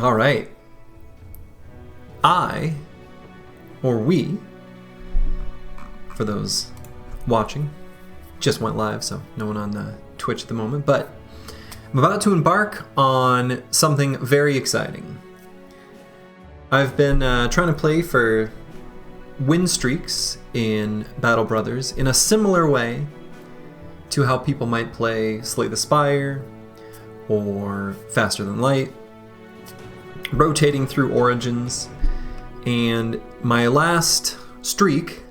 All right. We, for those watching, just went live, so no one on Twitch at the moment, but I'm about to embark on something very exciting. I've been trying to play for win streaks in Battle Brothers in a similar way to how people might play Slay the Spire or Faster Than Light, rotating through Origins. And my last streak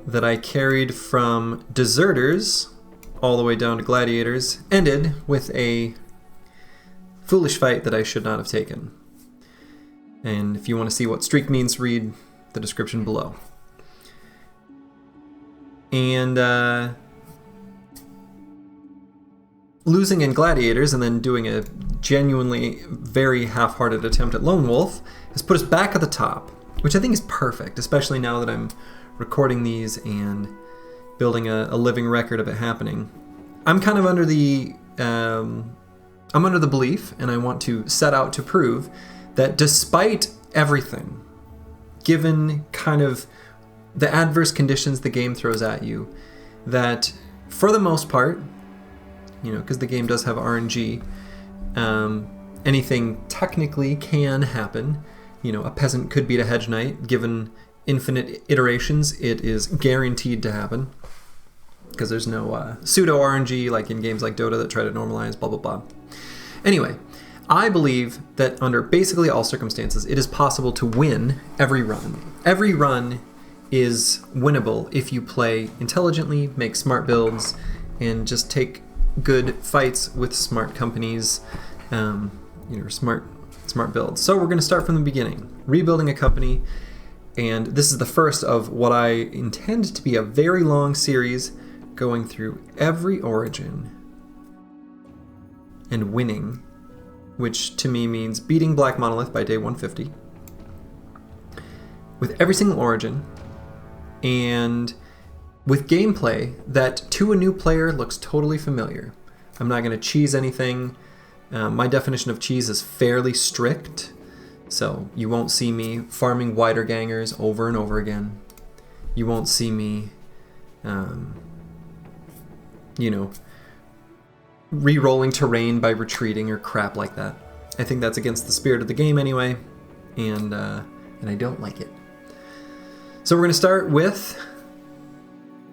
that I carried from Deserters all the way down to Gladiators ended with a foolish fight that I should not have taken. And if you want to see what streak means, read the description below. And losing in Gladiators and then doing a genuinely very half-hearted attempt at Lone Wolf has put us back at the top, which I think is perfect, especially now that I'm recording these and building a living record of it happening. I'm kind of under the belief, and I want to set out to prove that despite everything, given kind of the adverse conditions the game throws at you, that for the most part, because the game does have RNG, anything technically can happen. A peasant could beat a hedge knight. Given infinite iterations, it is guaranteed to happen, because there's no pseudo RNG like in games like Dota that try to normalize, blah, blah, blah. Anyway, I believe that under basically all circumstances, it is possible to win every run. Every run is winnable if you play intelligently, make smart builds, and just take good fights with smart companies, smart builds. So we're going to start from the beginning, rebuilding a company, and this is the first of what I intend to be a very long series, going through every origin and winning, which to me means beating Black Monolith by day 150 with every single origin, and with gameplay that to a new player looks totally familiar. I'm not going to cheese anything. My definition of cheese is fairly strict, so you won't see me farming wiedergangers over and over again. You won't see me, re-rolling terrain by retreating or crap like that. I think that's against the spirit of the game anyway, and I don't like it. So we're going to start with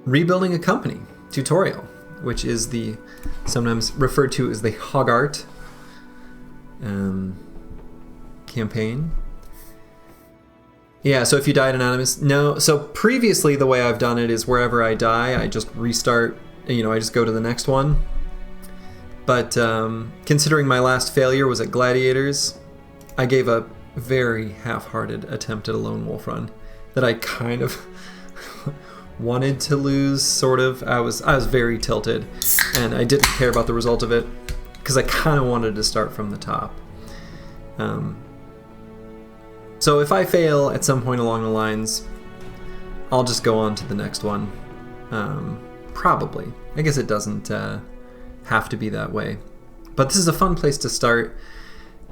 rebuilding a company tutorial, which is the sometimes referred to as the Horgart campaign. Yeah, so if you died anonymous, no. So previously the way I've done it is wherever I die, I just restart, I just go to the next one. But considering my last failure was at Gladiators, I gave a very half-hearted attempt at a Lone Wolf run that I kind of wanted to lose, sort of. I was very tilted, and I didn't care about the result of it because I kind of wanted to start from the top. So if I fail at some point along the lines, I'll just go on to the next one. Probably. I guess it doesn't have to be that way. But this is a fun place to start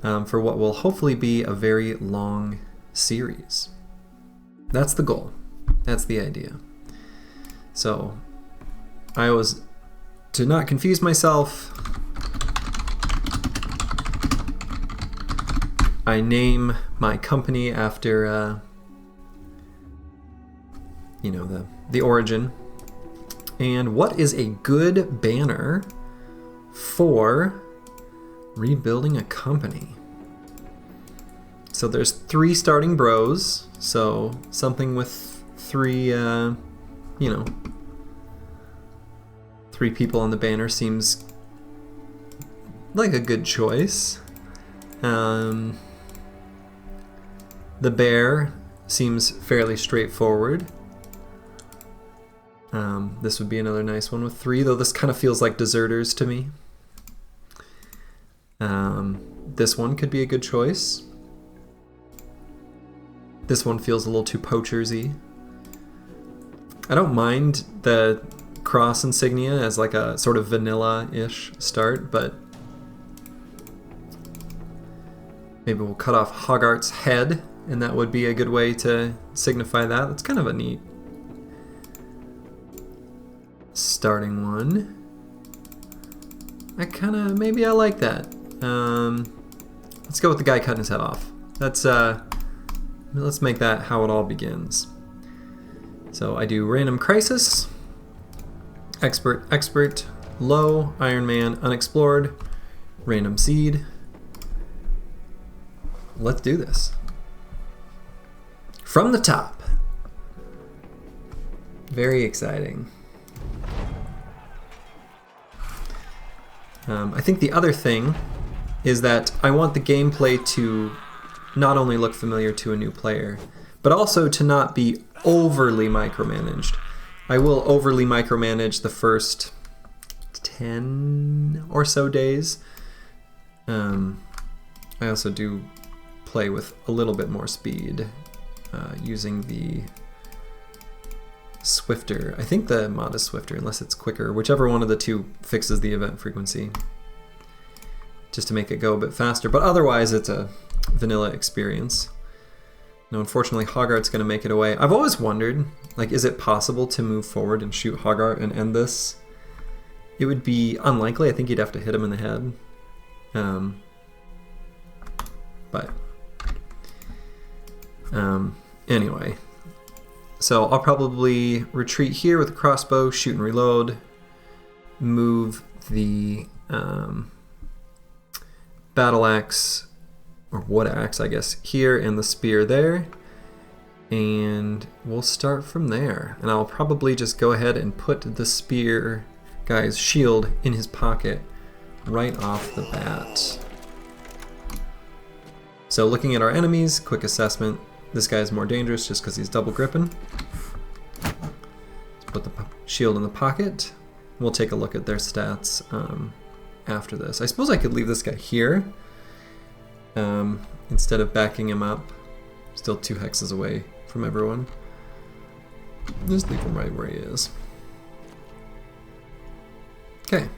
for what will hopefully be a very long series. That's the goal. That's the idea. So, I always, to not confuse myself, I name my company after, the origin. And what is a good banner for rebuilding a company? So there's 3 starting bros, so something with 3, 3 people on the banner seems like a good choice. The bear seems fairly straightforward. This would be another nice one with 3, though this kind of feels like Deserters to me. This one could be a good choice. This one feels a little too poachers-y. I don't mind the cross insignia as like a sort of vanilla-ish start, but Maybe we'll cut off Horgart's head, and that would be a good way to signify that. That's kind of a neat starting one. Maybe I like that. Let's go with the guy cutting his head off. Let's make that how it all begins. So I do random crisis, expert, low, Iron Man, unexplored, random seed. Let's do this. From the top. Very exciting. I think the other thing is that I want the gameplay to not only look familiar to a new player, but also to not be overly micromanaged. I will overly micromanage the first 10 or so days. I also do play with a little bit more speed using the Swifter. I think the mod is Swifter, unless it's quicker. Whichever one of the two fixes the event frequency, just to make it go a bit faster. But otherwise, it's a vanilla experience. Now, unfortunately, Horgart's going to make it away. I've always wondered, like, is it possible to move forward and shoot Horgart and end this? It would be unlikely. I think you'd have to hit him in the head. Anyway. So I'll probably retreat here with a crossbow, shoot and reload, move the battle axe, or wood axe, I guess, here, and the spear there, and we'll start from there. And I'll probably just go ahead and put the spear guy's shield in his pocket right off the bat. So looking at our enemies, quick assessment. This guy's more dangerous just because he's double gripping. Let's put the shield in the pocket. We'll take a look at their stats after this. I suppose I could leave this guy here instead of backing him up. Still 2 hexes away from everyone. Just leave him right where he is. Okay.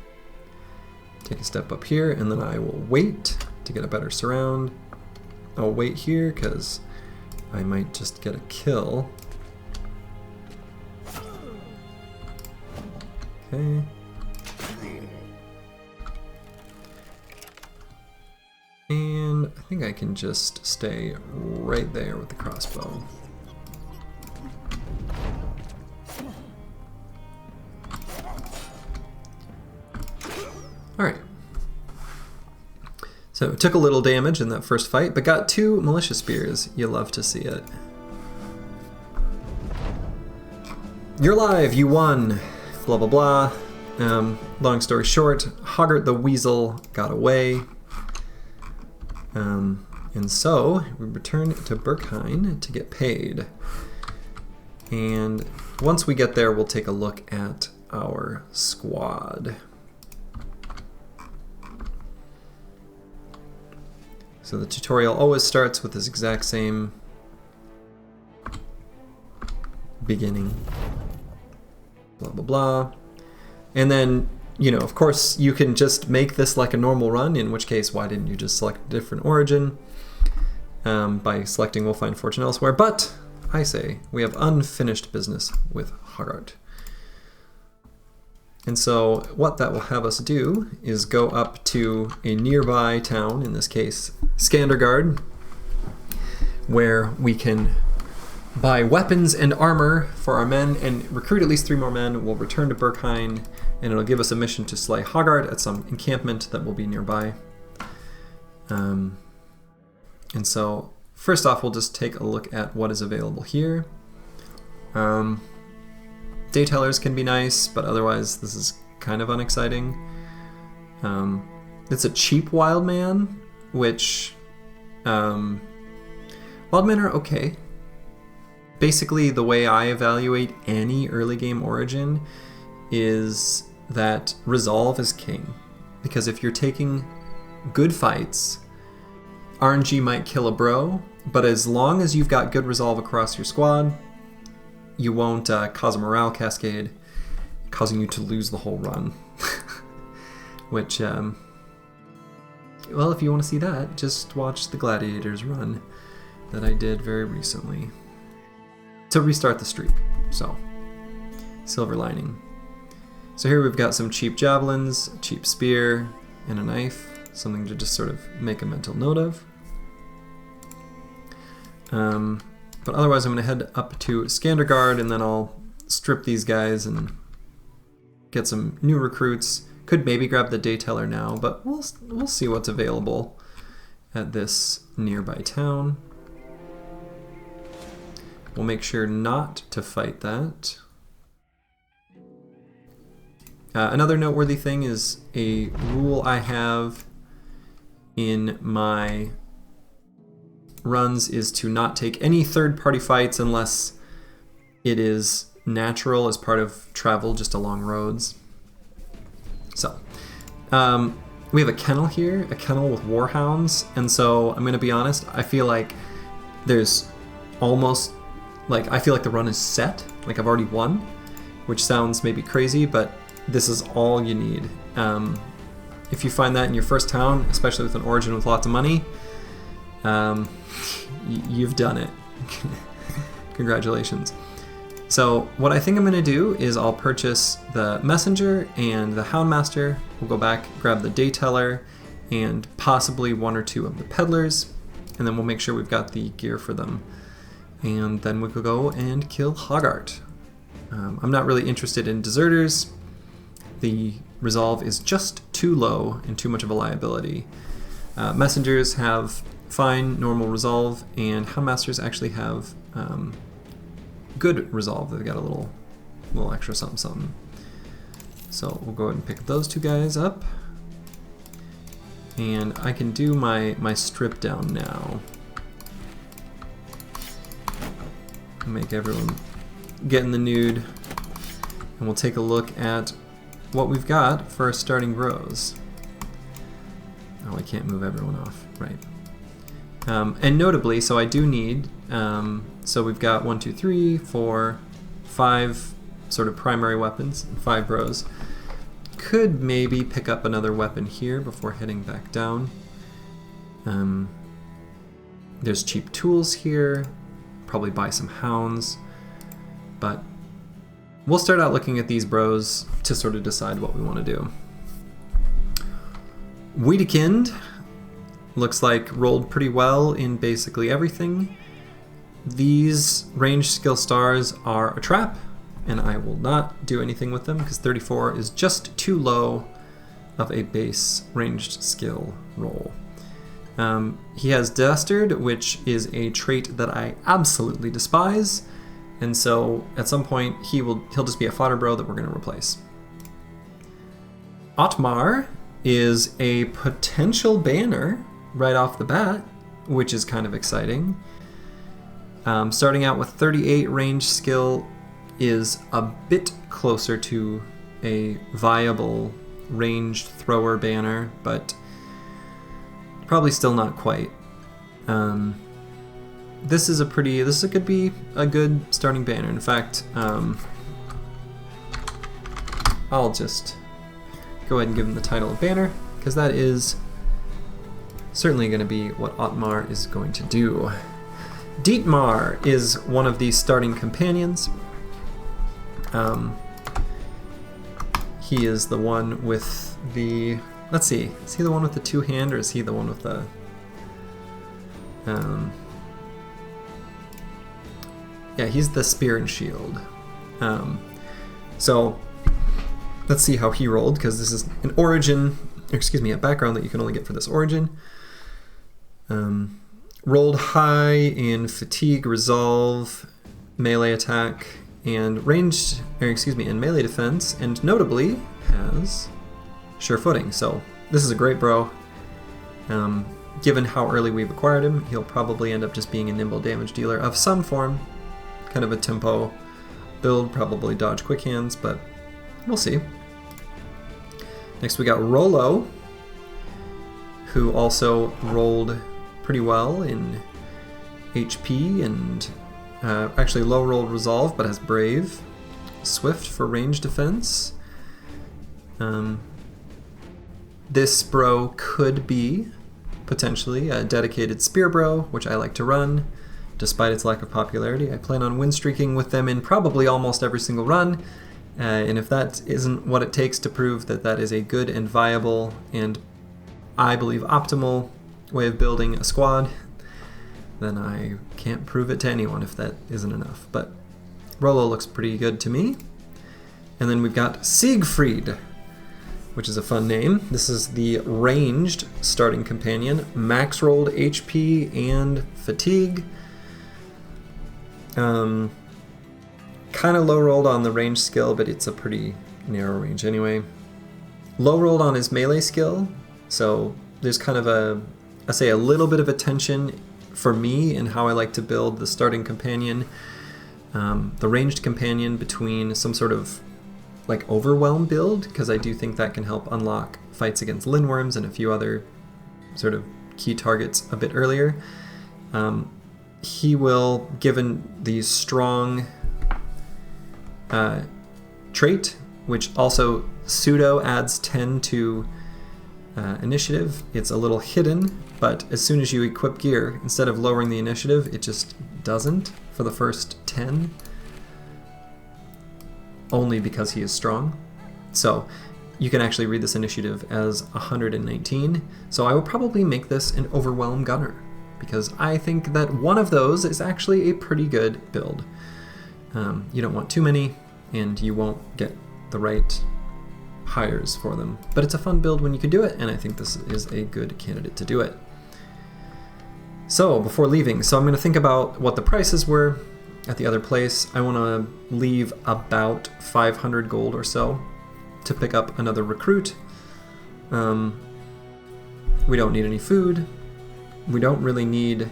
Take a step up here, and then I will wait to get a better surround. I'll wait here because I might just get a kill. Okay. And I think I can just stay right there with the crossbow. Alright. So took a little damage in that first fight, but got 2 militia spears. You love to see it. You're alive, you won. Blah blah blah. Long story short, Horgart the Weasel got away. And so we return to Berkheim to get paid. And once we get there, we'll take a look at our squad. So the tutorial always starts with this exact same beginning. Blah, blah, blah. And then, you know, of course, you can just make this like a normal run, in which case, why didn't you just select a different origin by selecting We'll Find Fortune Elsewhere? But I say we have unfinished business with Horgart. And so what that will have us do is go up to a nearby town, in this case Skandergaard, where we can buy weapons and armor for our men and recruit at least 3 more men. We'll return to Berkheim, and it'll give us a mission to slay Horgart at some encampment that will be nearby. And so first off, we'll just take a look at what is available here. Daytellers can be nice, but otherwise this is kind of unexciting. It's a cheap wild man, which wild men are okay. Basically, the way I evaluate any early game origin is that resolve is king. Because if you're taking good fights, RNG might kill a bro, but as long as you've got good resolve across your squad, you won't cause a morale cascade, causing you to lose the whole run. Which well, if you want to see that, just watch the Gladiators run that I did very recently to restart the streak. So, silver lining. So here we've got some cheap javelins, a cheap spear, and a knife. Something to just sort of make a mental note of. But otherwise I'm going to head up to Skandergaard, and then I'll strip these guys and get some new recruits. Could maybe grab the Dayteller now, but we'll see what's available at this nearby town. We'll make sure not to fight that. Another noteworthy thing is a rule I have in my runs is to not take any third-party fights unless it is natural as part of travel just along roads. So, we have a kennel here, a kennel with warhounds, and so I'm going to be honest, I feel like there's almost, like, I feel like the run is set, like I've already won, which sounds maybe crazy, but this is all you need. If you find that in your first town, especially with an origin with lots of money, you've done it. Congratulations. So what I think I'm going to do is I'll purchase the messenger and the houndmaster. We'll go back, grab the Dayteller, and possibly one or two of the peddlers, and then we'll make sure we've got the gear for them. And then we could go and kill Horgart. I'm not really interested in deserters. The resolve is just too low and too much of a liability. Messengers have fine normal resolve, and houndmasters actually have good resolve. They've got a little extra something. So we'll go ahead and pick those two guys up, and I can do my strip down now. Make everyone get in the nude, and we'll take a look at what we've got for our starting rows. Oh, I can't move everyone off, right. And notably, so I do need, so we've got 1, 2, 3, 4, 5 sort of primary weapons, 5 rows. Could maybe pick up another weapon here before heading back down. There's cheap tools here, probably buy some hounds, but we'll start out looking at these bros to sort of decide what we want to do. Wiedekind looks like rolled pretty well in basically everything. These ranged skill stars are a trap, and I will not do anything with them because 34 is just too low of a base ranged skill roll. He has Dastard, which is a trait that I absolutely despise, and so at some point he'll just be a fodder bro that we're going to replace. Otmar is a potential banner right off the bat, which is kind of exciting. Starting out with 38 range skill is a bit closer to a viable ranged thrower banner, but probably still not quite. This could be a good starting banner. In fact, I'll just go ahead and give him the title of banner, because that is certainly going to be what Otmar is going to do. Dietmar is one of these starting companions. He is the one with the, let's see, is he the one with the 2-hand, or is he the one with the, yeah, he's the spear and shield. So let's see how he rolled, because this is an origin, a background that you can only get for this origin. Rolled high in fatigue, resolve, melee attack, and and melee defense, and notably has sure footing. So this is a great bro. Given how early we've acquired him, he'll probably end up just being a nimble damage dealer of some form. Kind of a tempo build, probably dodge quick hands, but we'll see. Next we got Rollo, who also rolled pretty well in HP and actually low rolled resolve, but has brave. Swift for range defense. This bro could be potentially a dedicated spear bro, which I like to run, despite its lack of popularity. I plan on win streaking with them in probably almost every single run, and if that isn't what it takes to prove that that is a good and viable and, I believe, optimal way of building a squad, then I can't prove it to anyone if that isn't enough. But Rollo looks pretty good to me. And then we've got Siegfried, which is a fun name. This is the ranged starting companion, max rolled HP and fatigue. Kind of low rolled on the range skill, but it's a pretty narrow range anyway. Low rolled on his melee skill, so there's kind of a little bit of a tension for me in how I like to build the starting companion, the ranged companion, between some sort of like overwhelm build, because I do think that can help unlock fights against Lindworms and a few other sort of key targets a bit earlier. He will, given the strong trait, which also pseudo adds 10 to initiative. It's a little hidden, but as soon as you equip gear, instead of lowering the initiative, it just doesn't for the first 10, only because he is strong. So you can actually read this initiative as 119. So I will probably make this an overwhelm gunner, because I think that one of those is actually a pretty good build. You don't want too many, and you won't get the right hires for them. But it's a fun build when you can do it, and I think this is a good candidate to do it. So before leaving, I'm going to think about what the prices were at the other place. I want to leave about 500 gold or so to pick up another recruit. We don't need any food. We don't really need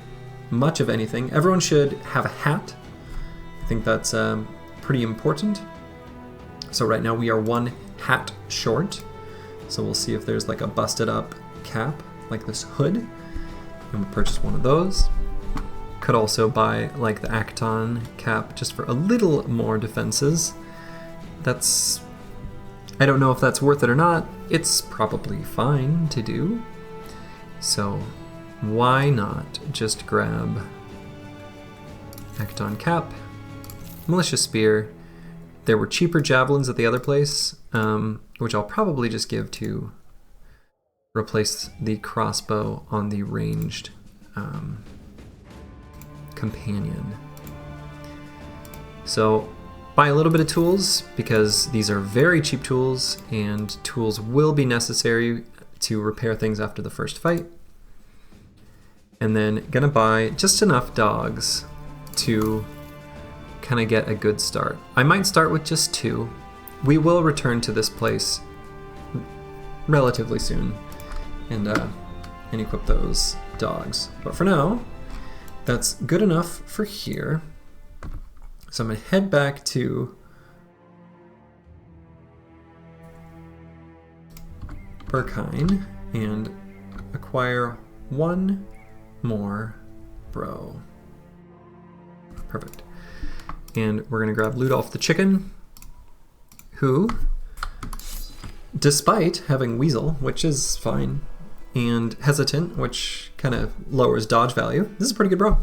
much of anything. Everyone should have a hat. I think that's pretty important. So right now we are one hat short. So we'll see if there's like a busted up cap, like this hood, and we'll purchase one of those. Could also buy like the Acton cap just for a little more defenses. That's, I don't know if that's worth it or not. It's probably fine to do. So why not just grab Acton cap, Militia Spear. There were cheaper javelins at the other place, which I'll probably just give to replace the crossbow on the ranged companion. So buy a little bit of tools, because these are very cheap tools, and tools will be necessary to repair things after the first fight. And then gonna buy just enough dogs to kind of get a good start. I might start with just 2. We will return to this place relatively soon and equip those dogs. But for now, that's good enough for here. So I'm gonna head back to Berkheim and acquire one more bro. Perfect. And we're gonna grab Ludolf the chicken, who, despite having Weasel, which is fine, and Hesitant, which kind of lowers dodge value, this is a pretty good bro.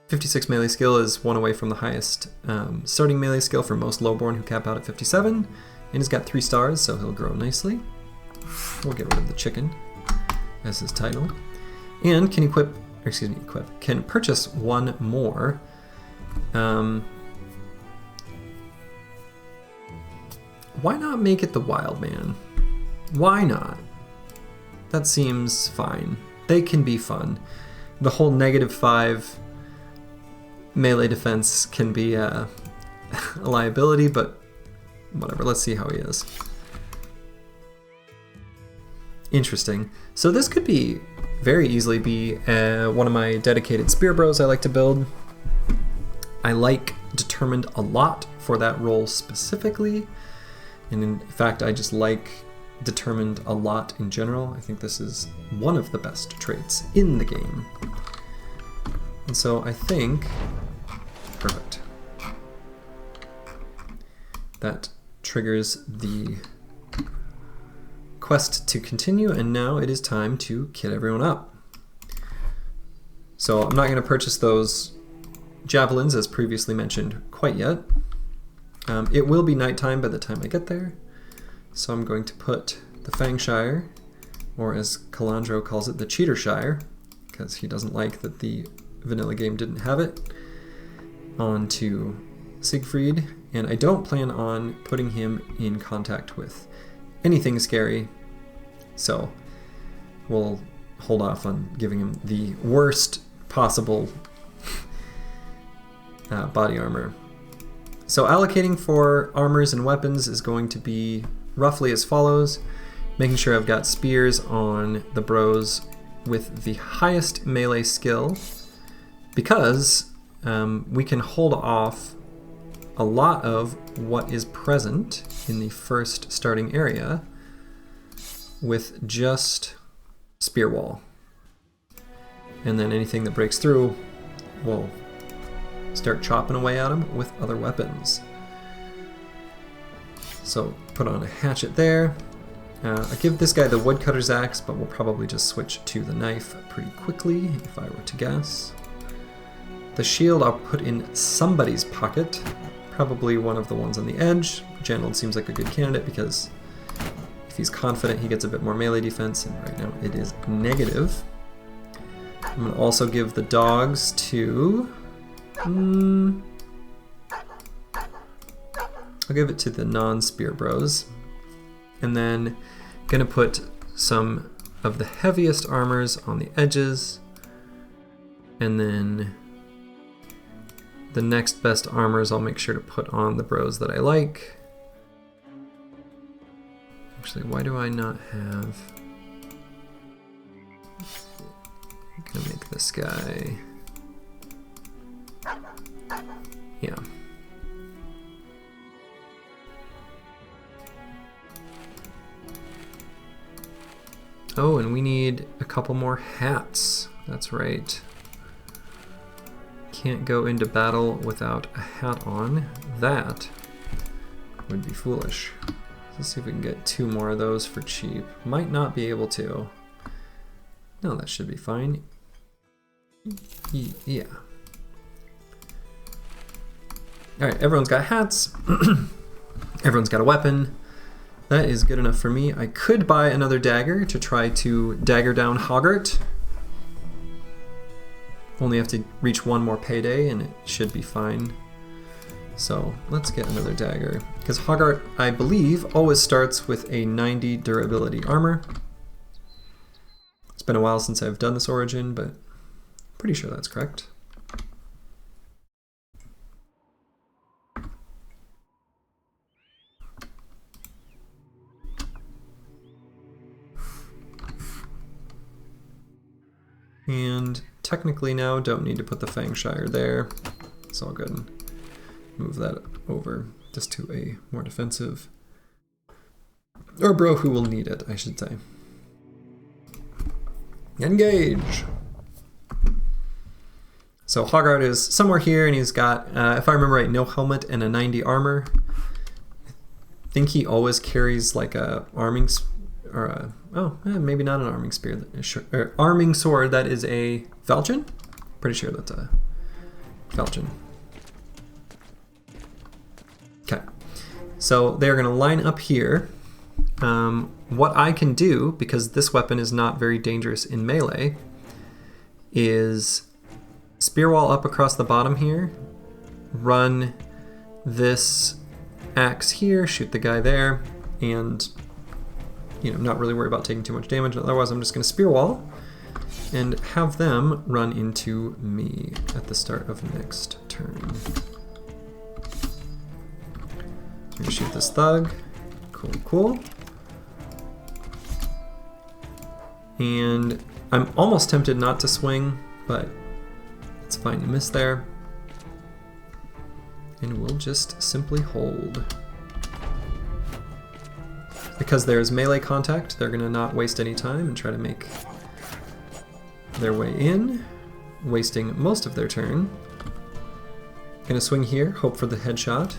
56 melee skill is one away from the highest starting melee skill for most lowborn, who cap out at 57, and he's got 3 stars, so he'll grow nicely. We'll get rid of the chicken as his title, and can can purchase one more. Why not make it the Wild Man? Why not? That seems fine. They can be fun. The whole -5 melee defense can be a liability, but whatever. Let's see how he is. Interesting. So this could be very easily be one of my dedicated spear bros I like to build. I like Determined a lot for that role specifically, and in fact I just like Determined a lot in general. I think this is one of the best traits in the game. And so I think, perfect, that triggers the quest to continue, and now it is time to kit everyone up. So I'm not going to purchase those javelins, as previously mentioned, quite yet. It will be nighttime by the time I get there, so I'm going to put the Fangshire, or as Calandro calls it, the Cheatershire, because he doesn't like that the vanilla game didn't have it, onto Siegfried, and I don't plan on putting him in contact with anything scary, so we'll hold off on giving him the worst possible body armor. So allocating for armors and weapons is going to be roughly as follows, making sure I've got spears on the bros with the highest melee skill, because we can hold off a lot of what is present in the first starting area with just spear wall. And then anything that breaks through, we'll start chopping away at them with other weapons. So put on a hatchet there. I give this guy the woodcutter's axe, but we'll probably just switch to the knife pretty quickly if I were to guess. The shield I'll put in somebody's pocket, probably one of the ones on the edge. General seems like a good candidate because if he's confident he gets a bit more melee defense, and right now it is negative. I'm going to also give the dogs to... I'll give it to the non-spear bros. And then going to put some of the heaviest armors on the edges, and then the next best armors I'll make sure to put on the bros that I like. Actually, why do I not have... I'm gonna make this guy... Yeah. Oh, and we need a couple more hats. That's right. Can't go into battle without a hat on. That would be foolish. Let's see if we can get 2 more of those for cheap. Might not be able to. No, that should be fine. Yeah. Alright, everyone's got hats. Everyone's got a weapon. That is good enough for me. I could buy another dagger to try to dagger down Horgart. Only have to reach 1 more payday and it should be fine. So let's get another dagger. Because Horgart, I believe, always starts with a 90 durability armor. It's been a while since I've done this origin, but I'm pretty sure that's correct. And technically now don't need to put the Fangshire there. It's all good. Move that over just to a more defensive, or bro who will need it, I should say. Engage! So Horgart is somewhere here, and he's got, if I remember right, no helmet and a 90 armor. I think he always carries like a arming, or a, maybe not an arming spear, or arming sword that is a falchion? Pretty sure that's a falchion. Okay, so they're going to line up here. What I can do, because this weapon is not very dangerous in melee, is spear wall up across the bottom here, run this axe here, shoot the guy there, and not really worry about taking too much damage. Otherwise, I'm just going to spear wall and have them run into me at the start of next turn. I'm going to shoot this thug. Cool. And I'm almost tempted not to swing, but it's fine to miss there. And we'll just simply hold. Because there's melee contact, they're going to not waste any time and try to make their way in, wasting most of their turn. Going to swing here, hope for the headshot.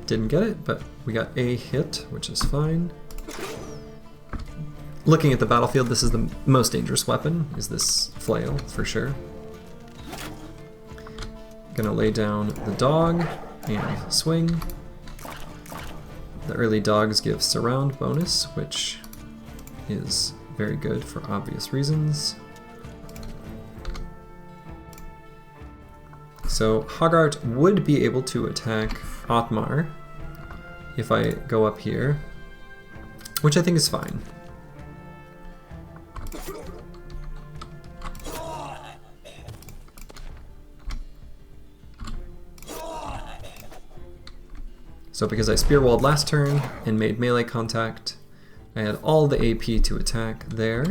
Didn't get it, but we got a hit, which is fine. Looking at the battlefield, this is the most dangerous weapon, is this flail, for sure. Gonna lay down the dog and swing. The early dogs give surround bonus, which is very good for obvious reasons. So Horgart would be able to attack Otmar if I go up here, which I think is fine. So because I spearwalled last turn and made melee contact, I had all the AP to attack there.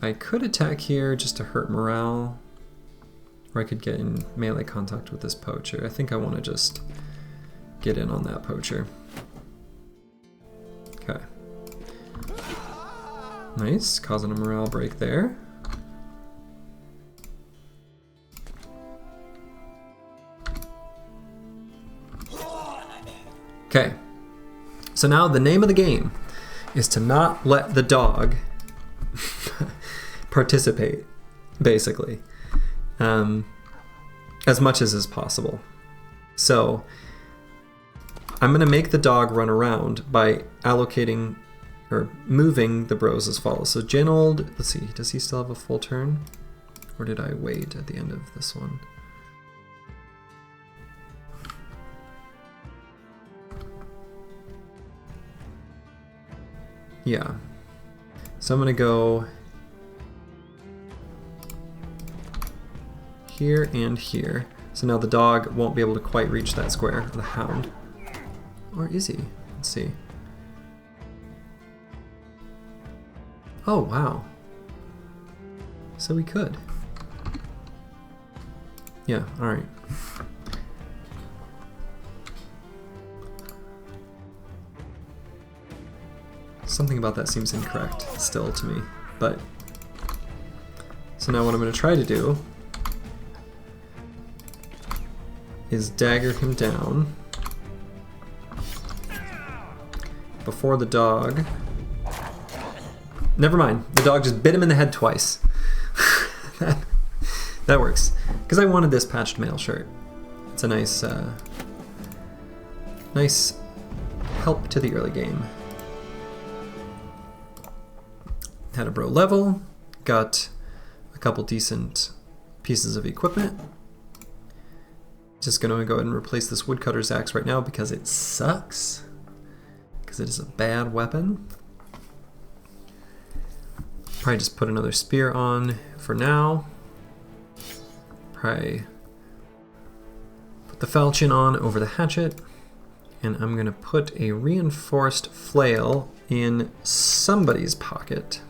I could attack here just to hurt morale, or I could get in melee contact with this poacher. I think I want to just get in on that poacher. Okay. Nice, causing a morale break there. Okay, so now the name of the game is to not let the dog participate, basically, as much as is possible. So I'm going to make the dog run around by allocating or moving the bros as follows. So Genold, let's see, does he still have a full turn? Or did I wait at the end of this one? Yeah, so I'm gonna go here and here. So now the dog won't be able to quite reach that square, the hound. Or is he? Let's see. Oh, wow. So we could. Yeah, all right. Something about that seems incorrect still to me, but so now what I'm going to try to do is dagger him down before the dog. Never mind, the dog just bit him in the head twice. that works, because I wanted this patched mail shirt. It's a nice, nice help to the early game. Had a bro level, got a couple decent pieces of equipment. Just gonna go ahead and replace this woodcutter's axe right now because it sucks. Because it is a bad weapon. Probably just put another spear on for now. Probably put the falchion on over the hatchet. And I'm gonna put a reinforced flail in somebody's pocket.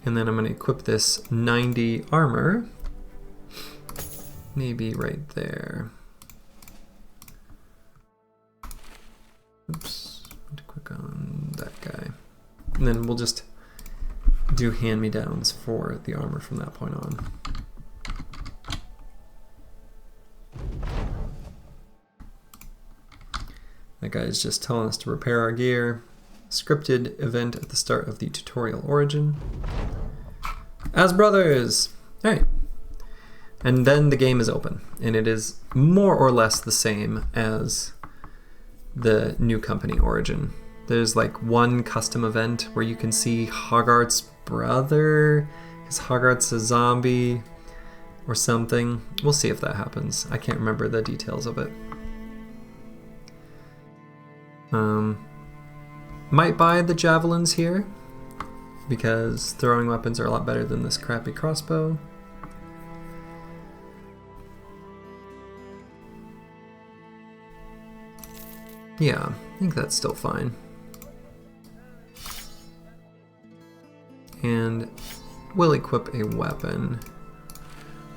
And then I'm going to equip this 90 armor, maybe right there. Oops, to click on that guy. And then we'll just do hand-me-downs for the armor from that point on. That guy is just telling us to repair our gear. Scripted event at the start of the tutorial origin. As brothers! Alright. And then the game is open. And it is more or less the same as the new company origin. There's like one custom event where you can see Horgart's brother, because Horgart's a zombie or something. We'll see if that happens. I can't remember the details of it. Might buy the javelins here, because throwing weapons are a lot better than this crappy crossbow. Yeah, I think that's still fine. And we'll equip a weapon.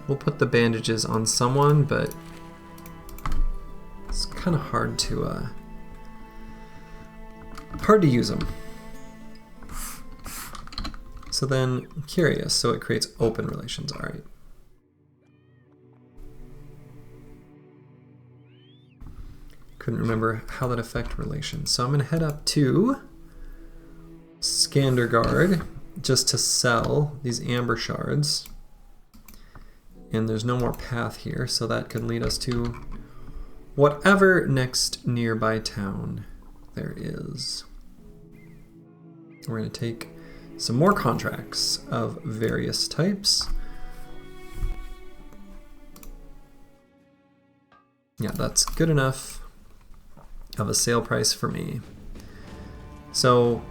We'll put the bandages on someone, but it's kind of hard to use them. So then, curious, so it creates open relations, all right. Couldn't remember how that affect relations. So I'm going to head up to Skandergaard just to sell these amber shards. And there's no more path here, so that could lead us to whatever next nearby town there is. We're going to take some more contracts of various types. Yeah, that's good enough of a sale price for me. So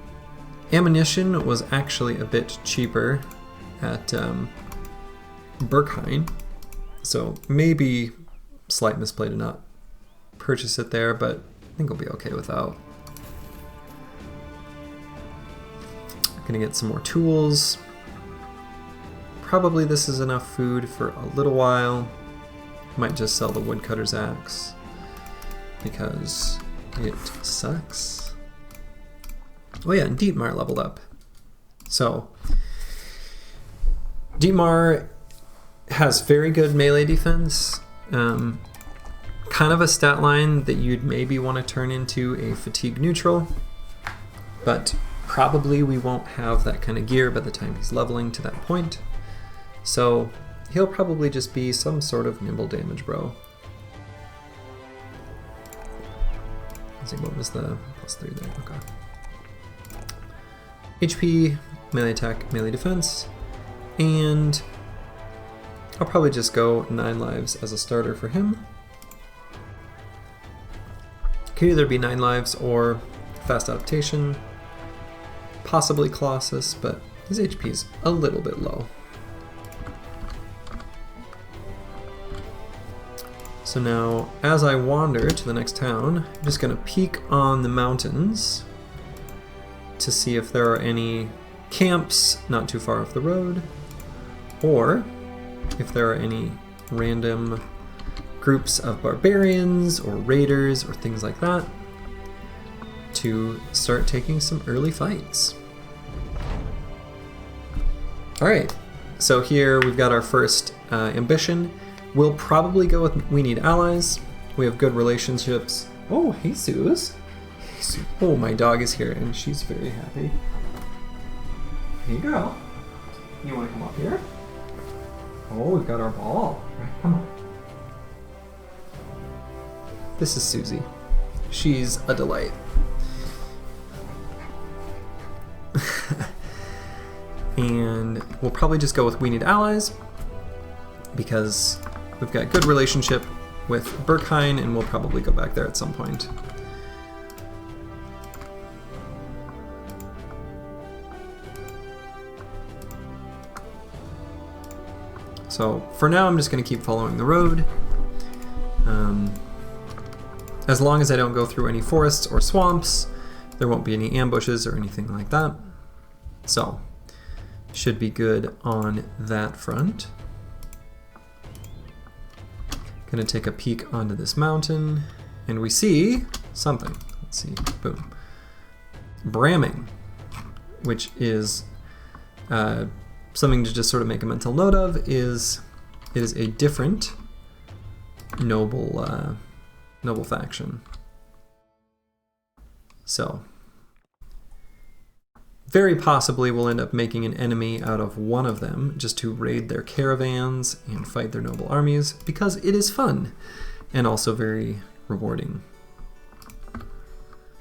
ammunition was actually a bit cheaper at Berkheim, so maybe slight misplay to not purchase it there, but I think we'll be okay without. Gonna get some more tools. Probably this is enough food for a little while. Might just sell the woodcutter's axe because it sucks. Oh yeah, and Dietmar leveled up. So Dietmar has very good melee defense. Kind of a stat line that you'd maybe want to turn into a fatigue neutral, but probably we won't have that kind of gear by the time he's leveling to that point. So he'll probably just be some sort of nimble damage bro. Let's see, what was the +3 there? Okay. HP, melee attack, melee defense, and I'll probably just go 9 lives as a starter for him. Could either be 9 lives or fast adaptation, possibly Colossus, but his HP is a little bit low. So now, as I wander to the next town, I'm just going to peek on the mountains to see if there are any camps not too far off the road, or if there are any random groups of barbarians or raiders or things like that to start taking some early fights. Alright, so here we've got our first ambition. We'll probably go with we need allies. We have good relationships. Oh, hey Suze. Oh, my dog is here and she's very happy. Hey girl, you want to come up here? Oh, we've got our ball. Right, come on. This is Susie. She's a delight. And we'll probably just go with we need allies because we've got good relationship with Berkheim and we'll probably go back there at some point. So for now I'm just going to keep following the road. As long as I don't go through any forests or swamps, there won't be any ambushes or anything like that. So should be good on that front. Gonna take a peek onto this mountain and we see something. Let's see, boom. Bramming, which is something to just sort of make a mental note of, is it is a different noble faction. So very possibly we'll end up making an enemy out of one of them just to raid their caravans and fight their noble armies because it is fun and also very rewarding.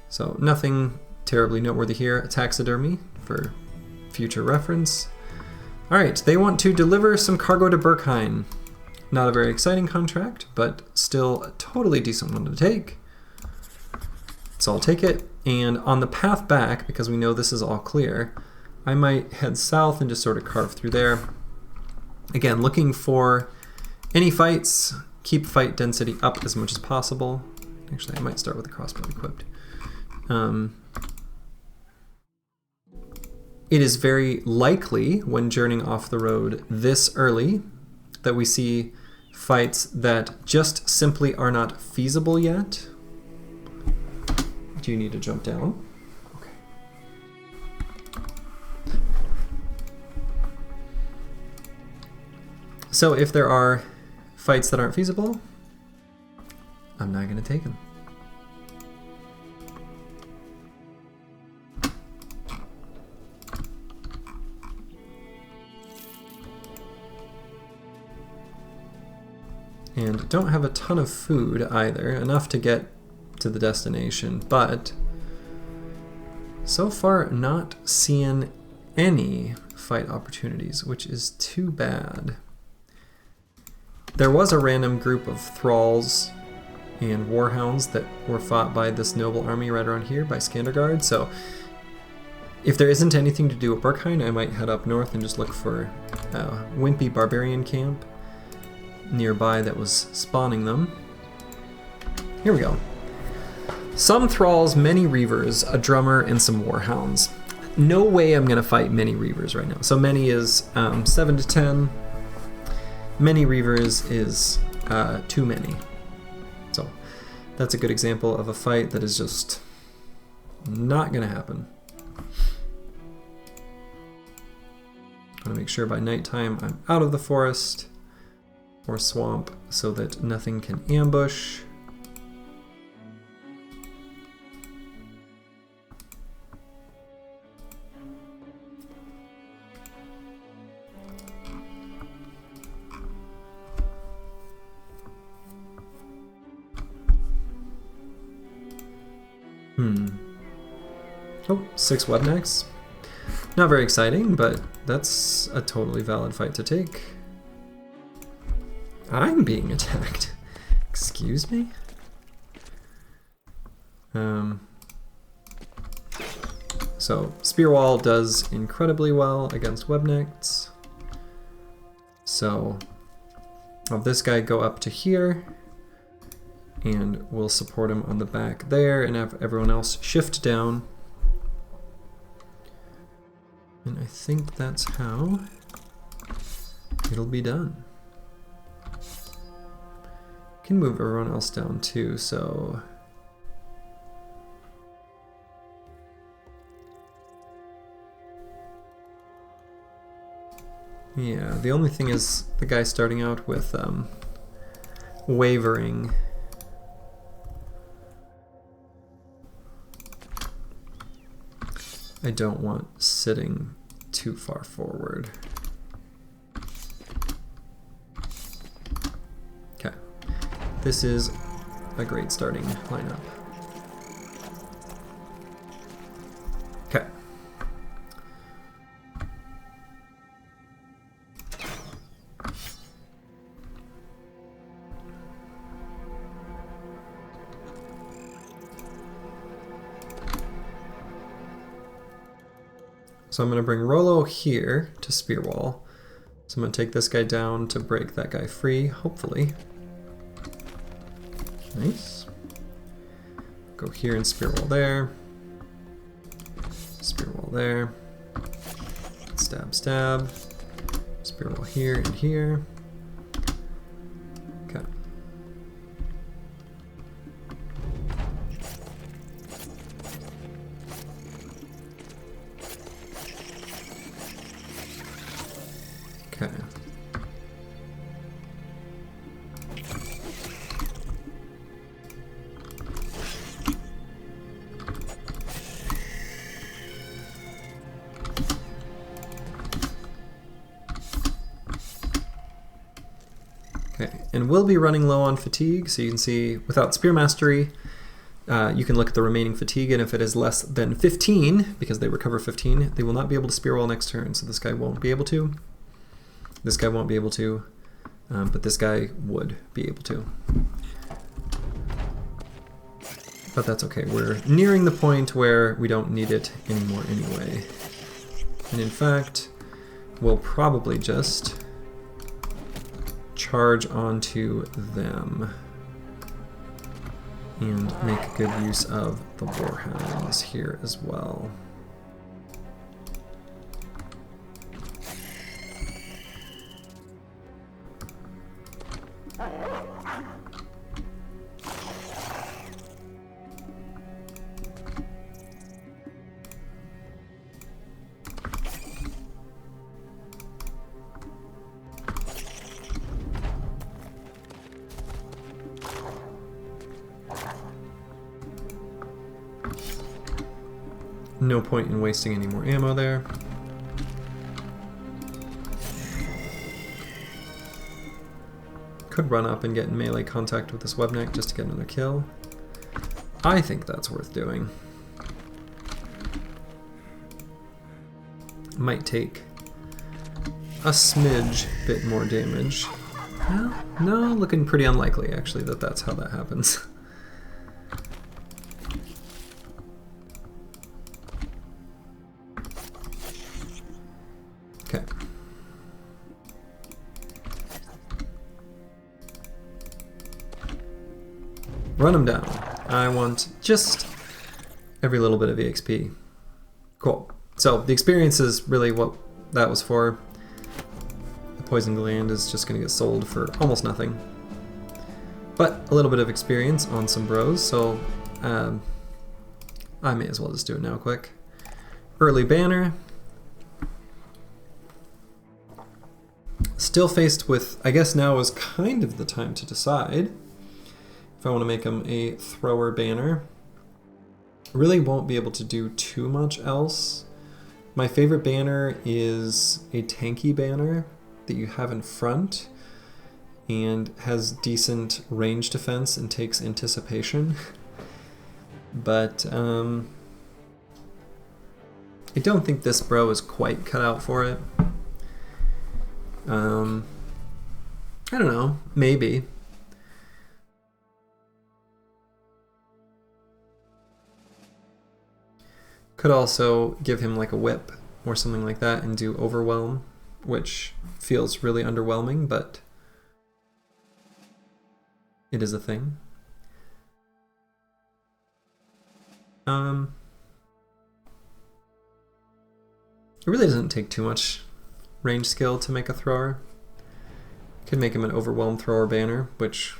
So nothing terribly noteworthy here. Taxidermy for future reference. Alright, they want to deliver some cargo to Berkheim. Not a very exciting contract, but still a totally decent one to take. So I'll take it, and on the path back, because we know this is all clear, I might head south and just sort of carve through there. Again, looking for any fights, keep fight density up as much as possible. Actually, I might start with the crossbow equipped. It is very likely when journeying off the road this early that we see fights that just simply are not feasible yet. Do you need to jump down? Okay. So if there are fights that aren't feasible, I'm not going to take them. And don't have a ton of food either, enough to get to the destination, but so far not seeing any fight opportunities, which is too bad. There was a random group of thralls and warhounds that were fought by this noble army right around here by Skandergaard, so if there isn't anything to do at Berkheim, I might head up north and just look for a wimpy barbarian camp nearby that was spawning them. Here we go. Some thralls, many reavers, a drummer, and some warhounds. No way I'm going to fight many reavers right now. So many is 7 to 10. Many reavers is too many. So that's a good example of a fight that is just not going to happen. I want to make sure by nighttime I'm out of the forest or swamp so that nothing can ambush. Oh, 6 webnecks. Not very exciting, but that's a totally valid fight to take. I'm being attacked. Excuse me? So Spear Wall does incredibly well against webnecks. So I'll have this guy go up to here, and we'll support him on the back there and have everyone else shift down. And I think that's how it'll be done. Can move everyone else down too, so yeah, the only thing is the guy starting out with wavering. I don't want sitting too far forward. Okay, this is a great starting lineup. Okay. So I'm going to bring Rollo here to Spear Wall. So I'm going to take this guy down to break that guy free, hopefully. Nice. Go here and Spear Wall there. Spear Wall there. Stab, stab. Spear Wall here and here. Okay. Okay. Okay, and we'll be running low on fatigue, so you can see without Spear Mastery, you can look at the remaining fatigue, and if it is less than 15, because they recover 15, they will not be able to Spear Wall next turn, so this guy won't be able to. This guy won't be able to, but this guy would be able to. But that's okay, we're nearing the point where we don't need it anymore anyway. And in fact, we'll probably just charge onto them and make good use of the warhounds here as well. No point in wasting any more ammo there. could run up and get in melee contact with this webneck just to get another kill. I think that's worth doing. Might take a smidge bit more damage. Well, no, looking pretty unlikely actually that that's how that happens. Okay. Run him down. I want just every little bit of EXP. Cool. So the experience is really what that was for. The poison gland is just going to get sold for almost nothing. But a little bit of experience on some bros, so I may as well just do it now quick. Early banner. Still faced with, I guess now is kind of the time to decide if I want to make him a thrower banner. Really won't be able to do too much else. My favorite banner is a tanky banner that you have in front and has decent range defense and takes anticipation. But I don't think this bro is quite cut out for it. I don't know, maybe. Could also give him like a whip or something like that and do overwhelm, which feels really underwhelming, but it is a thing. It really doesn't take too much range skill to make a thrower. Could make him an overwhelm thrower banner, which,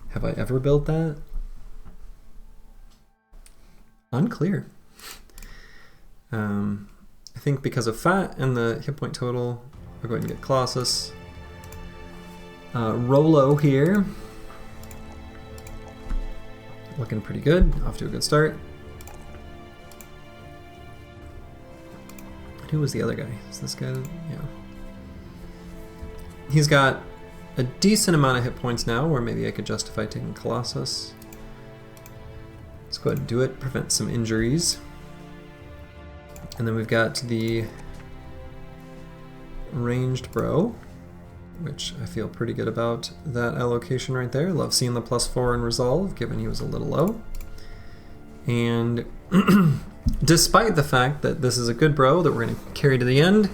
have I ever built that? Unclear. I think because of fat and the hit point total, I'll go ahead and get Colossus. Rolo here. Looking pretty good, off to a good start. Who was the other guy? Is this guy? Yeah. He's got a decent amount of hit points now, where maybe I could justify taking Colossus. Let's go ahead and do it, prevent some injuries. And then we've got the ranged bro, which I feel pretty good about that allocation right there. Love seeing the +4 in resolve, given he was a little low. And despite the fact that this is a good bro that we're going to carry to the end,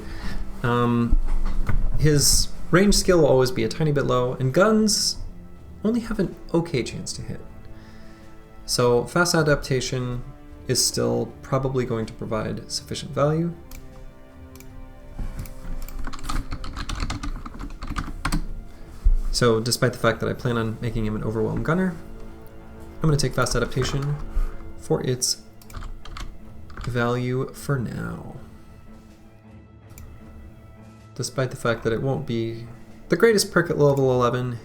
his range skill will always be a tiny bit low, and guns only have an okay chance to hit. So fast adaptation is still probably going to provide sufficient value. So despite the fact that I plan on making him an overwhelm gunner, I'm going to take fast adaptation for its value for now. Despite the fact that it won't be the greatest perk at level 11,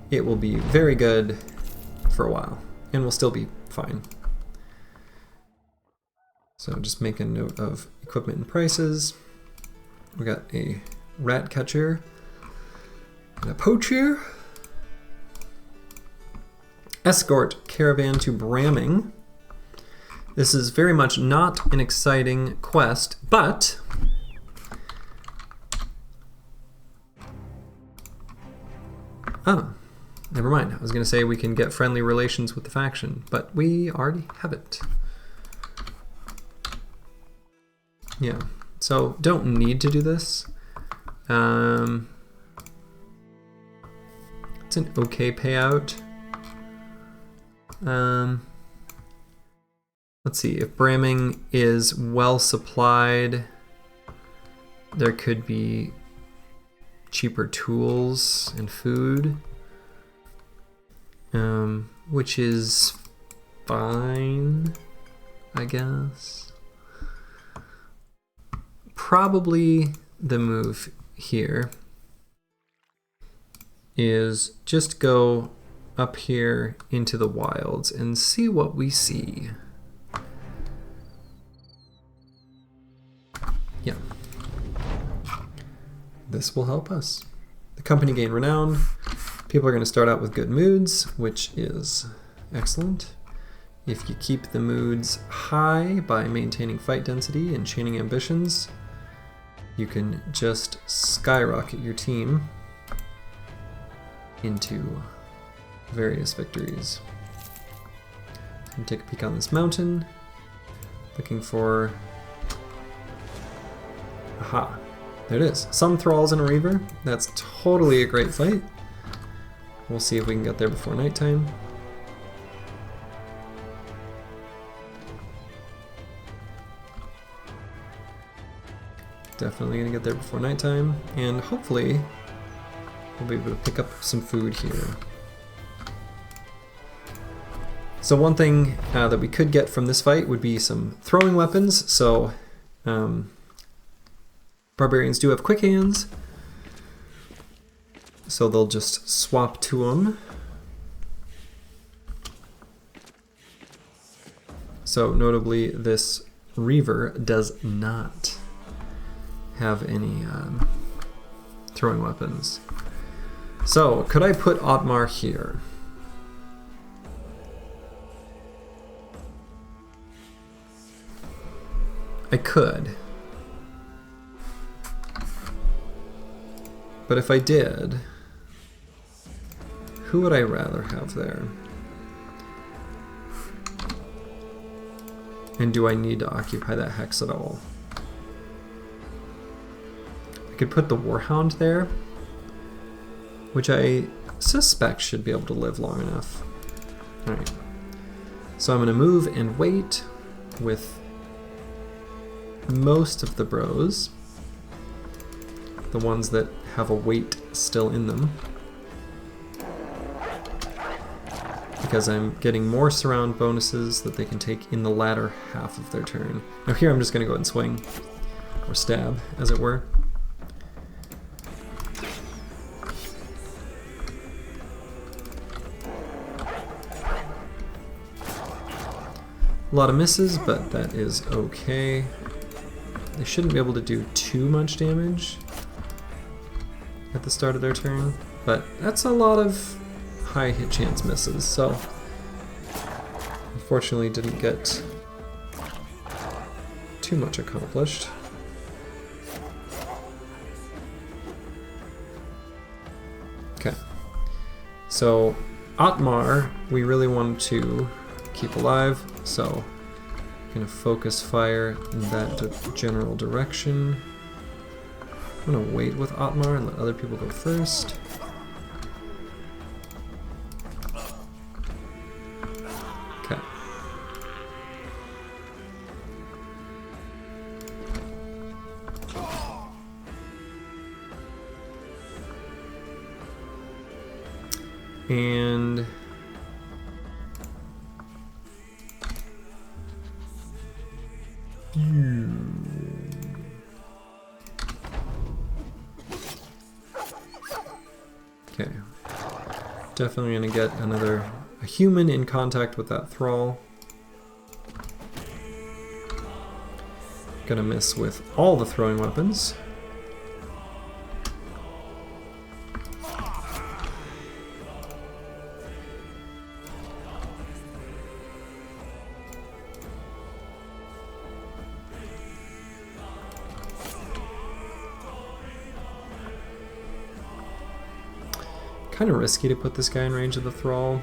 it will be very good for a while, and will still be fine. So just make a note of equipment and prices. We got a rat catcher and a poacher. Escort caravan to Bramming. This is very much not an exciting quest, but never mind. I was going to say we can get friendly relations with the faction, but we already have it. Yeah, so don't need to do this. It's an okay payout. Let's see, if Bramming is well supplied, there could be cheaper tools and food, which is fine, I guess. Probably the move here is just go up here into the wilds and see what we see. Yeah. This will help us. The Company gain renown. People are going to start out with good moods, which is excellent. If you keep the moods high by maintaining fight density and chaining ambitions, you can just skyrocket your team into various victories. And take a peek on this mountain, looking for... Aha, there it is. Some thralls and a reaver. That's totally a great fight. We'll see if we can get there before nighttime. Definitely gonna get there before nighttime, and hopefully we'll be able to pick up some food here. So one thing that we could get from this fight would be some throwing weapons. So barbarians do have quick hands, so they'll just swap to them. So notably, this reaver does not have any throwing weapons. So could I put Otmar here? I could. But if I did, who would I rather have there? And do I need to occupy that hex at all? I could put the Warhound there, which I suspect should be able to live long enough. Alright. So I'm going to move and wait with most of the bros, the ones that have a weight still in them, because I'm getting more surround bonuses that they can take in the latter half of their turn. Now here I'm just going to go ahead and swing, or stab, as it were. A lot of misses, but that is okay. They shouldn't be able to do too much damage at the start of their turn, but that's a lot of high hit chance misses, so unfortunately didn't get too much accomplished. Okay, so Otmar we really wanted to keep alive, so I'm gonna focus fire in that general direction. I'm gonna wait with Otmar and let other people go first. Okay. And okay, definitely gonna get a human in contact with that thrall. Gonna miss with all the throwing weapons. Kind of risky to put this guy in range of the thrall.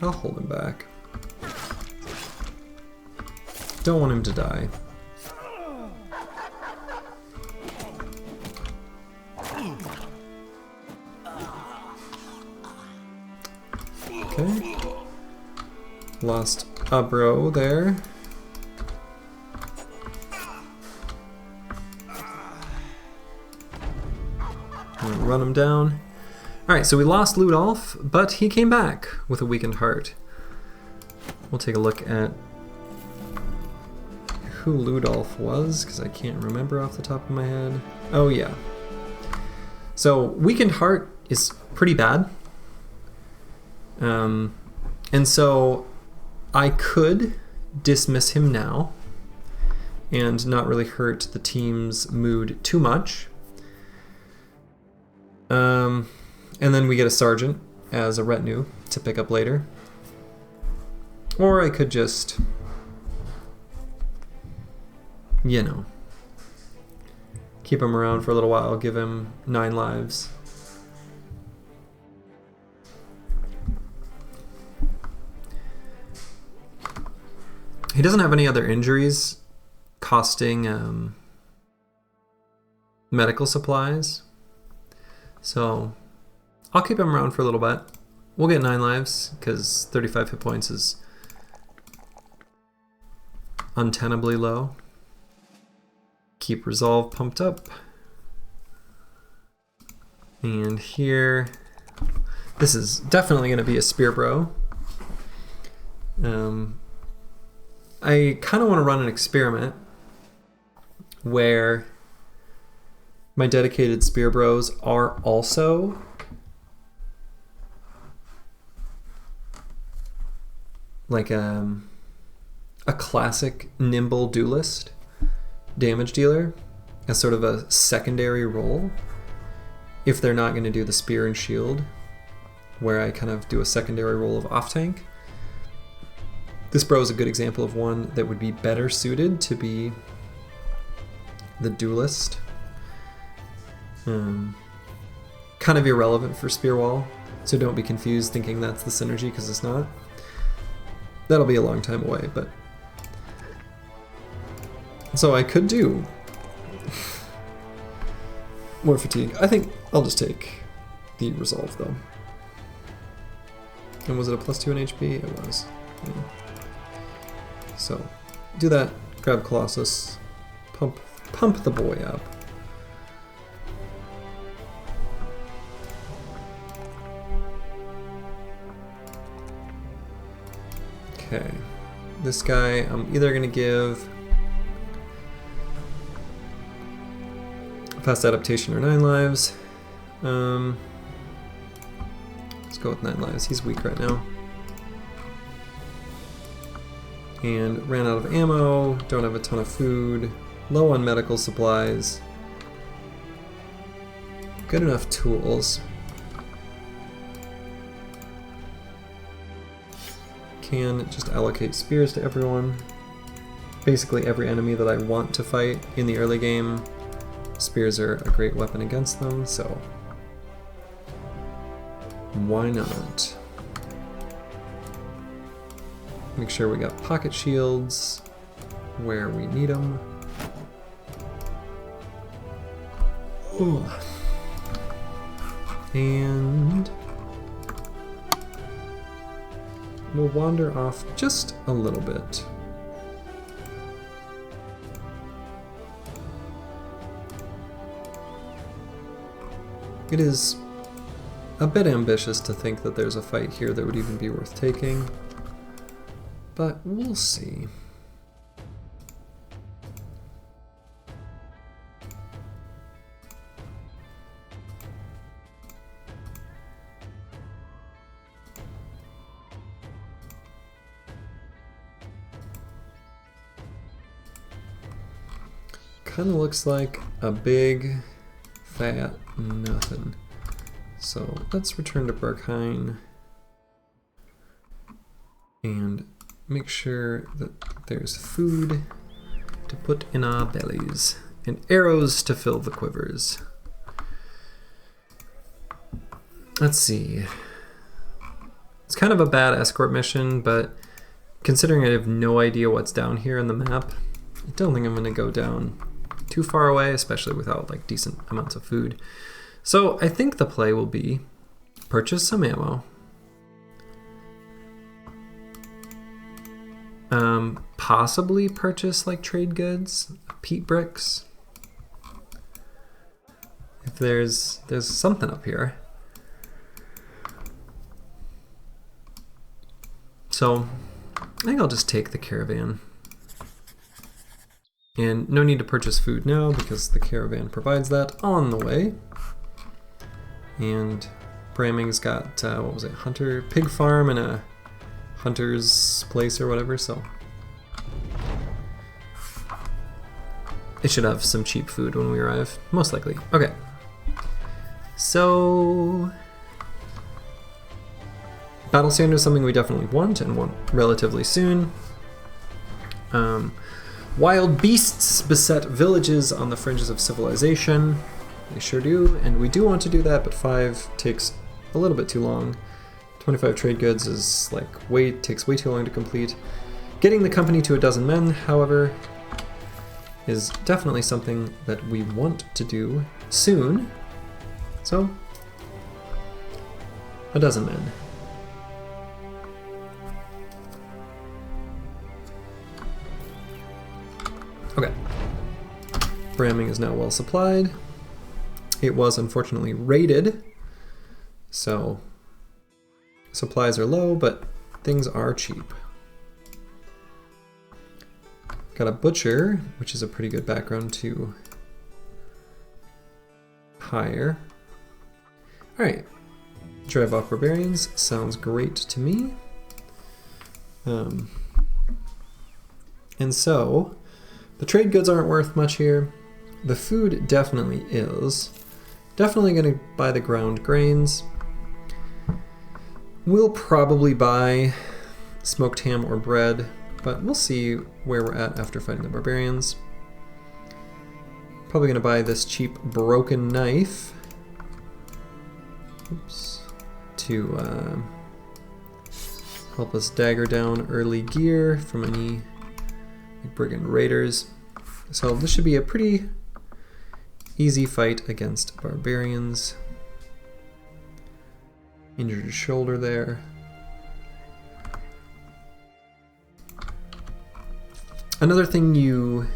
I'll hold him back. Don't want him to die. Okay. Lost a bro there. Run him down. Alright, so we lost Ludolf, but he came back with a weakened heart. We'll take a look at who Ludolf was, because I can't remember off the top of my head. Oh yeah. So, weakened heart is pretty bad. And so, I could dismiss him now and not really hurt the team's mood too much. And then we get a sergeant as a retinue to pick up later. Or I could just, you know, keep him around for a little while, give him 9 lives. He doesn't have any other injuries costing medical supplies, so I'll keep him around for a little bit. We'll get 9 lives because 35 hit points is untenably low. Keep resolve pumped up. And here, this is definitely going to be a spear bro. I kind of want to run an experiment where my dedicated spear bros are also like a classic nimble duelist damage dealer as sort of a secondary role if they're not going to do the spear and shield, where I kind of do a secondary role of off tank. This bro is a good example of one that would be better suited to be the duelist. Kind of irrelevant for spear wall, so don't be confused thinking that's the synergy, because it's not. That'll be a long time away, but so I could do more fatigue. I think I'll just take the resolve though. And was it a +2 in HP? It was. Yeah. So do that, grab Colossus, pump the boy up. Okay, this guy I'm either gonna give fast adaptation or 9 lives. Let's go with 9 lives. He's weak right now. And ran out of ammo, don't have a ton of food, low on medical supplies. Good enough tools. Can just allocate spears to everyone. Basically every enemy that I want to fight in the early game, spears are a great weapon against them, so why not? Make sure we got pocket shields where we need them. Ooh. And we'll wander off just a little bit. It is a bit ambitious to think that there's a fight here that would even be worth taking, but we'll see. Kind of looks like a big fat nothing. So let's return to Berkheim and make sure that there's food to put in our bellies and arrows to fill the quivers. Let's see. It's kind of a bad escort mission, but considering I have no idea what's down here in the map, I don't think I'm going to go down too far away, especially without like decent amounts of food. So I think the play will be purchase some ammo, possibly purchase like trade goods, peat bricks. If there's something up here. So I think I'll just take the caravan. And no need to purchase food now because the caravan provides that on the way. And Braming's got, what was it, pig farm and a hunter's place or whatever, so it should have some cheap food when we arrive, most likely. Okay. So battle standard is something we definitely want and want relatively soon. Wild beasts beset villages on the fringes of civilization. They sure do, and we do want to do that, but 5 takes a little bit too long. 25 trade goods is like takes way too long to complete. Getting the company to 12 men, however, is definitely something that we want to do soon. So, 12 men. Okay. Ramming is now well supplied. It was unfortunately raided, so supplies are low, but things are cheap. Got a butcher, which is a pretty good background to hire. All right, drive off barbarians sounds great to me. And so the trade goods aren't worth much here. The food definitely is. Definitely going to buy the ground grains. We'll probably buy smoked ham or bread, but we'll see where we're at after fighting the barbarians. Probably going to buy this cheap broken knife. Oops. To help us dagger down early gear from any brigand raiders. So this should be a pretty easy fight against barbarians. Injured shoulder there. Another thing you,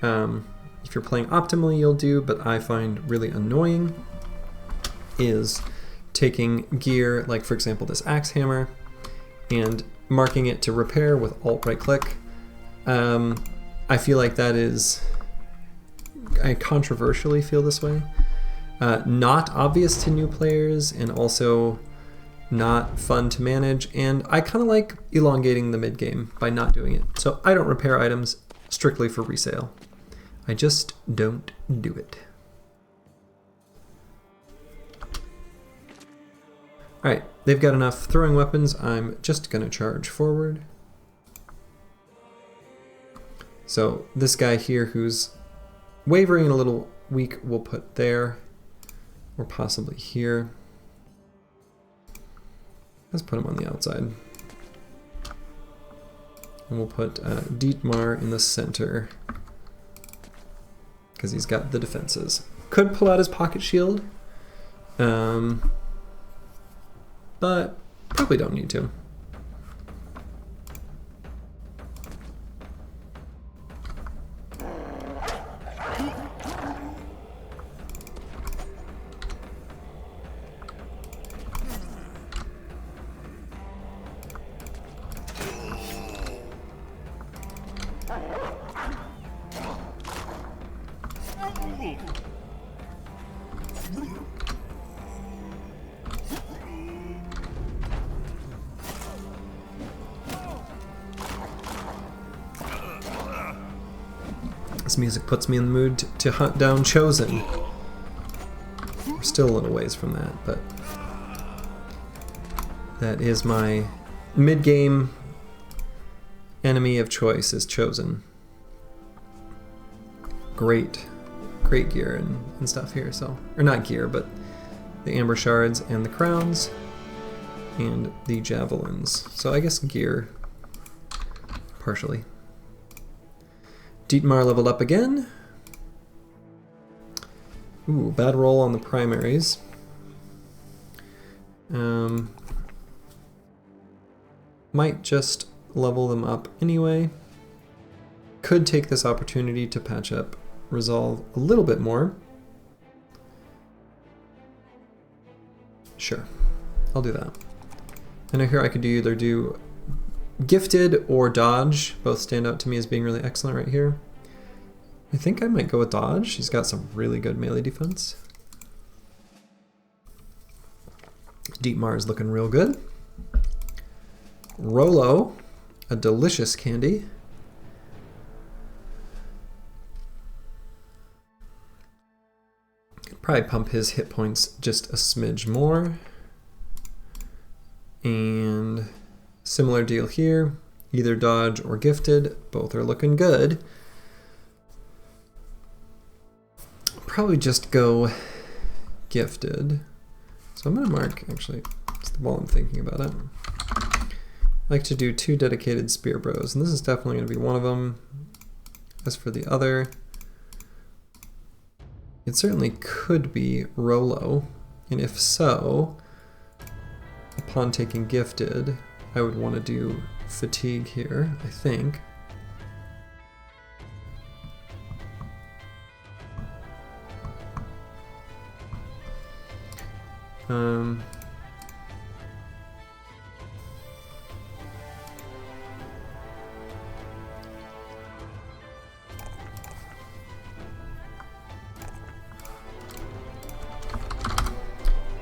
if you're playing optimally, you'll do, but I find really annoying, is taking gear, like for example this axe hammer, and marking it to repair with alt right click. I feel like that is, I controversially feel this way. Not obvious to new players and also not fun to manage, and I kind of like elongating the mid game by not doing it. So I don't repair items strictly for resale. I just don't do it. Alright, they've got enough throwing weapons. I'm just gonna charge forward. So this guy here who's wavering and a little weak, we'll put there, or possibly here. Let's put him on the outside. And we'll put Dietmar in the center, because he's got the defenses. Could pull out his pocket shield, but probably don't need to. This music puts me in the mood to hunt down Chosen. We're still a little ways from that, but that is my mid-game enemy of choice, is Chosen. Great gear and stuff here, so, or not gear, but the amber shards and the crowns and the javelins. So I guess gear, partially. Dietmar leveled up again. Ooh, bad roll on the primaries. Might just level them up anyway. Could take this opportunity to patch up Resolve a little bit more. Sure, I'll do that. And I hear I could either do Gifted or Dodge. Both stand out to me as being really excellent right here. I think I might go with Dodge. She's got some really good melee defense. Dietmar is looking real good. Rolo, a delicious candy. Probably pump his hit points just a smidge more. And similar deal here, either dodge or gifted, both are looking good. Probably just go gifted. So I'm gonna mark, actually, while I'm thinking about it. I like to do 2 dedicated spear bros, and this is definitely gonna be one of them. As for the other, it certainly could be Rolo, and if so, upon taking gifted, I would want to do fatigue here, I think.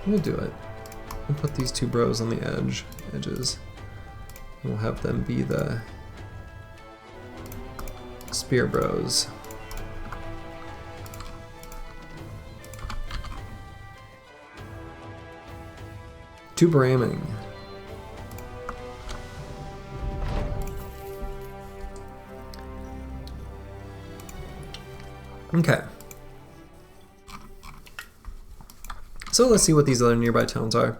I'm gonna do it. We'll put these 2 bros on the edges. We'll have them be the spear bros. To bramming. Okay. So let's see what these other nearby towns are.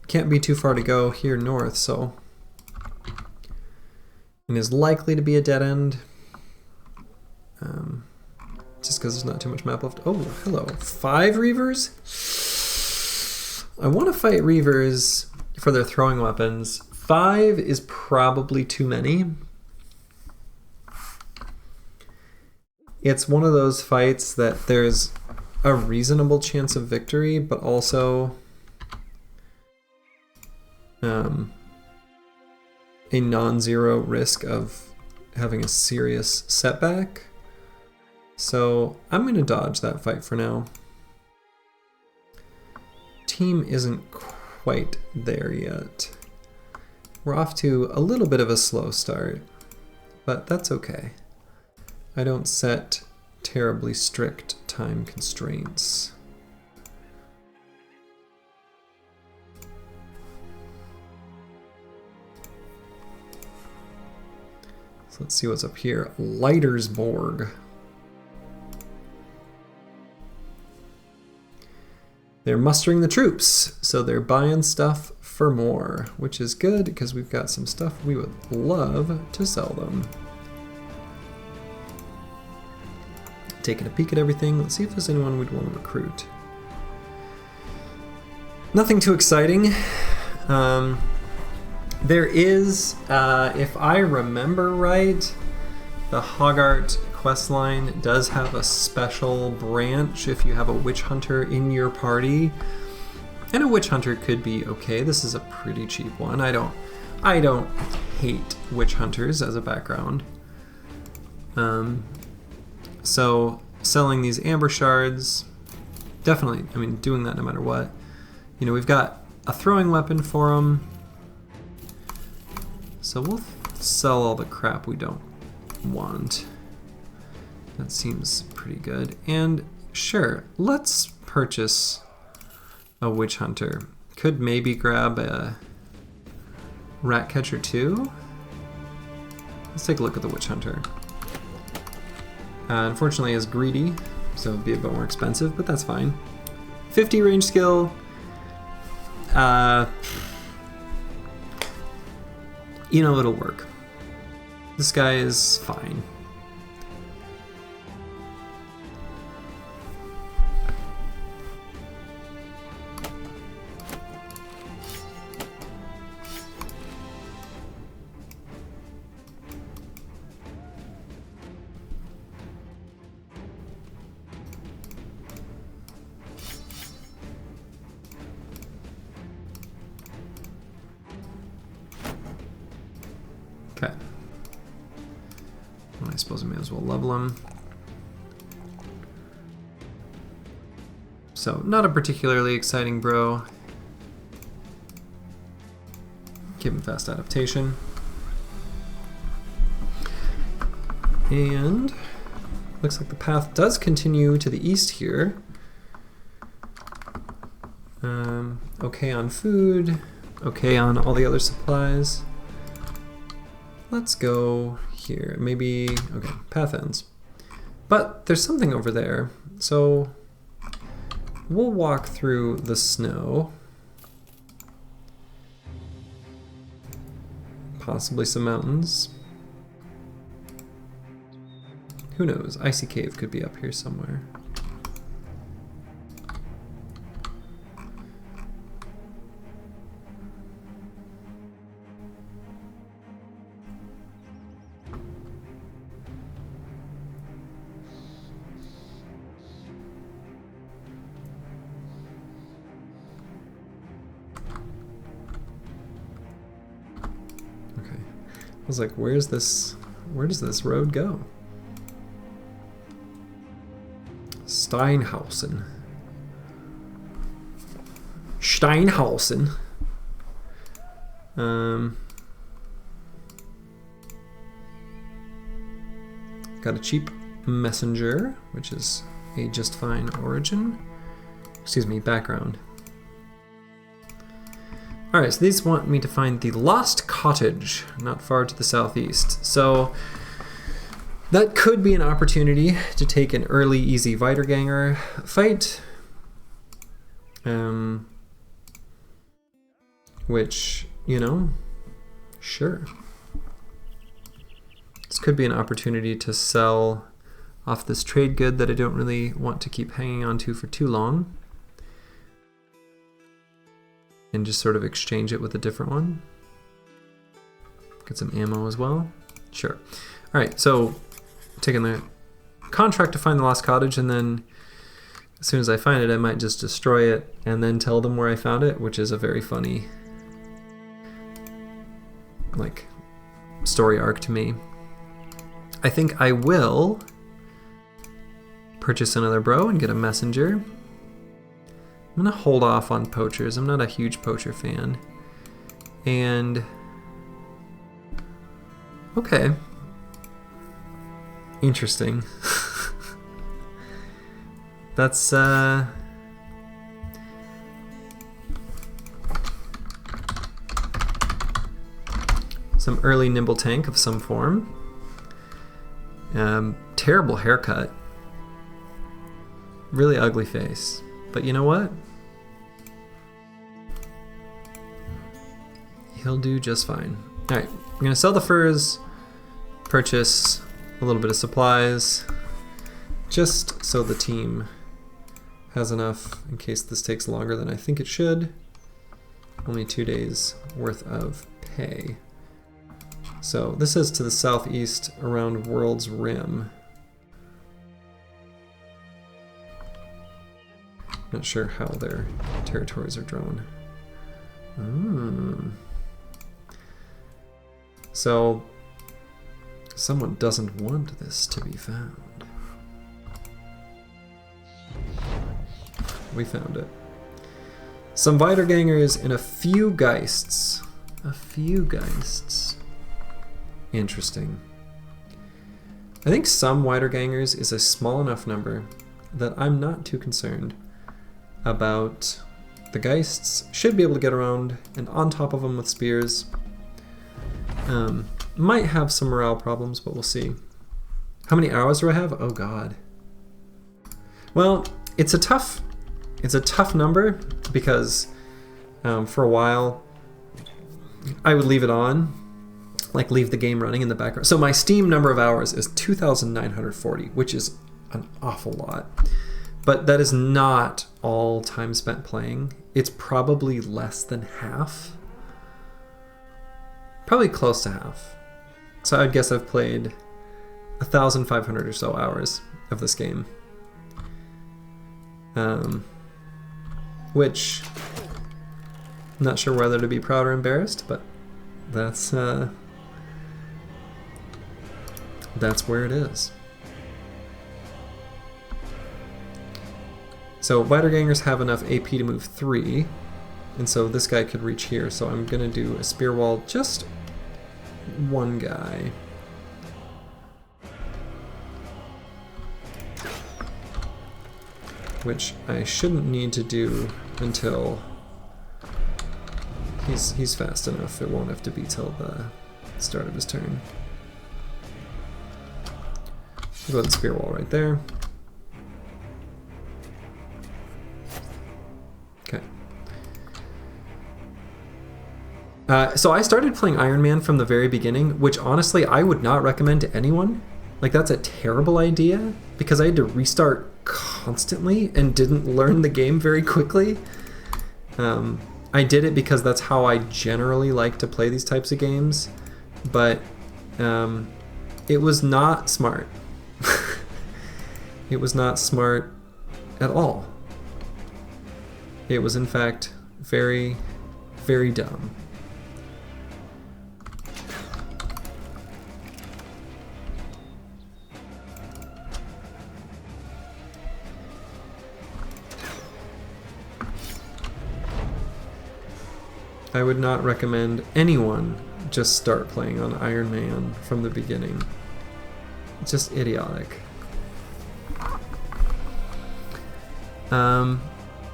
Can't be too far to go here north, so it is likely to be a dead end. Just because there's not too much map left. Oh, hello. 5 Reavers? I want to fight Reavers for their throwing weapons. 5 is probably too many. It's one of those fights that there's a reasonable chance of victory, but also a non-zero risk of having a serious setback. So I'm going to dodge that fight for now. Team isn't quite there yet. We're off to a little bit of a slow start, but that's okay. I don't set terribly strict time constraints. So let's see what's up here. Leitersborg. They're mustering the troops, so they're buying stuff for more, which is good because we've got some stuff we would love to sell them. Taking a peek at everything. Let's see if there's anyone we'd want to recruit. Nothing too exciting. There is, if I remember right, the Horgart questline does have a special branch if you have a witch hunter in your party. And a witch hunter could be okay. This is a pretty cheap one. I don't hate witch hunters as a background. So selling these amber shards, definitely, I mean, doing that no matter what. You know, we've got a throwing weapon for them. So we'll sell all the crap we don't want. That seems pretty good. And sure, let's purchase a witch hunter. Could maybe grab a rat catcher too. Let's take a look at the witch hunter. Unfortunately, it's greedy, so it'd be a bit more expensive, but that's fine. 50 range skill. You know, it'll work. This guy is fine. Okay. Well, I suppose I may as well level him. So, not a particularly exciting bro. Give him fast adaptation. And looks like the path does continue to the east here. Okay on food, okay on all the other supplies. Let's go here. Maybe, okay, path ends. But there's something over there, so we'll walk through the snow. Possibly some mountains. Who knows? Icy Cave could be up here somewhere. I was like, where does this road go? Steinhausen. Got a cheap messenger, which is a just fine origin. Excuse me, background. Alright, so these want me to find the Lost Cottage, not far to the southeast. So that could be an opportunity to take an early, easy wiederganger fight. Which, you know, sure. This could be an opportunity to sell off this trade good that I don't really want to keep hanging on to for too long. And just sort of exchange it with a different one. Get some ammo as well. Sure. All right, so taking the contract to find the Lost Cottage, and then as soon as I find it, I might just destroy it and then tell them where I found it, which is a very funny, like, story arc to me. I think I will purchase another bro and get a messenger. I'm gonna hold off on poachers. I'm not a huge poacher fan. And okay. Interesting. That's some early nimble tank of some form. Terrible haircut. Really ugly face. But you know what? He'll do just fine. Alright, I'm gonna sell the furs, purchase a little bit of supplies, just so the team has enough in case this takes longer than I think it should. Only 2 days worth of pay. So this is to the southeast around World's Rim. Not sure how their territories are drawn. So someone doesn't want this to be found. We found it. Some wiedergangers and a few geists. A few geists. Interesting. I think some wiedergangers is a small enough number that I'm not too concerned about. The geists should be able to get around and on top of them with spears. Might have some morale problems, but we'll see. How many arrows do I have? Oh god. Well, it's a tough number because for a while I would leave it on, like leave the game running in the background. So my Steam number of hours is 2,940, which is an awful lot. But that is not all time spent playing. It's probably less than half. Probably close to half. So I'd guess I've played 1,500 or so hours of this game. Which, I'm not sure whether to be proud or embarrassed, but that's where it is. So wiedergangers have enough AP to move 3, and so this guy could reach here. So I'm gonna do a spear wall, just one guy. which I shouldn't need to do until he's fast enough. It won't have to be till the start of his turn. Go ahead and spear wall right there. Okay. So I started playing Iron Man from the very beginning, which honestly I would not recommend to anyone. Like, that's a terrible idea because I had to restart constantly and didn't learn the game very quickly. I did it because that's how I generally like to play these types of games, but it was not smart. It was not smart at all. It was in fact very, very dumb. I would not recommend anyone just start playing on Iron Man from the beginning. It's just idiotic.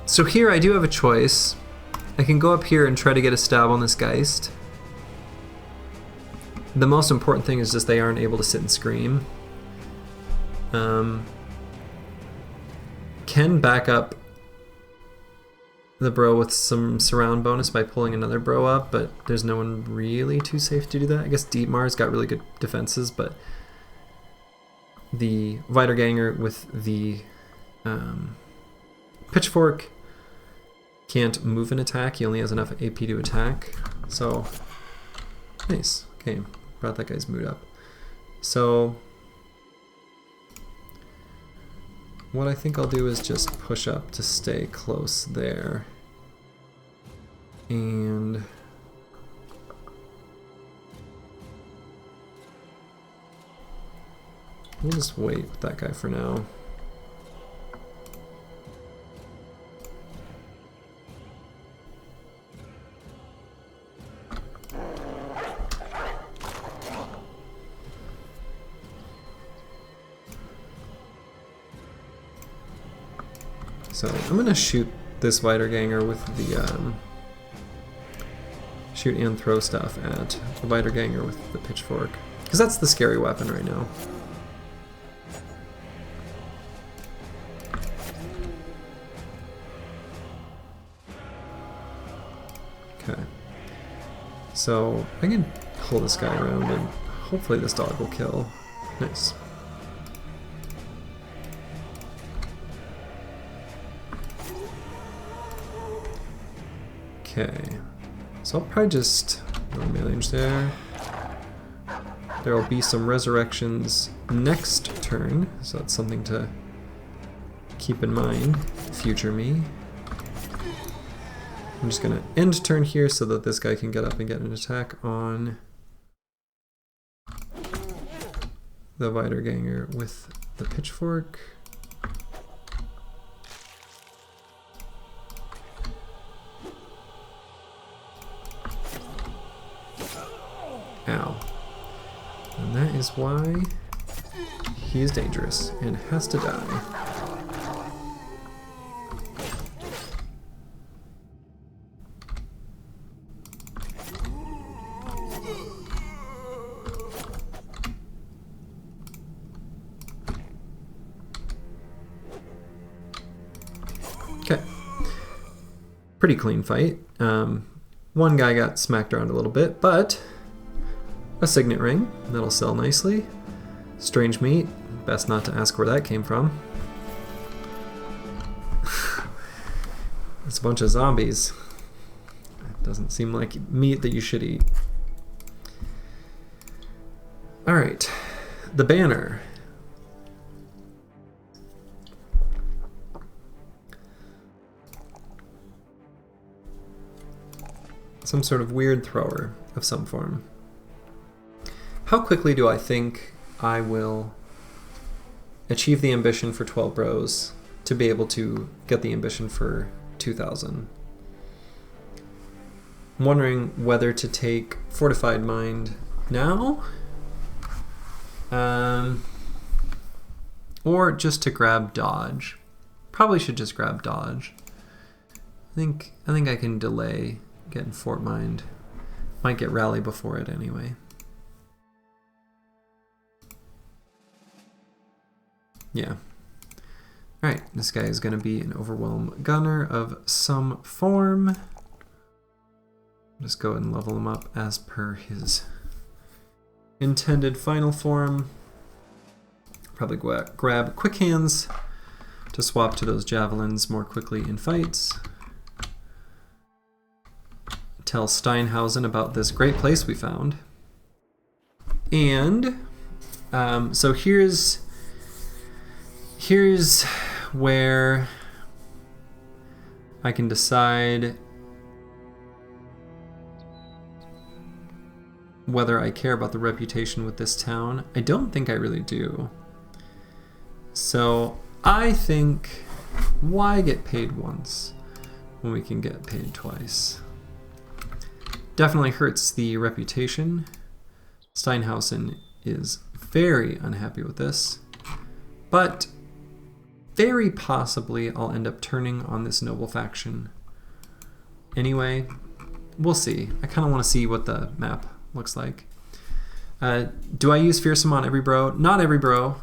So here I do have a choice. I can go up here and try to get a stab on this Geist. The most important thing is just they aren't able to sit and scream. Can back up the bro with some surround bonus by pulling another bro up, but there's no one really too safe to do that. I guess Dietmar's got really good defenses, but the wiederganger with the pitchfork can't move an attack. He only has enough AP to attack. So, nice. Okay, brought that guy's mood up. So, what I think I'll do is just push up to stay close there. And we'll just wait with that guy for now. So I'm gonna shoot this wiederganger with the shoot and throw stuff at the wiederganger with the pitchfork, because that's the scary weapon right now. Okay, so I can pull this guy around and hopefully this dog will kill. Nice. Okay, so I'll probably just go melee there. There will be some resurrections next turn, so that's something to keep in mind, future me. I'm just gonna end turn here so that this guy can get up and get an attack on the wiederganger with the pitchfork. Ow. And that is why he is dangerous and has to die. Okay. Pretty clean fight. One guy got smacked around a little bit, but a signet ring, that'll sell nicely. Strange meat, best not to ask where that came from. It's a bunch of zombies. It doesn't seem like meat that you should eat. Alright, the banner. Some sort of weird thrower of some form. How quickly do I think I will achieve the ambition for 12 bros to be able to get the ambition for 2,000? I'm wondering whether to take Fortified Mind now, or just to grab Dodge. Probably should just grab dodge. I think I can delay getting fort mined. Might get rally before it anyway. Yeah. Alright, this guy is going to be an overwhelm gunner of some form. Just go ahead and level him up as per his intended final form. Probably grab quick hands to swap to those javelins more quickly in fights. Tell Steinhausen about this great place we found. And so here's where I can decide whether I care about the reputation with this town. I don't think I really do. So I think, why get paid once when we can get paid twice? Definitely hurts the reputation. Steinhausen is very unhappy with this, but very possibly I'll end up turning on this noble faction. Anyway, we'll see. I kind of want to see what the map looks like. Do I use fearsome on every bro? Not every bro.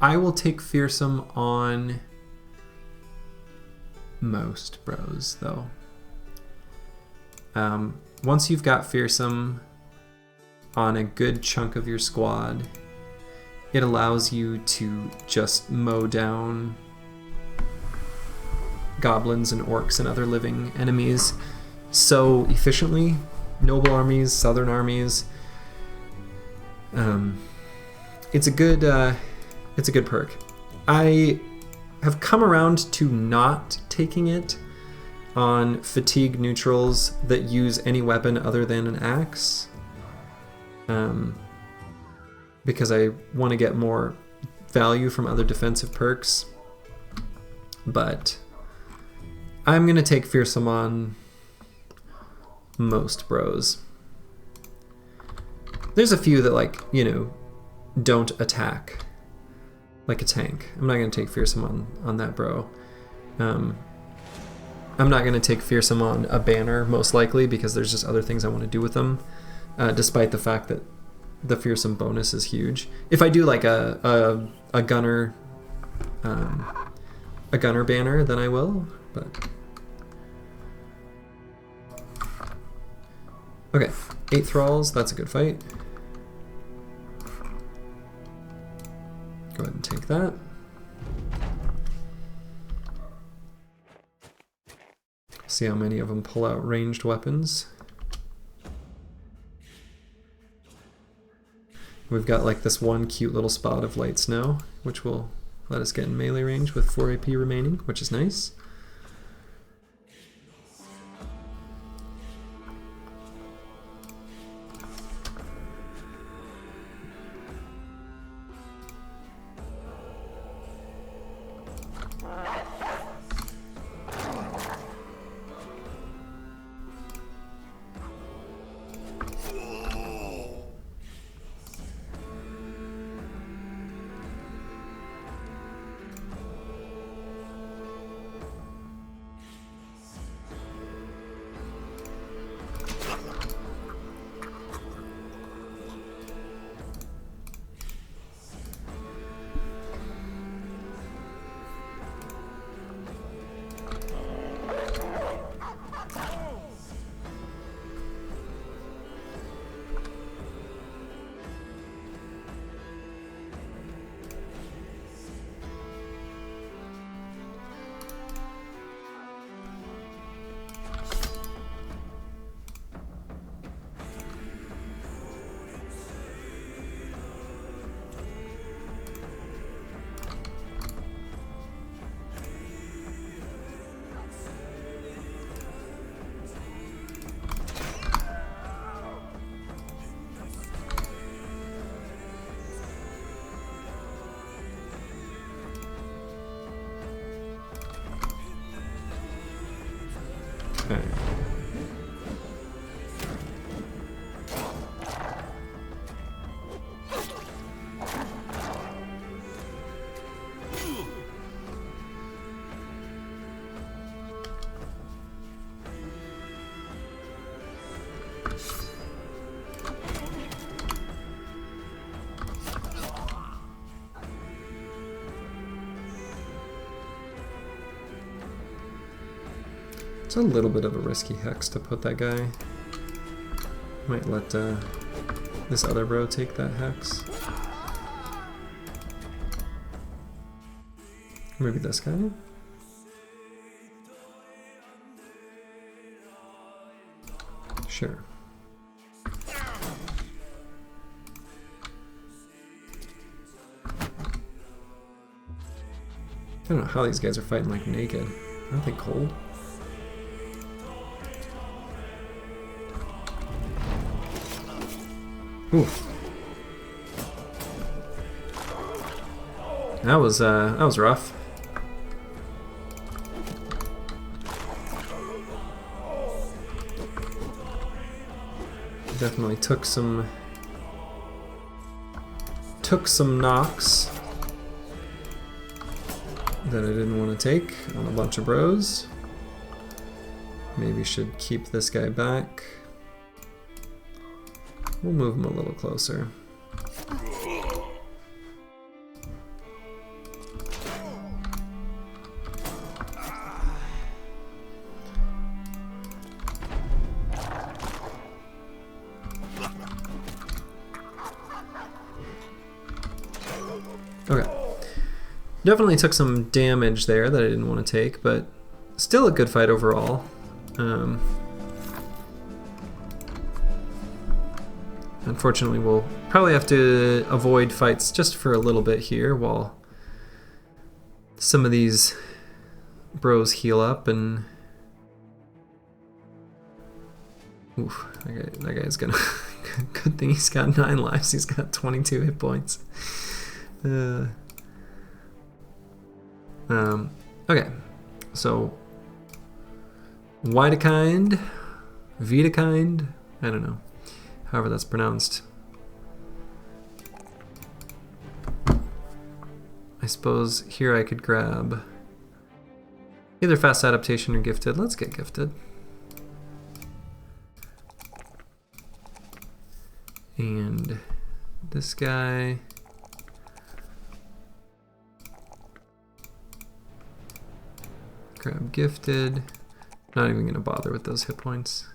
I will take fearsome on most bros, though. Once you've got fearsome on a good chunk of your squad, it allows you to just mow down goblins and orcs and other living enemies so efficiently. Noble armies, southern armies. It's a good perk. I have come around to not taking it on fatigue neutrals that use any weapon other than an axe, because I want to get more value from other defensive perks. But I'm going to take fearsome on most bros. There's a few that, like, you know, don't attack like a tank. I'm not going to take fearsome on that bro. I'm not going to take fearsome on a banner, most likely, because there's just other things I want to do with them, despite the fact that the fearsome bonus is huge. If I do like a gunner banner, then I will. But okay, 8 thralls. That's a good fight. Go ahead and take that. See how many of them pull out ranged weapons. We've got like this one cute little spot of light snow, which will let us get in melee range with 4 AP remaining, which is nice. Okay. It's a little bit of a risky hex to put that guy. Might let this other bro take that hex. Maybe this guy? Sure. I don't know how these guys are fighting like naked. Aren't they cold? Oof. That was rough. Definitely took some knocks that I didn't want to take on a bunch of bros. Maybe should keep this guy back. We'll move him a little closer. Okay. Definitely took some damage there that I didn't want to take, but still a good fight overall. Unfortunately, we'll probably have to avoid fights just for a little bit here while some of these bros heal up and... Oof, that guy's gonna... Good thing he's got 9 lives, he's got 22 hit points. Okay, so wiederganger, wiederganger, I don't know, however that's pronounced. I suppose here I could grab either fast adaptation or gifted. Let's get gifted. And this guy. Grab gifted. Not even gonna bother with those hit points.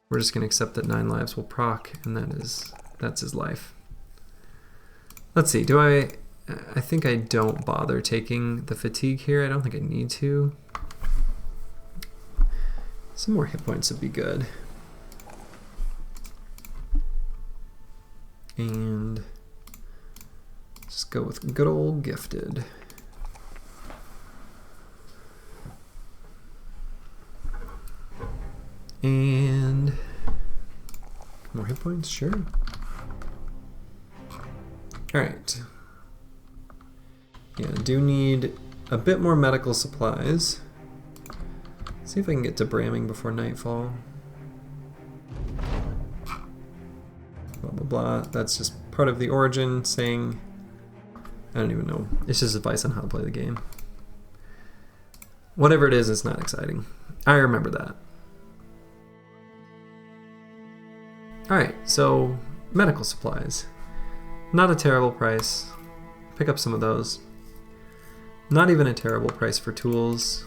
We're just gonna accept that 9 lives will proc, and that's his life. Let's see, I think I don't bother taking the fatigue here. I don't think I need to. Some more hit points would be good. And just go with good old gifted. And more hit points, sure. Alright. Yeah, I do need a bit more medical supplies. See if I can get to Bramming before nightfall. Blah blah blah. That's just part of the origin saying, I don't even know. It's just advice on how to play the game. Whatever it is, it's not exciting. I remember that. Alright, so medical supplies. Not a terrible price. Pick up some of those. Not even a terrible price for tools.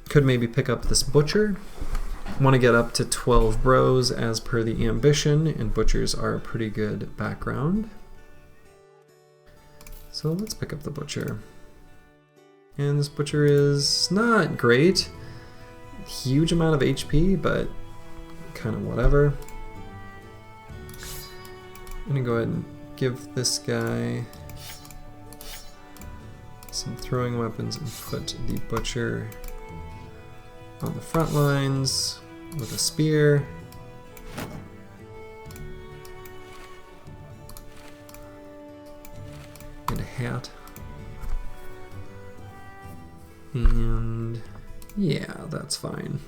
Could maybe pick up this butcher. Want to get up to 12 bros as per the ambition, and butchers are a pretty good background. So let's pick up the butcher. And this butcher is not great. Huge amount of HP, but kind of whatever. I'm gonna go ahead and give this guy some throwing weapons and put the butcher on the front lines with a spear. And a hat. And yeah, that's fine.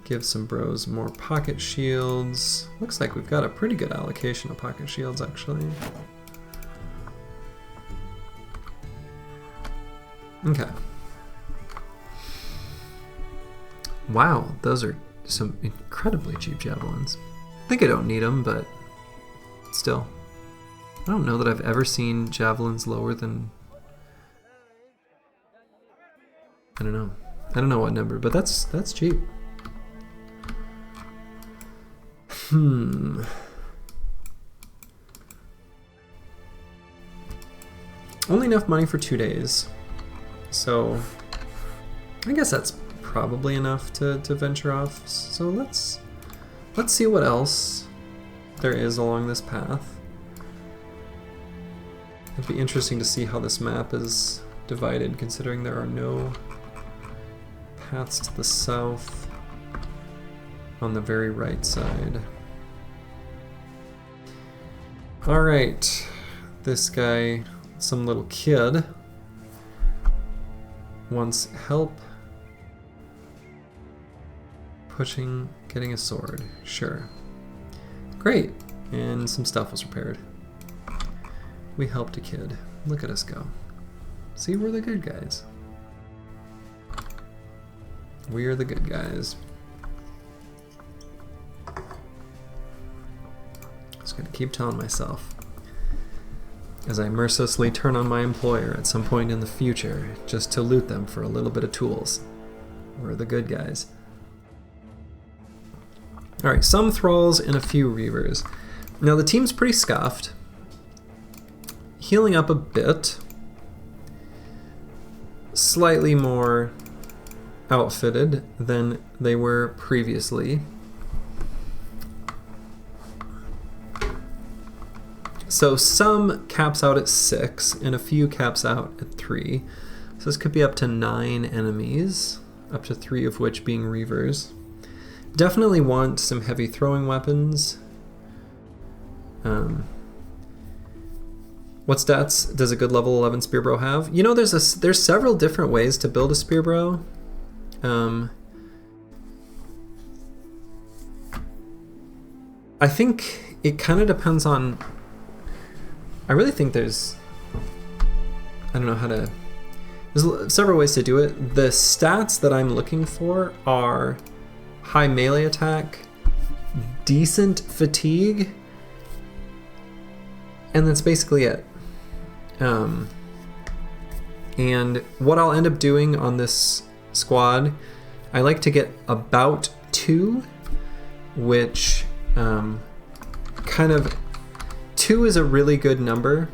Give some bros more pocket shields. Looks like we've got a pretty good allocation of pocket shields, actually. Okay. Wow, those are some incredibly cheap javelins. I think I don't need them, but still. I don't know that I've ever seen javelins lower than... I don't know. I don't know what number, but that's cheap. Only enough money for 2 days. So I guess that's probably enough to venture off. So let's see what else there is along this path. It'd be interesting to see how this map is divided, considering there are no paths to the south on the very right side. Alright, this guy, some little kid, wants help getting a sword. Sure. Great, and some stuff was repaired. We helped a kid. Look at us go. See, we're the good guys. We are the good guys. Just gonna keep telling myself as I mercilessly turn on my employer at some point in the future just to loot them for a little bit of tools. We're the good guys. Alright, some thralls and a few reavers. Now the team's pretty scuffed. Healing up a bit. Slightly more outfitted than they were previously. So some caps out at 6 and a few caps out at 3. So this could be up to 9 enemies, up to 3 of which being reavers. Definitely want some heavy throwing weapons. What stats does a good level 11 spearbro have? You know, there's several different ways to build a spearbro. I think it kind of depends on... I really think there's... I don't know how to... There's several ways to do it. The stats that I'm looking for are high melee attack, decent fatigue, and that's basically it. And what I'll end up doing on this squad, I like to get about 2, which kind of 2 is a really good number,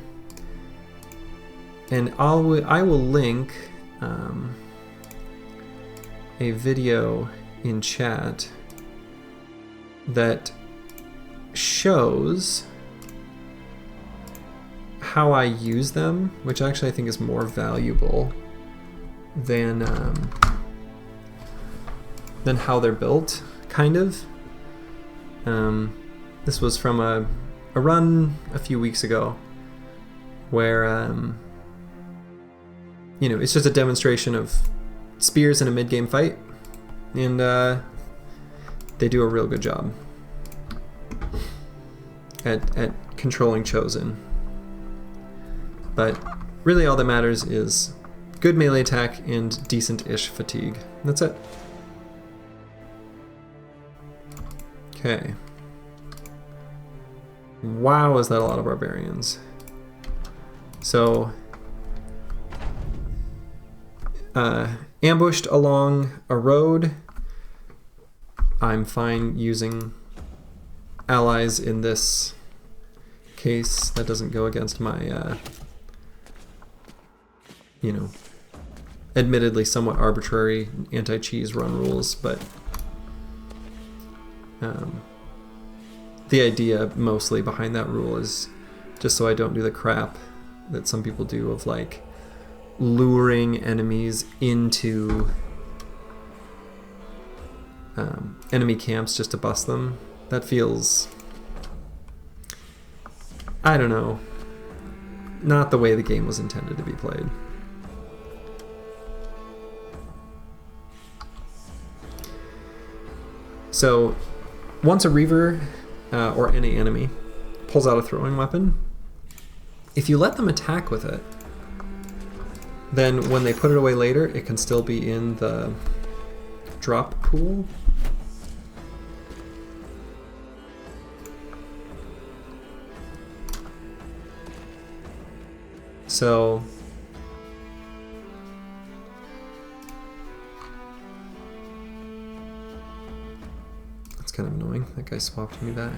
and I will link a video in chat that shows how I use them, which actually I think is more valuable than how they're built, kind of. This was from a run a few weeks ago where, you know, it's just a demonstration of spears in a mid-game fight, and they do a real good job at controlling Chosen. But really all that matters is good melee attack and decent-ish fatigue. That's it. Okay. Wow, is that a lot of barbarians. So, ambushed along a road. I'm fine using allies in this case. That doesn't go against my, you know, admittedly somewhat arbitrary anti-cheese run rules, but the idea mostly behind that rule is just so I don't do the crap that some people do of like luring enemies into enemy camps just to bust them. That feels, I don't know, not the way the game was intended to be played. So once a Reaver or any enemy pulls out a throwing weapon, if you let them attack with it, then when they put it away later, it can still be in the drop pool. so that's kind of annoying. That guy swapped me back.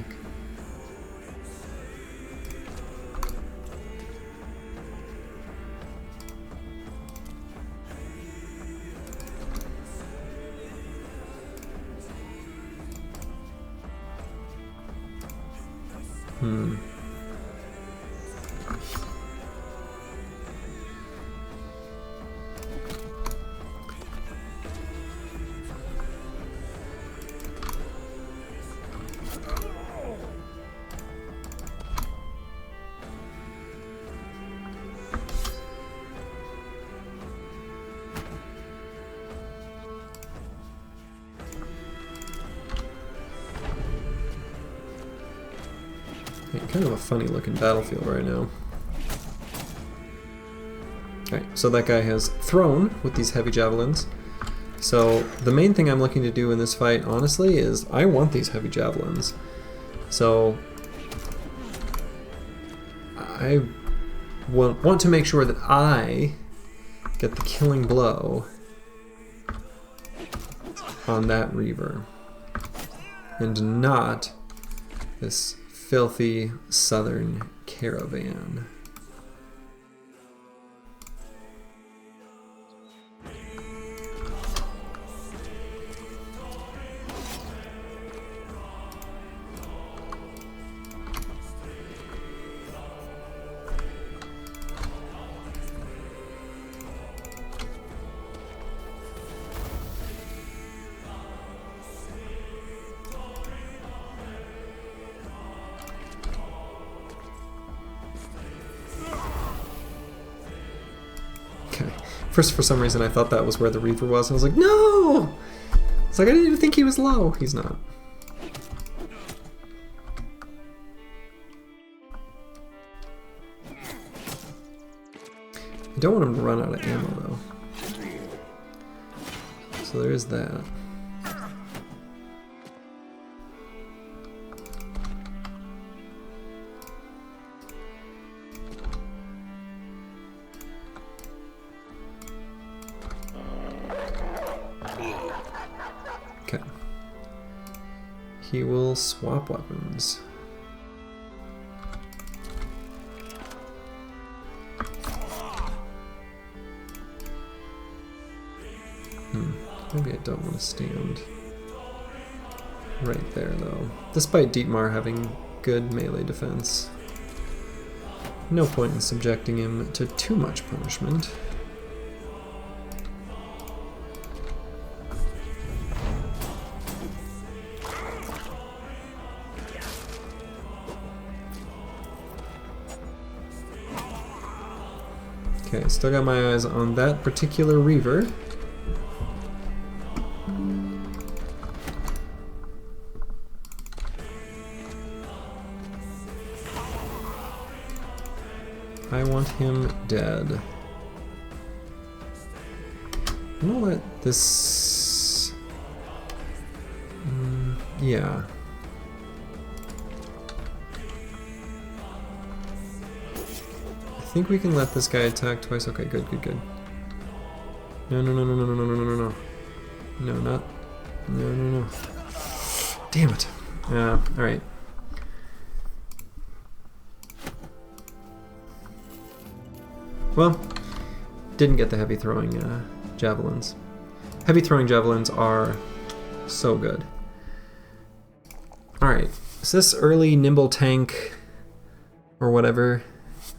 Kind of a funny looking battlefield right now. Alright, so that guy has thrown with these heavy javelins. So the main thing I'm looking to do in this fight, honestly, is I want these heavy javelins. So I want to make sure that I get the killing blow on that Reaver, and not this filthy southern caravan. First, for some reason, I thought that was where the Reaver was. I was like, no! It's like, I didn't even think he was low. He's not. I don't want him to run out of ammo, though. So there is that. He will swap weapons. Maybe I don't want to stand right there, though. Despite Dietmar having good melee defense. No point in subjecting him to too much punishment. Okay, still got my eyes on that particular Reaver. I want him dead. I'm gonna let this... yeah. I think we can let this guy attack twice. Okay, good, good, good. No, no, no, no, no, no, no, no, no, no. No, not. No, no, no. Damn it. Yeah, alright. Well, didn't get the heavy throwing javelins. Heavy throwing javelins are so good. Alright, is this early nimble tank or whatever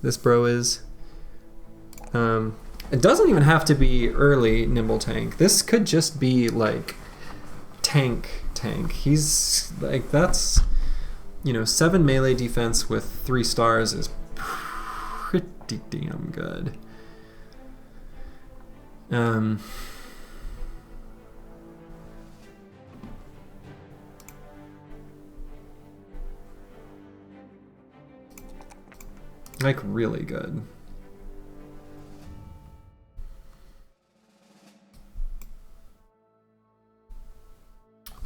this bro is? It doesn't even have to be early nimble tank. This could just be like tank. He's like, that's, you know, 7 melee defense with 3 stars is pretty damn good. Like, really good.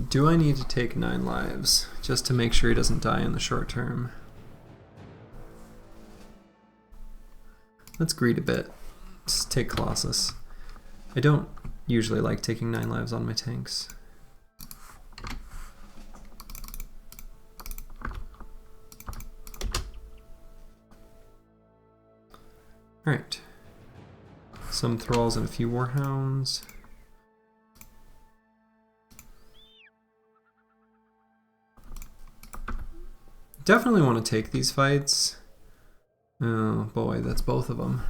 Do I need to take 9 lives just to make sure he doesn't die in the short term? Let's greed a bit. Just take Colossus. I don't usually like taking 9 lives on my tanks. Alright. Some thralls and a few warhounds. Definitely want to take these fights. Oh boy, that's both of them.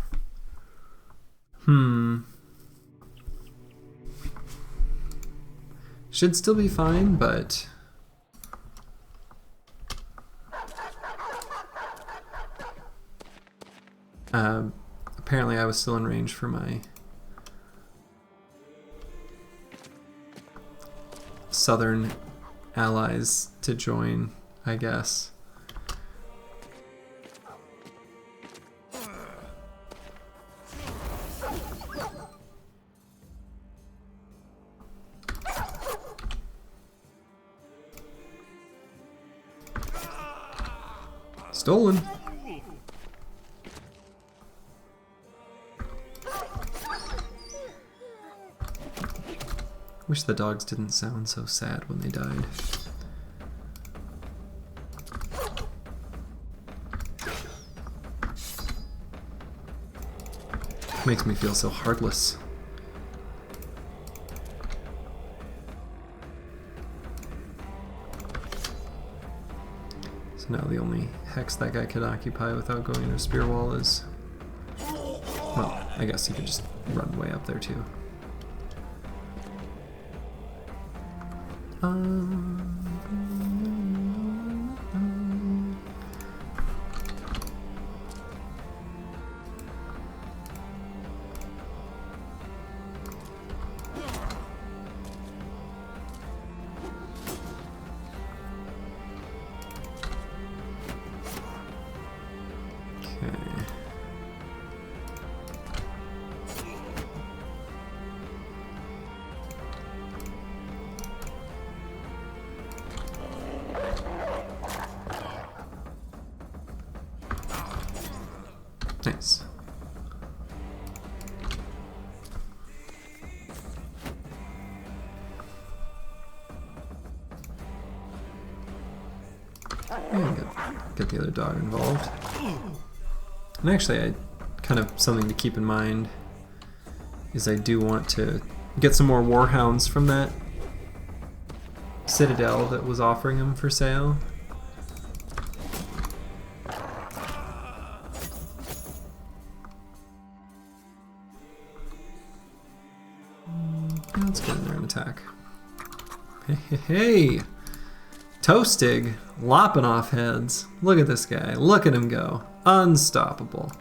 Should still be fine, but... apparently I was still in range for my southern allies to join, I guess. Stolen. Wish the dogs didn't sound so sad when they died. Makes me feel so heartless. So now the only hex that guy could occupy without going into a spear wall is... well, I guess he could just run way up there too. Nice. Yeah, get the other dog involved. And actually, I kind of something to keep in mind is I do want to get some more warhounds from that citadel that was offering them for sale. Let's get in there and attack. Hey! Toastig, lopping off heads. Look at this guy. Look at him go. Unstoppable.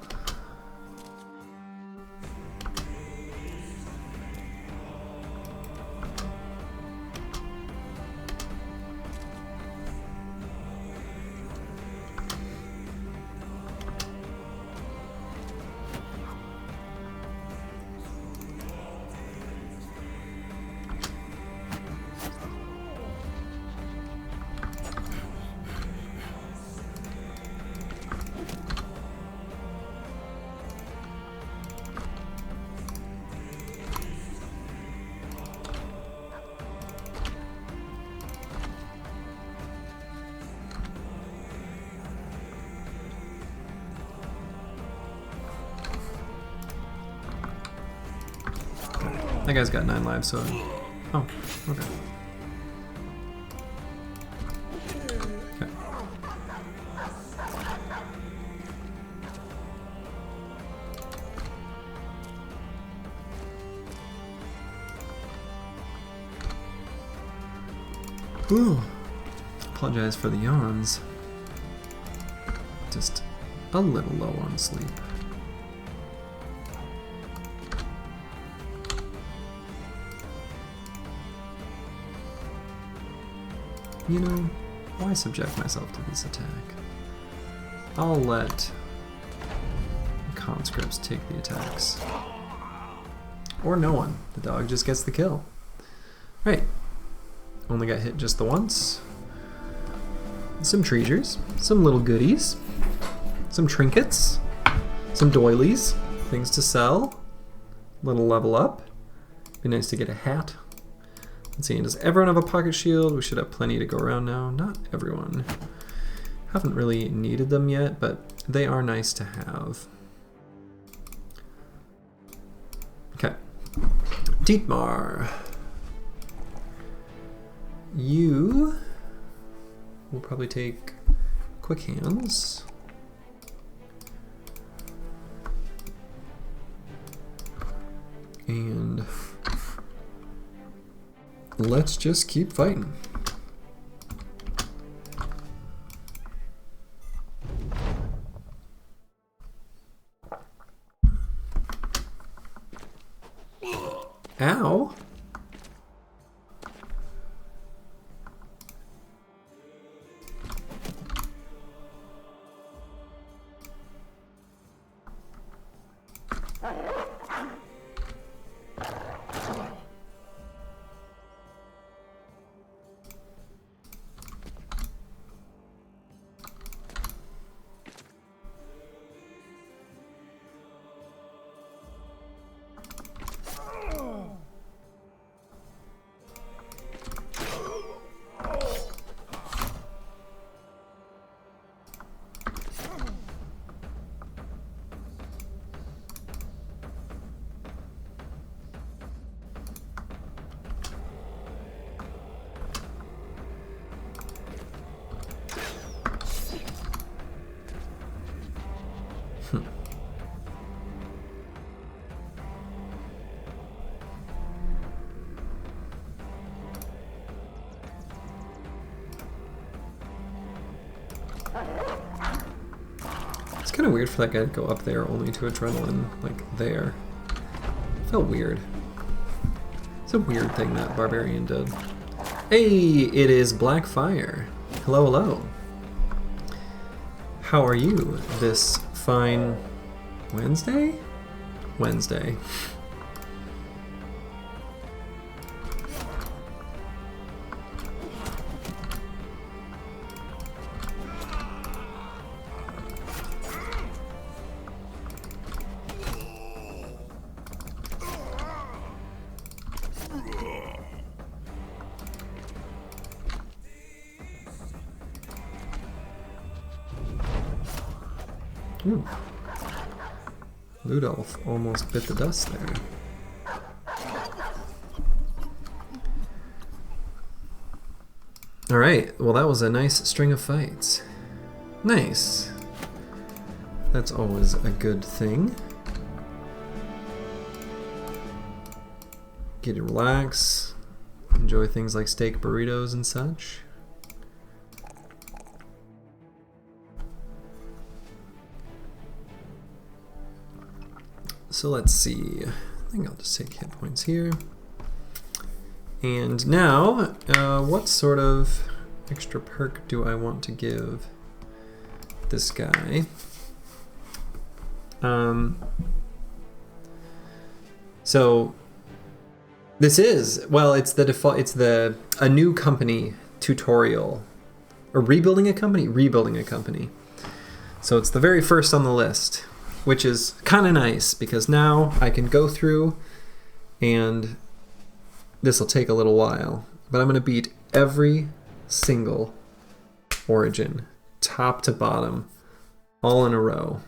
That guy's got 9 lives, so... oh, okay. Okay. Ooh. Apologize for the yawns. Just a little low on sleep. You know, why subject myself to this attack? I'll let conscripts take the attacks. Or no one. The dog just gets the kill. Right. Only got hit just the once. Some treasures. Some little goodies. Some trinkets. Some doilies, things to sell. Little level up. Be nice to get a hat. Let's see, does everyone have a pocket shield? We should have plenty to go around now. Not everyone. Haven't really needed them yet, but they are nice to have. Okay. Dietmar. You will probably take quick hands. And let's just keep fighting. Ow. It's kind of weird for that guy to go up there only to adrenaline, like there. Felt weird. It's a weird thing that Barbarian did. Hey, it is Blackfire. Hello, hello. How are you this fine Wednesday? Wednesday. Ooh. Ludolf almost bit the dust there. Alright, well that was a nice string of fights. Nice. That's always a good thing. Get to relax, enjoy things like steak burritos and such. So let's see, I think I'll just take hit points here. And now, what sort of extra perk do I want to give this guy? So this is, well, it's the default, it's a new company tutorial. Or rebuilding a company? Rebuilding a company. So it's the very first on the list, which is kind of nice because now I can go through and this will take a little while, but I'm going to beat every single origin, top to bottom, all in a row,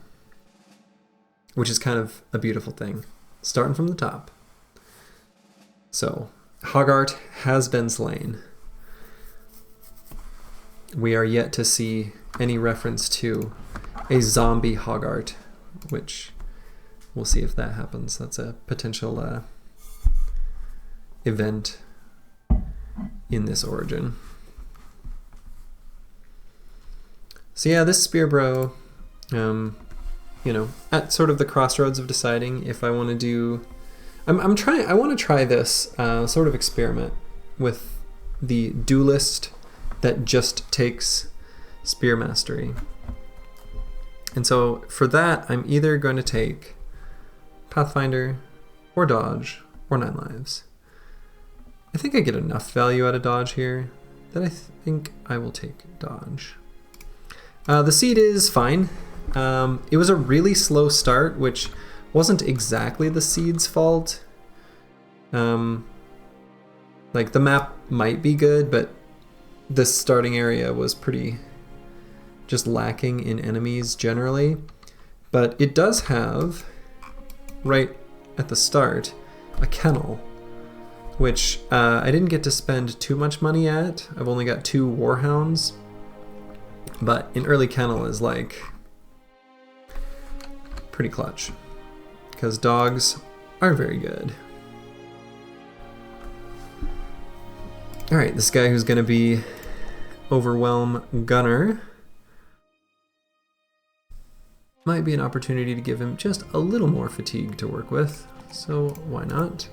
which is kind of a beautiful thing, starting from the top. So, Horgart has been slain. We are yet to see any reference to a zombie Horgart, which we'll see if that happens. That's a potential event in this origin. So yeah, this Spear Bro, you know, at sort of the crossroads of deciding if I want to do, I want to try this sort of experiment with the duelist that just takes Spear Mastery. And so for that, I'm either going to take Pathfinder or Dodge or 9 Lives. I think I get enough value out of Dodge here that I think I will take Dodge. The seed is fine. It was a really slow start, which wasn't exactly the seed's fault. Like, the map might be good, but this starting area was pretty just lacking in enemies generally. But it does have, right at the start, a kennel, which I didn't get to spend too much money at. I've only got 2 warhounds, but an early kennel is like pretty clutch because dogs are very good. All right, this guy who's gonna be overwhelm gunner might be an opportunity to give him just a little more fatigue to work with, so why not?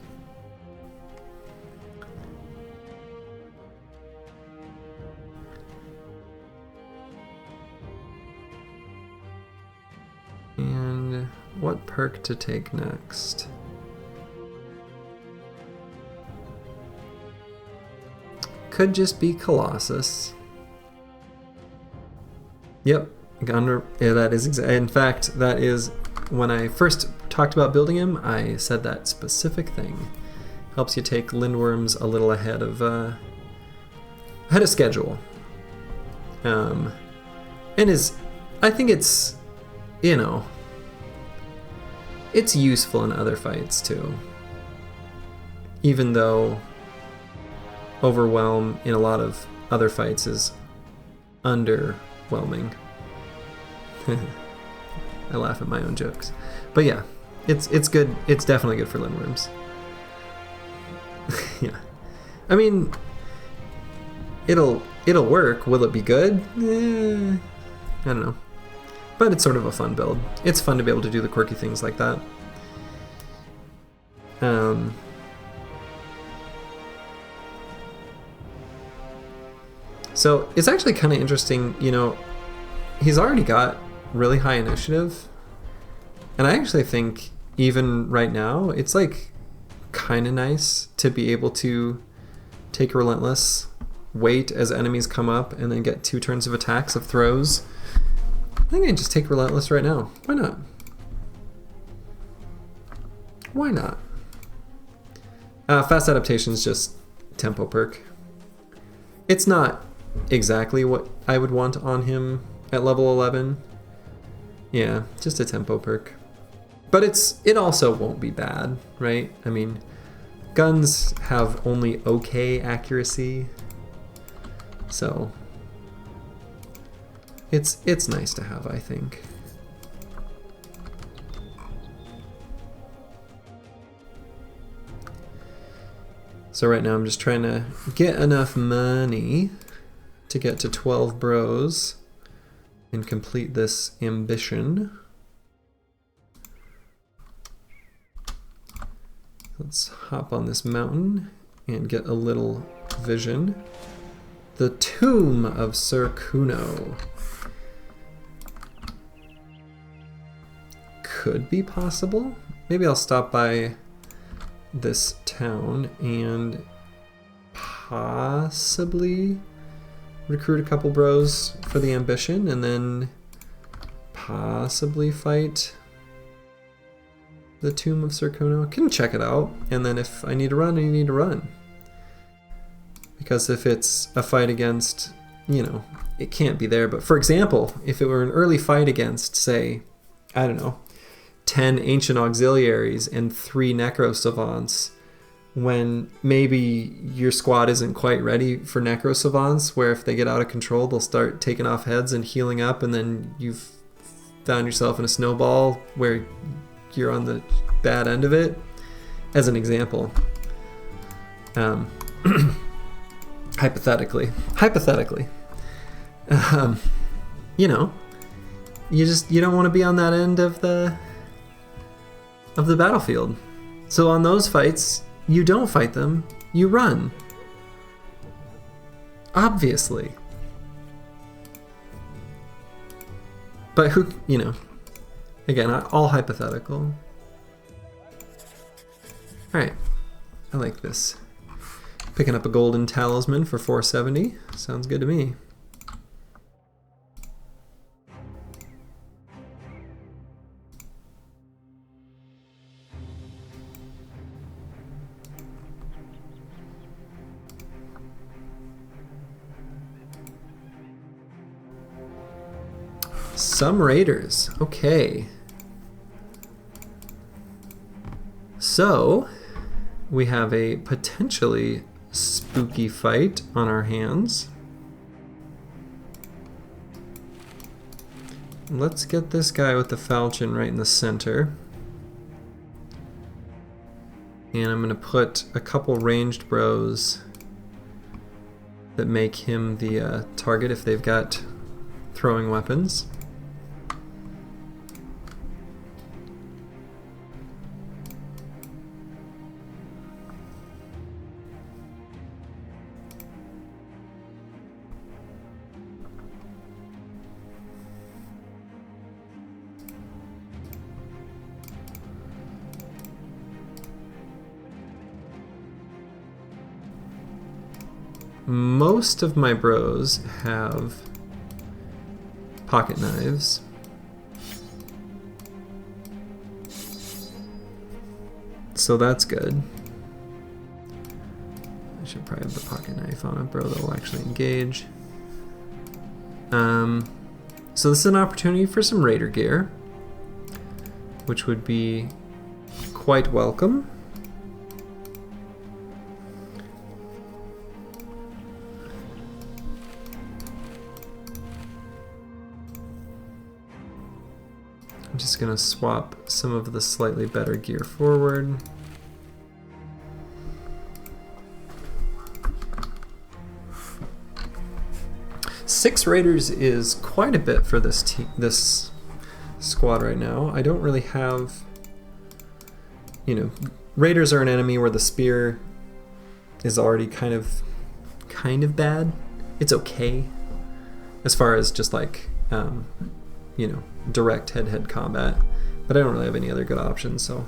And what perk to take next? Could just be Colossus. Yep, Gunner. Yeah, that is in fact, that is when I first talked about building him. I said that specific thing. Helps you take Lindworms a little ahead of schedule. And I think it's, you know, it's useful in other fights too. Even though Overwhelm in a lot of other fights is underwhelming. I laugh at my own jokes. But yeah, it's good. It's definitely good for Lindworms. Yeah. I mean, it'll work. Will it be good? I don't know. But it's sort of a fun build. It's fun to be able to do the quirky things like that. So it's actually kind of interesting, you know, he's already got really high initiative. And I actually think even right now, it's like kind of nice to be able to take a Relentless, wait as enemies come up, and then get 2 turns of attacks of throws. I think I can just take Relentless right now. Why not? Why not? Fast Adaptation is just tempo perk. It's not exactly what I would want on him at level 11. Yeah, just a tempo perk. But it also won't be bad, right? I mean, guns have only okay accuracy, so it's nice to have, I think. So right now I'm just trying to get enough money to get to 12 bros and complete this ambition. Let's hop on this mountain and get a little vision. The Tomb of Sir Kuno. Could be possible. Maybe I'll stop by this town and possibly recruit a couple bros for the ambition, and then possibly fight the Tomb of Sir Kuno. I can check it out, and then if I need to run, I need to run. Because if it's a fight against, you know, it can't be there. But for example, if it were an early fight against, say, I don't know, 10 Ancient Auxiliaries and 3 Necro Savants, when maybe your squad isn't quite ready for Necro Savants, where if they get out of control, they'll start taking off heads and healing up, and then you've found yourself in a snowball where you're on the bad end of it, as an example. Hypothetically, you know, you don't want to be on that end of the battlefield. So on those fights, you don't fight them, you run. Obviously. But who, you know, again, all hypothetical. Alright, I like this. Picking up a golden talisman for 470. Sounds good to me. Some raiders. Okay. So, we have a potentially spooky fight on our hands. Let's get this guy with the falchion right in the center. And I'm going to put a couple ranged bros that make him the target if they've got throwing weapons. Most of my bros have pocket knives. So that's good. I should probably have the pocket knife on a bro that will actually engage. So this is an opportunity for some raider gear, which would be quite welcome. I'm just going to swap some of the slightly better gear forward. Six raiders is quite a bit for this squad right now. I don't really have, raiders are an enemy where the spear is already kind of bad. It's okay as far as just like direct head-to-head combat, but I don't really have any other good options, so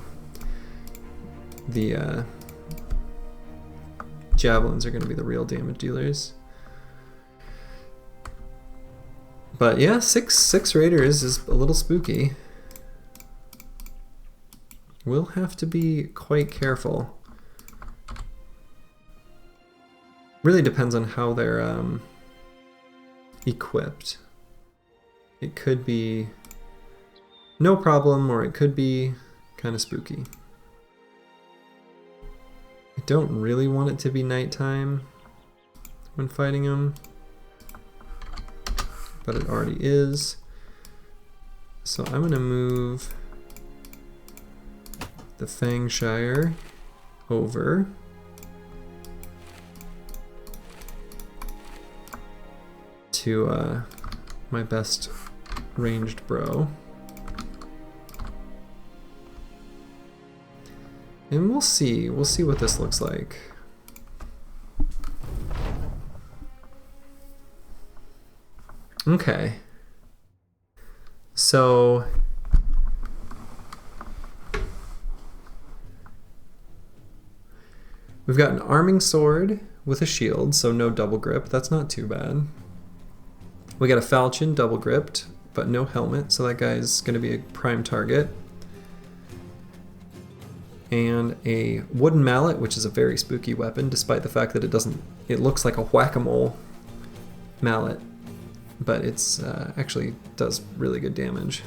the javelins are going to be the real damage dealers. But yeah, six raiders is a little spooky. We'll have to be quite careful. Really depends on how they're equipped. It could be no problem, or it could be kind of spooky. I don't really want it to be nighttime when fighting them, but it already is. So I'm going to move the Fangshire over. To my best ranged bro. And we'll see what this looks like. Okay. So we've got an arming sword with a shield, so no double grip. That's not too bad. We got a falchion double gripped, but no helmet, so that guy's going to be a prime target. And a wooden mallet, which is a very spooky weapon, despite the fact that it looks like a whack-a-mole mallet, but it's actually does really good damage.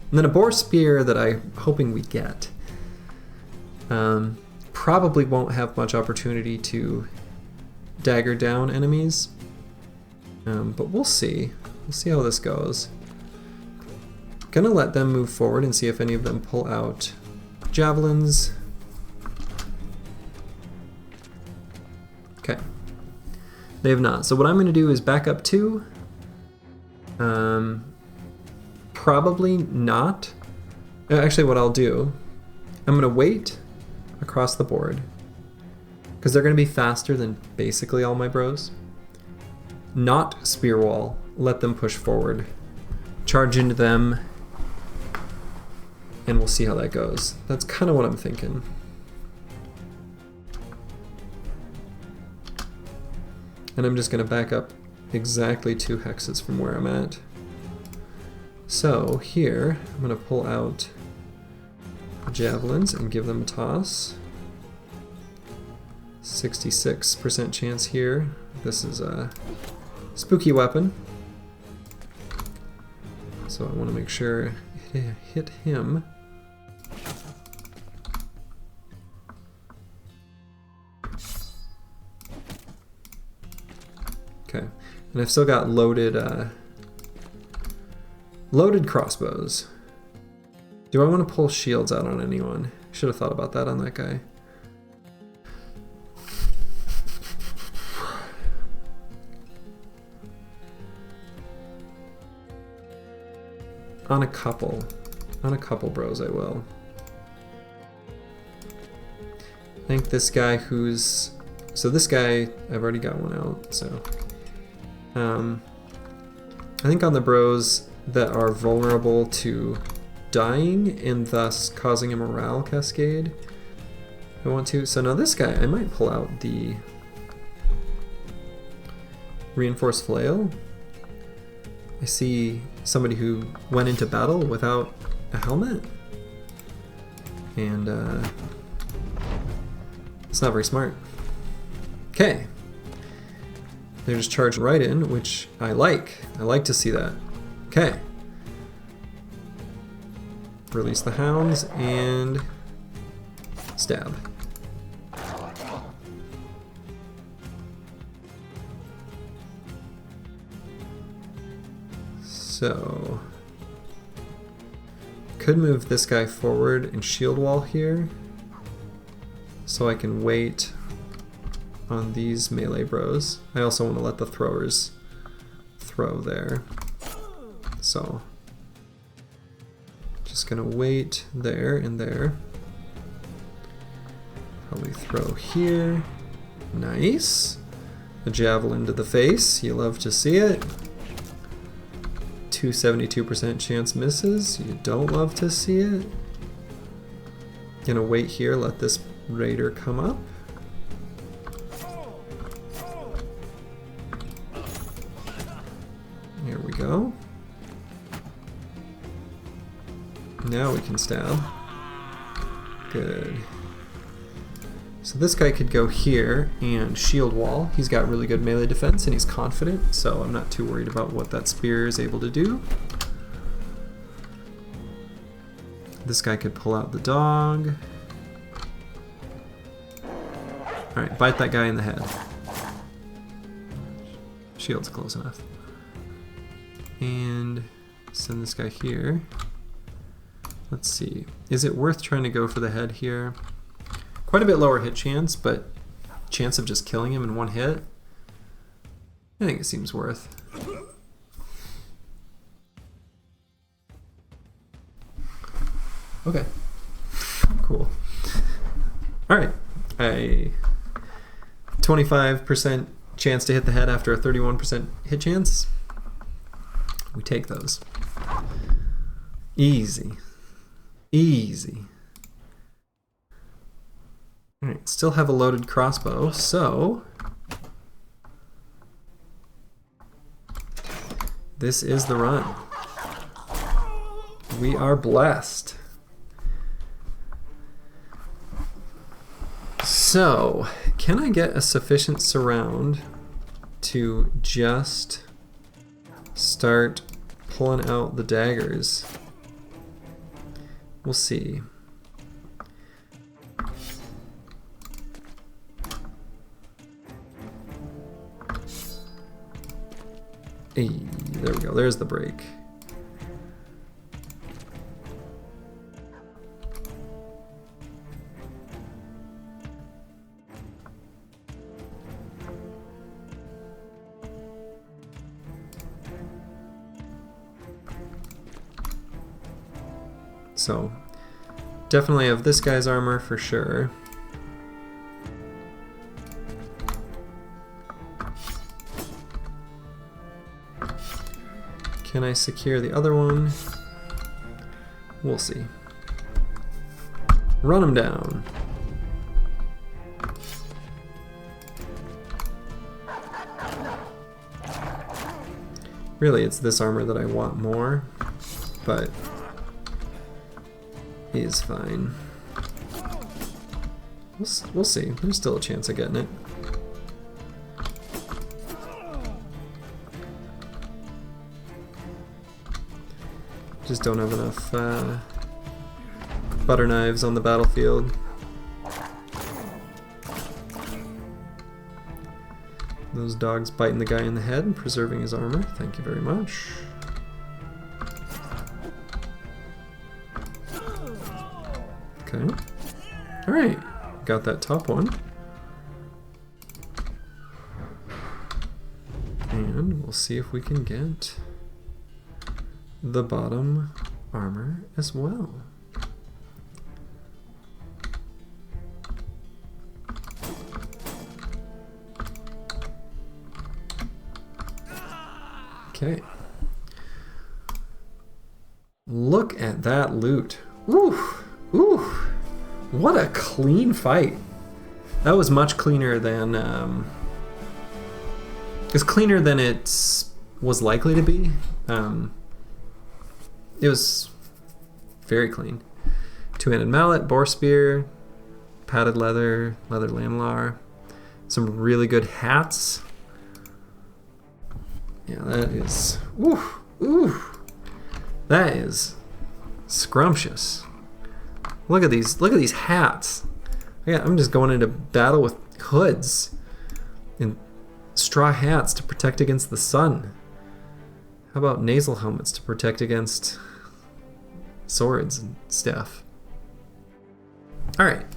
And then a boar spear that I'm hoping we get. Probably won't have much opportunity to dagger down enemies, but we'll see. We'll see how this goes. Gonna let them move forward and see if any of them pull out javelins. Okay. They have not. So what I'm going to do is back up 2. Probably not. Actually, what I'll do, I'm going to wait across the board because they're going to be faster than basically all my bros. Not spear wall. Let them push forward. Charge into them. And we'll see how that goes. That's kind of what I'm thinking. And I'm just going to back up exactly 2 hexes from where I'm at. So here, I'm going to pull out javelins and give them a toss. 66% chance here. This is a spooky weapon. So I want to make sure I hit him. Okay, and I've still got loaded loaded crossbows. Do I want to pull shields out on anyone? Should have thought about that on that guy. On a couple bros I will. I think this guy who's, so this guy, I've already got one out, so. I think on the bros that are vulnerable to dying and thus causing a morale cascade, I want to. So now this guy, I might pull out the reinforced flail. I see somebody who went into battle without a helmet, and it's not very smart. Okay, they're just charging right in, which I like. I like to see that. Okay, release the hounds and stab. So, could move this guy forward and shield wall here, so I can wait on these melee bros. I also want to let the throwers throw there. So, just gonna wait there and there. Probably throw here. Nice. A javelin to the face. You love to see it. 72% chance misses. You don't love to see it. Gonna wait here, let this raider come up. Here we go. Now we can stab. Good. So this guy could go here and shield wall. He's got really good melee defense and he's confident, so I'm not too worried about what that spear is able to do. This guy could pull out the dog. Alright, bite that guy in the head. Shield's close enough. And send this guy here. Let's see. Is it worth trying to go for the head here? Quite a bit lower hit chance, but chance of just killing him in one hit, I think it seems worth. Okay, cool. All right, a 25% chance to hit the head after a 31% hit chance. We take those. Easy, easy. Alright, still have a loaded crossbow, so this is the run. We are blessed. So, can I get a sufficient surround to just start pulling out the daggers? We'll see. Hey, there we go, there's the break. So, definitely have this guy's armor for sure. Can I secure the other one? We'll see. Run him down. Really, it's this armor that I want more, but he is fine. We'll see. There's still a chance of getting it. Just don't have enough butter knives on the battlefield. Those dogs biting the guy in the head and preserving his armor. Thank you very much. Okay. Alright. Got that top one. And we'll see if we can get the bottom armor as well. Okay. Look at that loot. Ooh, ooh. What a clean fight. That was much cleaner than it's cleaner than it was likely to be. It was very clean. Two-handed mallet, boar spear, padded leather, leather lamlar, some really good hats. Yeah, that is, ooh, ooh, that is scrumptious. Look at these hats. Yeah, I'm just going into battle with hoods and straw hats to protect against the sun. How about nasal helmets to protect against swords and stuff? All right,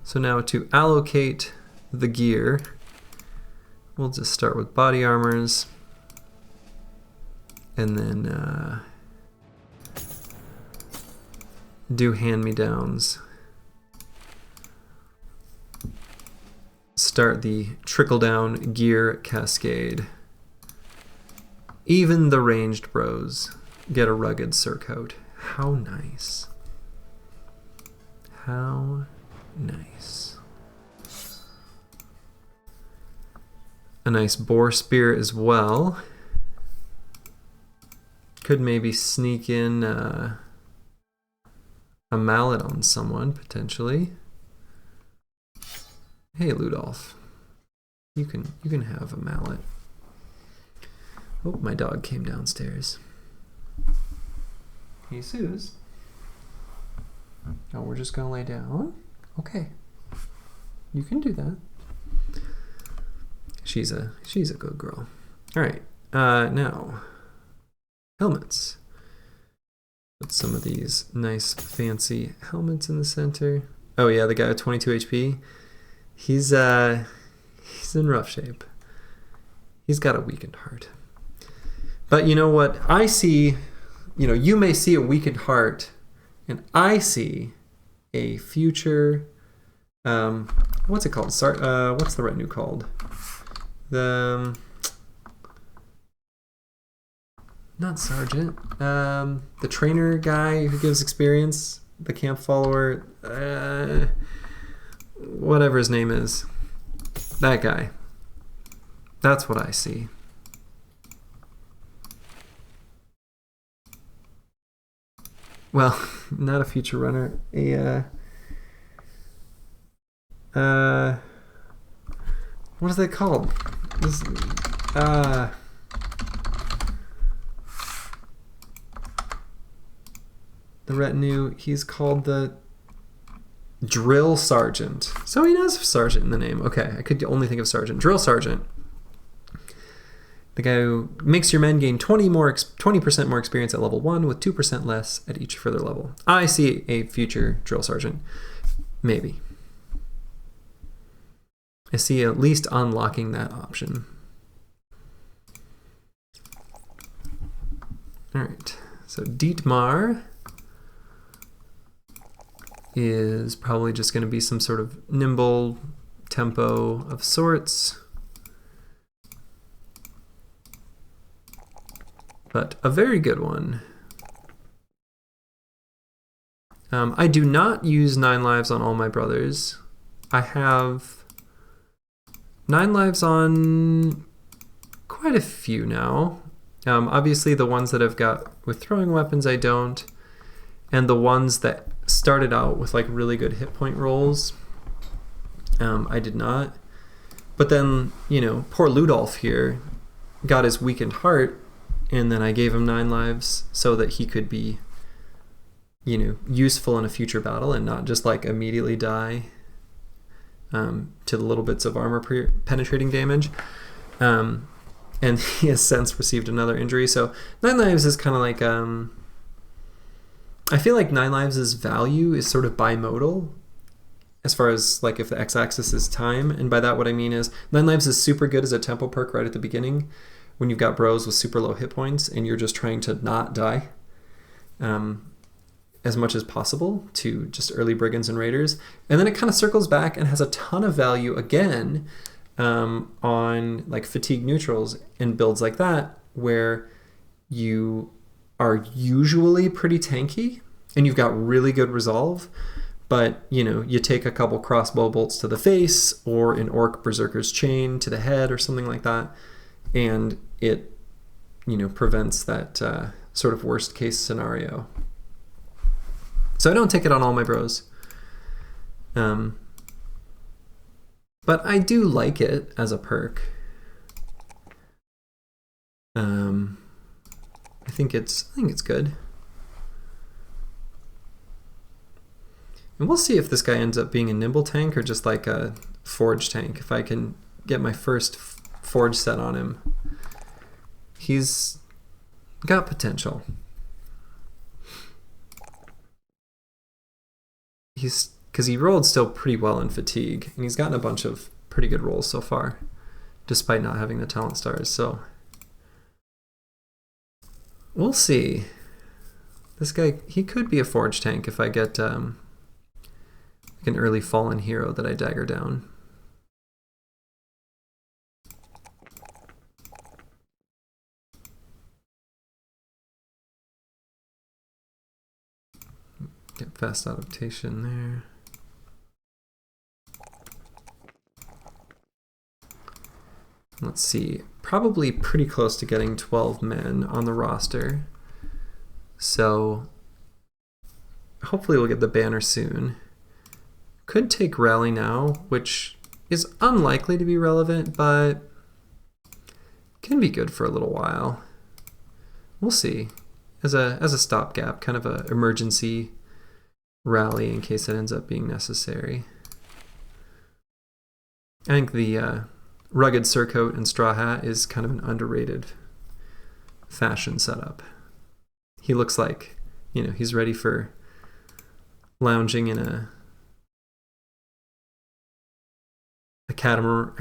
so now to allocate the gear, we'll just start with body armors. And then do hand-me-downs. Start the trickle-down gear cascade. Even the ranged bros get a rugged surcoat. How nice. How nice. A nice boar spear as well. Could maybe sneak in a mallet on someone, potentially. Hey, Ludolf. You can have a mallet. Oh, my dog came downstairs. Jesus. Oh, we're just gonna lay down? Okay. You can do that. She's a good girl. Alright, now helmets. Put some of these nice fancy helmets in the center. Oh yeah, the guy with 22 HP. He's in rough shape. He's got a weakened heart. But you know what? I see, you may see a weakened heart, and I see a future, what's it called? What's the retinue called? Not sergeant. The trainer guy who gives experience, the camp follower, whatever his name is. That guy. That's what I see. Well, not a future runner. What is that called? The retinue, he's called the drill sergeant. So he does have sergeant in the name. Okay, I could only think of sergeant. Drill sergeant. The guy who makes your men gain 20% more experience at level 1 with 2% less at each further level. I see a future drill sergeant. Maybe. I see at least unlocking that option. Alright, so Dietmar is probably just going to be some sort of nimble tempo of sorts. But a very good one. I do not use 9 lives on all my brothers. I have 9 lives on quite a few now. Obviously the ones that I've got with throwing weapons I don't. And the ones that started out with like really good hit point rolls, I did not. But then, poor Ludolf here got his weakened heart and then I gave him 9 lives so that he could be, you know, useful in a future battle and not just like immediately die to the little bits of armor penetrating damage. And he has since received another injury. So 9 lives is kind of like, I feel like 9 lives' value is sort of bimodal as far as like if the x-axis is time. And by that what I mean is 9 lives is super good as a tempo perk right at the beginning when you've got bros with super low hit points and you're just trying to not die as much as possible to just early brigands and raiders. And then it kind of circles back and has a ton of value again on like fatigue neutrals and builds like that where you are usually pretty tanky and you've got really good resolve, but you know, you take a couple crossbow bolts to the face or an orc berserker's chain to the head or something like that, and it, you know, prevents that sort of worst case scenario. So I don't take it on all my bros. But I do like it as a perk. I think it's good. And we'll see if this guy ends up being a nimble tank or just like a forge tank. If I can get my first forge set on him. He's got potential. Because he rolled still pretty well in fatigue, and he's gotten a bunch of pretty good rolls so far, despite not having the talent stars. So we'll see. This guy, he could be a forge tank if I get like an early fallen hero that I dagger down. Get fast adaptation there. Let's see, probably pretty close to getting 12 men on the roster. So hopefully we'll get the banner soon. Could take rally now, which is unlikely to be relevant, but can be good for a little while. We'll see. As a stopgap, kind of a emergency rally in case it ends up being necessary. I think the rugged surcoat and straw hat is kind of an underrated fashion setup. He looks like, you know, he's ready for lounging in a catamaran.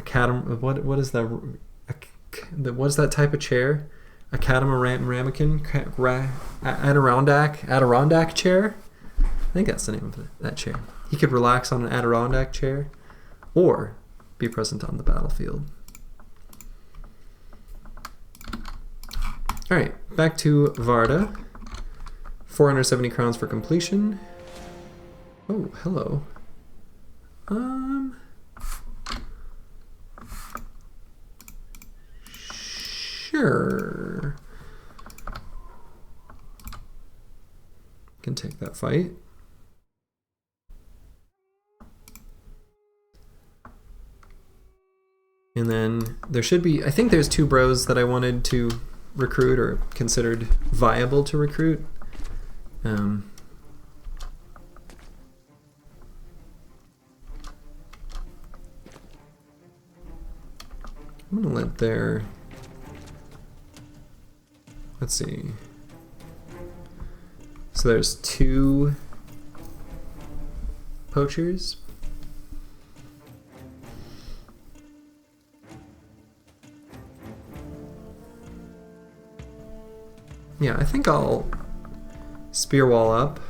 What is that? What is that type of chair? A catamaran ramekin? Adirondack chair? I think that's the name of that chair. He could relax on an Adirondack chair or be present on the battlefield. All right, back to Varda. 470 crowns for completion. Oh, hello. Sure. Can take that fight. And then there should be, I think there's 2 bros that I wanted to recruit or considered viable to recruit. I'm gonna let their, let's see. So there's 2 poachers. Yeah, I think I'll spear wall up,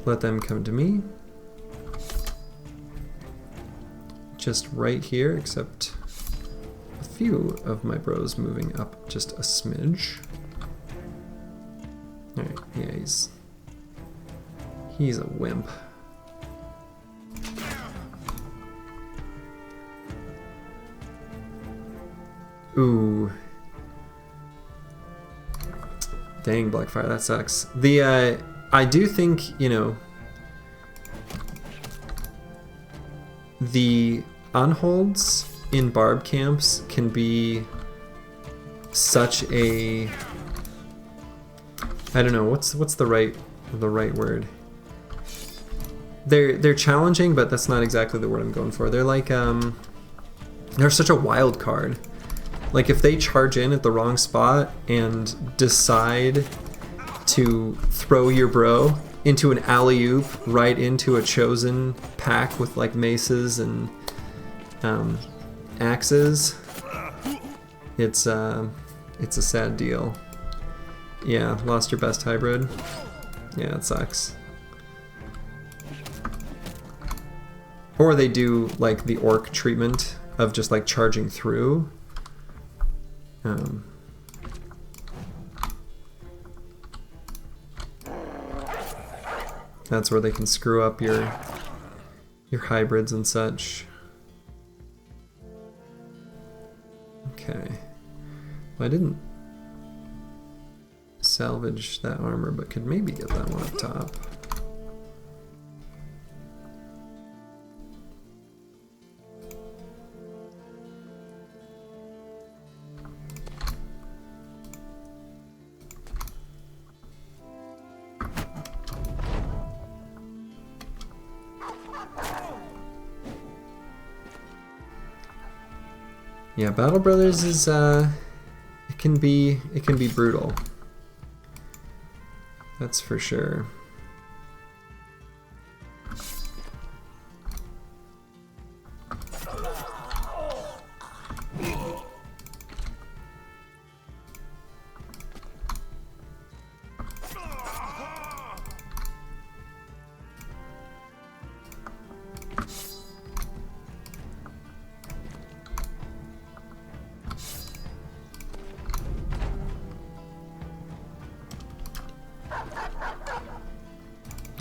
let them come to me. Just right here, except a few of my bros moving up just a smidge. Alright, yeah, he's a wimp. Ooh. Dang, Blackfire, that sucks. The I do think, you know, the unholds in barb camps can be such a, I don't know, what's the right word? They're challenging, but that's not exactly the word I'm going for. They're like they're such a wild card. Like if they charge in at the wrong spot and decide to throw your bro into an alley-oop right into a chosen pack with like maces and axes, it's a sad deal. Yeah, lost your best hybrid. Yeah, it sucks. Or they do like the orc treatment of just like charging through. That's where they can screw up your hybrids and such. Okay. Well, I didn't salvage that armor, but could maybe get that one up top. Yeah, Battle Brothers is it can be brutal. That's for sure.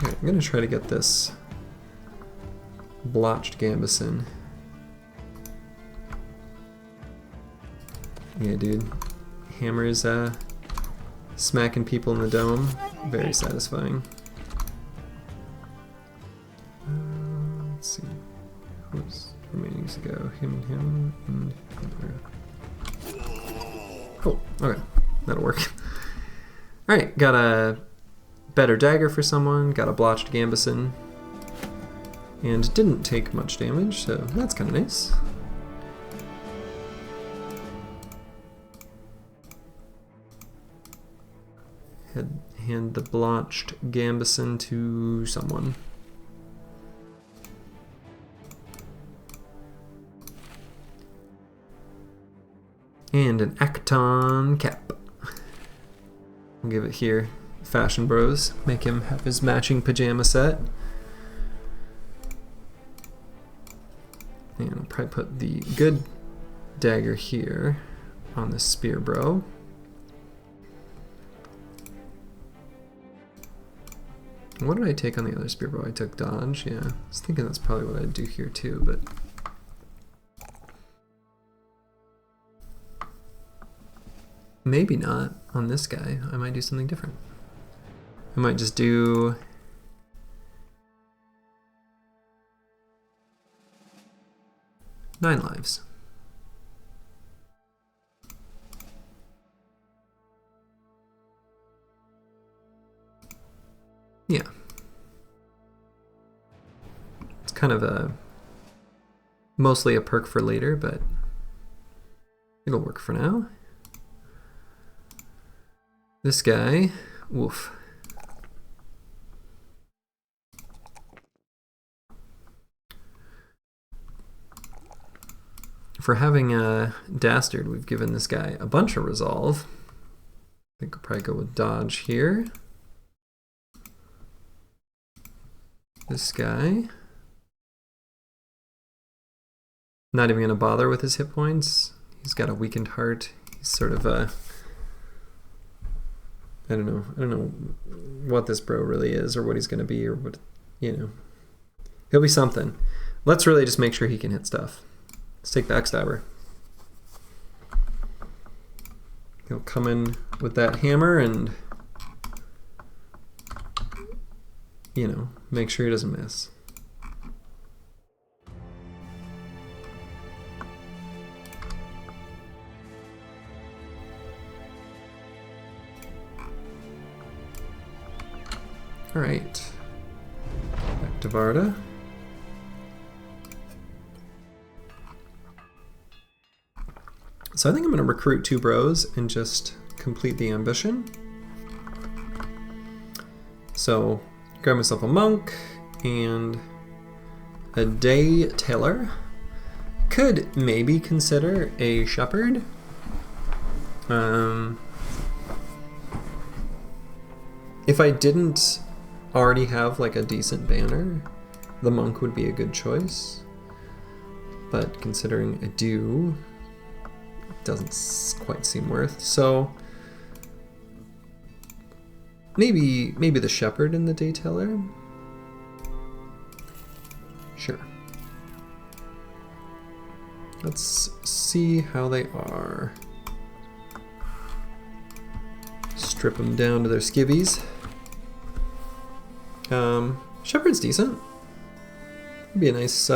I'm gonna try to get this blotched Gambison. Yeah, dude. Hammers smacking people in the dome. Very satisfying. Let's see. What's remaining to go? Him, and cool. Okay, that'll work. Alright, got a better dagger for someone, got a blotched Gambison, and didn't take much damage, so that's kind of nice. Hand the blotched Gambison to someone. And an Acton cap. I'll give it here. Fashion Bros. Make him have his matching pajama set. And I'll probably put the good dagger here on the spear bro. What did I take on the other spear bro? I took dodge, yeah. I was thinking that's probably what I'd do here too, but maybe not on this guy. I might do something different. I might just do nine lives. Yeah. It's kind of mostly a perk for later, but it'll work for now. This guy, woof. For having a Dastard, we've given this guy a bunch of resolve. I think I'll probably go with dodge here. This guy. Not even going to bother with his hit points. He's got a weakened heart. He's sort of a... I don't know what this bro really is or what he's going to be or what, you know. He'll be something. Let's really just make sure he can hit stuff. Let's take Backstabber. He'll come in with that hammer and, you know, make sure he doesn't miss. All right. Back to Varda. So I think I'm going to recruit 2 bros and just complete the ambition. So grab myself a monk and a day tailor. Could maybe consider a shepherd. If I didn't already have like a decent banner, the monk would be a good choice. But considering I do, it doesn't quite seem worth. So maybe the shepherd and the day tailor. Sure. Let's see how they are. Strip them down to their skivvies. Shepherd's decent. Be a nice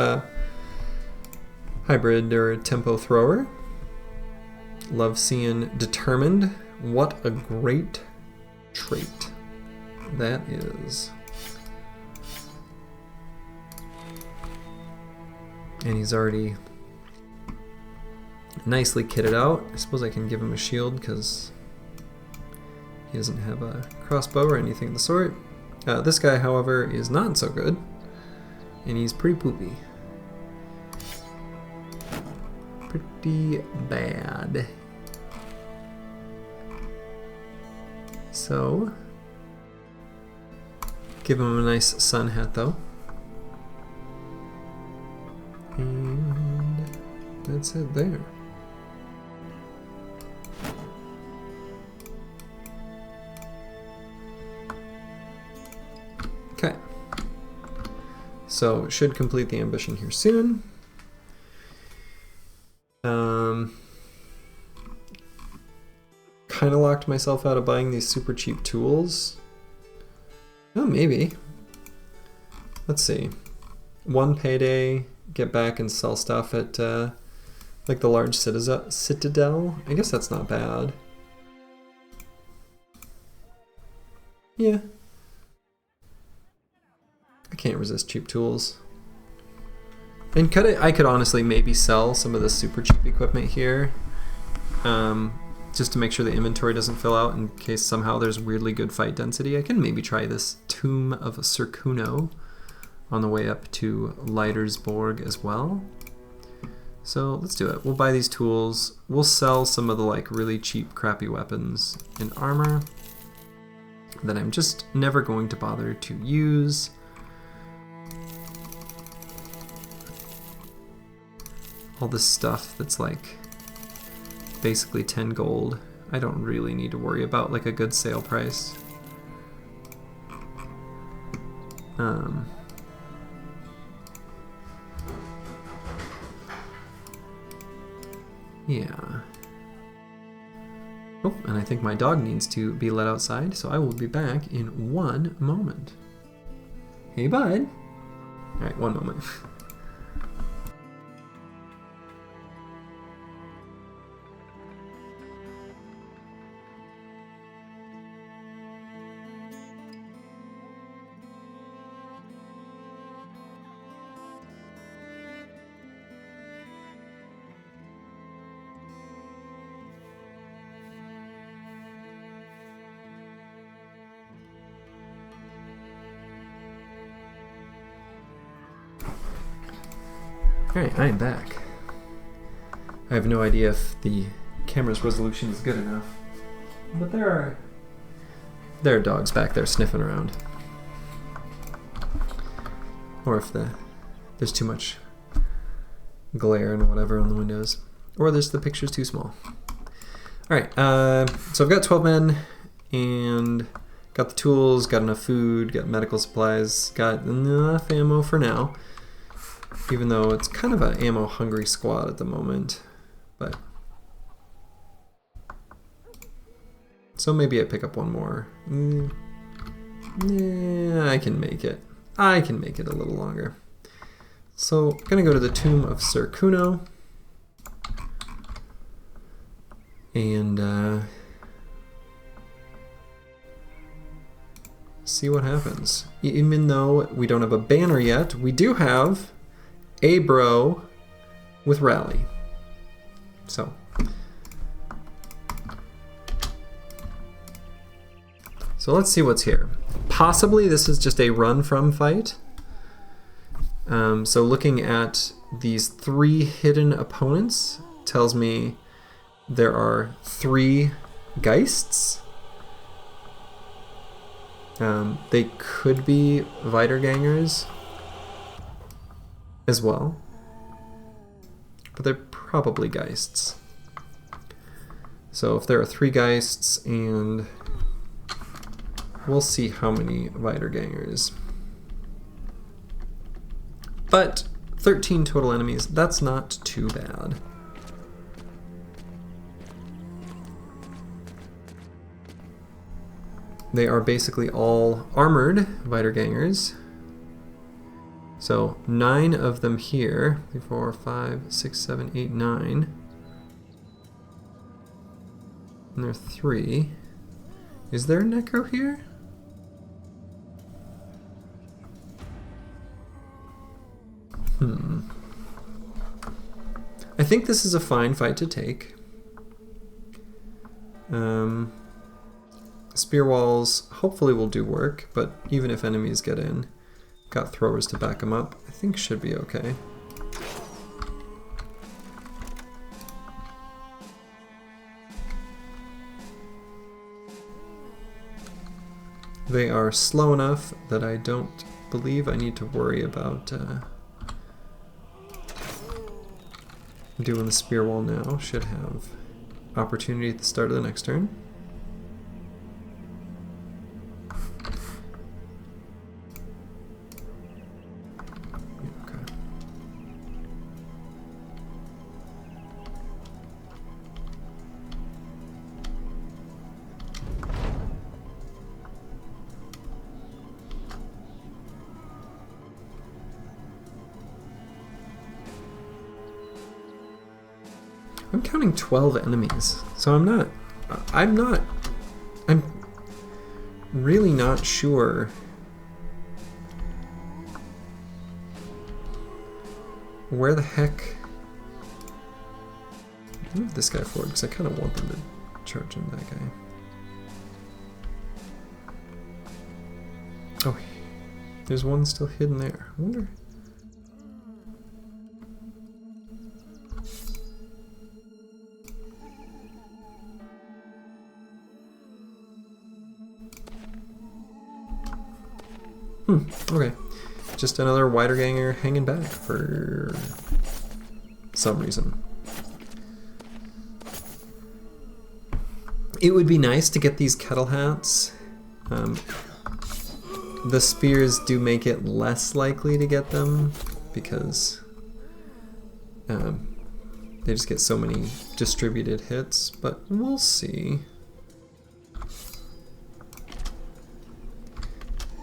hybrid or tempo thrower. Love seeing determined. What a great trait that is. And he's already nicely kitted out. I suppose I can give him a shield because he doesn't have a crossbow or anything of the sort. This guy, however, is not so good, and he's pretty poopy. Pretty bad. So, give him a nice sun hat though. And that's it there. Okay, so should complete the ambition here soon. Kind of locked myself out of buying these super cheap tools. Oh, maybe. Let's see. 1 payday, get back and sell stuff at like the large citadel. I guess that's not bad. Yeah. I can't resist cheap tools. And I could honestly maybe sell some of the super cheap equipment here, just to make sure the inventory doesn't fill out in case somehow there's weirdly good fight density. I can maybe try this Tomb of Circuno on the way up to Leitersborg as well. So let's do it. We'll buy these tools. We'll sell some of the like really cheap crappy weapons and armor that I'm just never going to bother to use. All this stuff that's like basically 10 gold. I don't really need to worry about like a good sale price. Yeah. Oh, and I think my dog needs to be let outside, so I will be back in 1 moment. Hey, bud. All right, 1 moment. Alright, I am back. I have no idea if the camera's resolution is good enough, but there are dogs back there sniffing around. Or if there's too much glare and whatever on the windows. Or there's the picture's too small. Alright, so I've got 12 men and got the tools, got enough food, got medical supplies, got enough ammo for now. Even though it's kind of an ammo-hungry squad at the moment, but... So maybe I pick up 1 more. Yeah, I can make it. I can make it a little longer. So, gonna go to the Tomb of Circuno. And, see what happens. Even though we don't have a banner yet, we do have a bro with rally. So let's see what's here. Possibly this is just a run from fight. So looking at these 3 hidden opponents tells me there are 3 Geists. They could be wiedergangers as well, but they're probably Geists. So if there are 3 Geists, and we'll see how many wiedergangers. But 13 total enemies, that's not too bad. They are basically all armored wiedergangers. So 9 of them here. 3, 4, 5, 6, 7, 8, 9. And there are 3. Is there a necro here? I think this is a fine fight to take. Spear walls hopefully will do work, but even if enemies get in, got throwers to back them up, I think should be okay. They are slow enough that I don't believe I need to worry about doing the spear wall now. Should have opportunity at the start of the next turn. I'm counting 12 enemies, so I'm really not sure where the heck. Move this guy forward because I kind of want them to charge him, that guy. Oh, there's one still hidden there. I wonder. Okay. Just another wiederganger hanging back for some reason. It would be nice to get these kettle hats. The spears do make it less likely to get them because they just get so many distributed hits, but we'll see.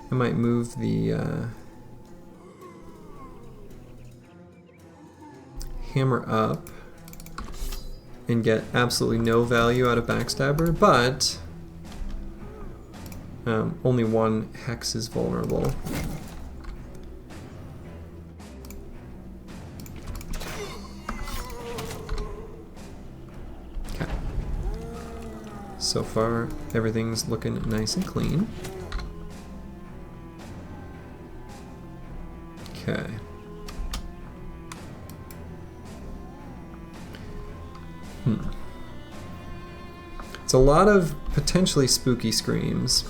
I might move the hammer up and get absolutely no value out of Backstabber, but only 1 hex is vulnerable. Okay. So far, everything's looking nice and clean. Okay. It's a lot of potentially spooky screams.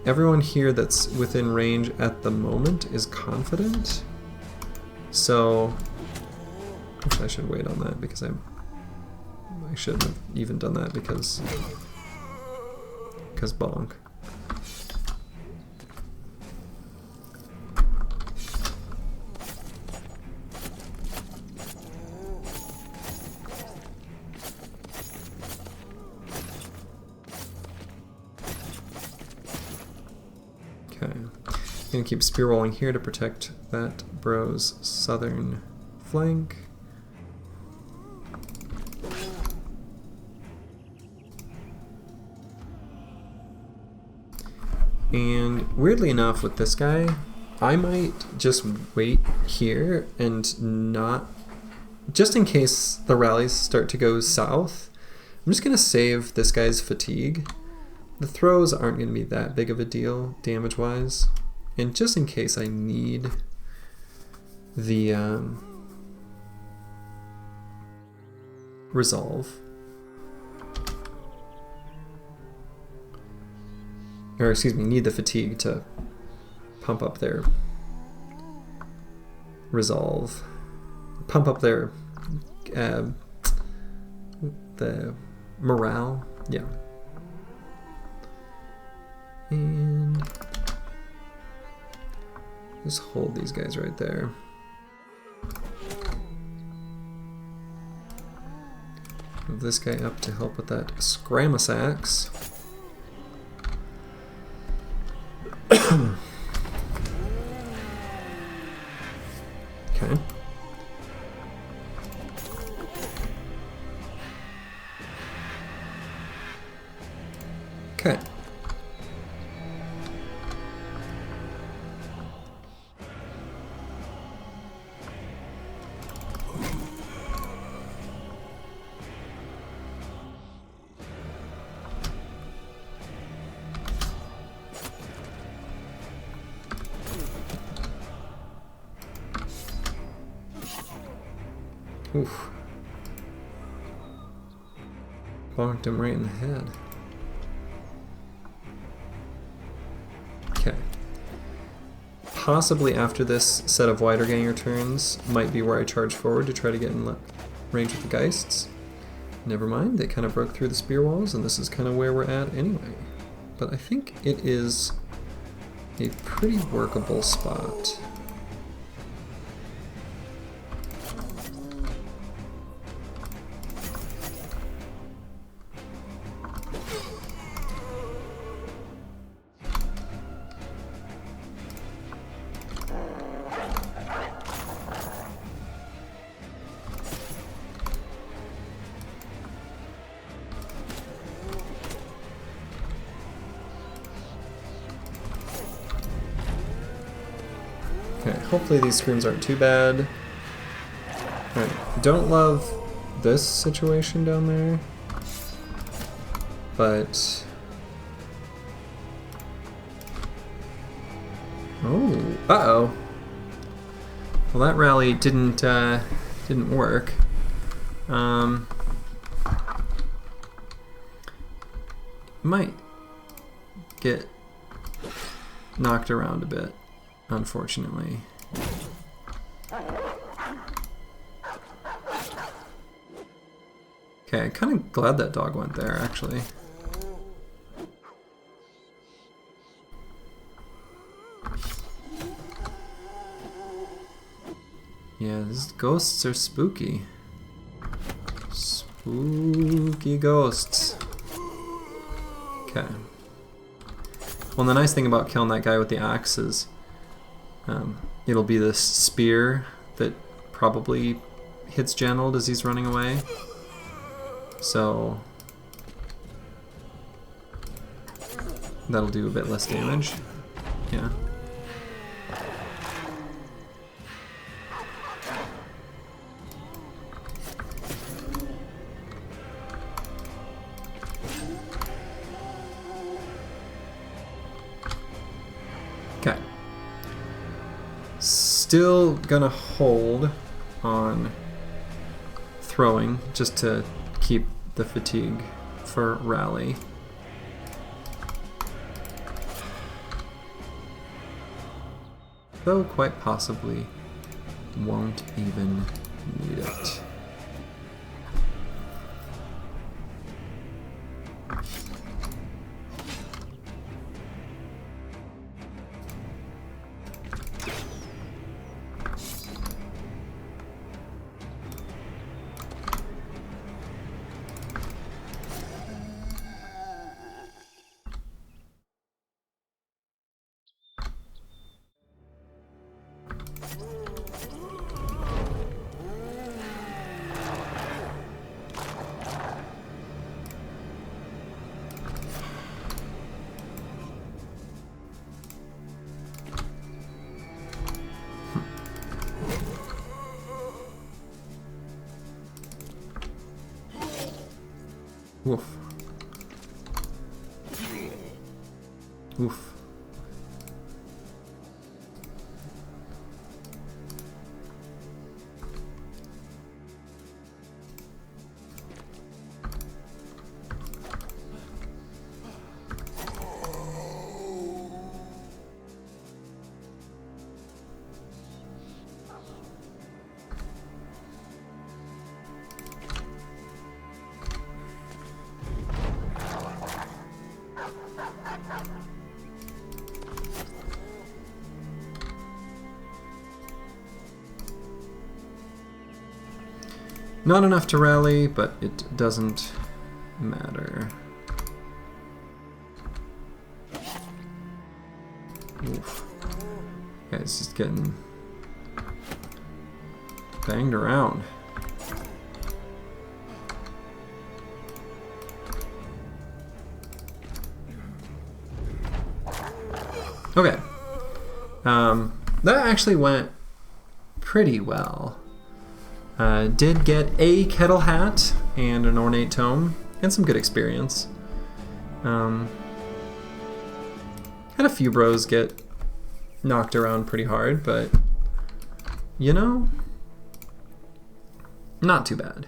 Everyone here that's within range at the moment is confident. So I should wait on that because I shouldn't have even done that because bonk. Gonna keep spear walling here to protect that bro's southern flank. And weirdly enough, with this guy, I might just wait here and not, just in case the rallies start to go south, I'm just going to save this guy's fatigue. The throws aren't going to be that big of a deal damage-wise. And just in case I need the resolve, or excuse me, need the fatigue to pump up their resolve, pump up their the morale, yeah. And just hold these guys right there. Move this guy up to help with that Scramasax. Okay. Okay. Oof. Bonked him right in the head. Okay. Possibly after this set of wiederganger turns might be where I charge forward to try to get in range with the Geists. Never mind, they kind of broke through the spear walls, and this is kind of where we're at anyway. But I think it is a pretty workable spot. Okay, hopefully these screams aren't too bad. Alright, don't love this situation down there, but... Oh, uh-oh. Well, that rally didn't work. Might get knocked around a bit, unfortunately. Okay, I'm kind of glad that dog went there, actually. Yeah, these ghosts are spooky. Spooky ghosts. Okay. Well, the nice thing about killing that guy with the axe is it'll be this spear that probably hits Janold as he's running away. So that'll do a bit less damage. Yeah. Okay. Still gonna hold on throwing just to keep the fatigue for rally. Though quite possibly won't even need it. Oof. Oof. Not enough to rally, but it doesn't matter. Oof. Guy's just getting banged around. Okay. That actually went pretty well. Did get a kettle hat and an ornate tome, and some good experience. Had a few bros get knocked around pretty hard, but you know, not too bad.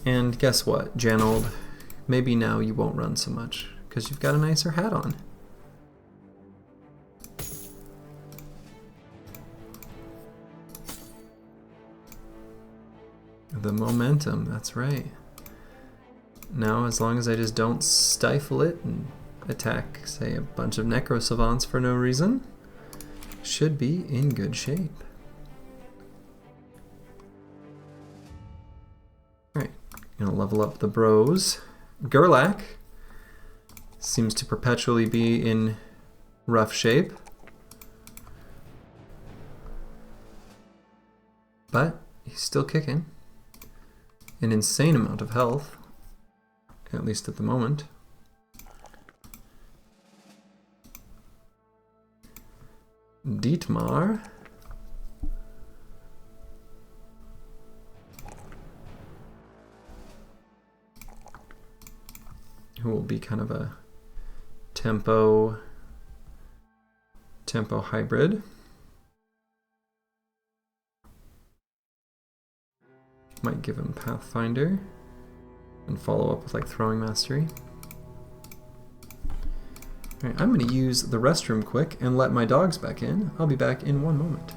And guess what, Janold? Maybe now you won't run so much, because you've got a nicer hat on. The momentum, that's right. Now, as long as I just don't stifle it and attack, say, a bunch of necro savants for no reason, should be in good shape. Alright, gonna level up the bros. Gerlach seems to perpetually be in rough shape. But he's still kicking. An insane amount of health, at least at the moment. Dietmar. Who will be kind of a tempo hybrid. Might give him Pathfinder and follow up with like Throwing Mastery. Alright, I'm going to use the restroom quick and let my dogs back in. I'll be back in one moment.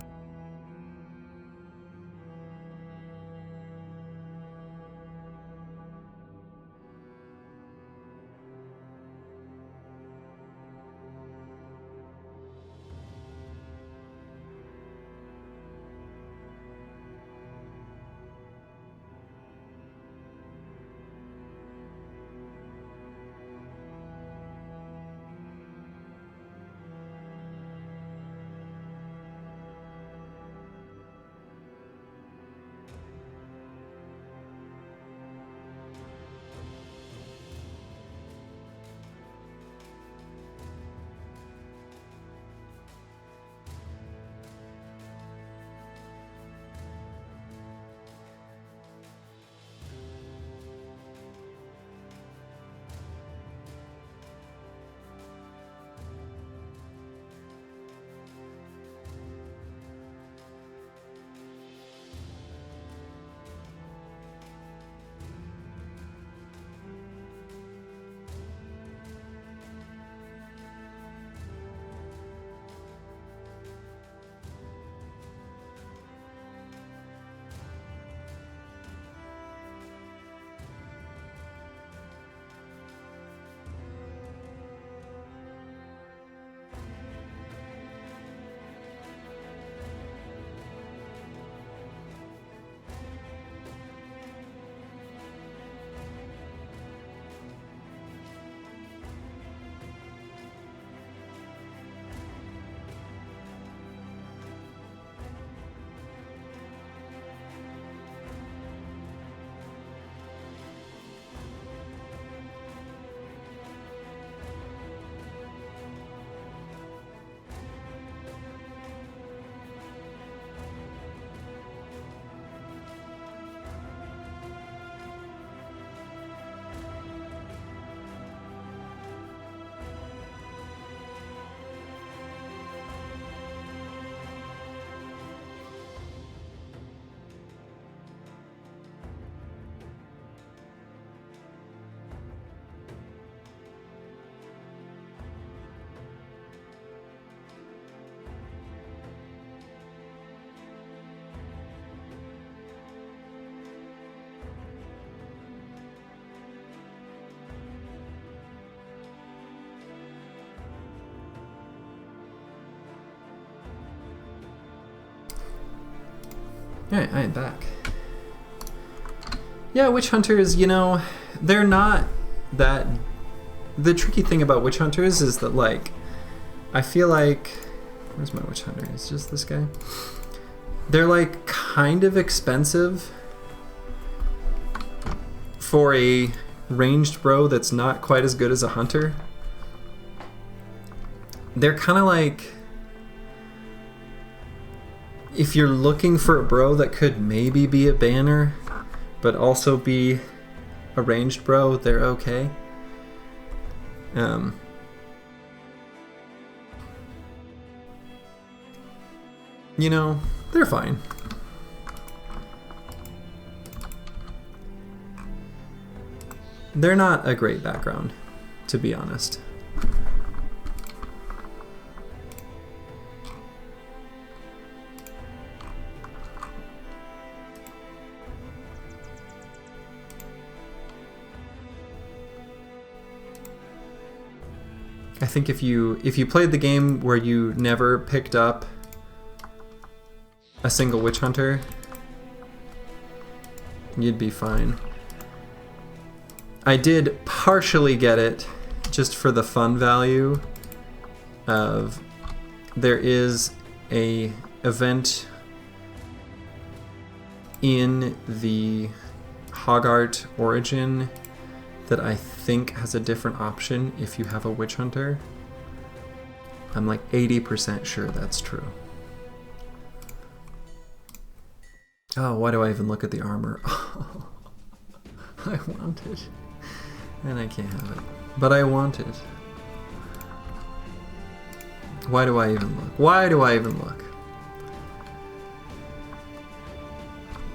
Alright, I am back. Yeah, witch hunters, you know, they're not that... The tricky thing about witch hunters is that, like, I feel like... Where's my witch hunter? It's just this guy. They're, like, kind of expensive for a ranged bro that's not quite as good as a hunter. They're kind of like... If you're looking for a bro that could maybe be a banner, but also be a ranged bro, they're okay. You know, they're fine. They're not a great background, to be honest. I think if you played the game where you never picked up a single witch hunter, you'd be fine. I did partially get it just for the fun value of there is a event in the Horgart origin that I think has a different option if you have a witch hunter. I'm like 80% sure that's true. Oh, why do I even look at the armor? Oh, I want it. And I can't have it. But I want it. Why do I even look? Why do I even look?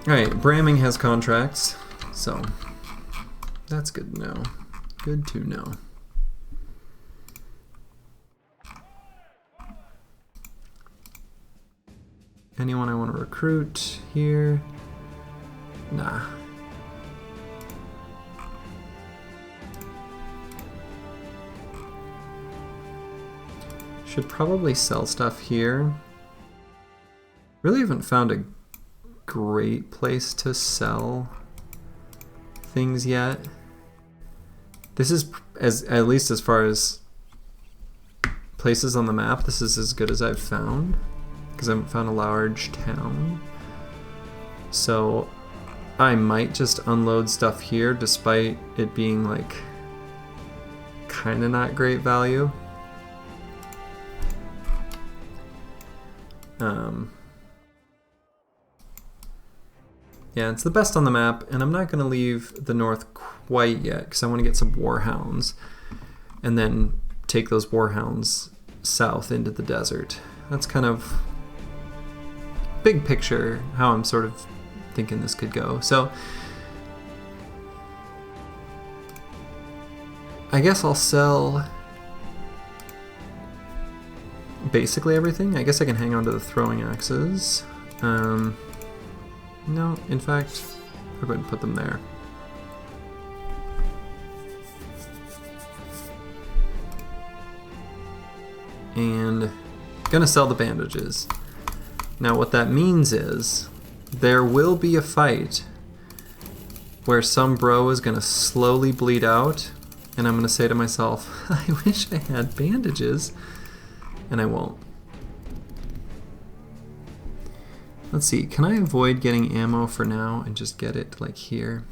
Alright, Bramming has contracts, so that's good to know. Good to know. Anyone I want to recruit here? Nah. Should probably sell stuff here. Really haven't found a great place to sell things yet. This is, at least as far as places on the map, this is as good as I've found, because I haven't found a large town. So I might just unload stuff here despite it being like kind of not great value. Yeah, it's the best on the map, and I'm not going to leave the north quite yet because I want to get some warhounds and then take those warhounds south into the desert. That's kind of big picture how I'm sort of thinking this could go. So I guess I'll sell basically everything. I guess I can hang on to the throwing axes. No, in fact, I'll go ahead and put them there. And gonna sell the bandages. Now what that means is there will be a fight where some bro is gonna slowly bleed out, and I'm gonna say to myself, I wish I had bandages, and I won't. Let's see, can I avoid getting ammo for now and just get it like here?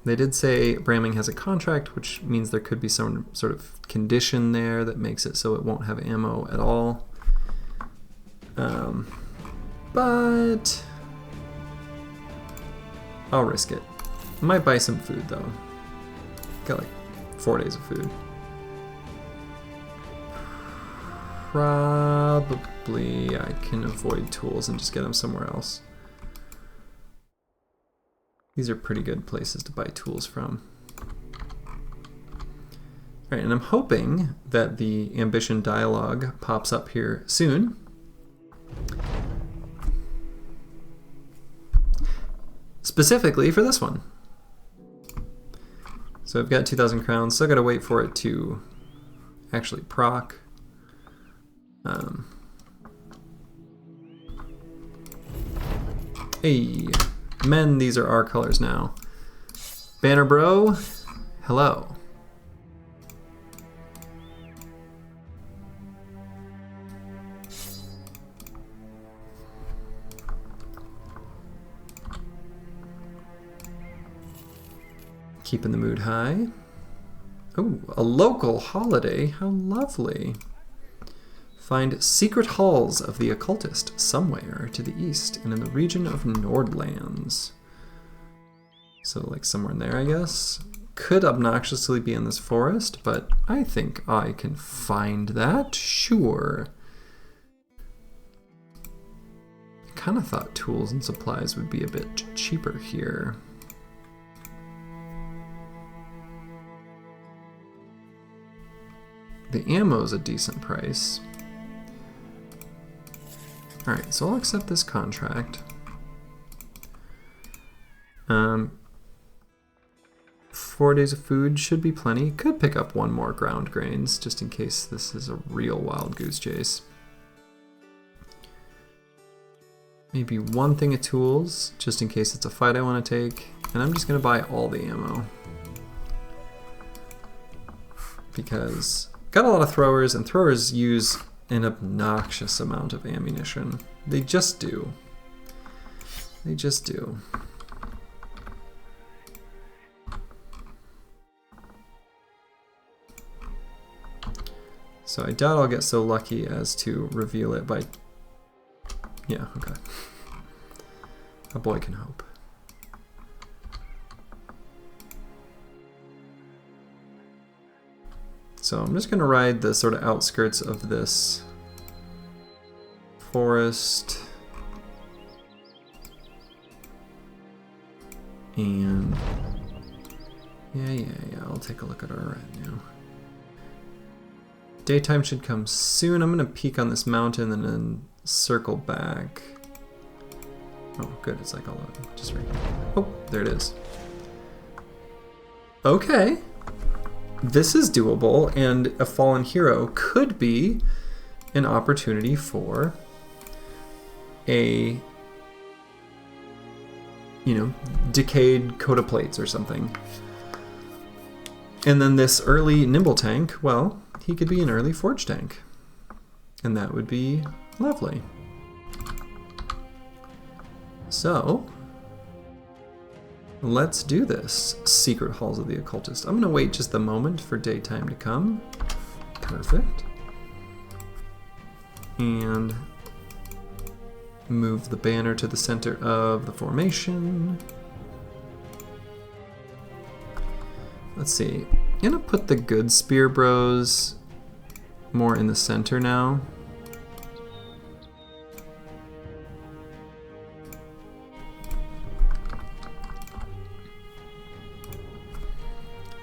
They did say Bramming has a contract, which means there could be some sort of condition there that makes it so it won't have ammo at all. But I'll risk it. I might buy some food though. Got like 4 days of food. Probably I can avoid tools and just get them somewhere else. These are pretty good places to buy tools from. Alright, and I'm hoping that the ambition dialogue pops up here soon. Specifically for this one. So I've got 2,000 crowns, still gotta wait for it to actually proc. Hey, men, these are our colors now. Banner bro, hello. Keeping the mood high. Oh, a local holiday. How lovely. Find secret halls of the occultist somewhere to the east and in the region of Nordlands. So like somewhere in there, I guess. Could obnoxiously be in this forest, but I think I can find that. Sure. I kind of thought tools and supplies would be a bit cheaper here. The ammo's a decent price. Alright, so I'll accept this contract. 4 days of food should be plenty. Could pick up 1 more ground grains, just in case this is a real wild goose chase. Maybe 1 thing of tools, just in case it's a fight I want to take. And I'm just going to buy all the ammo. Because got a lot of throwers, and throwers use an obnoxious amount of ammunition. They just do. They just do. So I doubt I'll get so lucky as to reveal it by... Yeah, okay. A boy can hope. So I'm just going to ride the sort of outskirts of this forest. And yeah, I'll take a look at our retinue. Daytime should come soon. I'm going to peek on this mountain and then circle back. Oh, good. It's like all of just right here. Oh, there it is. Okay. This is doable, and a fallen hero could be an opportunity for a, decayed coat of plates or something. And then this early nimble tank, well, he could be an early forge tank. And that would be lovely. So, let's do this. Secret halls of the occultist. I'm going to wait just a moment for daytime to come. Perfect. And move the banner to the center of the formation. Let's see. I'm going to put the good spear bros more in the center now.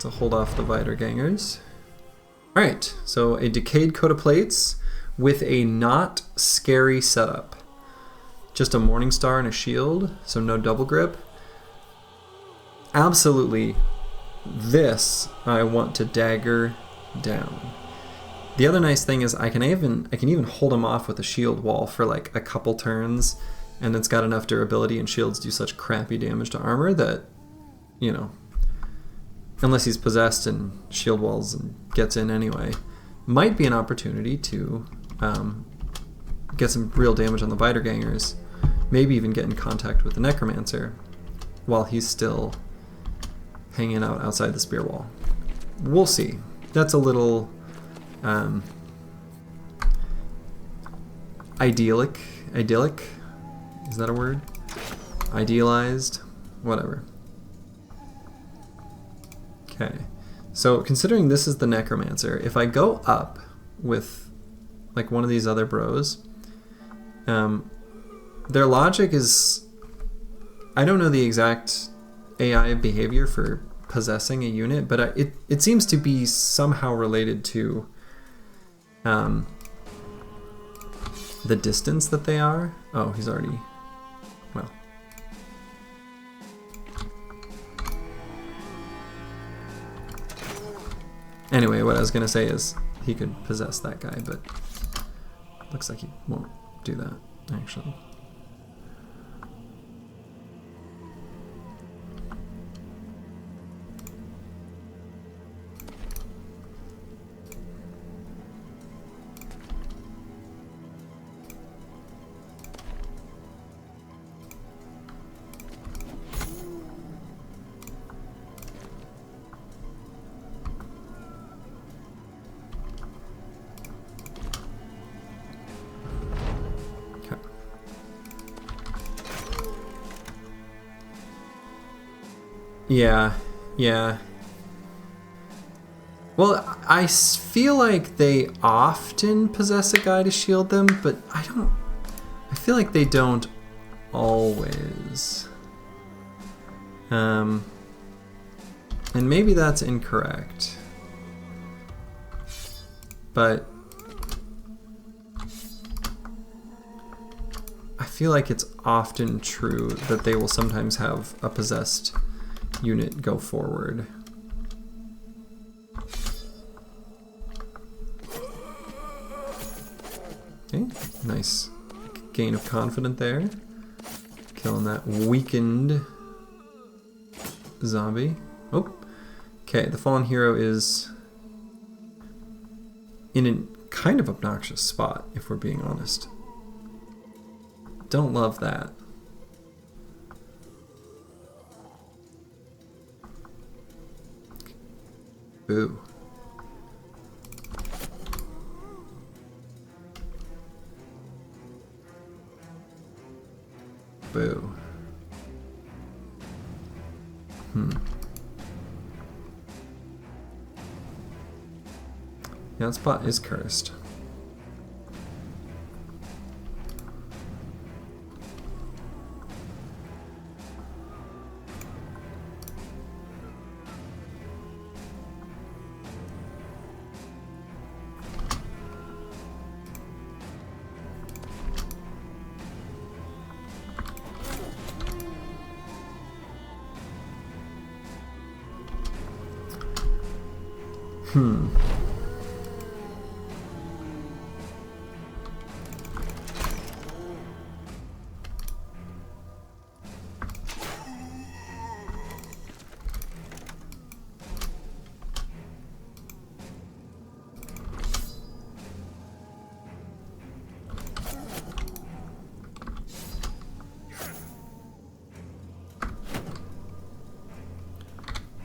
To hold off the wiedergangers. Alright, so a decayed coat of plates with a not scary setup. Just a morning star and a shield, so no double grip. Absolutely, this I want to dagger down. The other nice thing is I can even hold him off with a shield wall for like a couple turns, and it's got enough durability, and shields do such crappy damage to armor that, unless he's possessed and shield walls and gets in anyway, might be an opportunity to get some real damage on the wiedergangers, maybe even get in contact with the necromancer while he's still hanging out outside the spear wall. We'll see. That's a little idyllic? Is that a word? Idealized? Whatever. Okay, so considering this is the necromancer, if I go up with like one of these other bros, their logic is, I don't know the exact AI behavior for possessing a unit, but it seems to be somehow related to the distance that they are. Oh, he's already, well. Anyway, what I was going to say is he could possess that guy, but looks like he won't do that, actually. Yeah, yeah. Well, I feel like they often possess a guy to shield them, but I feel like they don't always. And maybe that's incorrect. But I feel like it's often true that they will sometimes have a possessed unit go forward. Okay, nice gain of confidence there. Killing that weakened zombie. Oh, okay, the fallen hero is in a kind of obnoxious spot, if we're being honest. Don't love that. Boo. Boo. Yeah, that spot is cursed.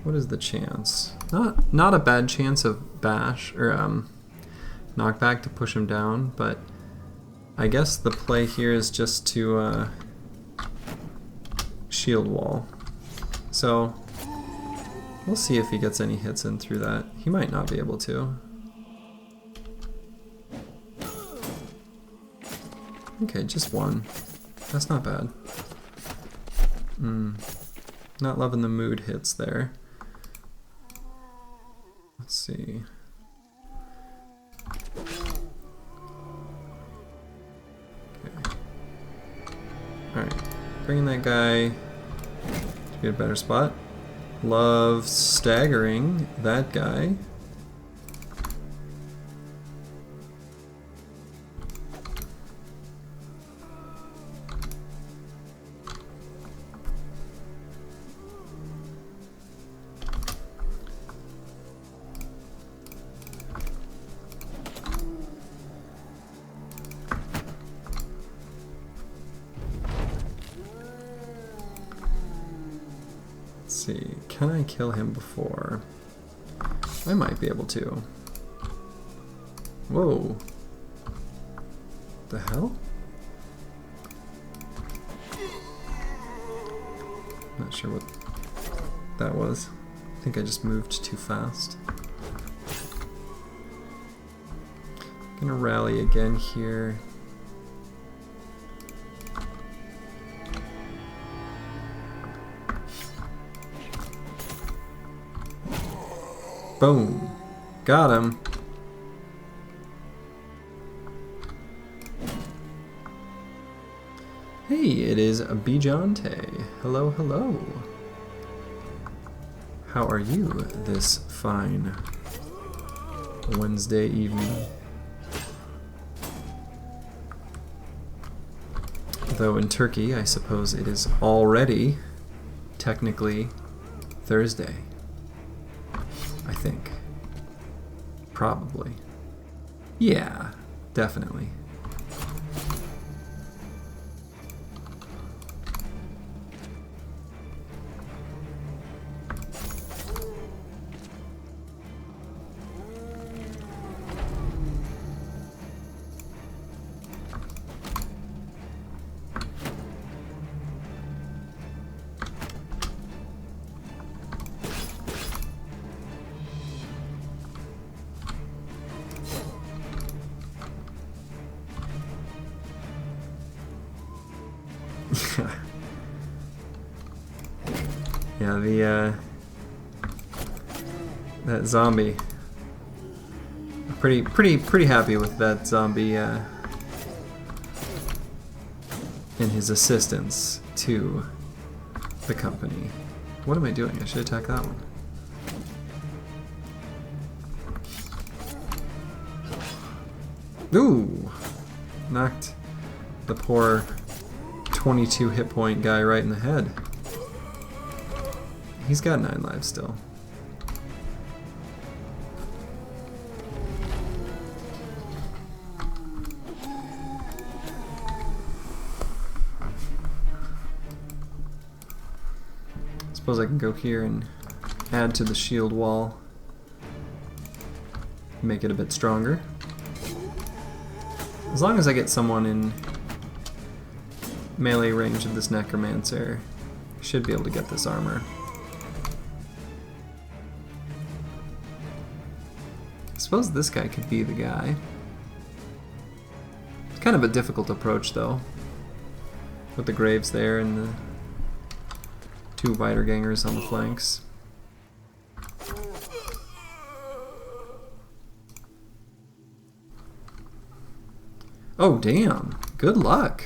What is the chance? Not a bad chance of bash or knockback to push him down, but I guess the play here is just to shield wall. So we'll see if he gets any hits in through that. He might not be able to. Okay, just one. That's not bad. Not loving the mood hits there. Let's see. Okay. Alright. Bringing that guy to get a better spot. Love staggering that guy. See, can I kill him before? I might be able to. Whoa. The hell? Not sure what that was. I think I just moved too fast. Gonna rally again here. Boom. Got him. Hey, it is Bijante. Hello, hello. How are you this fine Wednesday evening? Though in Turkey, I suppose it is already technically Thursday. I think. Probably. Yeah, definitely. Yeah, the that zombie. Pretty happy with that zombie and his assistance to the company. What am I doing? I should attack that one. Ooh! Knocked the poor 22 hit point guy right in the head. He's got 9 lives still. Suppose I can go here and add to the shield wall. Make it a bit stronger. As long as I get someone in melee range of this necromancer, I should be able to get this armor. I suppose this guy could be the guy. It's kind of a difficult approach though, with the graves there and the 2 wiedergangers on the flanks. Oh damn, good luck.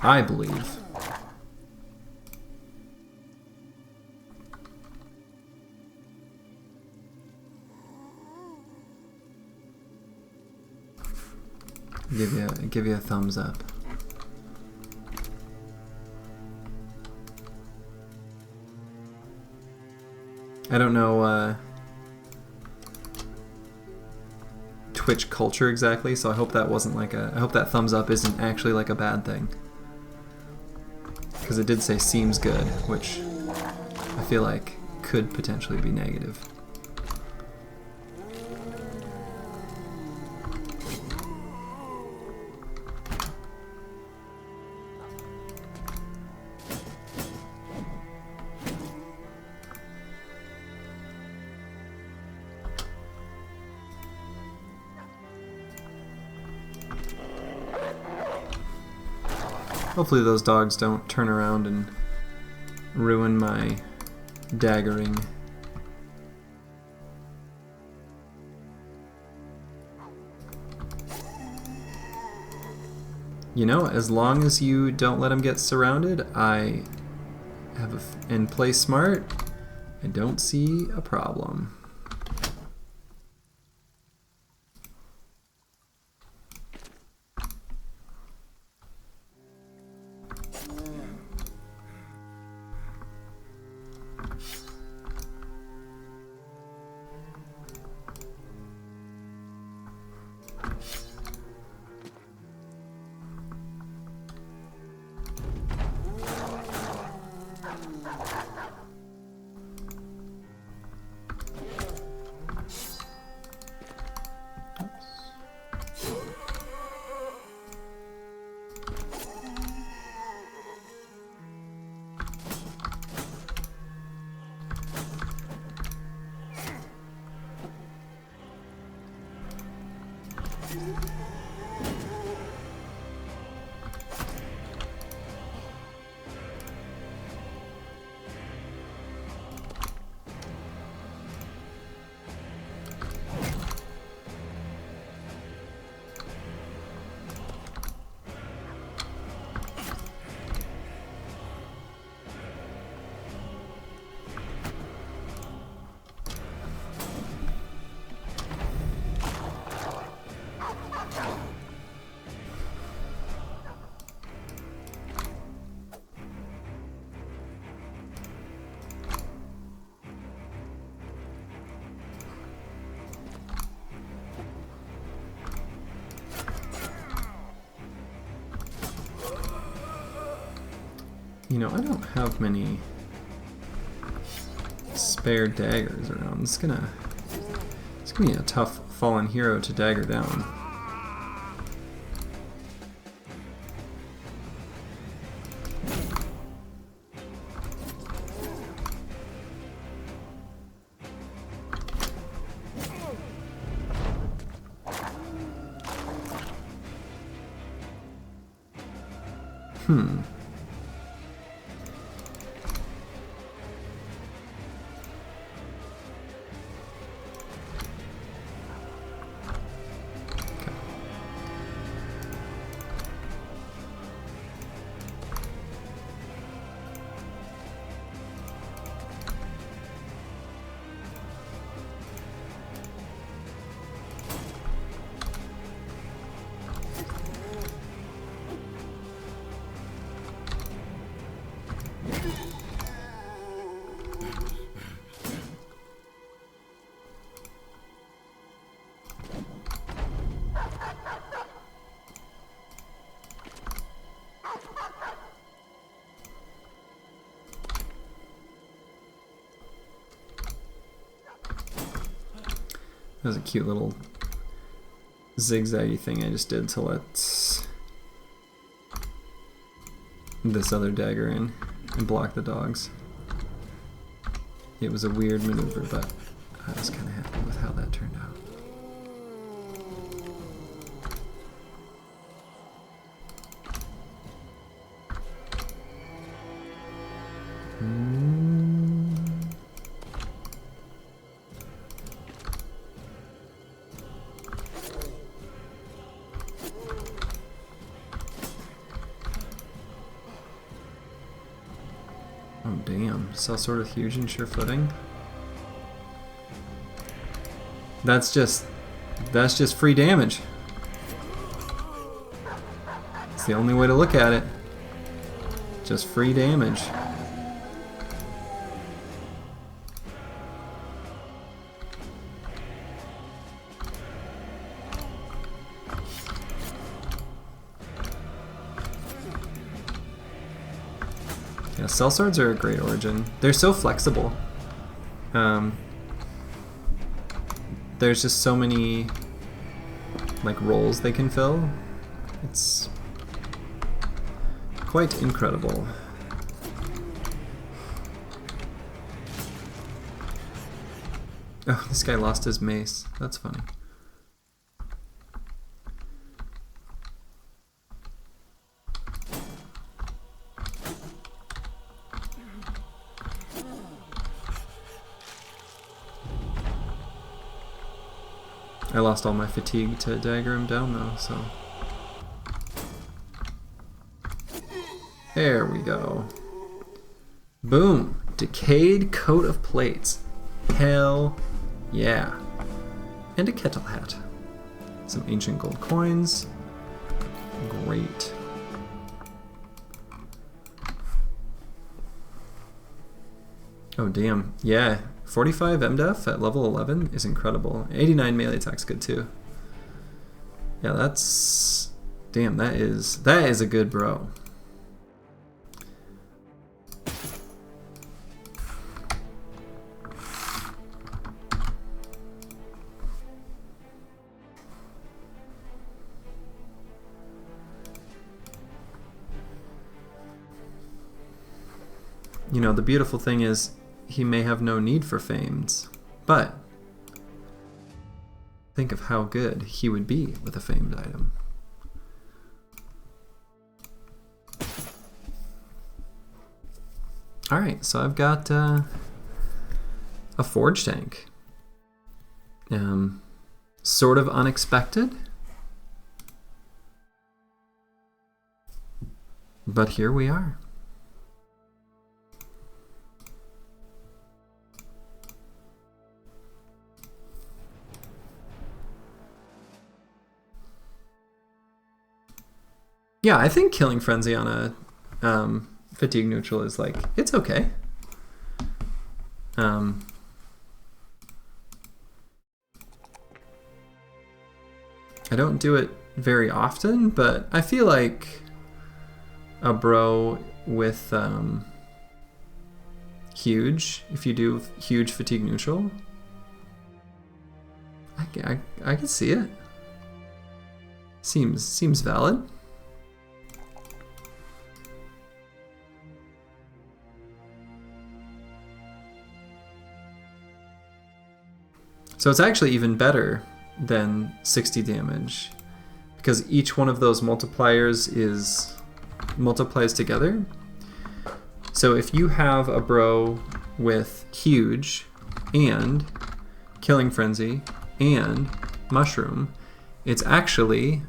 I believe. Give you a thumbs up. I don't know Twitch culture exactly, so I hope that wasn't like I hope that thumbs up isn't actually like a bad thing. Because it did say seems good, which I feel like could potentially be negative. Hopefully those dogs don't turn around and ruin my daggering. You know, as long as you don't let them get surrounded, I have and play smart, I don't see a problem. You know, I don't have many spare daggers around. It's gonna be a tough fallen hero to dagger down. Hmm. That was a cute little zigzaggy thing I just did to let this other dagger in and block the dogs. It was a weird maneuver, but I was kind of happy with how that turned out. Oh damn, cell sort of huge and sure footing. That's just free damage. It's the only way to look at it. Just free damage. Yeah, sellswords are a great origin. They're so flexible. There's just so many like roles they can fill. It's quite incredible. Oh, this guy lost his mace. That's funny. I lost all my fatigue to dagger him down though, so. There we go. Boom! Decayed coat of plates. Hell yeah. And a kettle hat. Some ancient gold coins. Great. Oh damn, yeah. 45 MDef at level 11 is incredible. 89 melee attack's good too. Yeah, that's... Damn, that is a good bro. You know, the beautiful thing is he may have no need for fames, but think of how good he would be with a famed item. Alright, so I've got a forge tank. Sort of unexpected, but here we are. Yeah, I think killing Frenzy on a fatigue neutral is like, it's okay. I don't do it very often, but I feel like a bro with huge, if you do huge fatigue neutral, I can see it. Seems valid. So it's actually even better than 60 damage because each one of those multipliers is multiplies together. So if you have a bro with huge and killing frenzy and mushroom, it's actually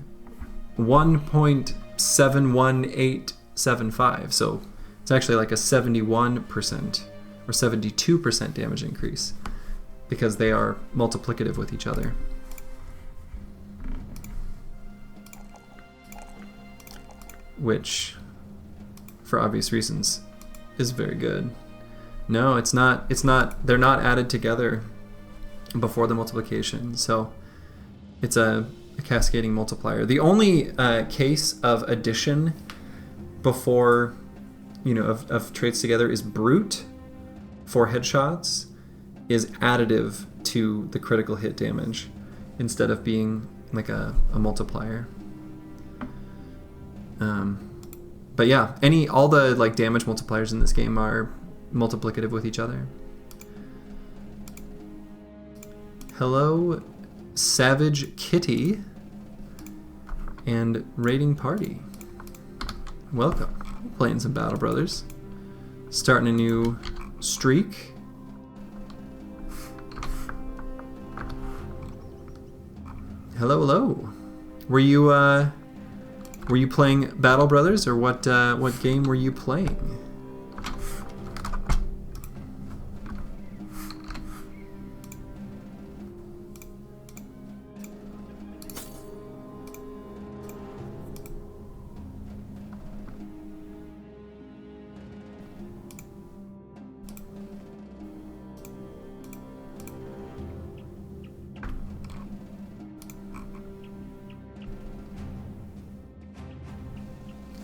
1.71875. So it's actually like a 71% or 72% damage increase because they are multiplicative with each other. Which, for obvious reasons, is very good. No, it's not. They're not added together before the multiplication, so it's a cascading multiplier. The only case of addition before, of traits together is brute for headshots is additive to the critical hit damage instead of being like a multiplier. But yeah, all the like damage multipliers in this game are multiplicative with each other. Hello, Savage Kitty and Raiding Party. Welcome. Playing some Battle Brothers. Starting a new streak. Hello, hello. Were you playing Battle Brothers, or what game were you playing?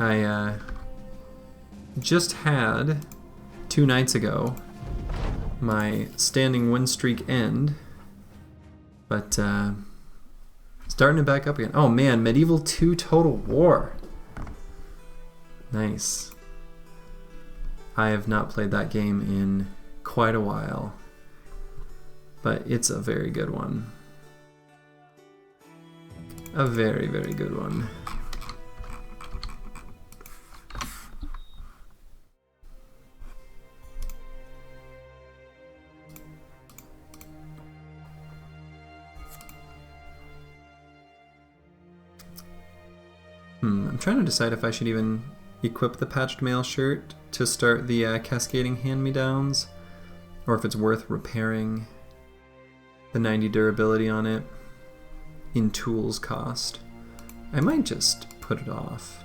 I just had 2 nights ago my standing win streak end, but starting it back up again. Oh man, Medieval 2 Total War. Nice. I have not played that game in quite a while, but it's a very good one. A very, very good one. I'm trying to decide if I should even equip the patched mail shirt to start the cascading hand-me-downs, or if it's worth repairing the 90 durability on it in tools cost. I might just put it off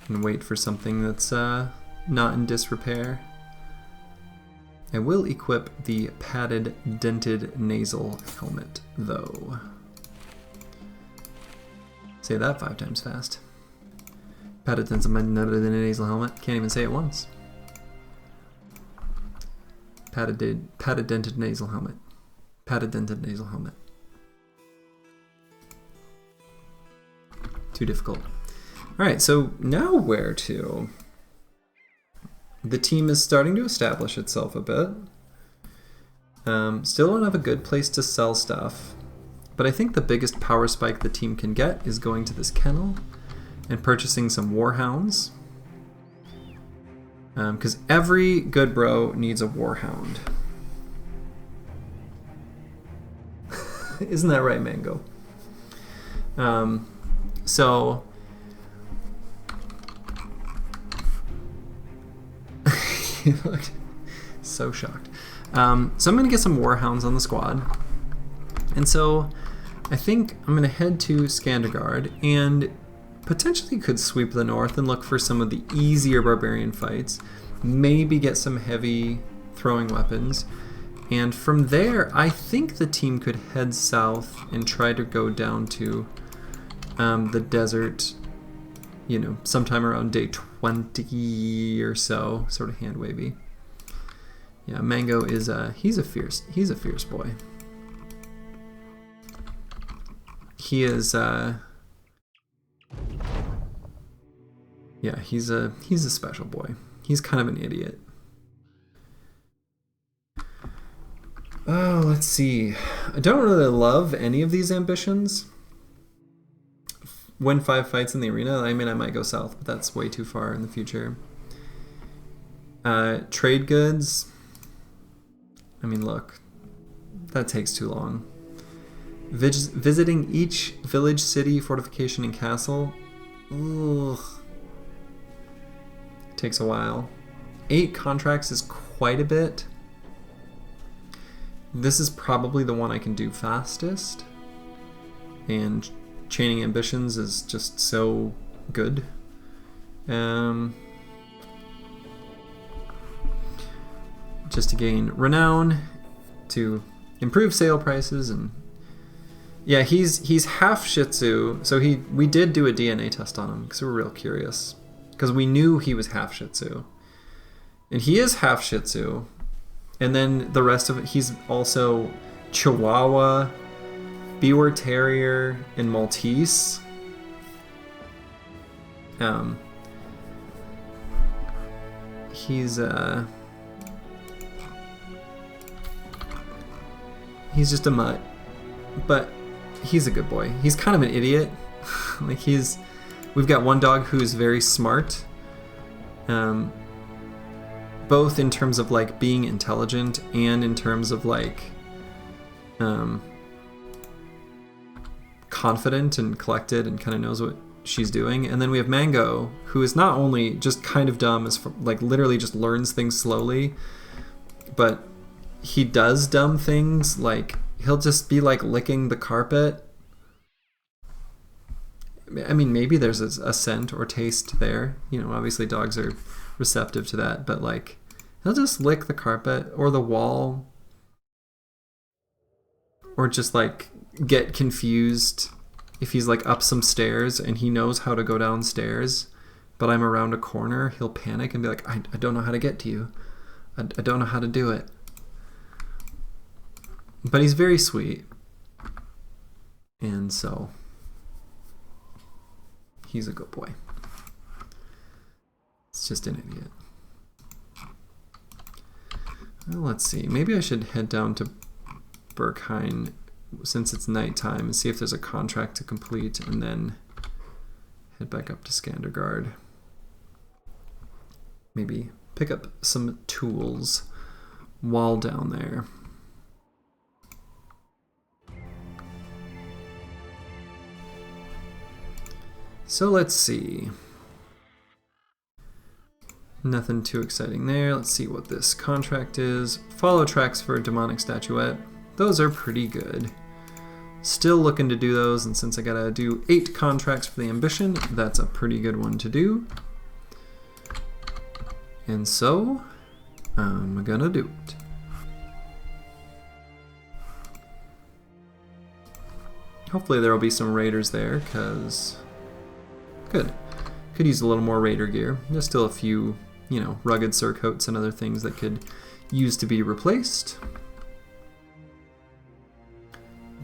and wait for something that's not in disrepair. I will equip the padded dented nasal helmet though. Say that 5 times fast. Padded dented nasal helmet. Can't even say it once. Padded dented nasal helmet. Padded dented nasal helmet. Too difficult. Alright, so now where to? The team is starting to establish itself a bit. Still don't have a good place to sell stuff. But I think the biggest power spike the team can get is going to this kennel and purchasing some warhounds. Because every good bro needs a warhound. Isn't that right, Mango? So... you looked so shocked. So I'm going to get some warhounds on the squad. And so I think I'm going to head to Skandergaard and potentially could sweep the north and look for some of the easier barbarian fights. Maybe get some heavy throwing weapons. And from there, I think the team could head south and try to go down to the desert, sometime around day 20 or so, sort of hand wavy. Yeah, Mango is he's a fierce boy. He is yeah, he's a special boy. He's kind of an idiot. Oh, let's see. I don't really love any of these ambitions. win 5 fights in the arena. I mean, I might go south, but that's way too far in the future. Trade goods. I mean, look, that takes too long. Visiting each village, city, fortification, and castle. Ugh. Takes a while. 8 contracts is quite a bit. This is probably the one I can do fastest. And chaining ambitions is just so good. Just to gain renown, to improve sale prices, and yeah, he's half Shih Tzu. So we did do a DNA test on him because we were real curious, because we knew he was half Shih Tzu, and he is half Shih Tzu, and then the rest of it, he's also Chihuahua, Biwa Terrier, and Maltese. He's just a mutt, but he's a good boy. He's kind of an idiot. Like we've got one dog who's very smart, both in terms of like being intelligent and in terms of like confident and collected and kind of knows what she's doing. And then we have Mango, who is not only just kind of dumb, as like literally just learns things slowly, but he does dumb things, like he'll just be like licking the carpet. I mean, maybe there's a scent or taste there. You know, obviously dogs are receptive to that, but like he'll just lick the carpet or the wall, or just like get confused if he's like up some stairs and he knows how to go downstairs, but I'm around a corner, he'll panic and be like, I don't know how to get to you. I don't know how to do it. But he's very sweet, and so he's a good boy. It's just an idiot. Well, let's see. Maybe I should head down to Berkheim since it's nighttime and see if there's a contract to complete, and then head back up to Skandergaard. Maybe pick up some tools while down there. So let's see. Nothing too exciting there. Let's see what this contract is. Follow tracks for a demonic statuette. Those are pretty good. Still looking to do those, and since I gotta do 8 contracts for the ambition, that's a pretty good one to do. And so, I'm gonna do it. Hopefully there will be some raiders there, because good. Could use a little more raider gear. There's still a few, you know, rugged surcoats and other things that could use to be replaced.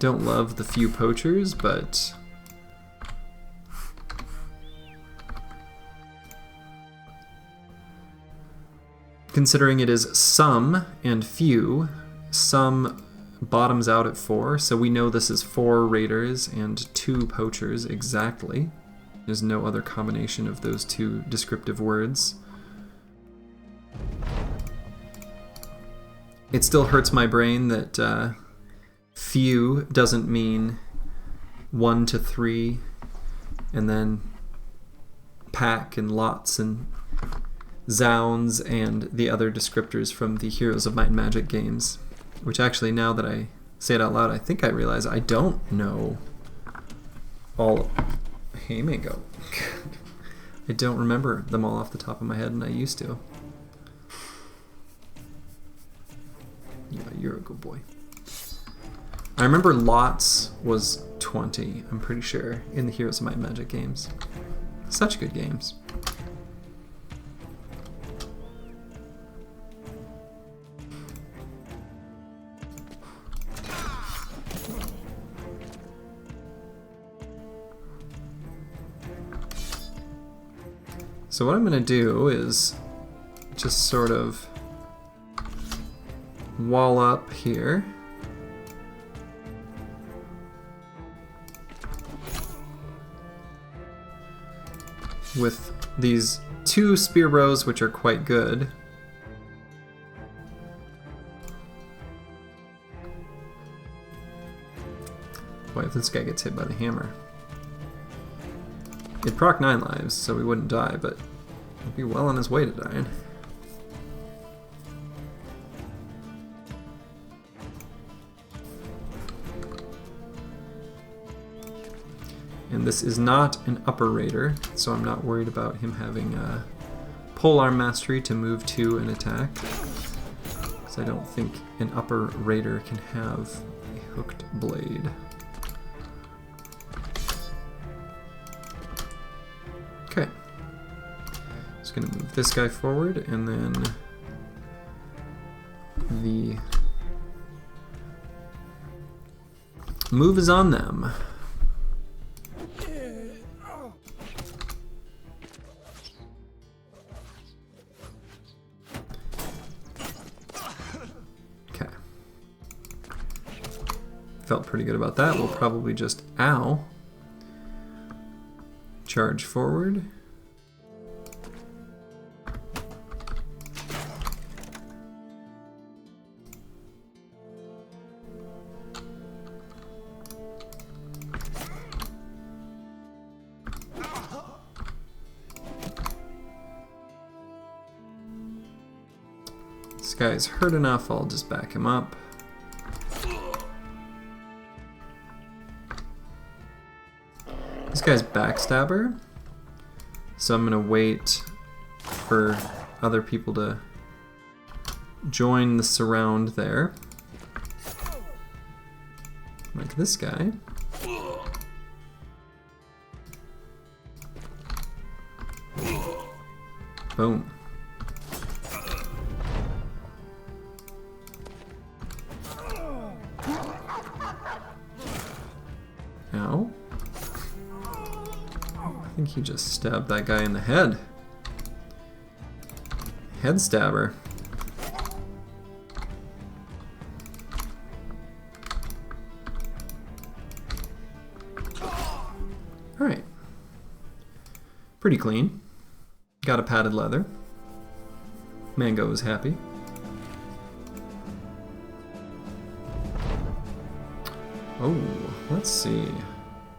Don't love the few poachers, but considering it is some and few, some bottoms out at 4, so we know this is 4 raiders and 2 poachers exactly. There's no other combination of those 2 descriptive words. It still hurts my brain that few doesn't mean 1 to 3, and then pack and lots and zounds and the other descriptors from the Heroes of Might and Magic games, which actually, now that I say it out loud, I think I realize I don't know all of them. Hey, Mango. I don't remember them all off the top of my head, and I used to. Yeah, you're a good boy. I remember lots was 20, I'm pretty sure, in the Heroes of Might and Magic games. Such good games. So what I'm going to do is just sort of wall up here. with these 2 spear bros, which are quite good. Boy, if this guy gets hit by the hammer. It'd proc 9 lives, so he wouldn't die, but he'd be well on his way to dying. And this is not an upper raider, so I'm not worried about him having a polearm mastery to move to an attack. Because I don't think an upper raider can have a hooked blade. Okay. Just gonna move this guy forward, and then the move is on them. Felt pretty good about that. We'll probably just, ow, charge forward. This guy's hurt enough, I'll just back him up. This guy's backstabber, so I'm gonna wait for other people to join the surround there. Like this guy. Boom. Ow. I think he just stabbed that guy in the head. Head stabber. Alright. Pretty clean. Got a padded leather. Mango is happy. Oh, let's see.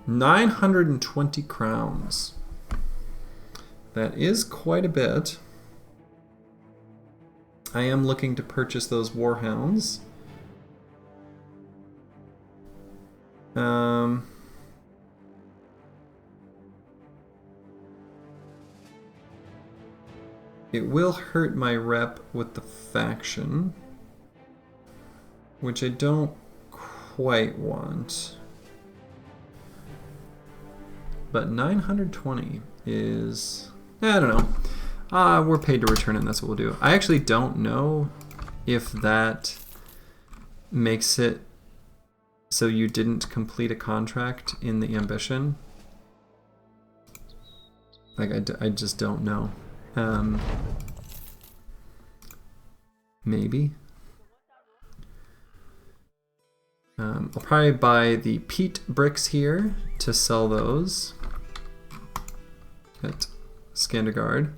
920 crowns. That is quite a bit. I am looking to purchase those warhounds. It will hurt my rep with the faction, which I don't quite want. But 920 is, I don't know. We're paid to return it, and that's what we'll do. I actually don't know if that makes it so you didn't complete a contract in the ambition. Like, I just don't know. Maybe. I'll probably buy the peat bricks here to sell those at Skandergaard,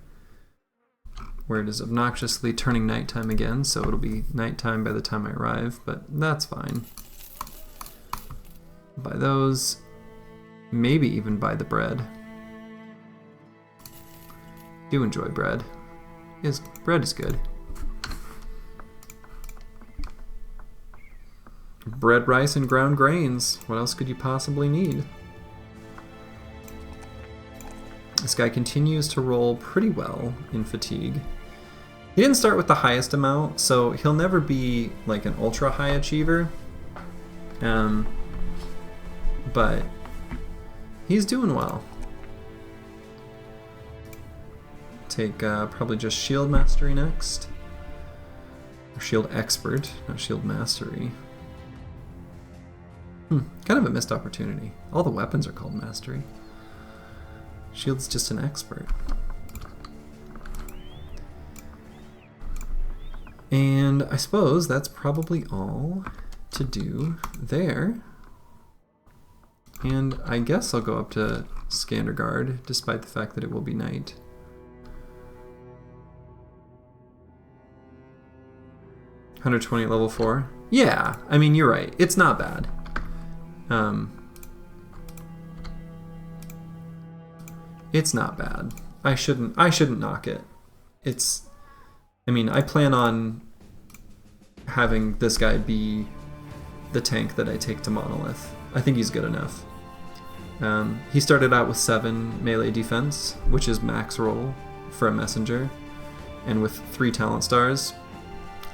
where it is obnoxiously turning nighttime again, so it'll be nighttime by the time I arrive, but that's fine. Buy those, maybe even buy the bread. Do enjoy bread. Bread is good. Bread, rice, and ground grains. What else could you possibly need? This guy continues to roll pretty well in fatigue. He didn't start with the highest amount, so he'll never be like an ultra high achiever. But he's doing well. Take probably just shield mastery next. Or shield expert, not shield mastery. Kind of a missed opportunity. All the weapons are called mastery. Shield's just an expert. And I suppose that's probably all to do there. And I guess I'll go up to Scanner Guard, despite the fact that it will be night. $120 at level 4. Yeah, I mean, you're right. It's not bad. It's not bad. I shouldn't knock it. I mean, I plan on having this guy be the tank that I take to Monolith. I think he's good enough. He started out with 7 melee defense, which is max roll for a messenger, and with 3 talent stars,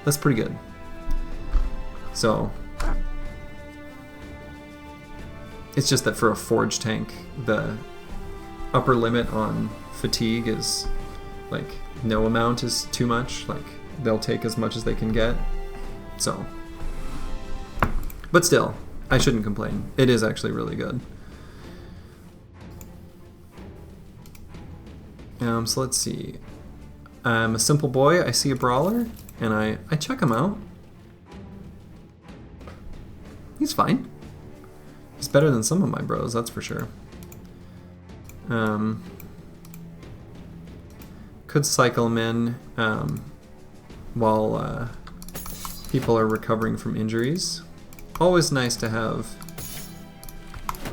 that's pretty good. So it's just that for a forge tank, the upper limit on fatigue is like no amount is too much. Like they'll take as much as they can get. So, but still, I shouldn't complain. It is actually really good. So let's see. I'm a simple boy. I see a brawler, and I check him out. He's fine. He's better than some of my bros, that's for sure. Could cycle him in while people are recovering from injuries. Always nice to have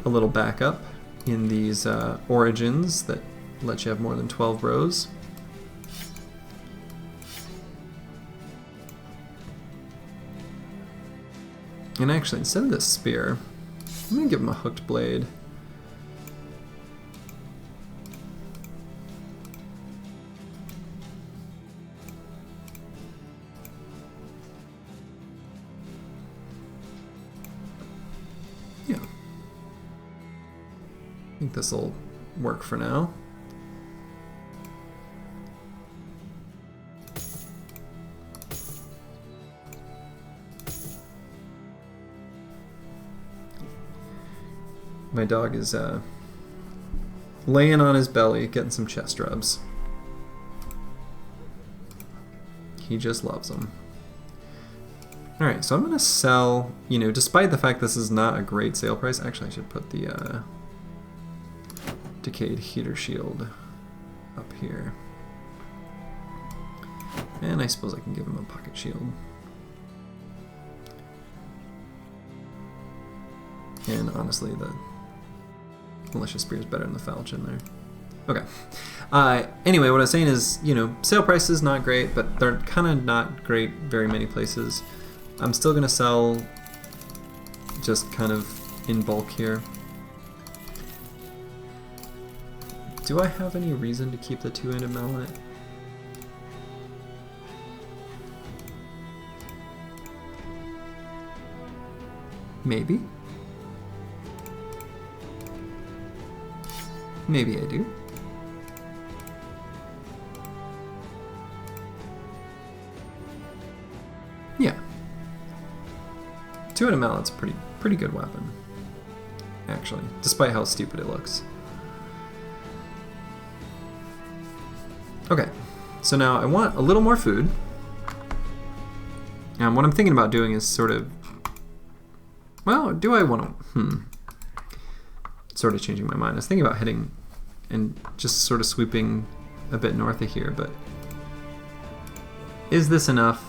a little backup in these origins that let you have more than 12 bros. And actually, instead of this spear, I'm gonna give him a hooked blade. Yeah. I think this will work for now. My dog is laying on his belly, getting some chest rubs. He just loves them. Alright, so I'm going to sell, you know, despite the fact this is not a great sale price. Actually, I should put the Decayed Heater Shield up here. And I suppose I can give him a pocket shield. And honestly, the Malicious Spear is better than the Falchion there. Okay. Anyway, what I was saying is, you know, sale price is not great, but they're kind of not great very many places. I'm still going to sell just kind of in bulk here. Do I have any reason to keep the 2-handed mallet? Maybe. Maybe I do. Yeah. 2-handed mallet's a pretty good weapon, actually, despite how stupid it looks. Okay, so now I want a little more food. And what I'm thinking about doing is sort of, well, do I want to, sort of changing my mind. I was thinking about heading and just sort of sweeping a bit north of here, but is this enough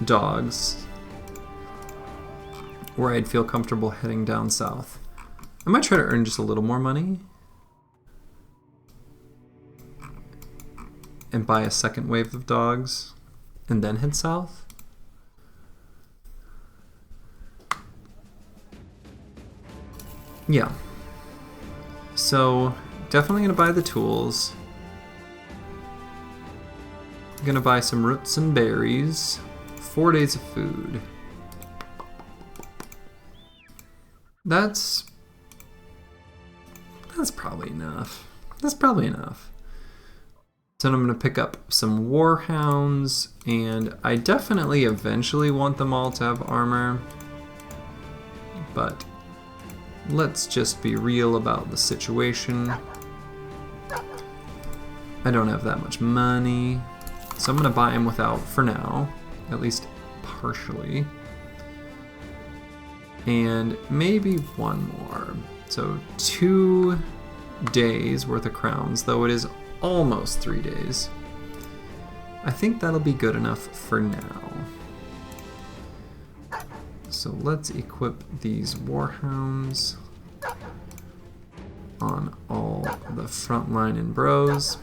dogs where I'd feel comfortable heading down south? I might try to earn just a little more money and buy a second wave of dogs and then head south. Yeah. So, definitely gonna buy the tools. Gonna buy some roots and berries. 4 days of food. That's probably enough. That's probably enough. So I'm gonna pick up some warhounds, and I definitely eventually want them all to have armor, but let's just be real about the situation. I don't have that much money, so I'm gonna buy them without for now, at least partially. And maybe one more. So 2 days worth of crowns, though it is almost 3 days. I think that'll be good enough for now. So let's equip these warhounds on all the frontline and bros.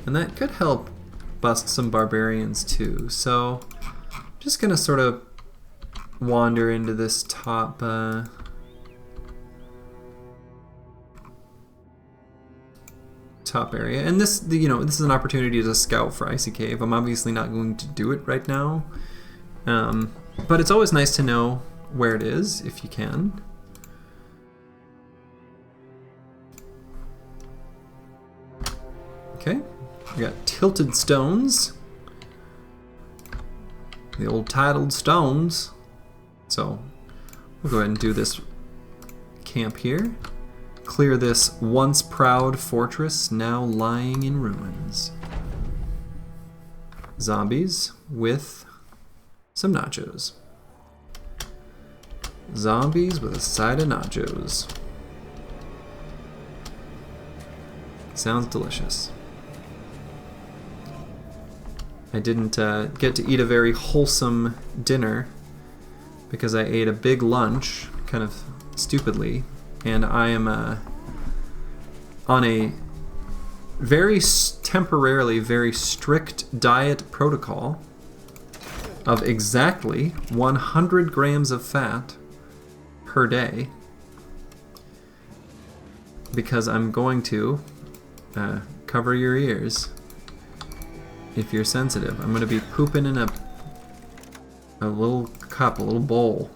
And that could help bust some barbarians too. So I'm just gonna sort of wander into this top top area, and this, you know, this is an opportunity to scout for Icy Cave. I'm obviously not going to do it right now, but it's always nice to know where it is if you can. Okay, we got tilted stones, the old titled stones. So we'll go ahead and do this camp here. Clear this once proud fortress, now lying in ruins. Zombies with some nachos. Zombies with a side of nachos. Sounds delicious. I didn't get to eat a very wholesome dinner because I ate a big lunch, kind of stupidly. And I am on a very temporarily very strict diet protocol of exactly 100 grams of fat per day, because I'm going to cover your ears if you're sensitive. I'm going to be pooping in a little cup, a little bowl,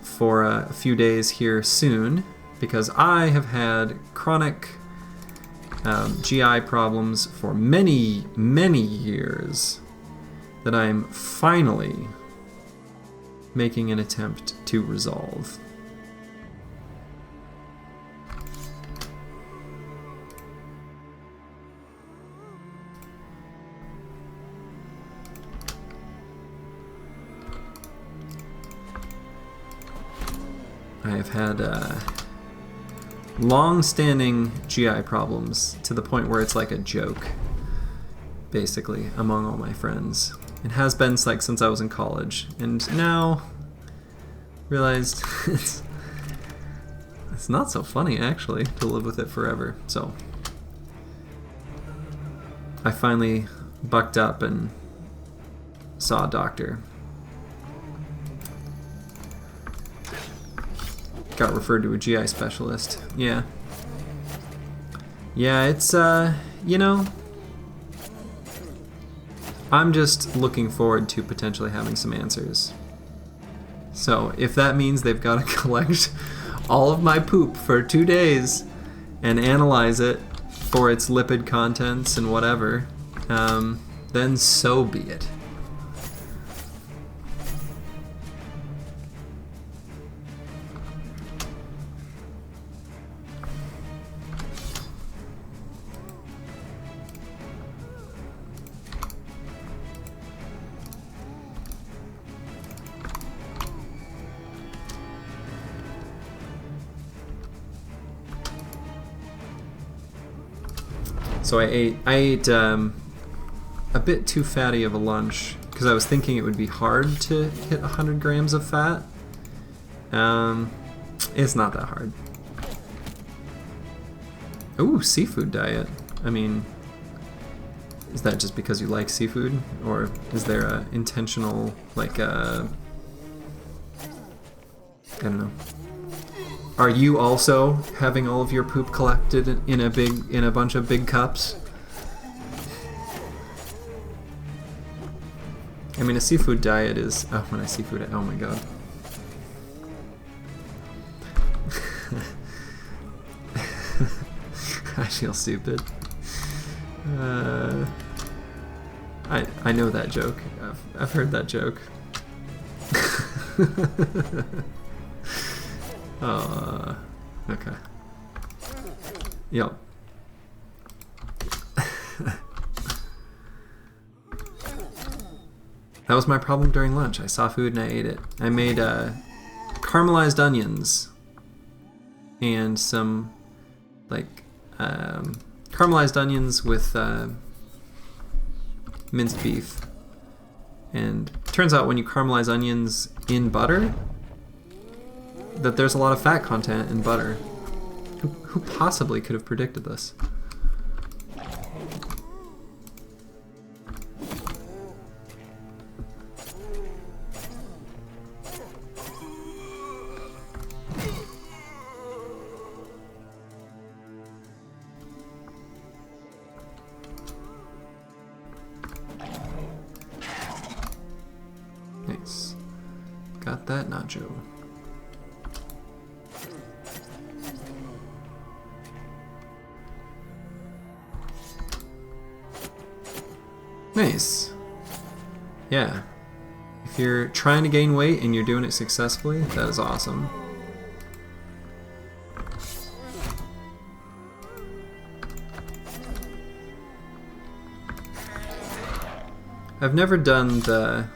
for a few days here soon, because I have had chronic GI problems for many, many years that I'm finally making an attempt to resolve. I have had long-standing GI problems to the point where it's like a joke, basically, among all my friends. It has been like since I was in college, and now realized it's not so funny actually to live with it forever. So I finally bucked up and saw a doctor. Got referred to a GI specialist. Yeah. Yeah, it's, you know, I'm just looking forward to potentially having some answers. So if that means they've got to collect all of my poop for 2 days and analyze it for its lipid contents and whatever, then so be it. So I ate a bit too fatty of a lunch because I was thinking it would be hard to hit 100 grams of fat. It's not that hard. Ooh, seafood diet. I mean, is that just because you like seafood, or is there a intentional, like, I don't know. Are you also having all of your poop collected in a bunch of big cups? I mean, a seafood diet is... Oh, when I seafood it, oh my god. I feel stupid. I know that joke. I've heard that joke. Okay. Yep. That was my problem during lunch. I saw food and I ate it. I made caramelized onions and some like caramelized onions with minced beef. And it turns out when you caramelize onions in butter, that there's a lot of fat content in butter. Who possibly could have predicted this? Nice. Got that nacho. Nice. Yeah. If you're trying to gain weight and you're doing it successfully, that is awesome. I've never done the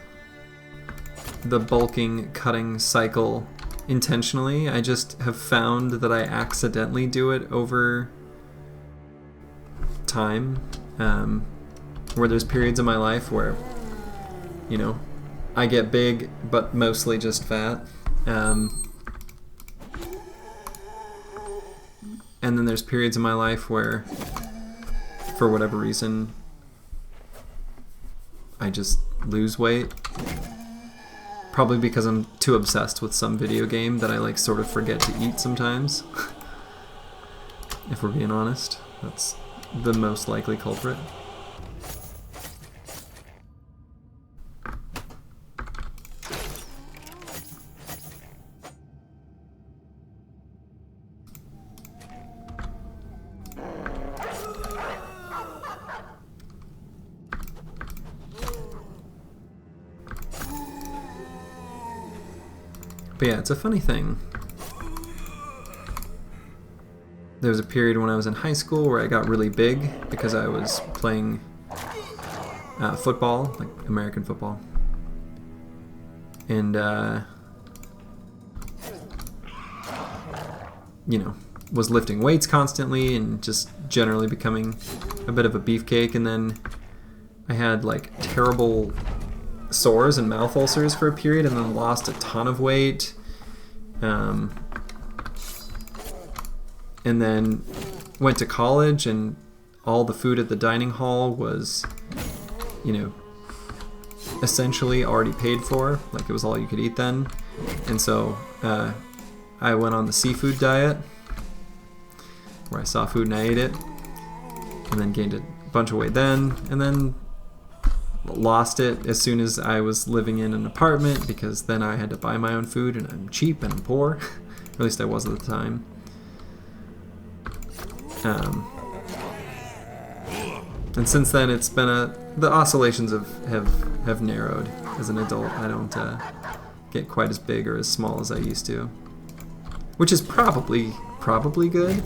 bulking cutting cycle intentionally. I just have found that I accidentally do it over time. Where there's periods in my life where, you know, I get big, but mostly just fat. And then there's periods in my life where, for whatever reason, I just lose weight. Probably because I'm too obsessed with some video game that I like sort of forget to eat sometimes. If we're being honest, that's the most likely culprit. But yeah, it's a funny thing. There was a period when I was in high school where I got really big because I was playing football, like American football. And, you know, was lifting weights constantly and just generally becoming a bit of a beefcake. And then I had like terrible sores and mouth ulcers for a period, and then lost a ton of weight, and then went to college, and all the food at the dining hall was, you know, essentially already paid for, like it was all you could eat then. And so I went on the seafood diet where I saw food and I ate it, and then gained a bunch of weight then, and then lost it as soon as I was living in an apartment, because then I had to buy my own food, and I'm cheap and I'm poor. At least I was at the time. And since then it's been the oscillations have narrowed. As an adult, I don't get quite as big or as small as I used to, which is probably good.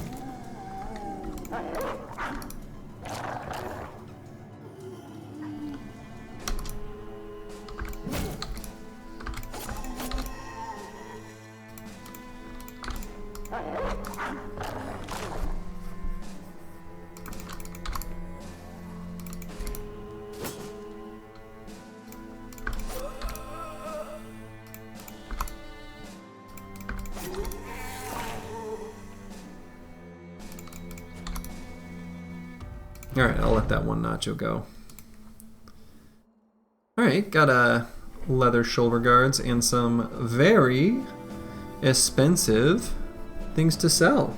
Alright, I'll let that one nacho go. Alright, got leather shoulder guards and some very expensive things to sell.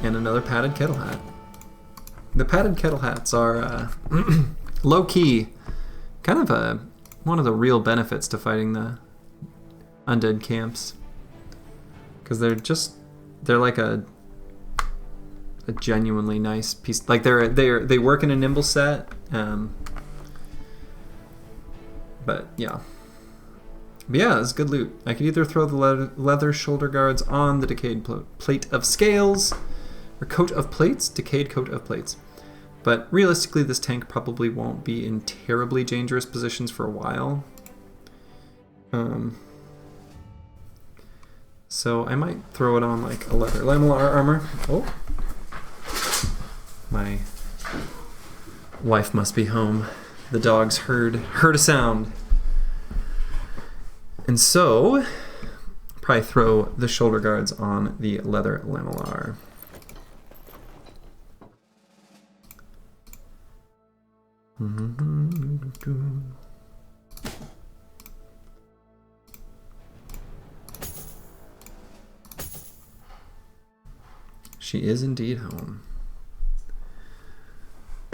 And another padded kettle hat. The padded kettle hats are low-key kind of one of the real benefits to fighting the undead camps. Because they're like a genuinely nice piece. Like they work in a nimble set. But yeah. But yeah, it's good loot. I could either throw the leather shoulder guards on the decayed plate of scales, or coat of plates, decayed coat of plates. But realistically, this tank probably won't be in terribly dangerous positions for a while. So I might throw it on like a leather lamellar armor. Oh. My wife must be home. The dogs heard a sound. And so, probably throw the shoulder guards on the leather lamellar. She is indeed home.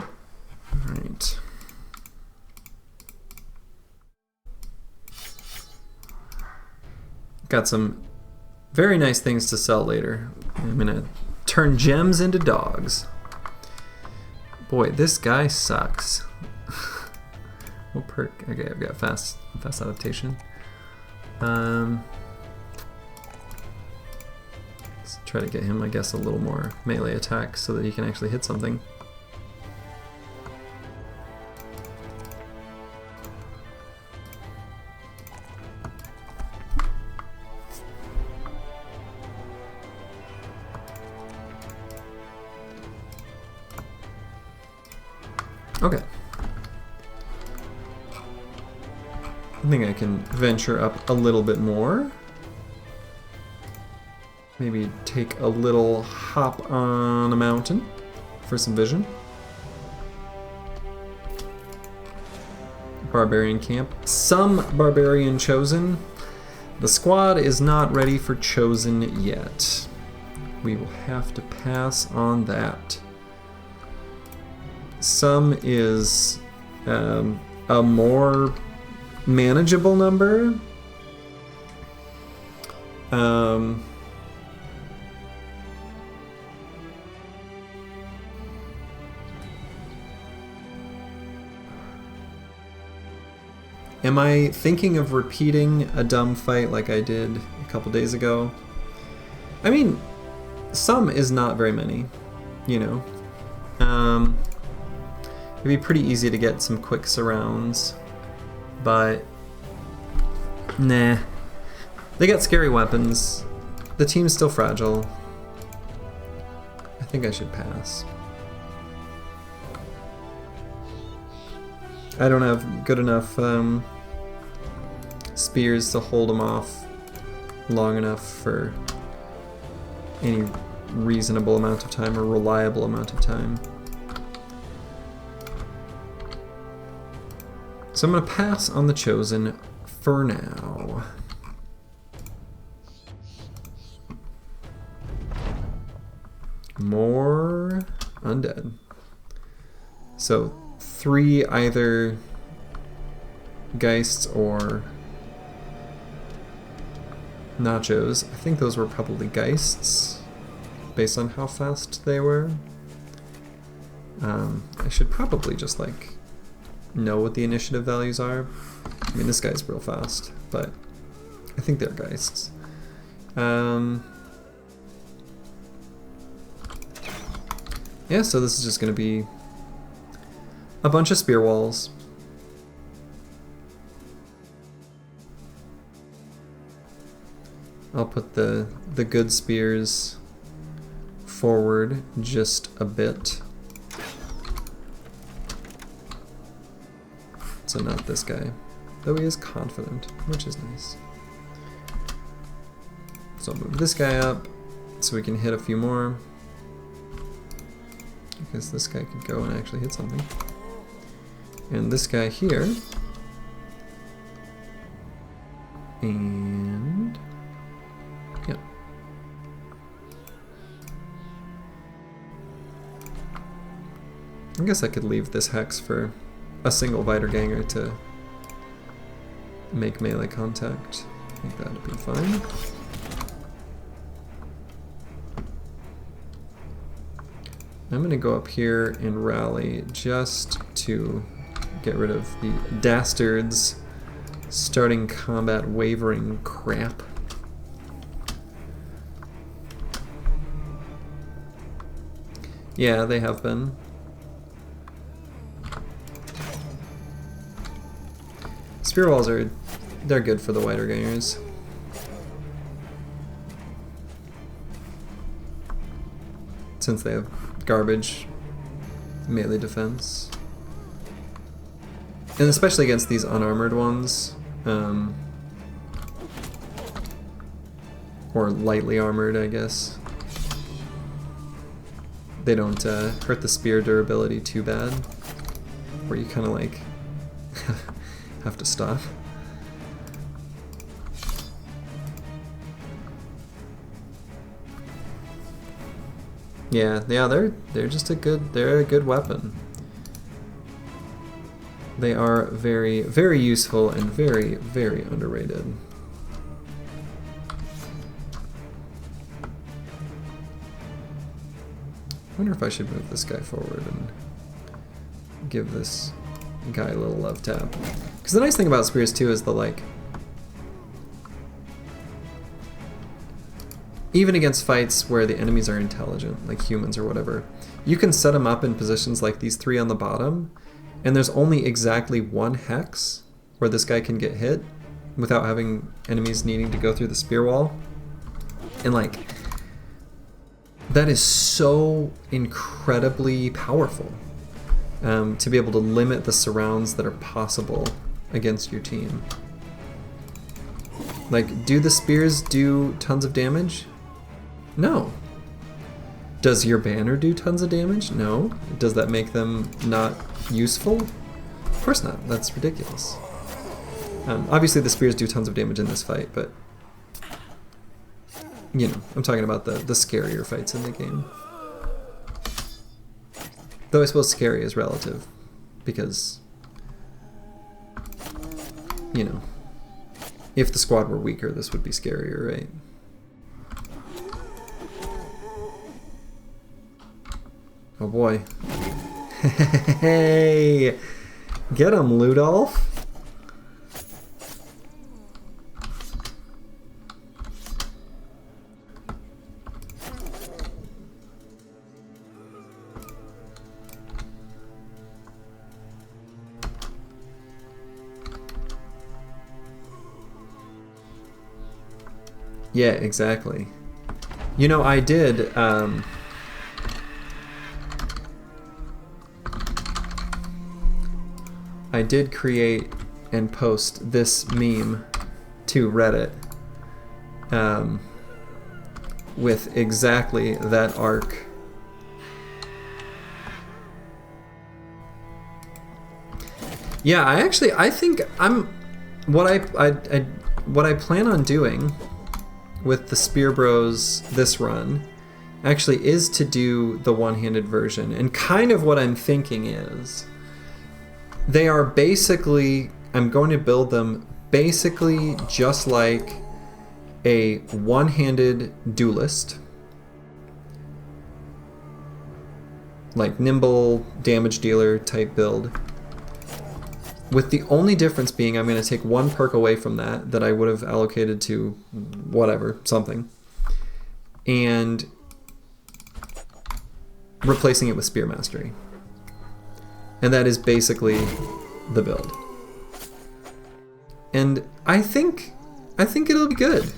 All right. Got some very nice things to sell later. I'm gonna turn gems into dogs. Boy, this guy sucks. What perk? Okay, I've got fast adaptation. Let's try to get him, I guess, a little more melee attack so that he can actually hit something. Okay. I think I can venture up a little bit more. Maybe take a little hop on a mountain for some vision. Barbarian camp. Some barbarian chosen. The squad is not ready for chosen yet. We will have to pass on that. Some is a more manageable number. Am I thinking of repeating a dumb fight like I did a couple days ago? I mean, some is not very many, you know. It'd be pretty easy to get some quick surrounds, but nah. They got scary weapons. The team's still fragile. I think I should pass. I don't have good enough spears to hold them off long enough for any reasonable amount of time or reliable amount of time. So I'm going to pass on the chosen for now. More undead. So 3 either Geists or Nachos. I think those were probably Geists based on how fast they were. I should probably just like know what the initiative values are. I mean, this guy's real fast, but I think they're Geists. Yeah, so this is just going to be a bunch of spear walls. I'll put the good spears forward just a bit. So not this guy, though he is confident, which is nice. So I'll move this guy up so we can hit a few more. Because this guy could go and actually hit something. And this guy here. And yeah. I guess I could leave this hex for a single wiederganger to make melee contact. I think that'd be fine. I'm going to go up here and rally just to get rid of the dastards starting combat wavering crap. Yeah, they have been. Spear walls they're good for the wiedergangers. since they have garbage melee defense. And especially against these unarmored ones. Or lightly armored, I guess. They don't hurt the spear durability too bad. Where you kind of like have to stop. Yeah, they're just a good weapon. They are very, very useful and very, very underrated. I wonder if I should move this guy forward and give this guy a little love tap. Because the nice thing about spears too is the like, even against fights where the enemies are intelligent, like humans or whatever, you can set them up in positions like these three on the bottom, and there's only exactly one hex where this guy can get hit without having enemies needing to go through the spear wall. And like, that is so incredibly powerful to be able to limit the surrounds that are possible against your team. Like, do the spears do tons of damage? No. Does your banner do tons of damage? No. Does that make them not useful? Of course not. That's ridiculous. Obviously the spears do tons of damage in this fight, but you know, I'm talking about the scarier fights in the game. Though I suppose scary is relative, because, you know, if the squad were weaker, this would be scarier, right? Oh boy. Hey! Get him, Ludolf! Yeah, exactly. You know, I did, I did create and post this meme to Reddit with exactly that arc. Yeah, I think what I plan on doing with the Spear Bros this run actually is to do the one-handed version. And kind of what I'm thinking is they are basically, I'm going to build them basically just like a one-handed duelist. Like nimble damage dealer type build. With the only difference being I'm going to take one perk away from that I would have allocated to whatever, something, and replacing it with Spear Mastery. And that is basically the build. And I think it'll be good.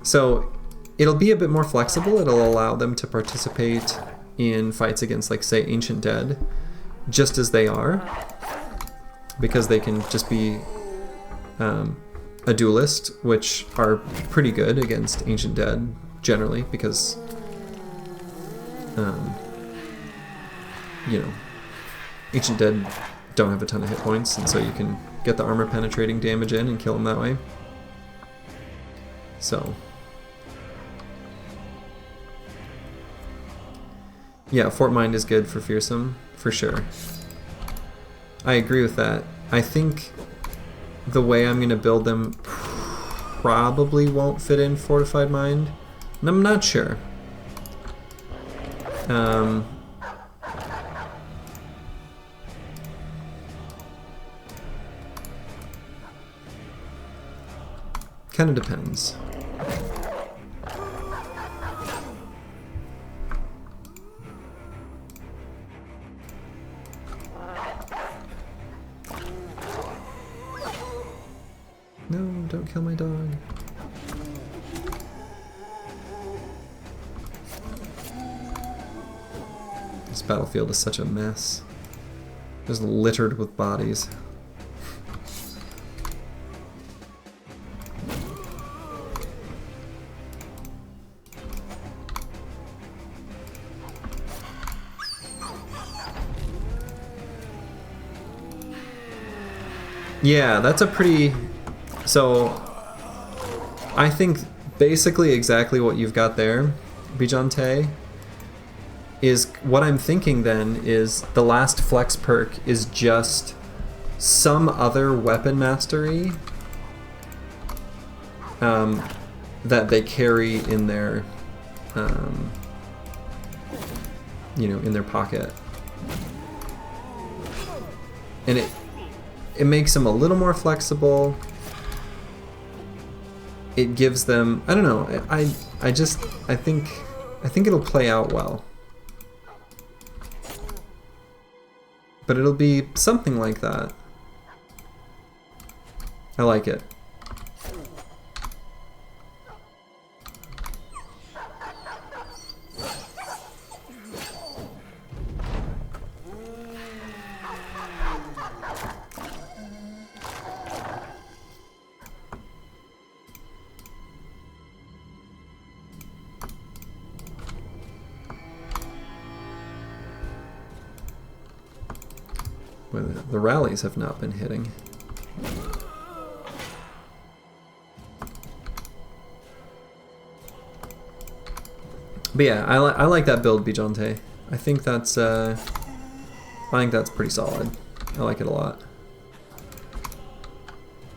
So it'll be a bit more flexible. It'll allow them to participate in fights against, like, say, Ancient Dead, just as they are, because they can just be a duelist, which are pretty good against Ancient Dead, generally, because, you know, Ancient Dead don't have a ton of hit points, and so you can get the armor penetrating damage in and kill them that way. So yeah, Fort Mind is good for Fearsome, for sure. I agree with that. I think the way I'm going to build them probably won't fit in Fortified Mind, and I'm not sure. Kind of depends. No, don't kill my dog. This battlefield is such a mess. Just littered with bodies. Yeah, that's a pretty... So, I think basically exactly what you've got there, Bijante, is what I'm thinking then is the last flex perk is just some other weapon mastery that they carry in their, you know, in their pocket. And it makes them a little more flexible. It gives them, I don't know, I think it'll play out well. But it'll be something like that. I like it. The rallies have not been hitting. But yeah, I like that build, Bijante. I think that's pretty solid. I like it a lot.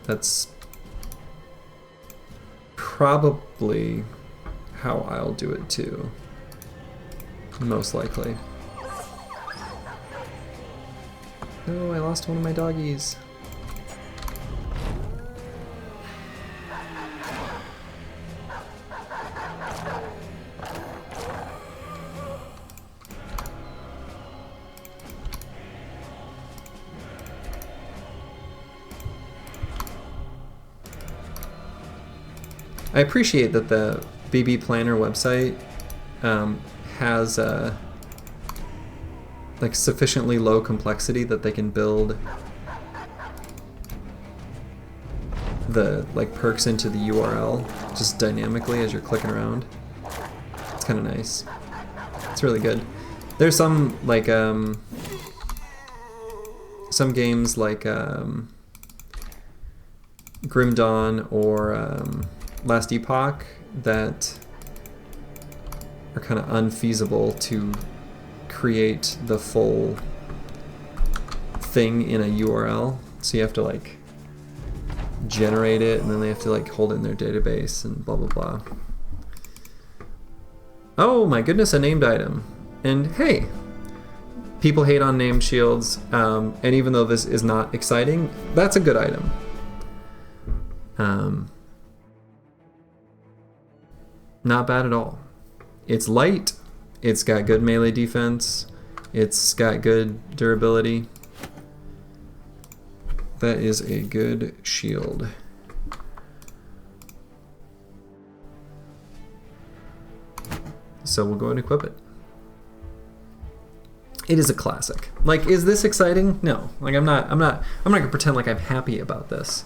That's probably how I'll do it too. Most likely. Oh, I lost one of my doggies. I appreciate that the BB Planner website has like sufficiently low complexity that they can build the like perks into the URL just dynamically as you're clicking around. It's kind of nice. It's really good. There's some like some games like Grim Dawn or Last Epoch that are kind of unfeasible to create the full thing in a URL. So you have to like generate it and then they have to like hold it in their database and blah blah blah. Oh my goodness, a named item. And hey, people hate on named shields, and even though this is not exciting, that's a good item. Not bad at all. It's light, it's got good melee defense, it's got good durability. That is a good shield. So we'll go ahead and equip it. It is a classic. Like, is this exciting? No. Like, I'm not gonna pretend like I'm happy about this.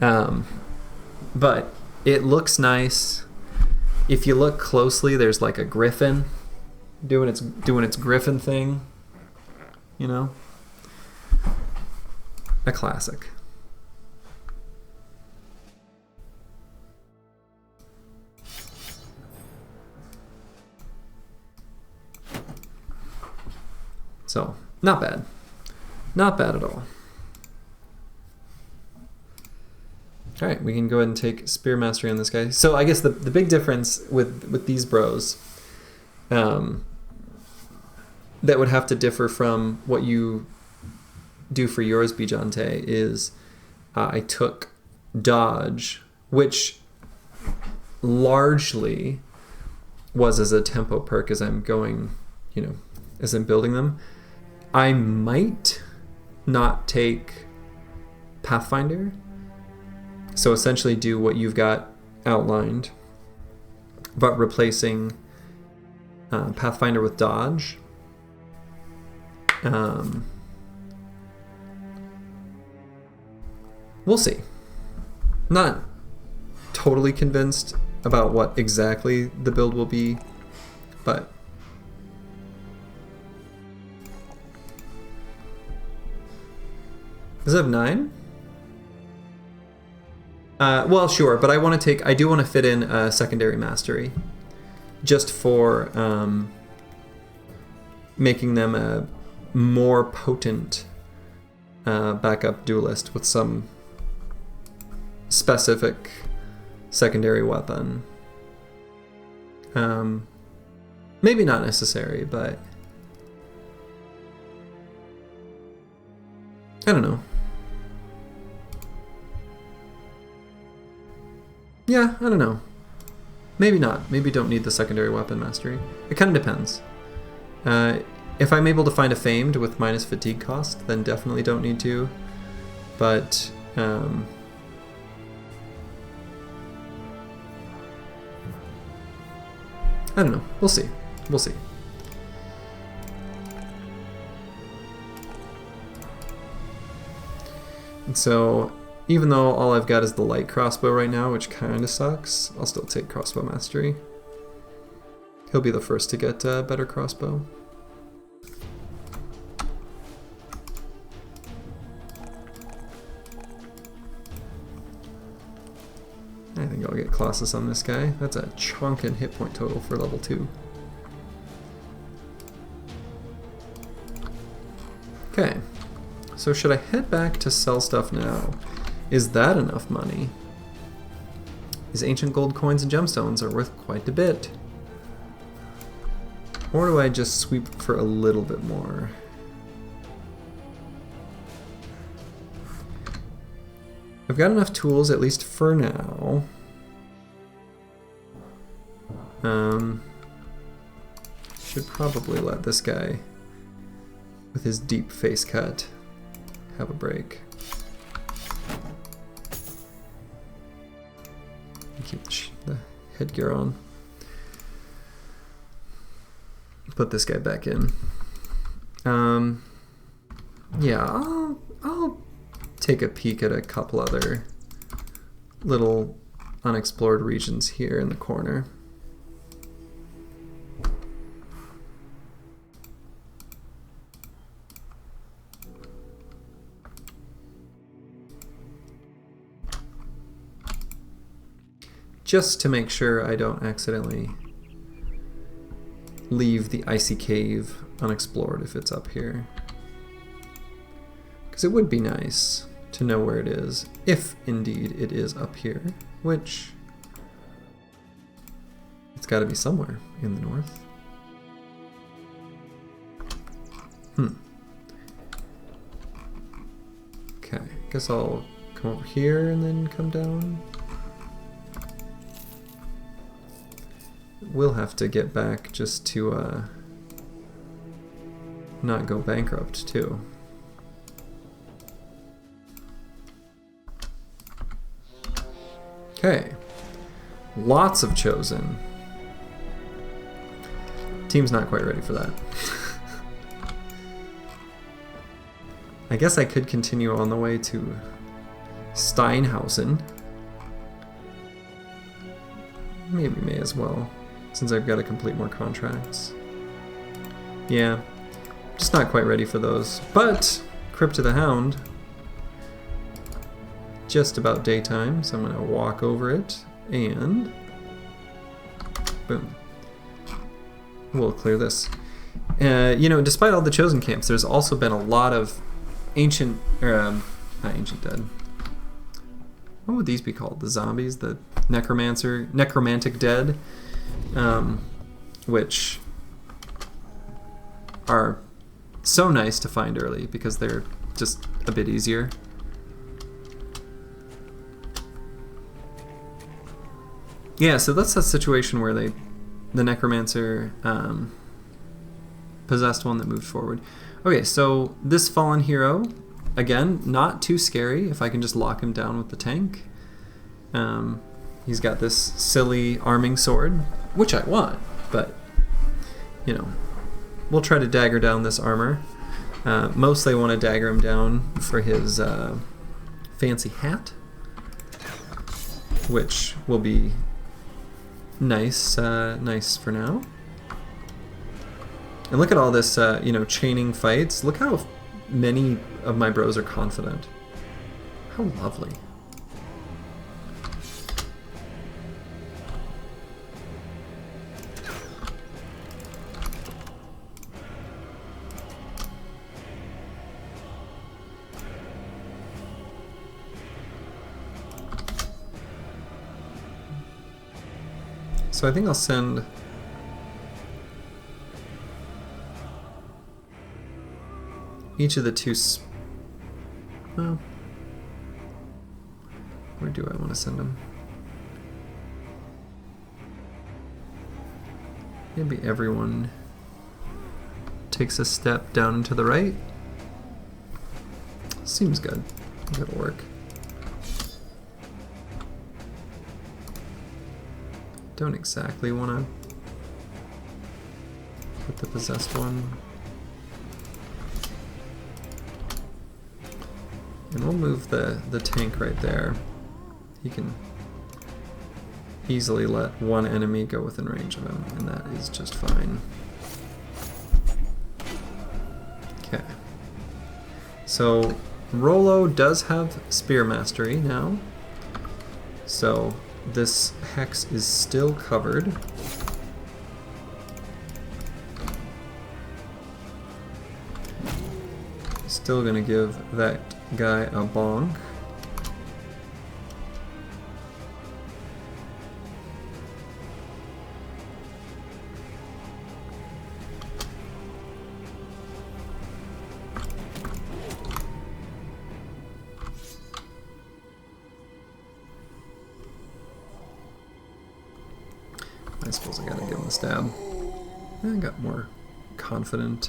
But it looks nice. If you look closely, there's like a griffin doing its griffin thing. You know? A classic. So, not bad. Not bad at all. Alright, we can go ahead and take Spear Mastery on this guy. So I guess the big difference with these bros that would have to differ from what you do for yours, Bijante, is I took Dodge, which largely was as a tempo perk as I'm going, you know, as I'm building them. I might not take Pathfinder So essentially do what you've got outlined, but replacing Pathfinder with dodge. We'll see. Not totally convinced about what exactly the build will be, but does it have 9? Well, sure, but I do want to fit in a secondary mastery, just for making them a more potent backup duelist with some specific secondary weapon. Maybe not necessary, but I don't know. Yeah, I don't know. Maybe not. Maybe don't need the secondary weapon mastery. It kind of depends. If I'm able to find a famed with minus fatigue cost, then definitely don't need to. But I don't know. We'll see. We'll see. And so, even though all I've got is the light crossbow right now, which kind of sucks, I'll still take crossbow mastery. He'll be the first to get a better crossbow. I think I'll get Colossus on this guy. That's a chunkin' hit point total for level 2. Okay, so should I head back to sell stuff now? Is that enough money? These ancient gold coins and gemstones are worth quite a bit. Or do I just sweep for a little bit more? I've got enough tools, at least for now. Should probably let this guy with his deep face cut have a break. Keep the headgear on. Put this guy back in. Yeah, I'll take a peek at a couple other little unexplored regions here in the corner. Just to make sure I don't accidentally leave the icy cave unexplored if it's up here. Because it would be nice to know where it is, if indeed it is up here, which it's got to be somewhere in the north. Okay, guess I'll come over here and then come down. We'll have to get back just to not go bankrupt too. Okay, lots of chosen. Team's not quite ready for that. I guess I could continue on the way to Steinhausen. Maybe may as well, since I've got to complete more contracts. Yeah, just not quite ready for those. But Crypt of the Hound, just about daytime, so I'm going to walk over it and boom. We'll clear this. You know, despite all the chosen camps, there's also been a lot of ancient, not ancient dead. What would these be called? The zombies, the necromantic dead, which are so nice to find early because they're just a bit easier. Yeah, so that's a situation where the necromancer possessed one that moved forward. Okay, so this fallen hero, again, not too scary if I can just lock him down with the tank. He's got this silly arming sword, which I want, but, you know, we'll try to dagger down this armor. Mostly I want to dagger him down for his fancy hat, which will be nice, nice for now. And look at all this, you know, chaining fights. Look how many of my bros are confident. How lovely. So I think I'll send each of the two. Well, where do I want to send them? Maybe everyone takes a step down and to the right. Seems good. I think it'll work. Don't exactly want to put the possessed one. And we'll move the tank right there. He can easily let one enemy go within range of him, and that is just fine. Okay. So Rollo does have spear mastery now. So this hex is still covered. Still gonna give that guy a bonk. I suppose I gotta give him a stab. I got more confident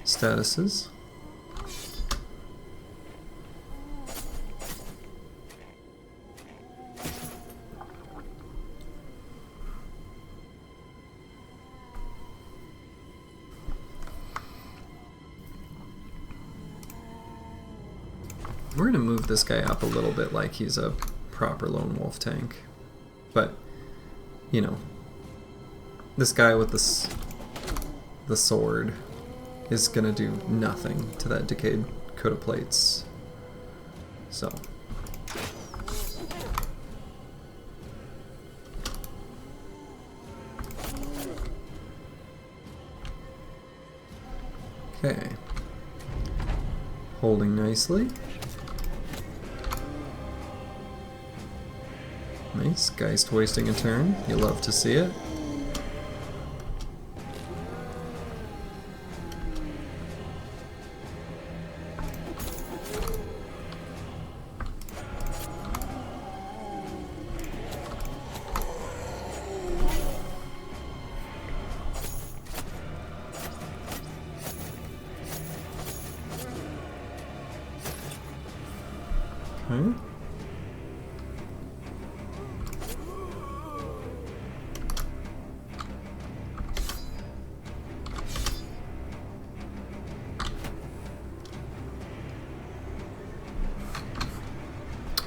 statuses. We're gonna move this guy up a little bit like he's a proper lone wolf tank, but you know, this guy with the sword is gonna do nothing to that decayed coat of plates. So okay, holding nicely. Nice, Geist wasting a turn. You love to see it. Okay.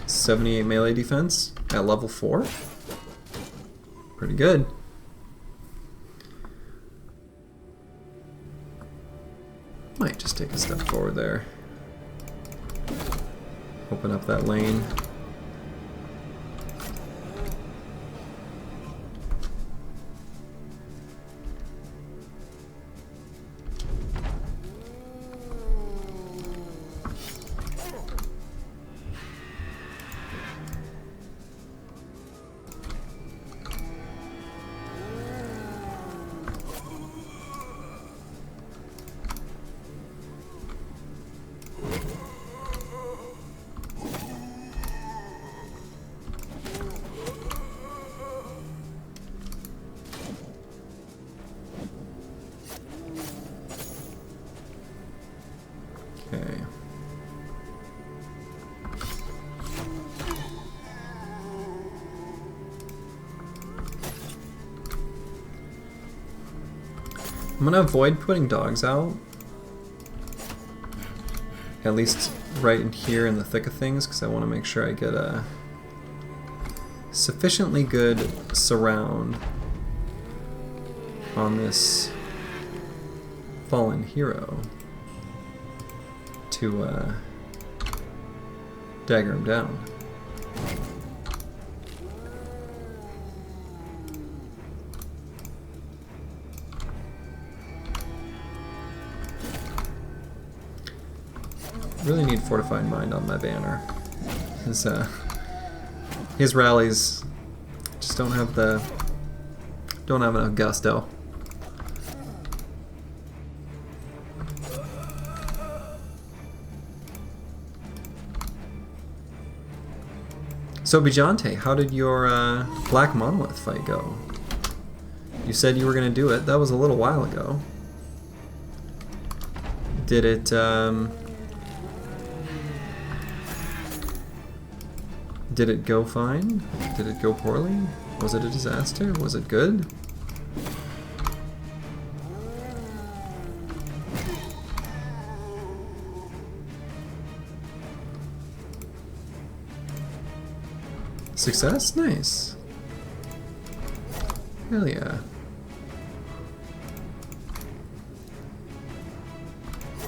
.78 melee defense at level 4. Pretty good. Might just take a step forward there. Open up that lane. I'm gonna avoid putting dogs out. At least right in here in the thick of things, because I want to make sure I get a sufficiently good surround on this fallen hero to dagger him down. Really need fortified mind on my banner. His rallies just don't have enough gusto. So Bijante, how did your Black Monolith fight go? You said you were gonna do it. That was a little while ago. Did it Did it go fine? Did it go poorly? Was it a disaster? Was it good? Success? Nice. Hell yeah.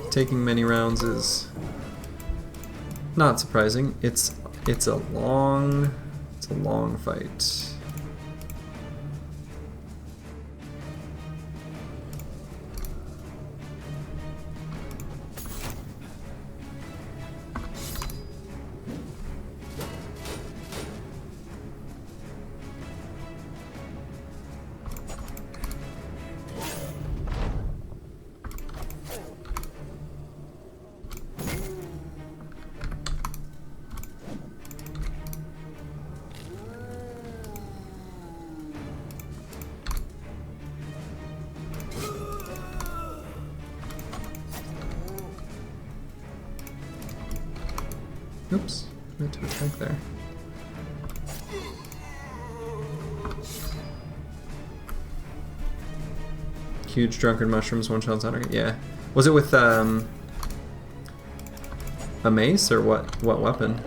Taking many rounds is not surprising. It's a long fight. Oops, meant to attack there. Huge drunken mushrooms, one shots on target. Yeah. Was it with a mace or what weapon?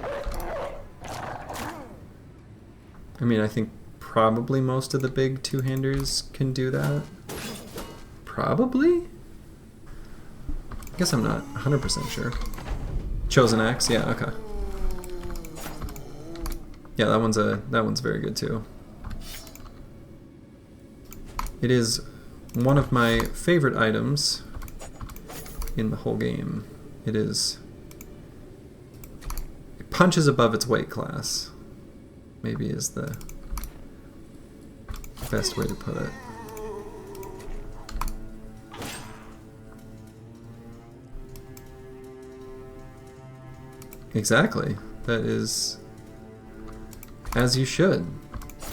I mean, I think probably most of the big two-handers can do that. Probably? I guess I'm not 100% sure. Chosen axe, yeah, okay. Yeah, that one's very good too. It is one of my favorite items in the whole game. It punches above its weight class, maybe is the best way to put it. Exactly. That is as you should.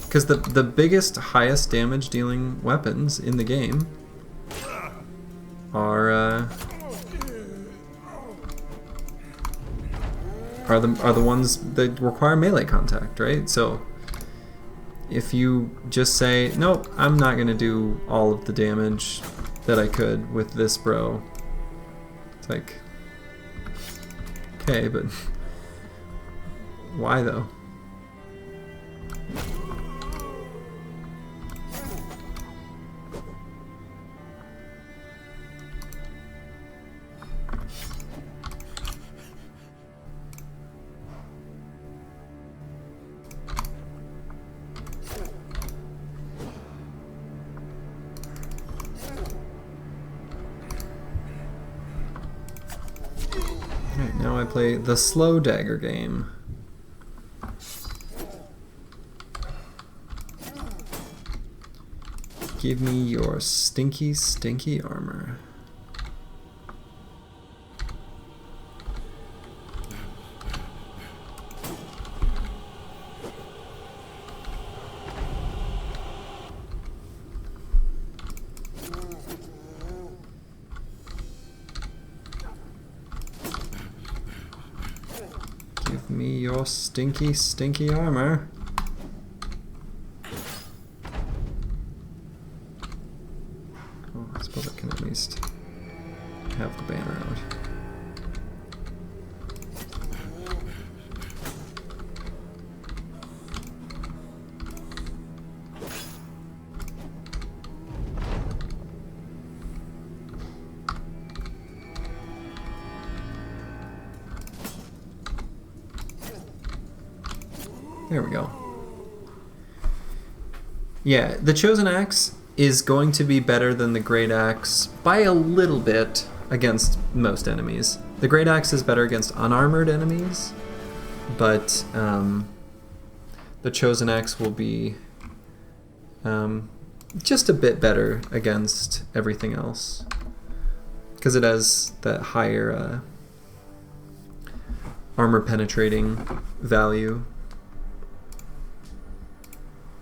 Because the biggest, highest damage dealing weapons in the game are the ones that require melee contact, right? So if you just say, nope, I'm not gonna do all of the damage that I could with this bro, it's like, okay, but why though? Alright, now I play the slow dagger game. Give me your stinky, stinky armor. Give me your stinky, stinky armor. Oh, I suppose I can There we go. Yeah, the Chosen Axe is going to be better than the Great Axe by a little bit against most enemies. The Great Axe is better against unarmored enemies, but the Chosen Axe will be just a bit better against everything else, because it has that higher armor penetrating value.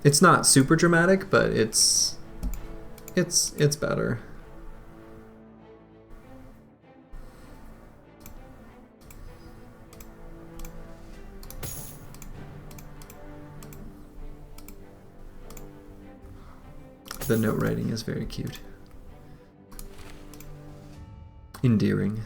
It's not super dramatic, but it's better. The note writing is very cute. Endearing.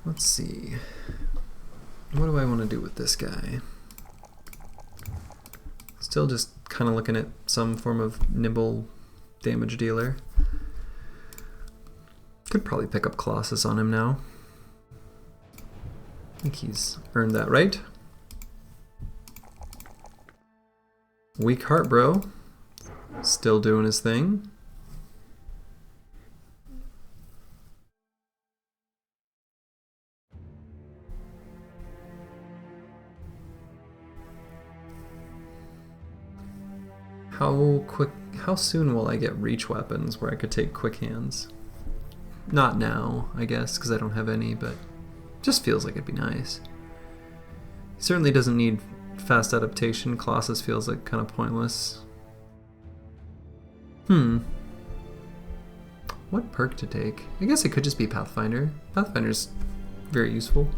Let's see. What do I want to do with this guy? Still just kind of looking at some form of nimble damage dealer. Could probably pick up Colossus on him now. I think he's earned that right. Weak heart, bro. Still doing his thing. How soon will I get reach weapons where I could take quick hands? Not now, I guess, because I don't have any, but just feels like it'd be nice. He certainly doesn't need fast adaptation. Colossus feels like kind of pointless. What perk to take? I guess it could just be Pathfinder. Pathfinder's very useful.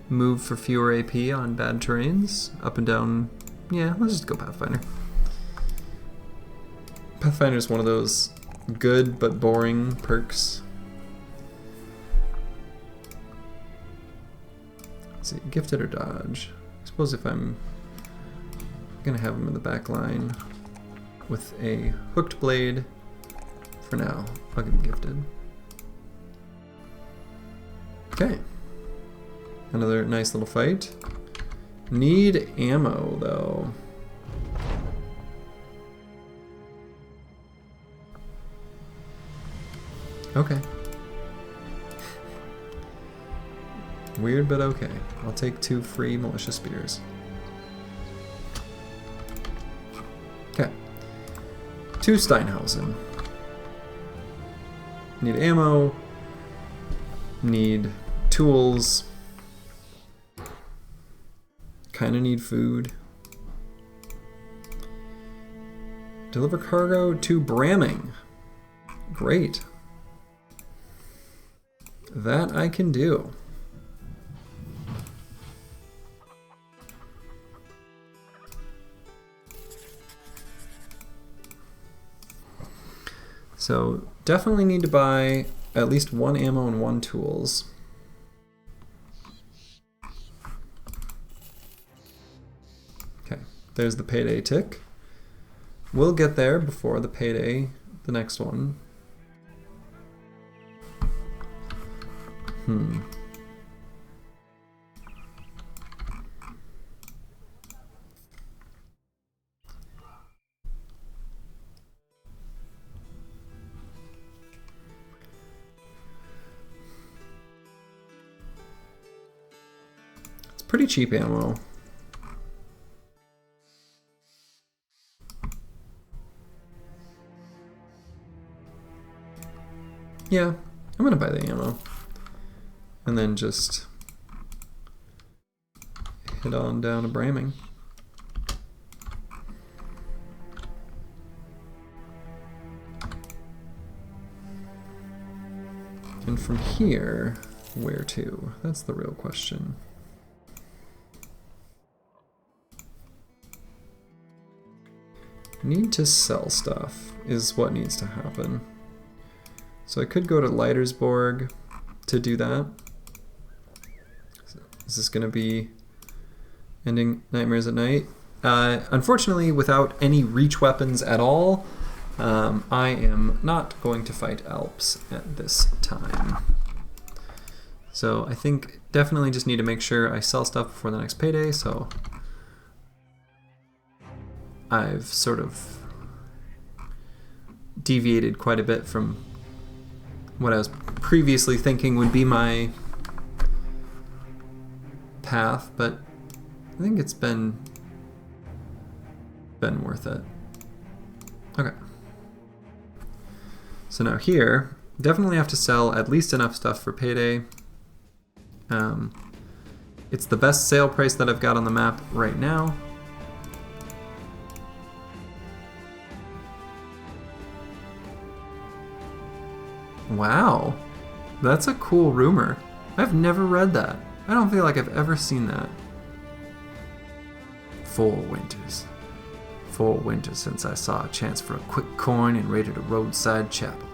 Move for fewer AP on bad terrains. Up and down. Yeah, let's just go Pathfinder. Pathfinder's one of those good but boring perks. Let's see, gifted or dodge. I suppose if I'm gonna have him in the back line with a hooked blade, for now, I'll give him gifted. Okay. Another nice little fight. Need ammo though. Okay. Weird, but okay. I'll take 2 free militia spears. Okay. 2 Steinhausen. Need ammo. Need tools. Kinda need food. Deliver cargo to Bramming. Great. That I can do. So definitely need to buy at least 1 ammo and 1 tools. Okay, there's the payday tick. We'll get there before the payday, the next one. It's pretty cheap ammo. Yeah, I'm gonna buy the ammo. And then just head on down to Bramming. And from here, where to? That's the real question. Need to sell stuff is what needs to happen. So I could go to Leitersborg to do that. Is this going to be ending Nightmares at Night? unfortunately, without any reach weapons at all, I am not going to fight Alps at this time. So I think definitely just need to make sure I sell stuff before the next payday, so I've sort of deviated quite a bit from what I was previously thinking would be my path, but I think it's been worth it. Okay. So now here, definitely have to sell at least enough stuff for payday. It's the best sale price that I've got on the map right now. Wow, that's a cool rumor. I've never read that. I don't feel like I've ever seen that. 4 winters. 4 winters since I saw a chance for a quick coin and raided a roadside chapel.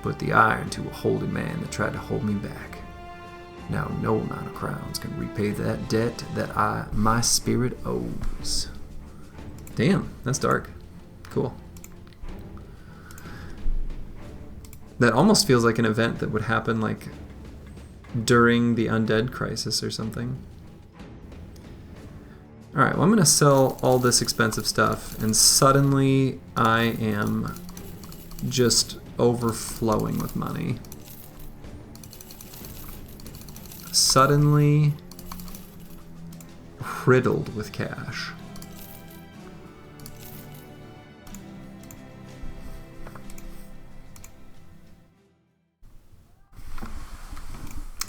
Put the iron to a holy man that tried to hold me back. Now no amount of crowns can repay that debt that my spirit owes. Damn, that's dark. Cool. That almost feels like an event that would happen like during the Undead crisis or something. Alright, well I'm going to sell all this expensive stuff, and suddenly I am just overflowing with money. Suddenly riddled with cash.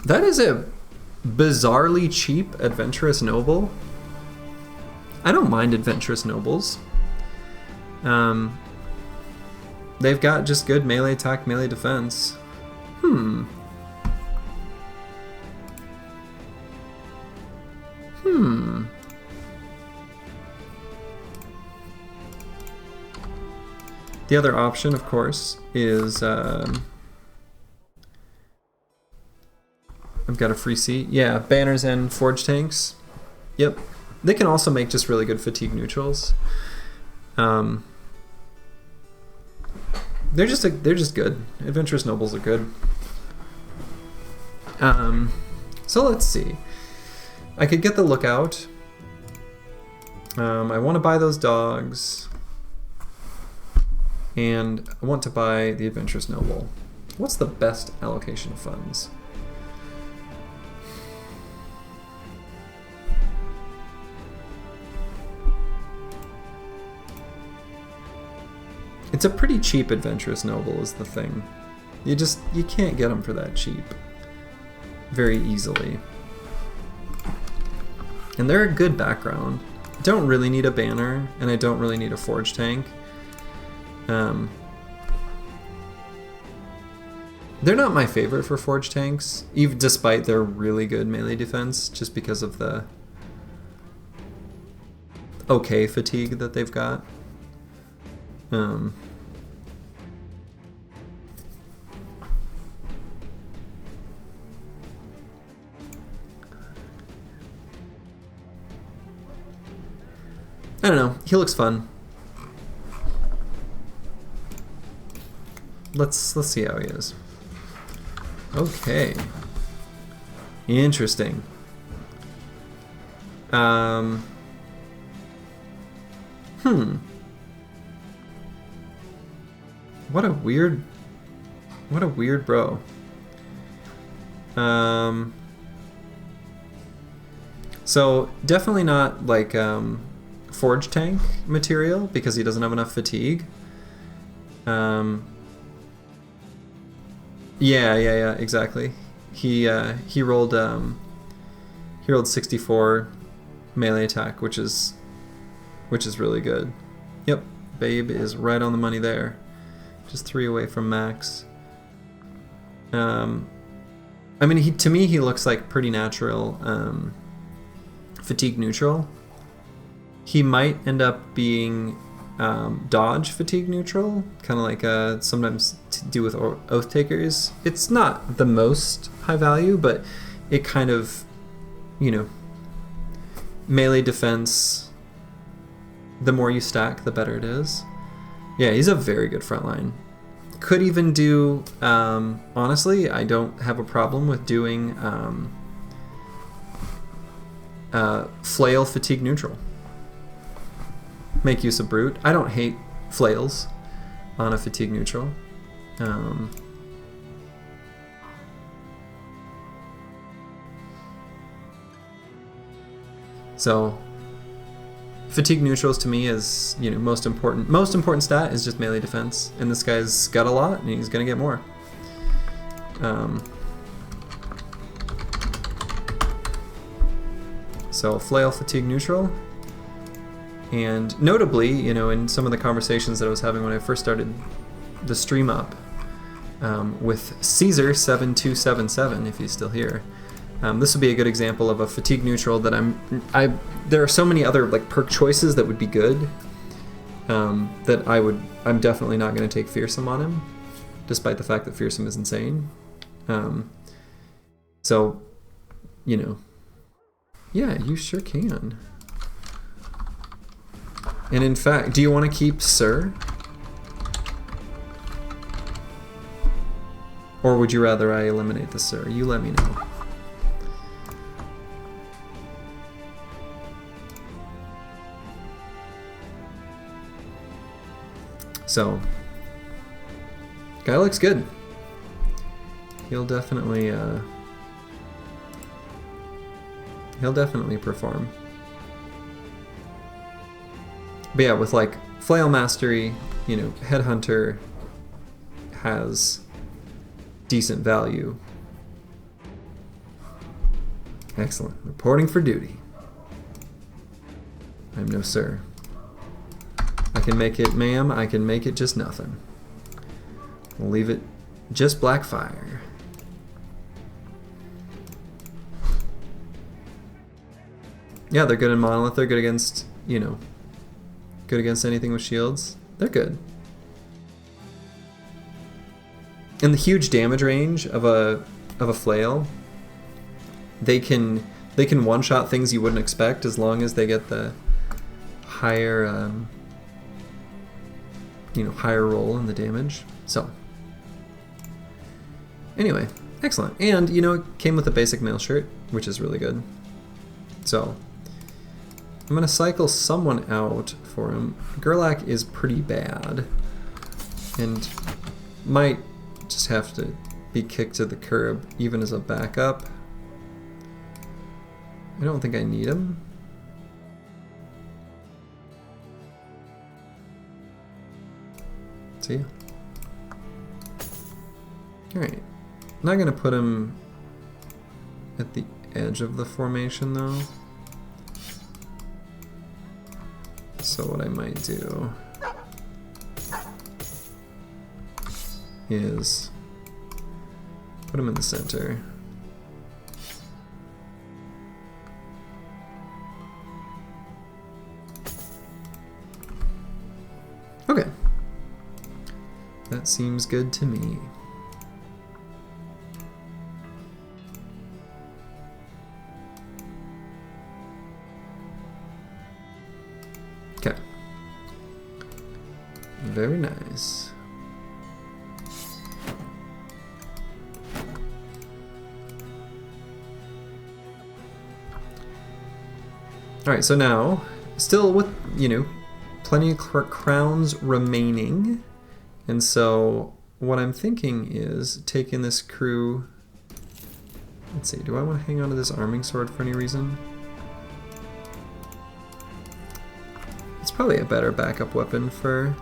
That is a bizarrely cheap adventurous noble. I don't mind adventurous nobles. They've got just good melee attack, melee defense. The other option, of course, is I've got a free seat. Yeah, banners and forge tanks. Yep. They can also make just really good fatigue neutrals. They're just good. Adventurous nobles are good. So let's see. I could get the lookout. I want to buy those dogs. And I want to buy the adventurous noble. What's the best allocation of funds? It's a pretty cheap adventurous noble is the thing. You can't get them for that cheap very easily. And they're a good background. I don't really need a banner, and I don't really need a forge tank. They're not my favorite for forge tanks, even despite their really good melee defense, just because of the okay fatigue that they've got. I don't know. He looks fun. Let's see how he is. Okay. Interesting. What a weird bro. So definitely not like forge tank material because he doesn't have enough fatigue. Yeah, exactly. He rolled 64 melee attack, which is really good. Yep, Babe is right on the money there. Just 3 away from max. I mean, to me he looks like pretty natural fatigue neutral. He might end up being dodge fatigue neutral, kind of like sometimes to do with oath takers. It's not the most high value, but it kind of, melee defense, the more you stack, the better it is. Yeah, he's a very good frontline. Could even do, honestly, I don't have a problem with doing flail fatigue neutral. Make use of brute. I don't hate flails on a fatigue neutral. So fatigue neutrals to me is, you know, most important stat is just melee defense, and this guy's got a lot and he's gonna get more. So flail fatigue neutral. And notably, you know, in some of the conversations that I was having when I first started the stream up with Caesar7277, if he's still here, this would be a good example of a fatigue neutral that there are so many other like perk choices that would be good that I'm definitely not going to take fearsome on him, despite the fact that fearsome is insane. So, you know, yeah, you sure can. And in fact, do you want to keep Sir? Or would you rather I eliminate the Sir? You let me know. So, guy looks good. He'll definitely perform. But yeah, with like flail mastery, you know, headhunter has decent value. Excellent. Reporting for duty. I'm no sir. I can make it, ma'am. I can make it just nothing. We'll leave it just black fire. Yeah, they're good in Monolith. They're good against, you know, good against anything with shields. They're good. In the huge damage range of a flail, they can one-shot things you wouldn't expect as long as they get the higher higher roll in the damage. So anyway, excellent. And you know, it came with a basic mail shirt, which is really good. So I'm gonna cycle someone out for him. Gerlach is pretty bad and might just have to be kicked to the curb even as a backup. I don't think I need him. See ya. Alright. Not gonna put him at the edge of the formation though. So what I might do is put him in the center. Okay. That seems good to me. Okay. Very nice. Alright, so now, still with, you know, plenty of crowns remaining. And so what I'm thinking is taking this crew. Let's see, do I want to hang on to this arming sword for any reason? It's probably a better backup weapon for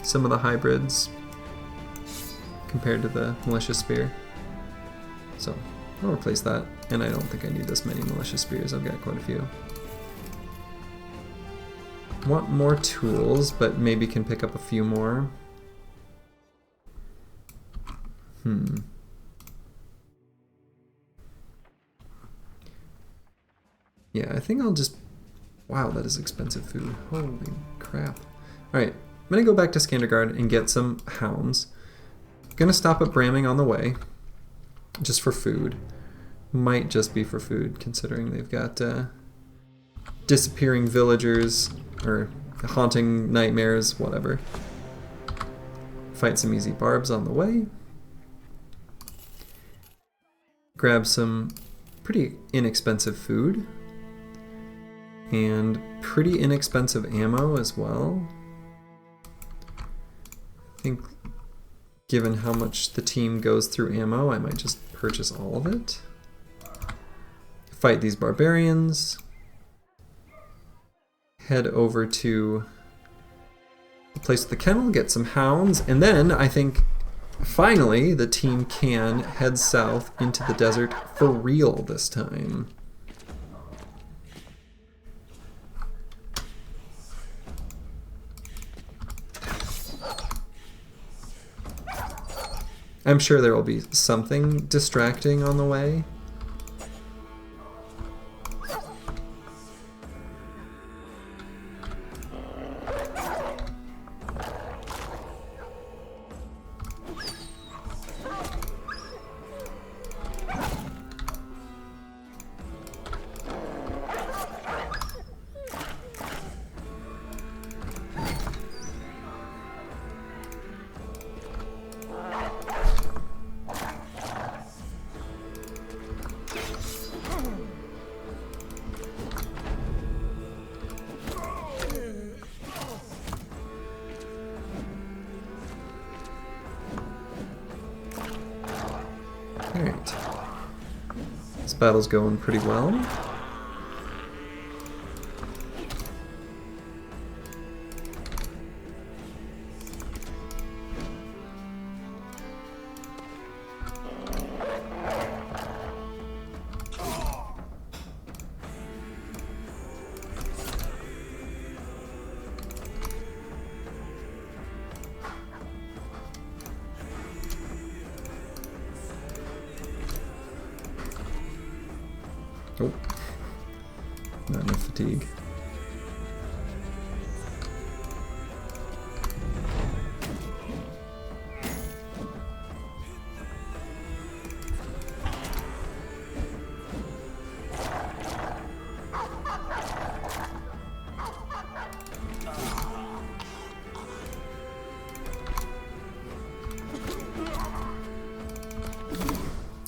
some of the hybrids compared to the malicious spear. So I'll replace that, and I don't think I need this many malicious spears. I've got quite a few. Want more tools, but maybe can pick up a few more. Yeah, I think I'll just... Wow, that is expensive food. Holy crap. Alright, I'm gonna go back to Skandergaard and get some hounds. Gonna stop at Bramming on the way, just for food. Might just be for food, considering they've got disappearing villagers or haunting nightmares, whatever. Fight some easy barbs on the way. Grab some pretty inexpensive food. And pretty inexpensive ammo as well. I think given how much the team goes through ammo, I might just purchase all of it. Fight these barbarians. Head over to the place with the kennel, get some hounds, and then I think finally the team can head south into the desert for real this time. I'm sure there will be something distracting on the way. Alright. This battle's going pretty well. Oh, not enough fatigue.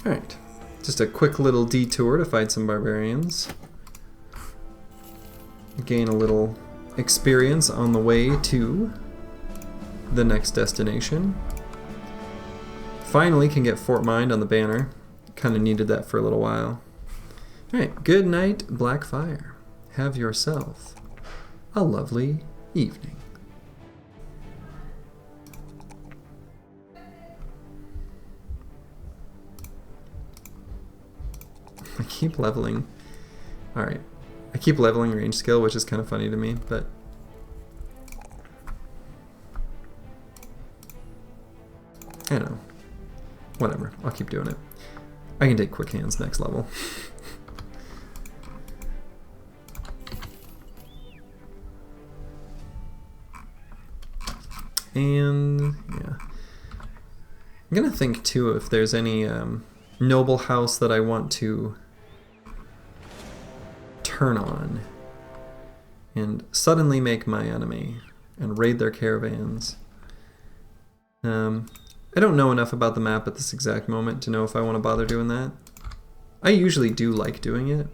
All right. Just a quick little detour to fight some barbarians. Gain a little experience on the way to the next destination. Finally can get Fort Mind on the banner. Kind of needed that for a little while. Alright, good night, Blackfire. Have yourself a lovely evening. I keep leveling. Alright. I keep leveling range skill, which is kind of funny to me, but... I don't know. Whatever. I'll keep doing it. I can take quick hands next level. And... yeah. I'm gonna think, too, if there's any noble house that I want to turn on and suddenly make my enemy and raid their caravans. I don't know enough about the map at this exact moment to know if I want to bother doing that. I usually do like doing it.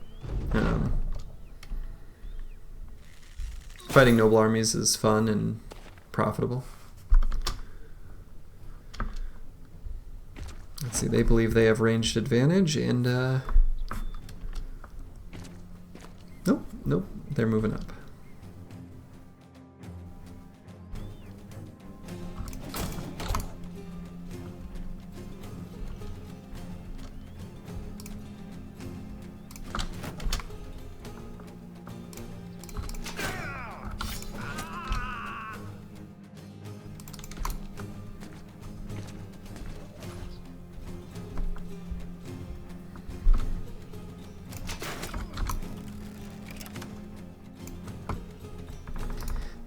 Fighting noble armies is fun and profitable. Let's see, they believe they have ranged advantage, and nope, they're moving up.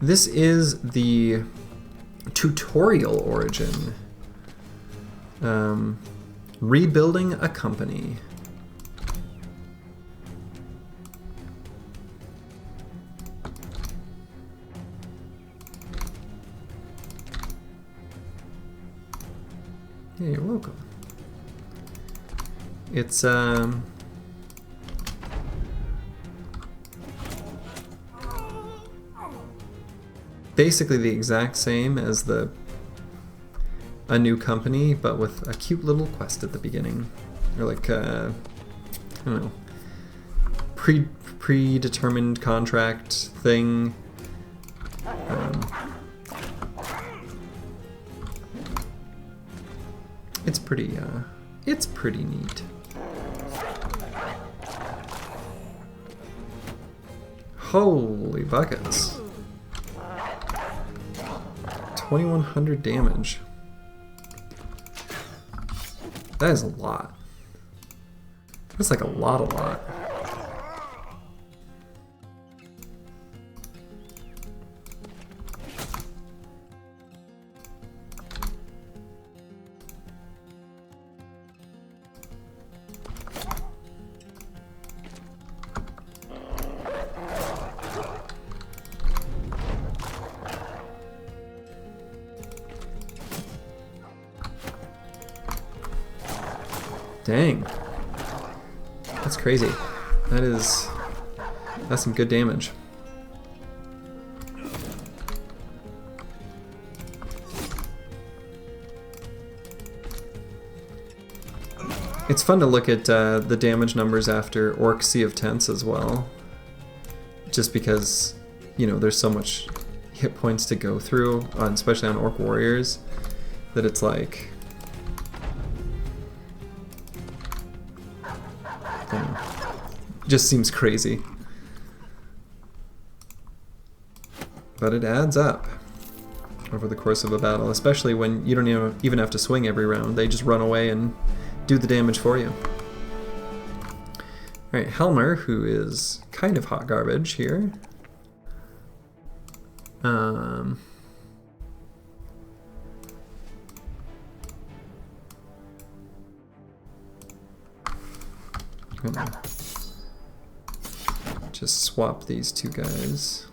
This is the tutorial origin. Rebuilding a company. Yeah, you're welcome. It's basically the exact same as a new company, but with a cute little quest at the beginning, or like I don't know, predetermined contract thing. It's pretty neat. Holy buckets. 2100 damage. That is a lot. That's like a lot. Dang. That's crazy. That's some good damage. It's fun to look at the damage numbers after Orc Sea of Tents as well. Just because, you know, there's so much hit points to go through, especially on Orc Warriors, that it's like... just seems crazy. But it adds up over the course of a battle, especially when you don't even have to swing every round. They just run away and do the damage for you. Alright, Helmer, who is kind of hot garbage here. Just swap these two guys.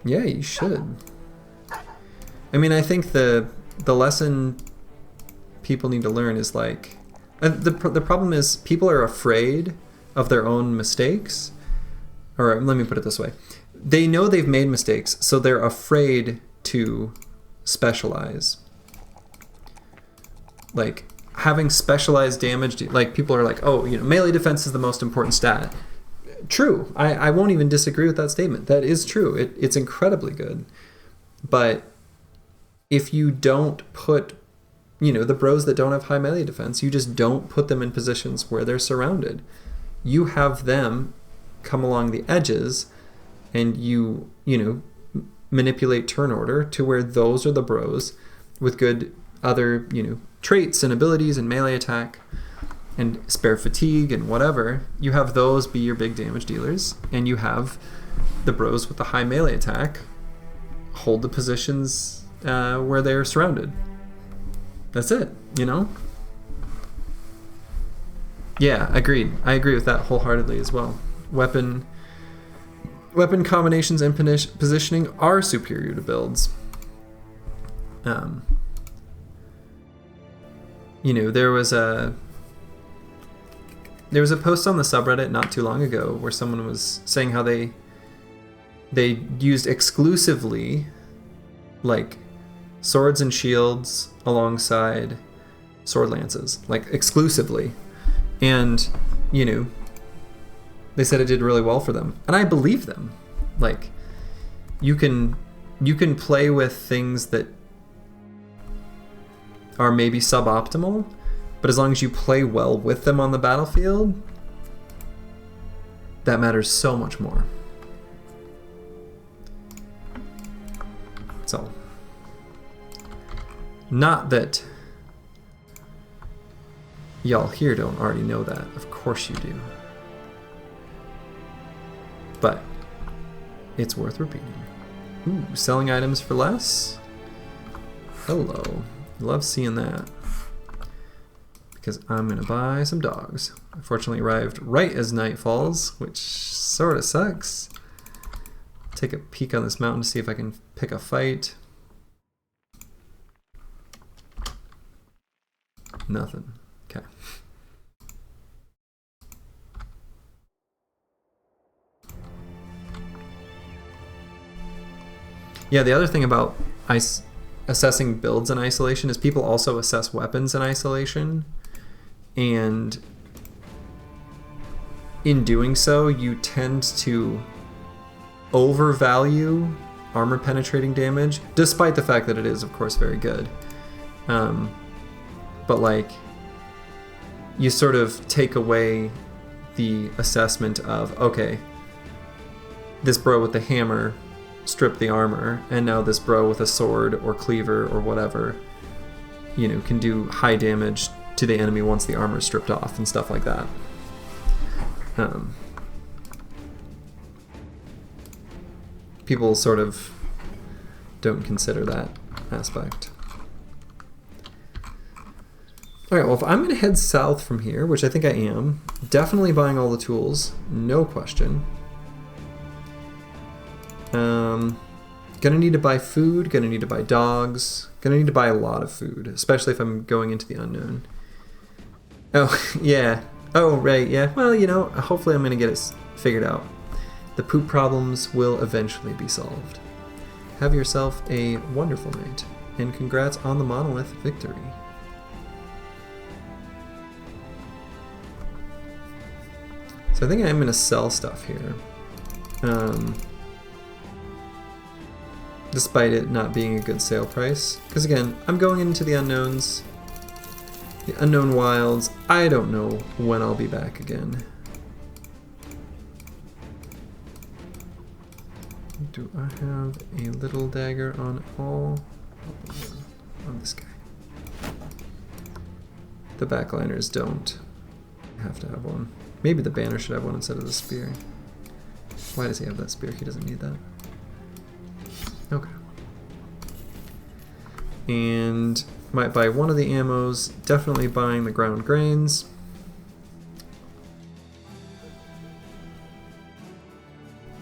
Yeah, you should. I mean, I think the lesson people need to learn is like the problem is people are afraid of their own mistakes. Or let me put it this way. They know they've made mistakes, so they're afraid to specialize. Like having specialized damage, like people are like, oh, you know, melee defense is the most important stat. True. I won't even disagree with that statement. That is true. It's incredibly good. But if you don't put, you know, the bros that don't have high melee defense, you just don't put them in positions where they're surrounded. You have them come along the edges and you know, manipulate turn order to where those are the bros with good other, you know, traits and abilities and melee attack and spare fatigue and whatever. You have those be your big damage dealers, and you have the bros with the high melee attack hold the positions where they're surrounded. That's it, you know? Yeah, agreed. I agree with that wholeheartedly as well. Weapon combinations and positioning are superior to builds. You know, there was a post on the subreddit not too long ago where someone was saying how they used exclusively like swords and shields alongside sword lances, like exclusively. And, you know, they said it did really well for them. And I believe them. Like, you can play with things that are maybe suboptimal, but as long as you play well with them on the battlefield, that matters so much more. So, not that y'all here don't already know that. Of course you do. But it's worth repeating. Ooh, selling items for less? Hello. Love seeing that. Because I'm going to buy some dogs. Unfortunately arrived right as night falls, which sort of sucks. take a peek on this mountain to see if I can pick a fight. Nothing. Okay. Yeah, the other thing about assessing builds in isolation is people also assess weapons in isolation, and in doing so, you tend to overvalue armor penetrating damage, despite the fact that it is, of course, very good. But like, you sort of take away the assessment of, okay, this bro with the hammer stripped the armor, and now this bro with a sword or cleaver or whatever, you know, can do high damage to the enemy once the armor is stripped off and stuff like that. People sort of don't consider that aspect. Alright, well, if I'm going to head south from here, which I think I am, definitely buying all the tools, no question. Gonna need to buy food, gonna need to buy dogs, gonna need to buy a lot of food, especially if I'm going into the unknown. Oh, yeah. Oh, right, yeah. Well, you know, hopefully I'm gonna get it figured out. The poop problems will eventually be solved. Have yourself a wonderful night, and congrats on the Monolith victory. So I think I am going to sell stuff here. Despite it not being a good sale price. Because again, I'm going into the unknowns. The unknown wilds. I don't know when I'll be back again. Do I have a little dagger on all? On this guy. The backliners don't have to have one. Maybe the banner should have one instead of the spear. Why does he have that spear? He doesn't need that. Okay. And might buy one of the ammos. Definitely buying the ground grains.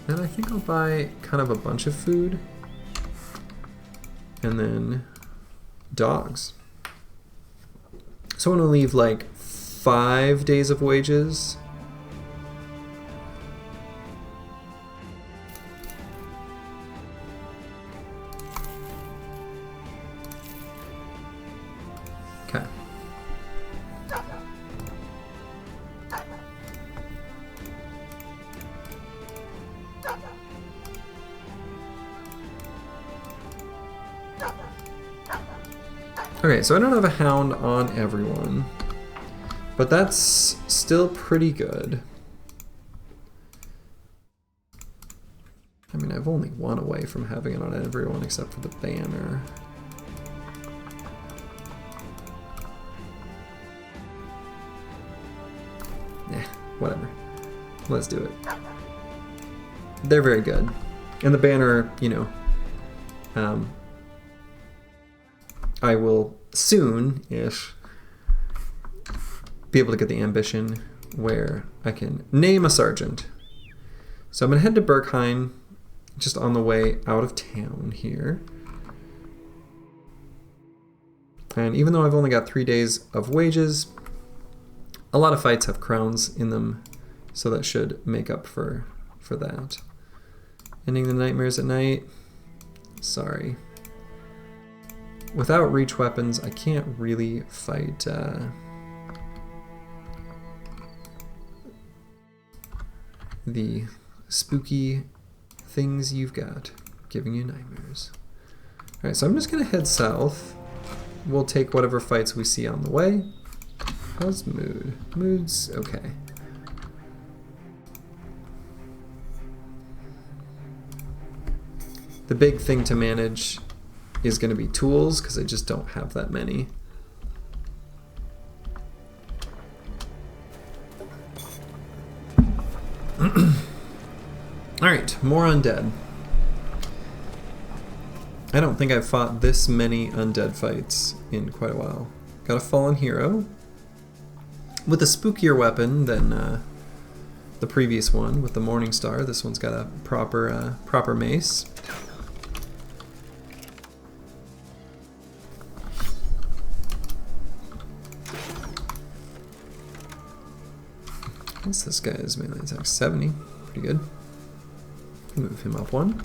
And I think I'll buy kind of a bunch of food. And then dogs. So I'm going to leave like 5 days of wages. Okay. Okay, so I don't have a hound on everyone, but that's still pretty good. I mean, I've only one away from having it on everyone except for the banner. Whatever. Let's do it. They're very good. And the banner, you know, I will soon-ish be able to get the ambition where I can name a sergeant. So I'm going to head to Berkheim, just on the way out of town here. And even though I've only got 3 days of wages, a lot of fights have crowns in them, so that should make up for that. Ending the nightmares at night? Sorry. Without reach weapons, I can't really fight the spooky things you've got giving you nightmares. Alright, so I'm just going to head south. We'll take whatever fights we see on the way. How's mood? Mood's okay. The big thing to manage is going to be tools, because I just don't have that many. Alright, more undead. I don't think I've fought this many undead fights in quite a while. Got a fallen hero with a spookier weapon than the the previous one with the Morning Star. This one's got a proper mace. What's this guy's melee attack? 70. Pretty good. Move him up one.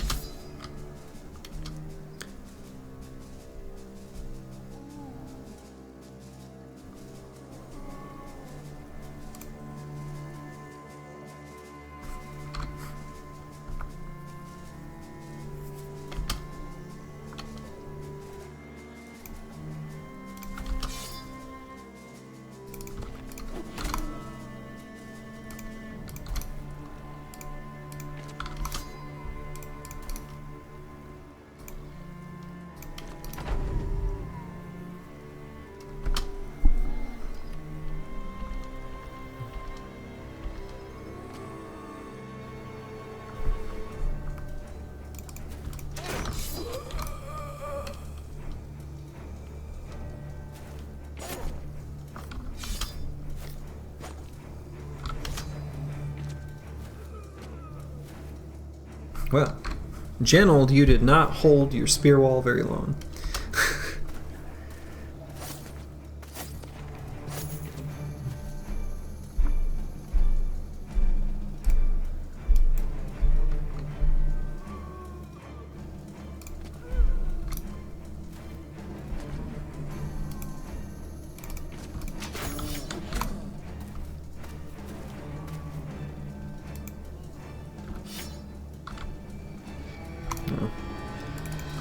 Well, Genold, you did not hold your spear wall very long.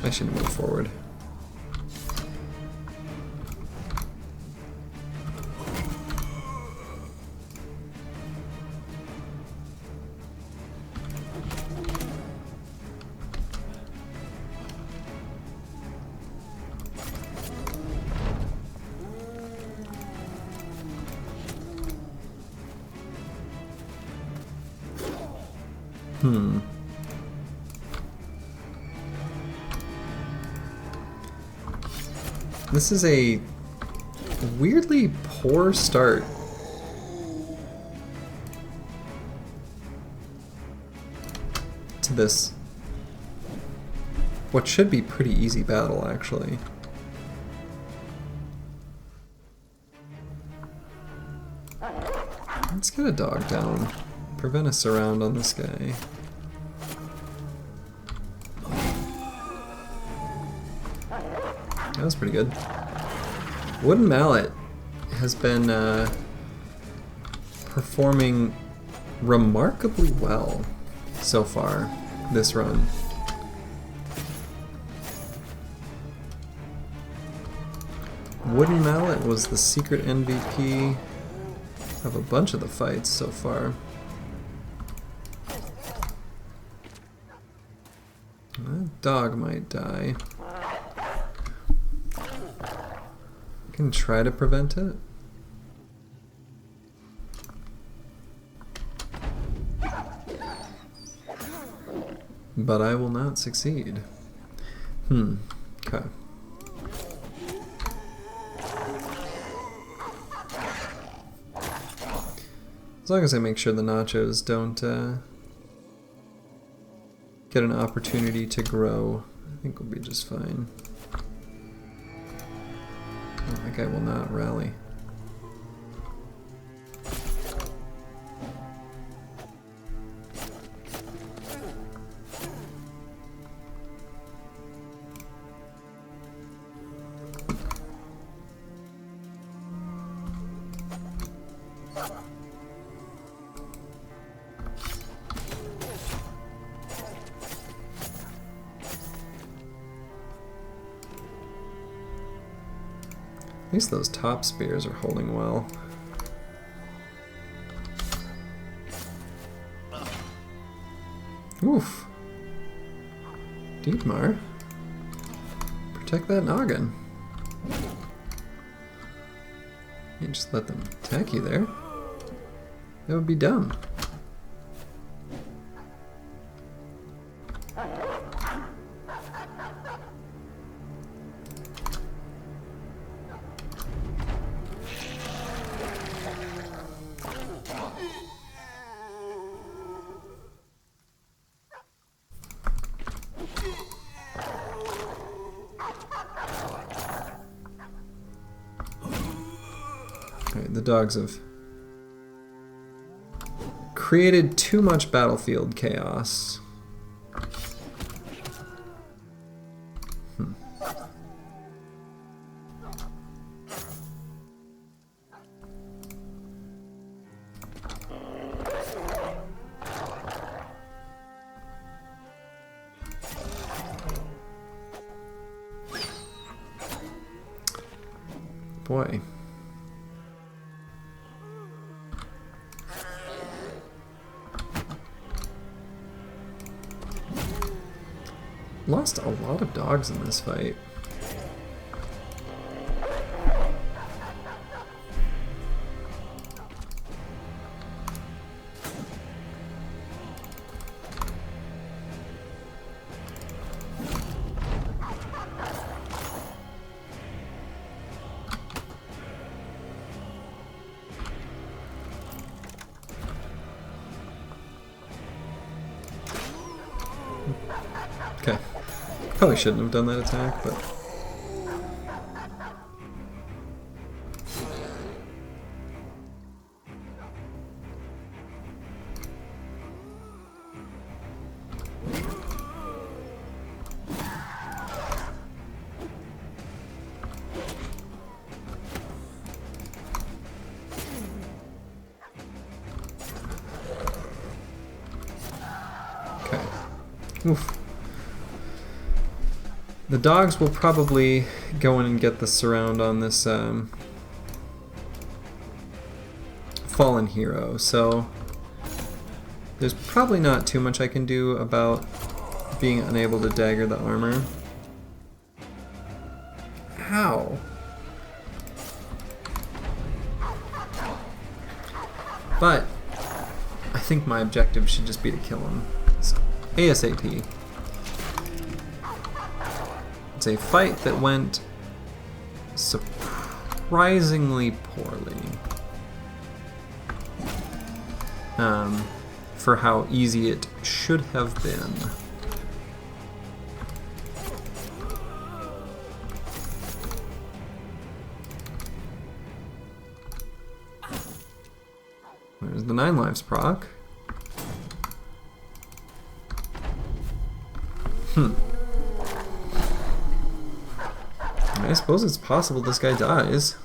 I should move forward. This is a weirdly poor start. To this, what should be pretty easy battle, actually. Let's get a dog down. Prevent a surround on this guy. That was pretty good. Wooden Mallet has been performing remarkably well so far this run. Wooden Mallet was the secret MVP of a bunch of the fights so far. That dog might die. Can try to prevent it. But I will not succeed. Okay. As long as I make sure the nachos don't get an opportunity to grow, I think we'll be just fine. Oh, that guy will not rally. At least those top spears are holding well. Oof. Dietmar. Protect that noggin. You just let them attack you there. That would be dumb. dogs have created too much battlefield chaos. Boy. Lost a lot of dogs in this fight. Okay. Probably shouldn't have done that attack, but... Okay. Oof. The dogs will probably go in and get the surround on this fallen hero, so there's probably not too much I can do about being unable to dagger the armor. Ow! But I think my objective should just be to kill him. So, ASAP. It's a fight that went surprisingly poorly for how easy it should have been. There's the 9 lives proc. I suppose it's possible this guy dies.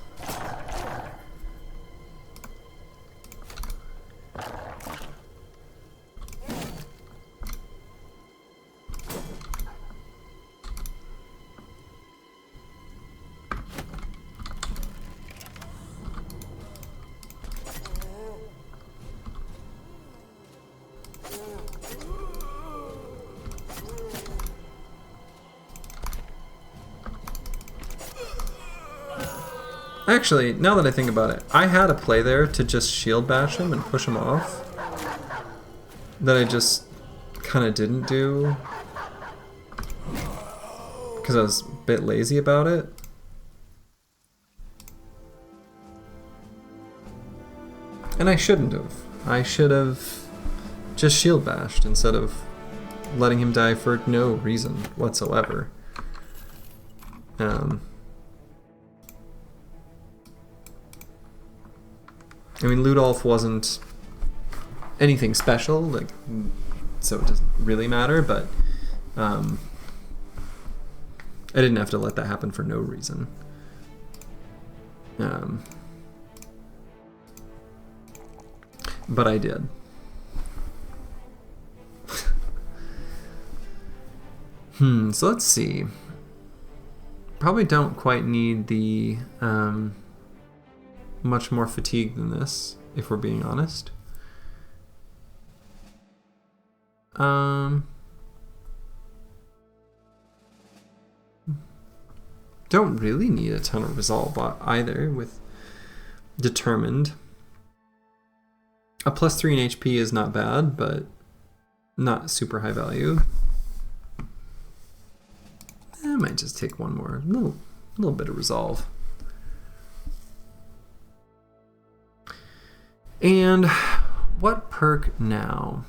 Actually, now that I think about it, I had a play there to just shield bash him and push him off that I just kind of didn't do because I was a bit lazy about it. And I shouldn't have. I should have just shield bashed instead of letting him die for no reason whatsoever. I mean, Ludolf wasn't anything special, like, so it doesn't really matter, but I didn't have to let that happen for no reason. But I did. So let's see. Probably don't quite need the much more fatigue than this, if we're being honest. Don't really need a ton of resolve either with determined. A +3 in HP is not bad, but not super high value. I might just take one more, little bit of resolve. And what perk now?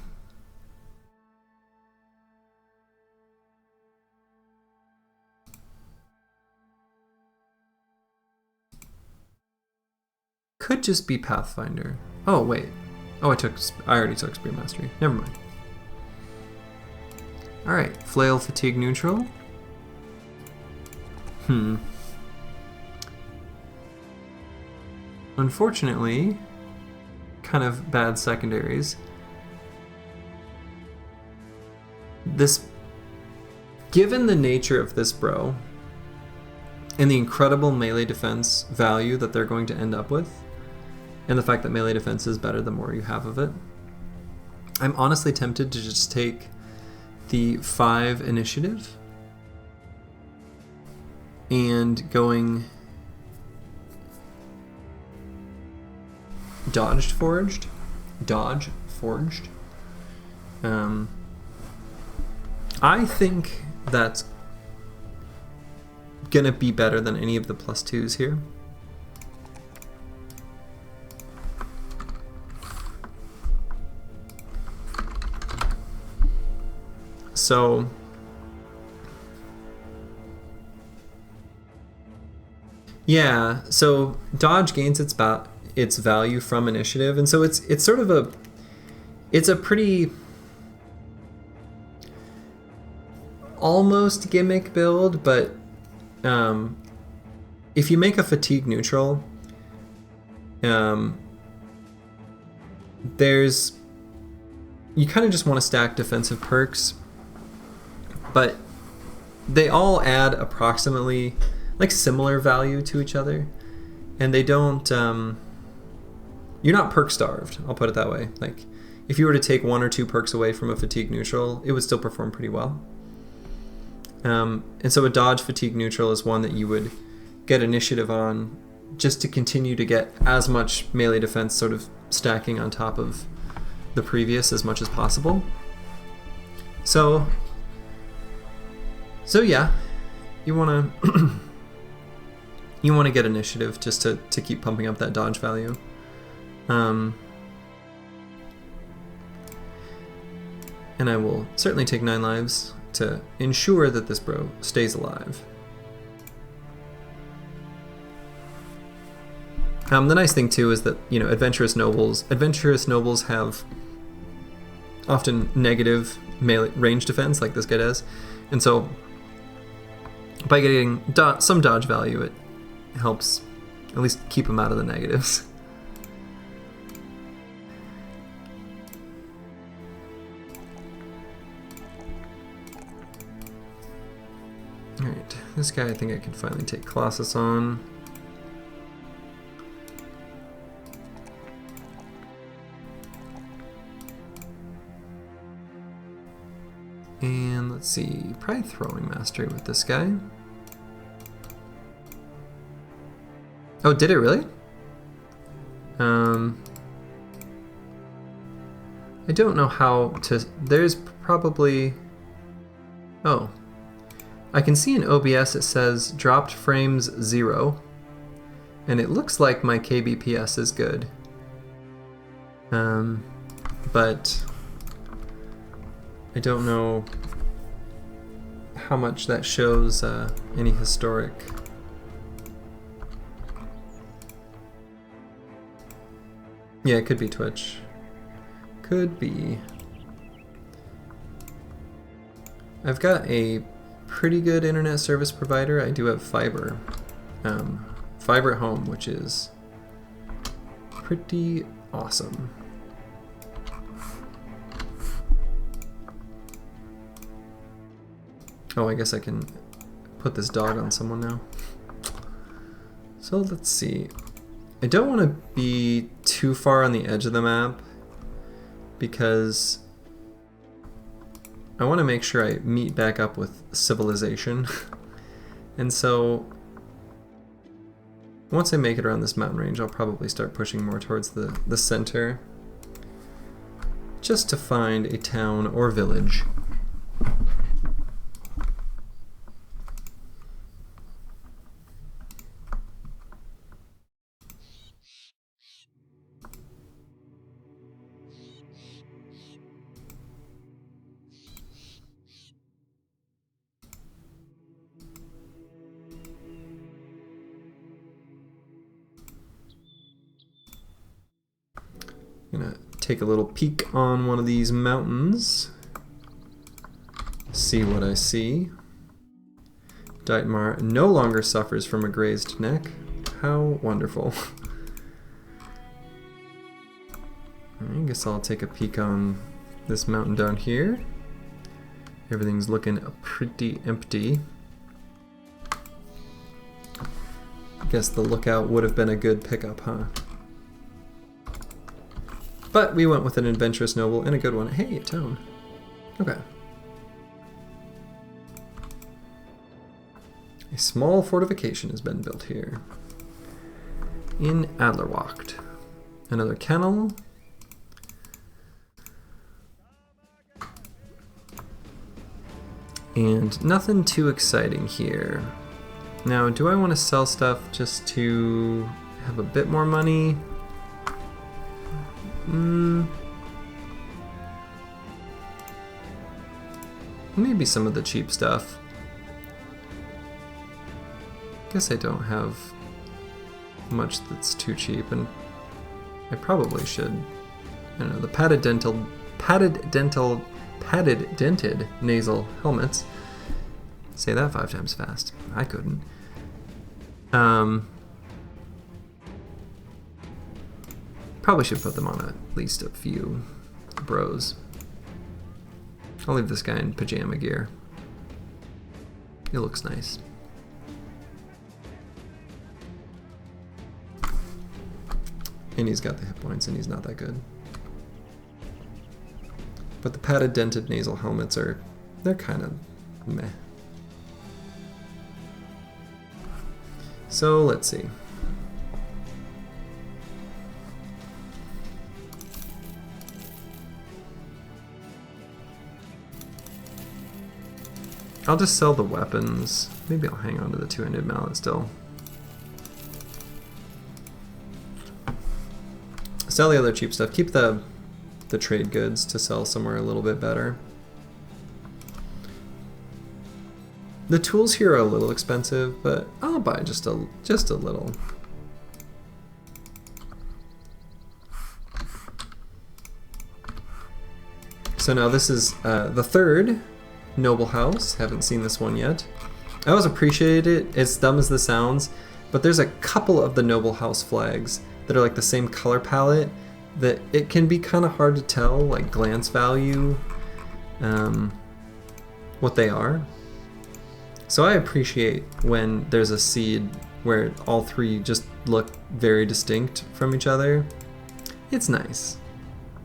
Could just be Pathfinder. Oh, wait. Oh, I already took Spear Mastery. Never mind. Alright, Flail Fatigue Neutral. Unfortunately, kind of bad secondaries. Given the nature of this bro, and the incredible melee defense value that they're going to end up with, and the fact that melee defense is better the more you have of it, I'm honestly tempted to just take the 5 initiative and going Dodge Forged. I think that's gonna be better than any of the +2s here. So yeah, so dodge gains its value from initiative, and so it's sort of a pretty almost gimmick build, but if you make a fatigue neutral, you kind of just want to stack defensive perks, but they all add approximately like similar value to each other, and they don't you're not perk starved, I'll put it that way. Like if you were to take 1 or 2 perks away from a fatigue neutral, it would still perform pretty well. And so a dodge fatigue neutral is one that you would get initiative on just to continue to get as much melee defense sort of stacking on top of the previous as much as possible. So yeah, you want to get initiative just to keep pumping up that dodge value. And I will certainly take 9 lives to ensure that this bro stays alive. The nice thing too is that, you know, adventurous nobles have often negative melee range defense, like this guy does, and so by getting some dodge value, it helps at least keep him out of the negatives. Alright, this guy I think I can finally take Colossus on. And let's see, probably Throwing Mastery with this guy. Oh, did it really? I don't know how to... There's probably... Oh. I can see in OBS it says dropped frames 0. And it looks like my KBPS is good. But I don't know how much that shows any historic. Yeah, it could be Twitch. Could be. I've got a pretty good internet service provider. I do have fiber. Fiber at home, which is pretty awesome. Oh, I guess I can put this dog on someone now. So let's see. I don't want to be too far on the edge of the map because I want to make sure I meet back up with civilization. And so once I make it around this mountain range, I'll probably start pushing more towards the center just to find a town or village. Gonna take a little peek on one of these mountains. See what I see. Dietmar no longer suffers from a grazed neck. How wonderful. I guess I'll take a peek on this mountain down here. Everything's looking pretty empty. I guess the lookout would have been a good pickup, huh? But we went with an adventurous noble and a good one. Hey, a town. Okay. A small fortification has been built here. In Adlerwacht. Another kennel. And nothing too exciting here. Now, do I want to sell stuff just to have a bit more money? Maybe some of the cheap stuff. Guess I don't have much that's too cheap, and I probably should. I don't know, the padded dented nasal helmets. Say that 5 times fast. I couldn't. Probably should put them on at least a few bros. I'll leave this guy in pajama gear. He looks nice. And he's got the hit points and he's not that good. But the padded dented nasal helmets they're kind of meh. So let's see. I'll just sell the weapons. Maybe I'll hang on to the two-handed mallet still. Sell the other cheap stuff. Keep the trade goods to sell somewhere a little bit better. The tools here are a little expensive, but I'll buy just a little. So now this is the third noble house. Haven't seen this one yet. I always appreciate it, as dumb as this sounds, but there's a couple of the noble house flags that are like the same color palette that it can be kind of hard to tell, like glance value, what they are. So I appreciate when there's a seed where all three just look very distinct from each other. It's nice.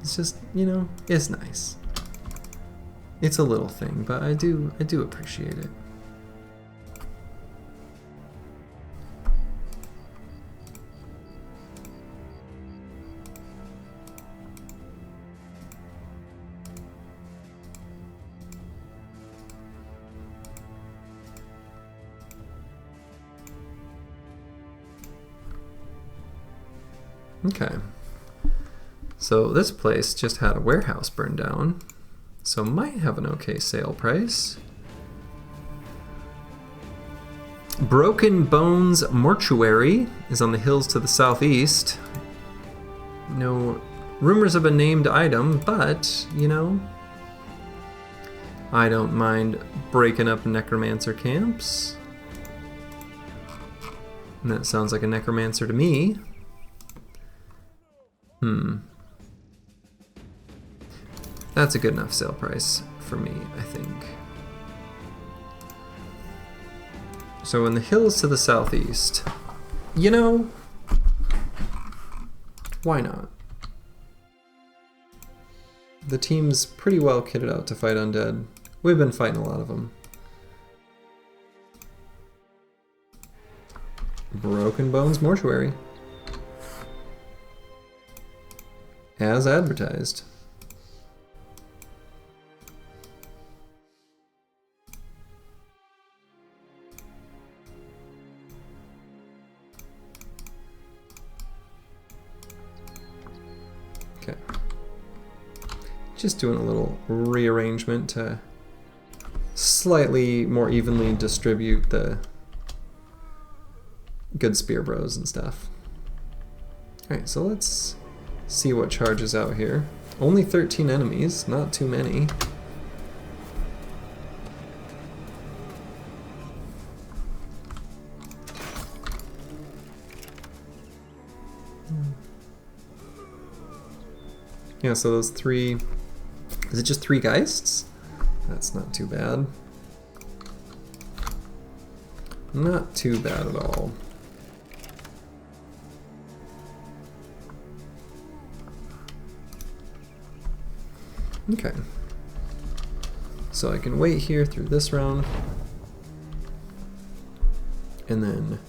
It's just, you know, it's nice. It's a little thing, but I do appreciate it. Okay, so this place just had a warehouse burned down, so might have an okay sale price. Broken Bones Mortuary is on the hills to the southeast. No rumors of a named item, but, you know, I don't mind breaking up necromancer camps. And that sounds like a necromancer to me. That's a good enough sale price for me, I think. So in the hills to the southeast, you know, why not? The team's pretty well kitted out to fight undead. We've been fighting a lot of them. Broken Bones Mortuary. As advertised. Okay. Just doing a little rearrangement to slightly more evenly distribute the good spear bros and stuff. Alright, so let's see what charges out here. Only 13 enemies, not too many. Yeah, so those three... Is it just 3 Geists? That's not too bad. Not too bad at all. Okay. So I can wait here through this round. And then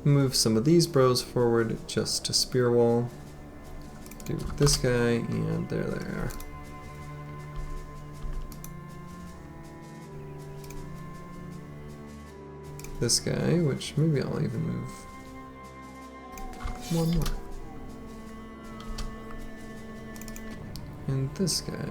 move some of these bros forward just to spear wall. Do this guy, and there they are. This guy, which maybe I'll even move one more. And this guy.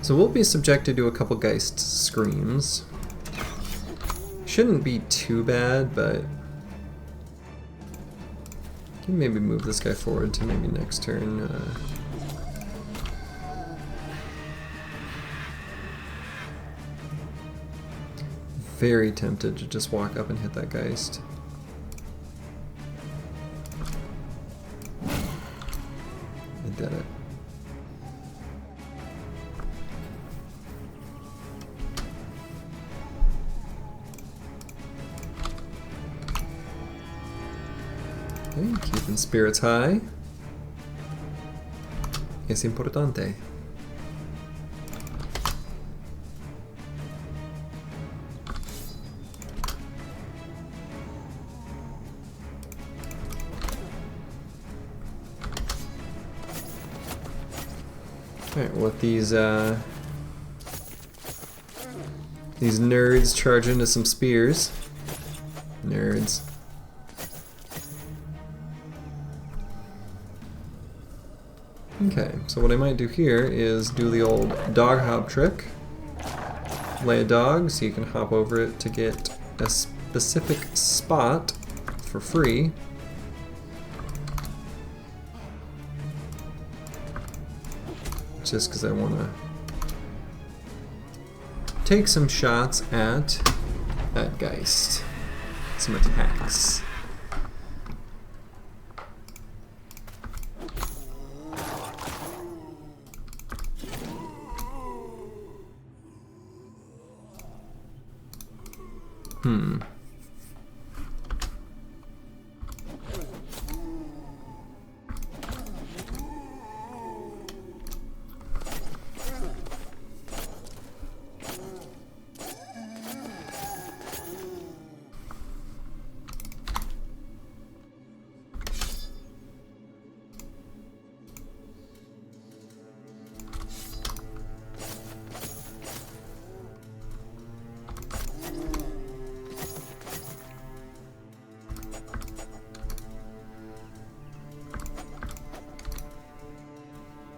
So we'll be subjected to a couple Geist Screams. Shouldn't be too bad, but can maybe move this guy forward to maybe next turn. Very tempted to just walk up and hit that Geist. I did it. Okay, keeping spirits high. Es importante. Alright, we'll let these nerds charge into some spears. Nerds. Okay, so what I might do here is do the old dog hop trick. Lay a dog so you can hop over it to get a specific spot for free. Just because I want to take some shots at that Geist. Some attacks.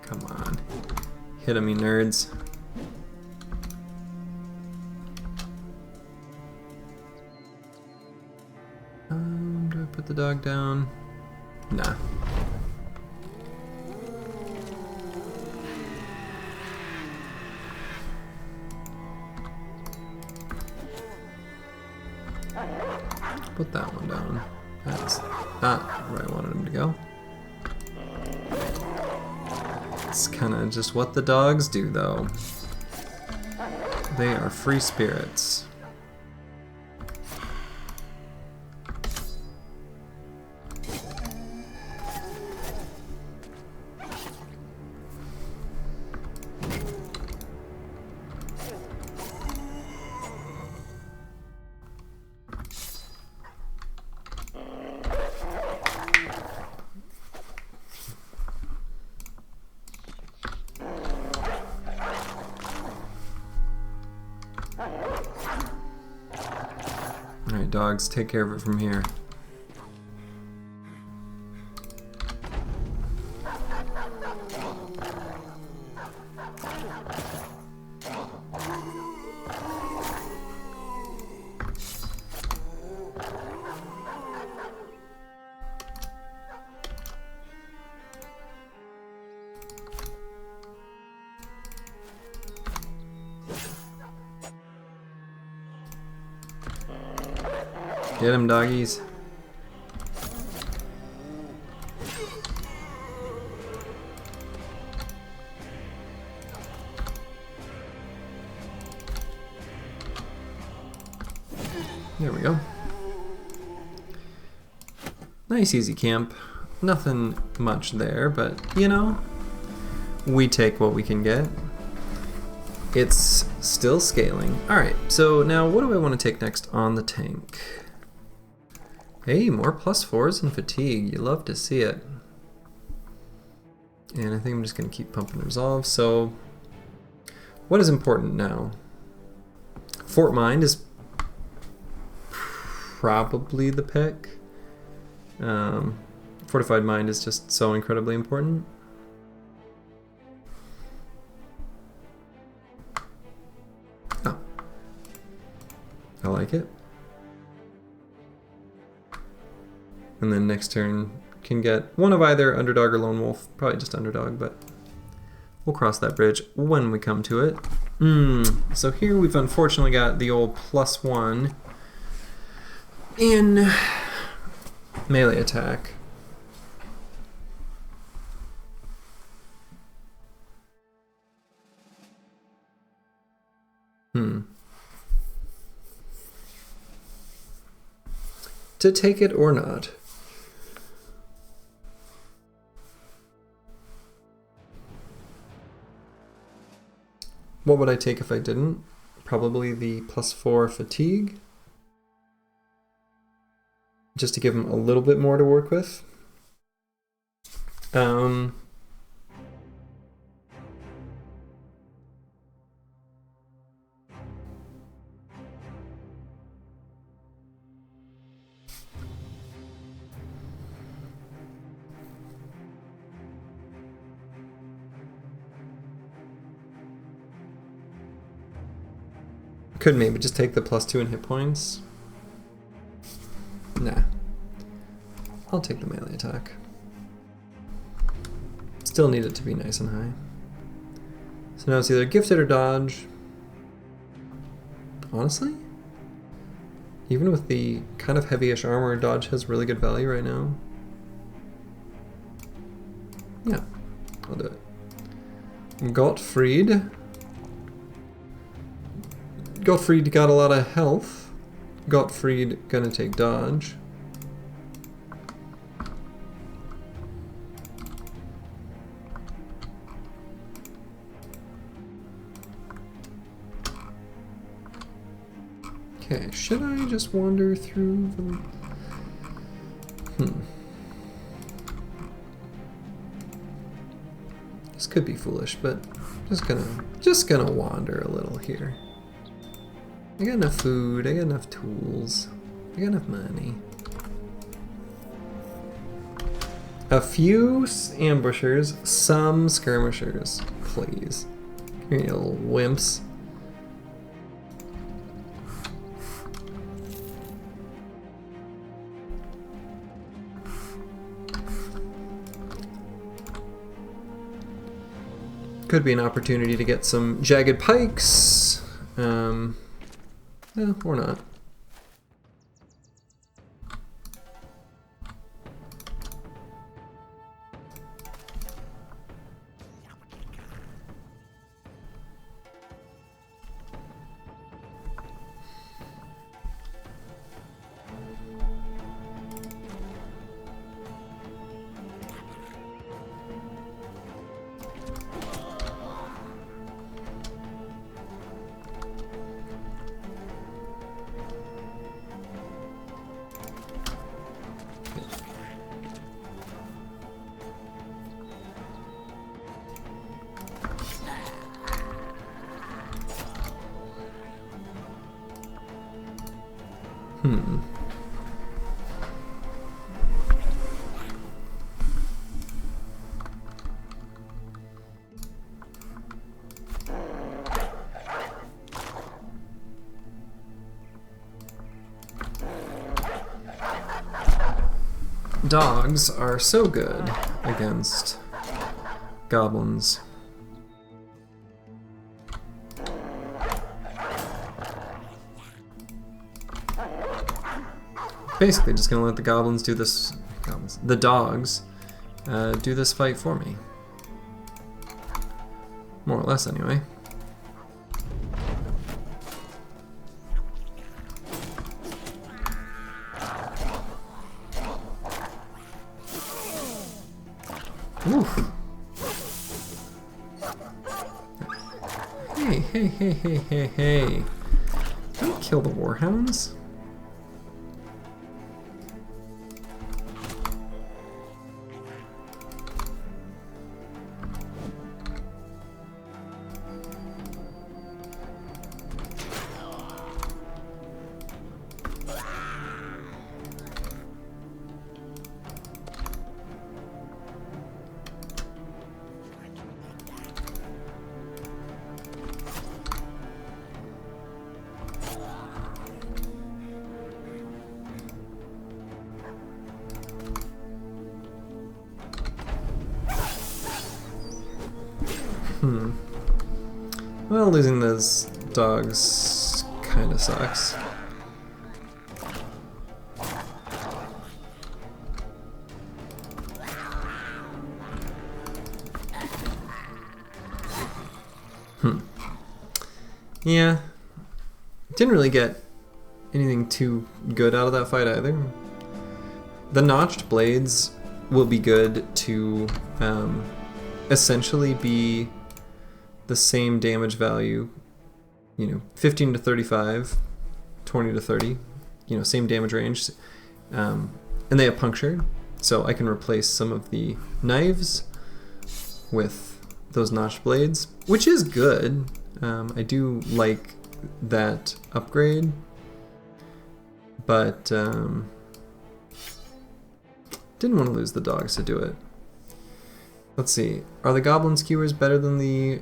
Come on. Hit 'em, you nerds. Do I put the dog down? Nah. Put that one down. That's not where I wanted him to go. It's kind of just what the dogs do, though. They are free spirits. dogs take care of it from here. Get him, doggies. There we go. Nice easy camp. Nothing much there, but you know, we take what we can get. It's still scaling. Alright, so now what do I want to take next on the tank? Hey, more +4s in fatigue. You love to see it. And I think I'm just going to keep pumping resolve. So, what is important now? Fort Mind is probably the pick. Fortified Mind is just so incredibly important. Oh. I like it. And then next turn can get one of either Underdog or Lone Wolf. Probably just Underdog, but we'll cross that bridge when we come to it. So here we've unfortunately got the old +1 in melee attack. To take it or not. What would I take if I didn't? Probably the +4 fatigue. Just to give him a little bit more to work with. Could maybe just take the +2 in hit points. Nah. I'll take the melee attack. Still need it to be nice and high. So now it's either gifted or dodge. Honestly, even with the kind of heavyish armor, dodge has really good value right now. Yeah, I'll do it. Gottfried. Gottfried got a lot of health. Gottfried gonna take dodge. Okay, should I just wander through the... This could be foolish, but just gonna wander a little here. I got enough food, I got enough tools, I got enough money. A few ambushers, some skirmishers, please. Come here, you little wimps. Could be an opportunity to get some jagged pikes. No, or not. Hmm. Dogs are so good against goblins. Basically just gonna let the goblins do this, the dogs do this fight for me. More or less anyway. Oof. Hey. Don't kill the warhounds. Well, losing those dogs kind of sucks. Yeah. Didn't really get anything too good out of that fight either. The notched blades will be good to essentially be the same damage value, 15 to 35, 20 to 30, same damage range. And they have punctured, so I can replace some of the knives with those notched blades, which is good. I do like that upgrade, but didn't want to lose the dogs to do it. Let's see, are the goblin skewers better than the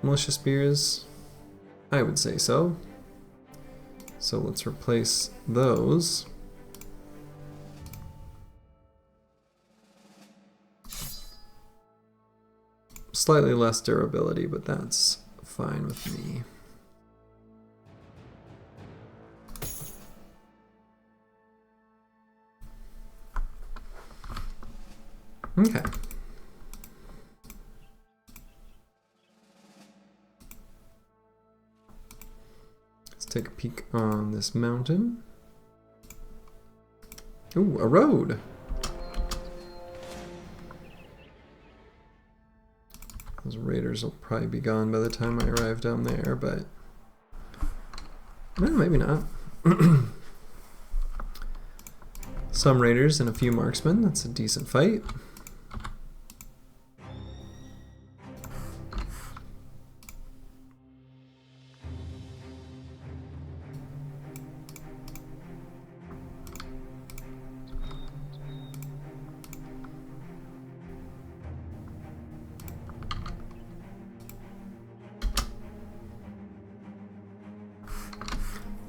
militia spears? I would say so. So let's replace those. Slightly less durability, but that's fine with me. Okay. Let's take a peek on this mountain. Ooh, a road. Those raiders will probably be gone by the time I arrive down there, but well, maybe not. Some raiders and a few marksmen. That's a decent fight.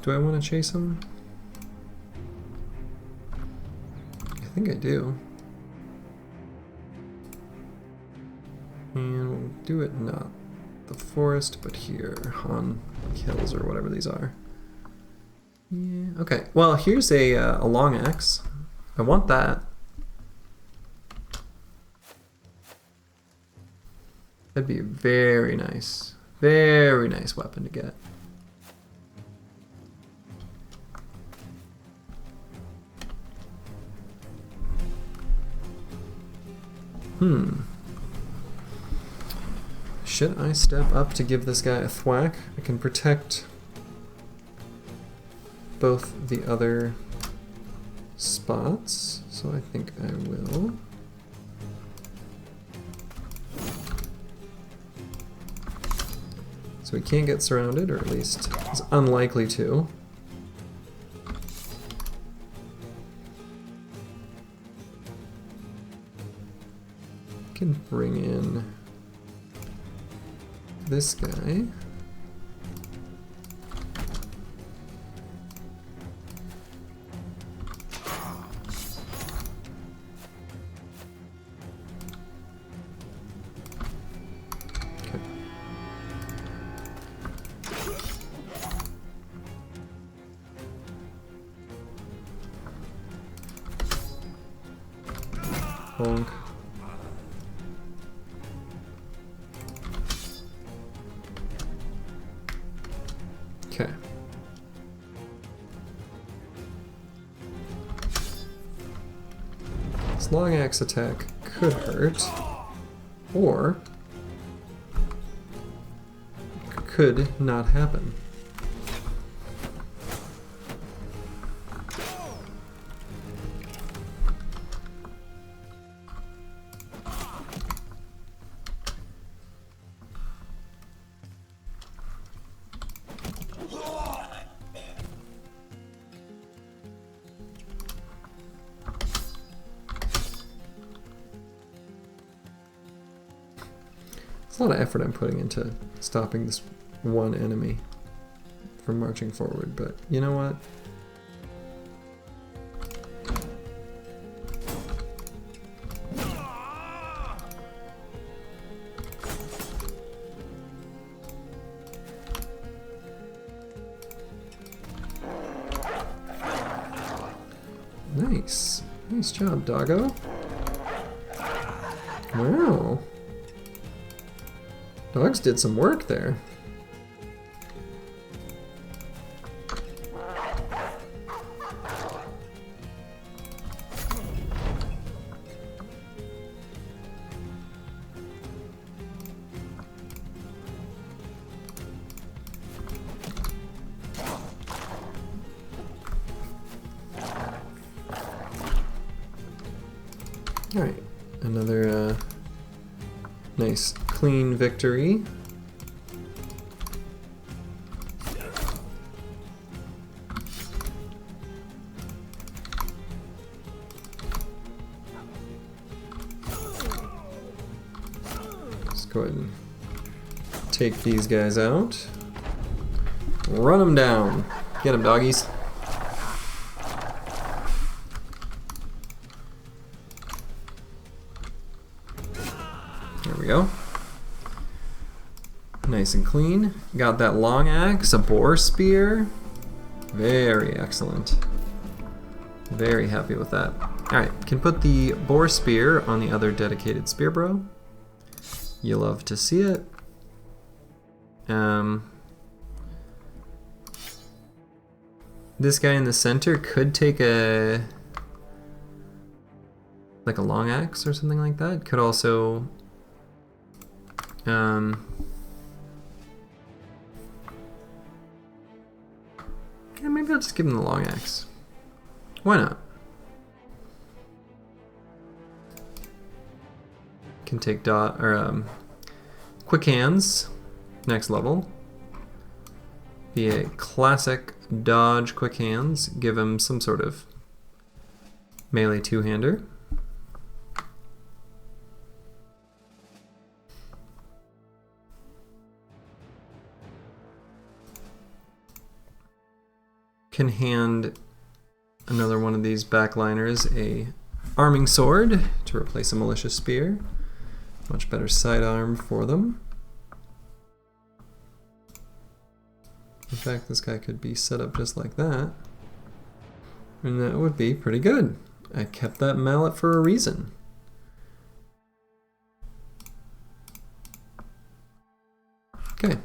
Do I want to chase him? I think I do. And we'll do it not the forest, but here on hills or whatever these are. Yeah. Okay. Well, here's a long axe. I want that. That'd be a very nice weapon to get. Should I step up to give this guy a thwack? I can protect both the other spots, so I think I will. So he can't get surrounded, or at least is unlikely to. can bring in this guy. Bonk. Okay. This long axe attack could hurt, or could not happen. It's a lot of effort I'm putting into stopping this one enemy from marching forward, but you know what? Nice. Nice job, doggo. Wow. Dogs did some work there. All right, another nice clean victory. Let's go ahead and take these guys out. Run them down. Get them, doggies. There we go. Nice and clean. Got that long axe, a boar spear. Very excellent. Very happy with that. Alright, can put the boar spear on the other dedicated spear bro. You love to see it. This guy in the center could take a like a long axe or something like that. Could also yeah, maybe I'll just give him the long axe. Why not? Can take quick hands, next level. Be a classic dodge quick hands. Give him some sort of melee two-hander. Can hand another one of these backliners a arming sword to replace a malicious spear. Much better sidearm for them. In fact, this guy could be set up just like that, and that would be pretty good. I kept that mallet for a reason. Okay.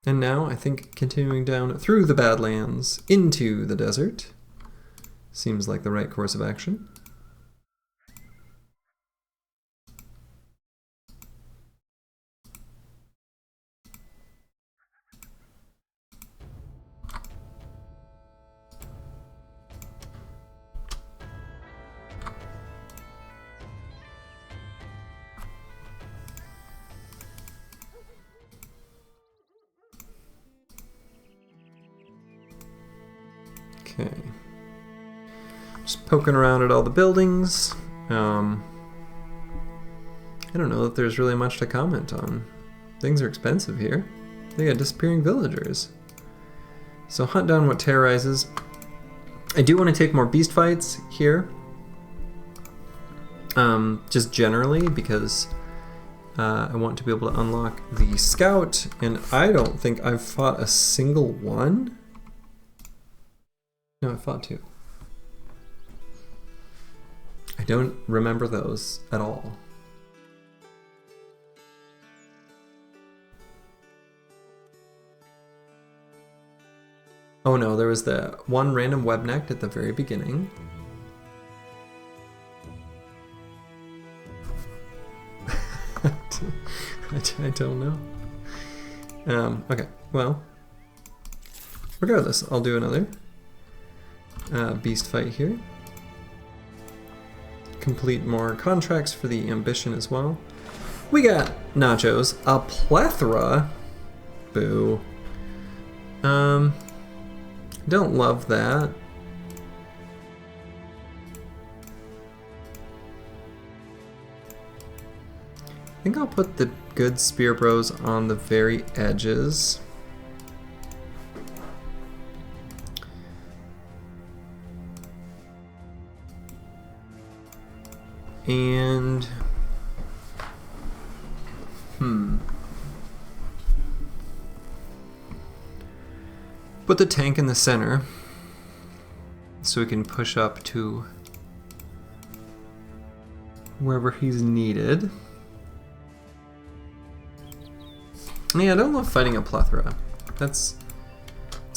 And now, I think continuing down through the Badlands into the desert seems like the right course of action. Okay. Just poking around at all the buildings. I don't know that there's really much to comment on. Things are expensive here. They got disappearing villagers. So hunt down what terrorizes. I do want to take more beast fights here. Just generally because I want to be able to unlock the scout, and I don't think I've fought a single one. No, I fought 2. I don't remember those at all. Oh no, there was the one random webnecked at the very beginning. I don't know. Okay, well, regardless, I'll do another beast fight here. Complete more contracts for the ambition as well. We got nachos, a plethora. Boo. Don't love that. I think I'll put the good spear bros on the very edges. And put the tank in the center so we can push up to wherever he's needed. Yeah, I don't love fighting a plethora. It's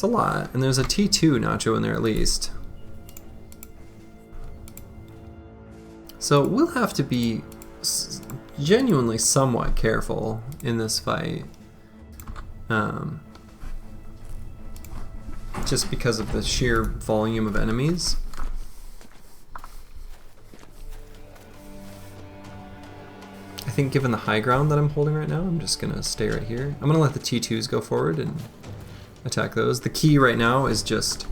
a lot. And there's a T2 nacho in there at least. So we'll have to be genuinely somewhat careful in this fight. Just because of the sheer volume of enemies. I think given the high ground that I'm holding right now, I'm just gonna stay right here. I'm gonna let the T2s go forward and attack those. The key right now is just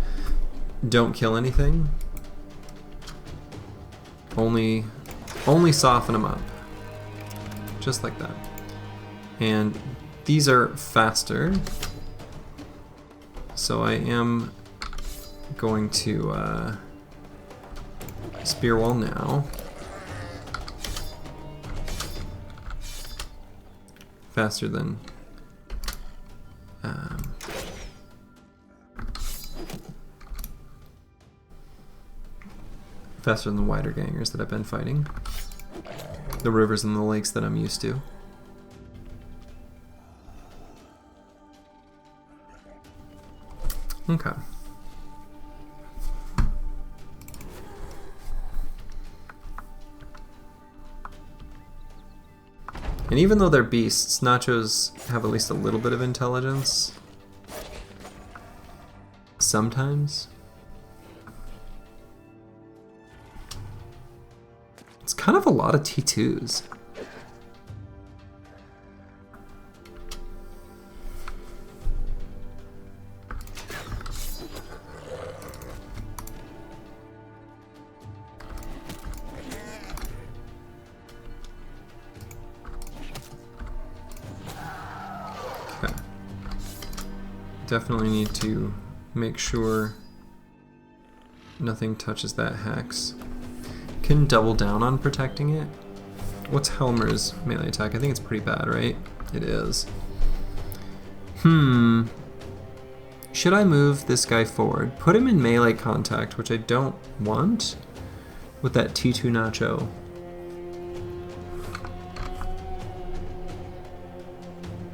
don't kill anything. Only soften them up. Just like that. And these are faster. So I am going to spear wall now. Faster than the wiedergangers that I've been fighting. The rivers and the lakes that I'm used to. Okay. And even though they're beasts, nachos have at least a little bit of intelligence. Sometimes. It's kind of a lot of T2s. Definitely need to make sure nothing touches that hex. Can double down on protecting it. What's Helmer's melee attack? I think it's pretty bad, right? It is. Should I move this guy forward? Put him in melee contact, which I don't want, with that T2 nacho.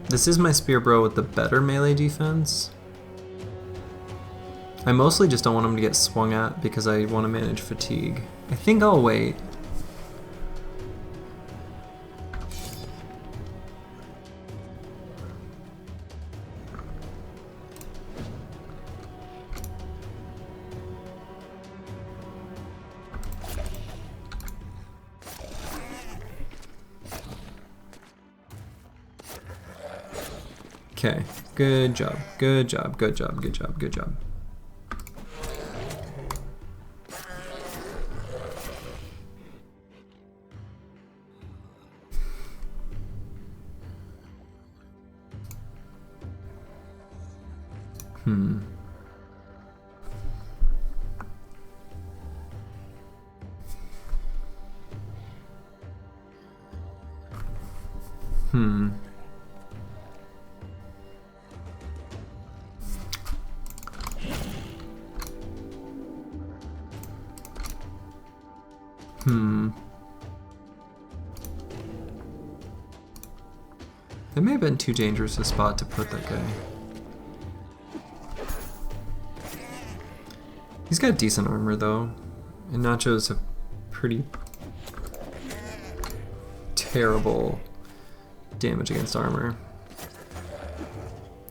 This is my spear bro with the better melee defense. I mostly just don't want him to get swung at because I want to manage fatigue. I think I'll wait. Okay, good job, good job, good job, good job, good job. Hmm. Hmm. Hmm. It may have been too dangerous a spot to put that guy. He's got decent armor though, and Nacho's a pretty terrible damage against armor.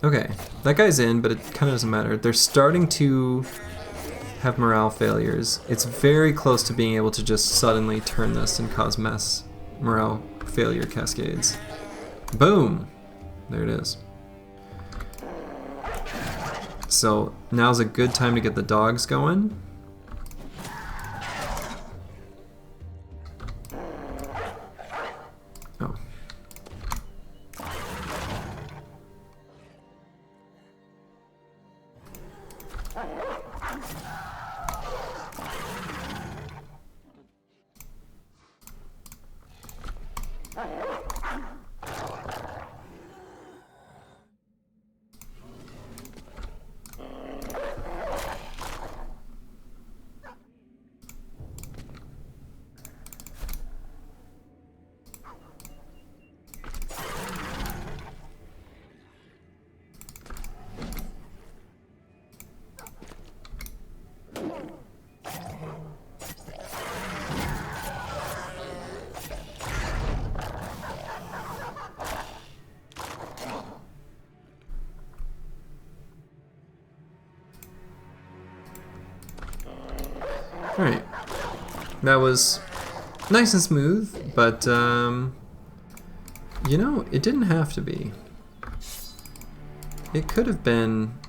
Okay, that guy's in, but it kind of doesn't matter. They're starting to have morale failures. It's very close to being able to just suddenly turn this and cause mass morale failure cascades. Boom! There it is. So now's a good time to get the dogs going. Oh. Alright, that was nice and smooth, but you know, it didn't have to be. It could have been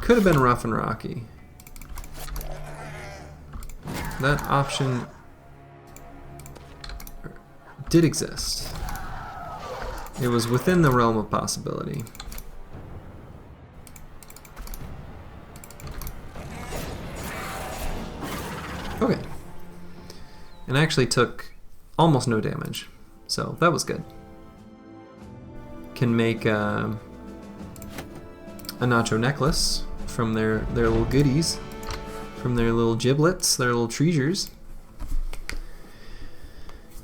rough and rocky. That option did exist. It was within the realm of possibility. Okay. And I actually took almost no damage, so that was good. Can make a Nacho necklace from their little goodies, from their little giblets, their little treasures.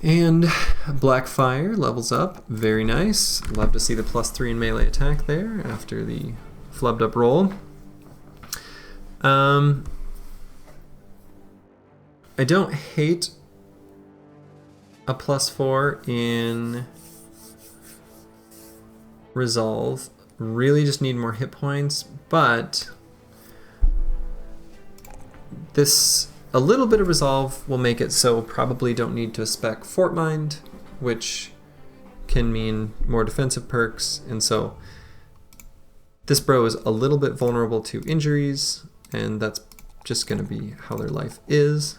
And Blackfire levels up, very nice. Love to see the +3 in melee attack there after the flubbed up roll. I don't hate a +4 in resolve. Really just need more hit points, but this, a little bit of resolve will make it so probably don't need to spec Fort Mind, which can mean more defensive perks, and so this bro is a little bit vulnerable to injuries, and that's just going to be how their life is.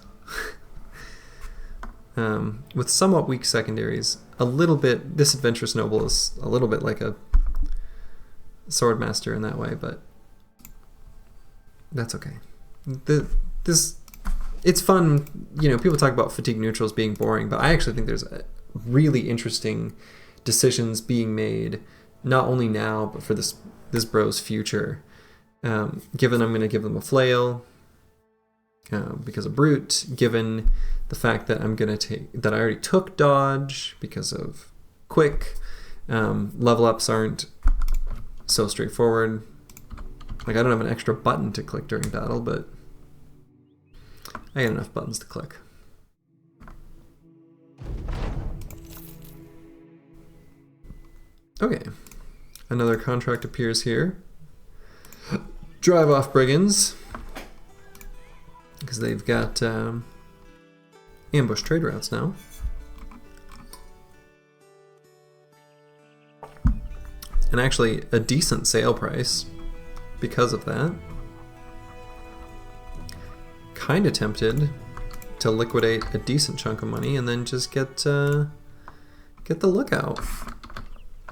With somewhat weak secondaries, a little bit, this Adventurous Noble is a little bit like a Swordmaster in that way, but that's okay. It's fun, you know, people talk about fatigue neutrals being boring, but I actually think there's really interesting decisions being made, not only now, but for this bro's future. Given I'm going to give them a flail, because of brute, given the fact that I'm gonna that I already took dodge because of quick, level ups aren't so straightforward. Like, I don't have an extra button to click during battle, but I got enough buttons to click. Okay, another contract appears here. Drive off brigands, because they've got ambush trade routes now. And actually a decent sale price because of that. Kind of tempted to liquidate a decent chunk of money and then just get the lookout.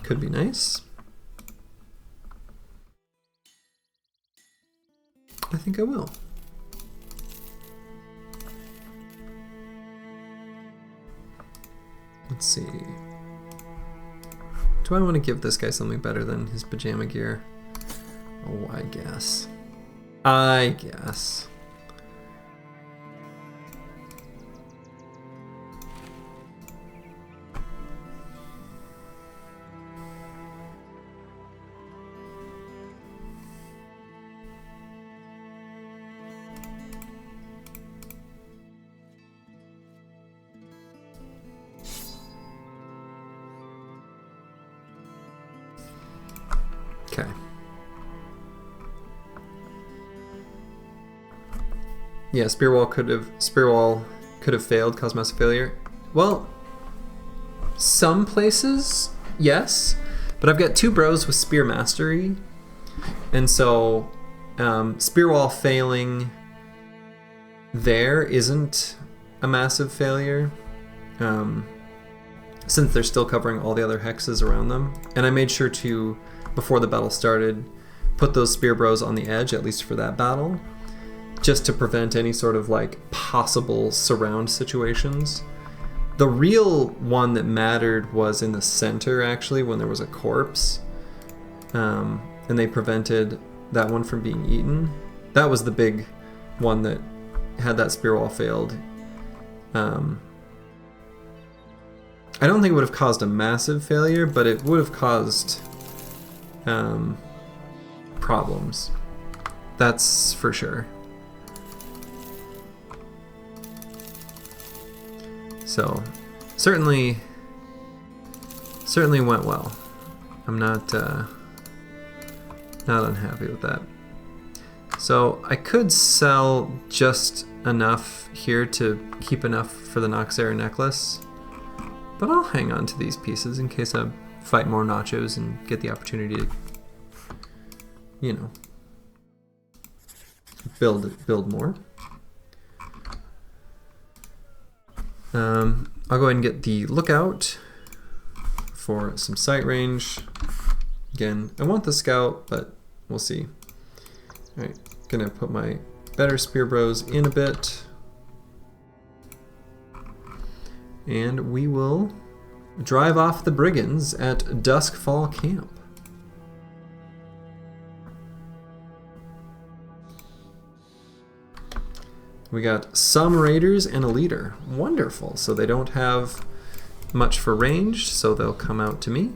Could be nice. I think I will. Let's see. Do I want to give this guy something better than his pajama gear? Oh, I guess. I guess. Okay. Yeah, Spearwall could have failed, caused massive failure. Well, some places, yes, but I've got 2 bros with Spear Mastery, and so Spearwall failing there isn't a massive failure, since they're still covering all the other hexes around them. And I made sure to, before the battle started, put those Spear Bros on the edge, at least for that battle, just to prevent any sort of like possible surround situations. The real one that mattered was in the center, actually, when there was a corpse, and they prevented that one from being eaten. That was the big one that had that spear wall failed. I don't think it would have caused a massive failure, but it would have caused problems. That's for sure. So, certainly went well. I'm not unhappy with that. So I could sell just enough here to keep enough for the Noxera necklace, but I'll hang on to these pieces in case I fight more nachos and get the opportunity to, you know, build more. I'll go ahead and get the lookout for some sight range. Again, I want the scout, but we'll see. Alright, gonna put my better spear bros in a bit. And we will drive off the brigands at Duskfall Camp. We got some raiders and a leader. Wonderful. So they don't have much for range, so they'll come out to me.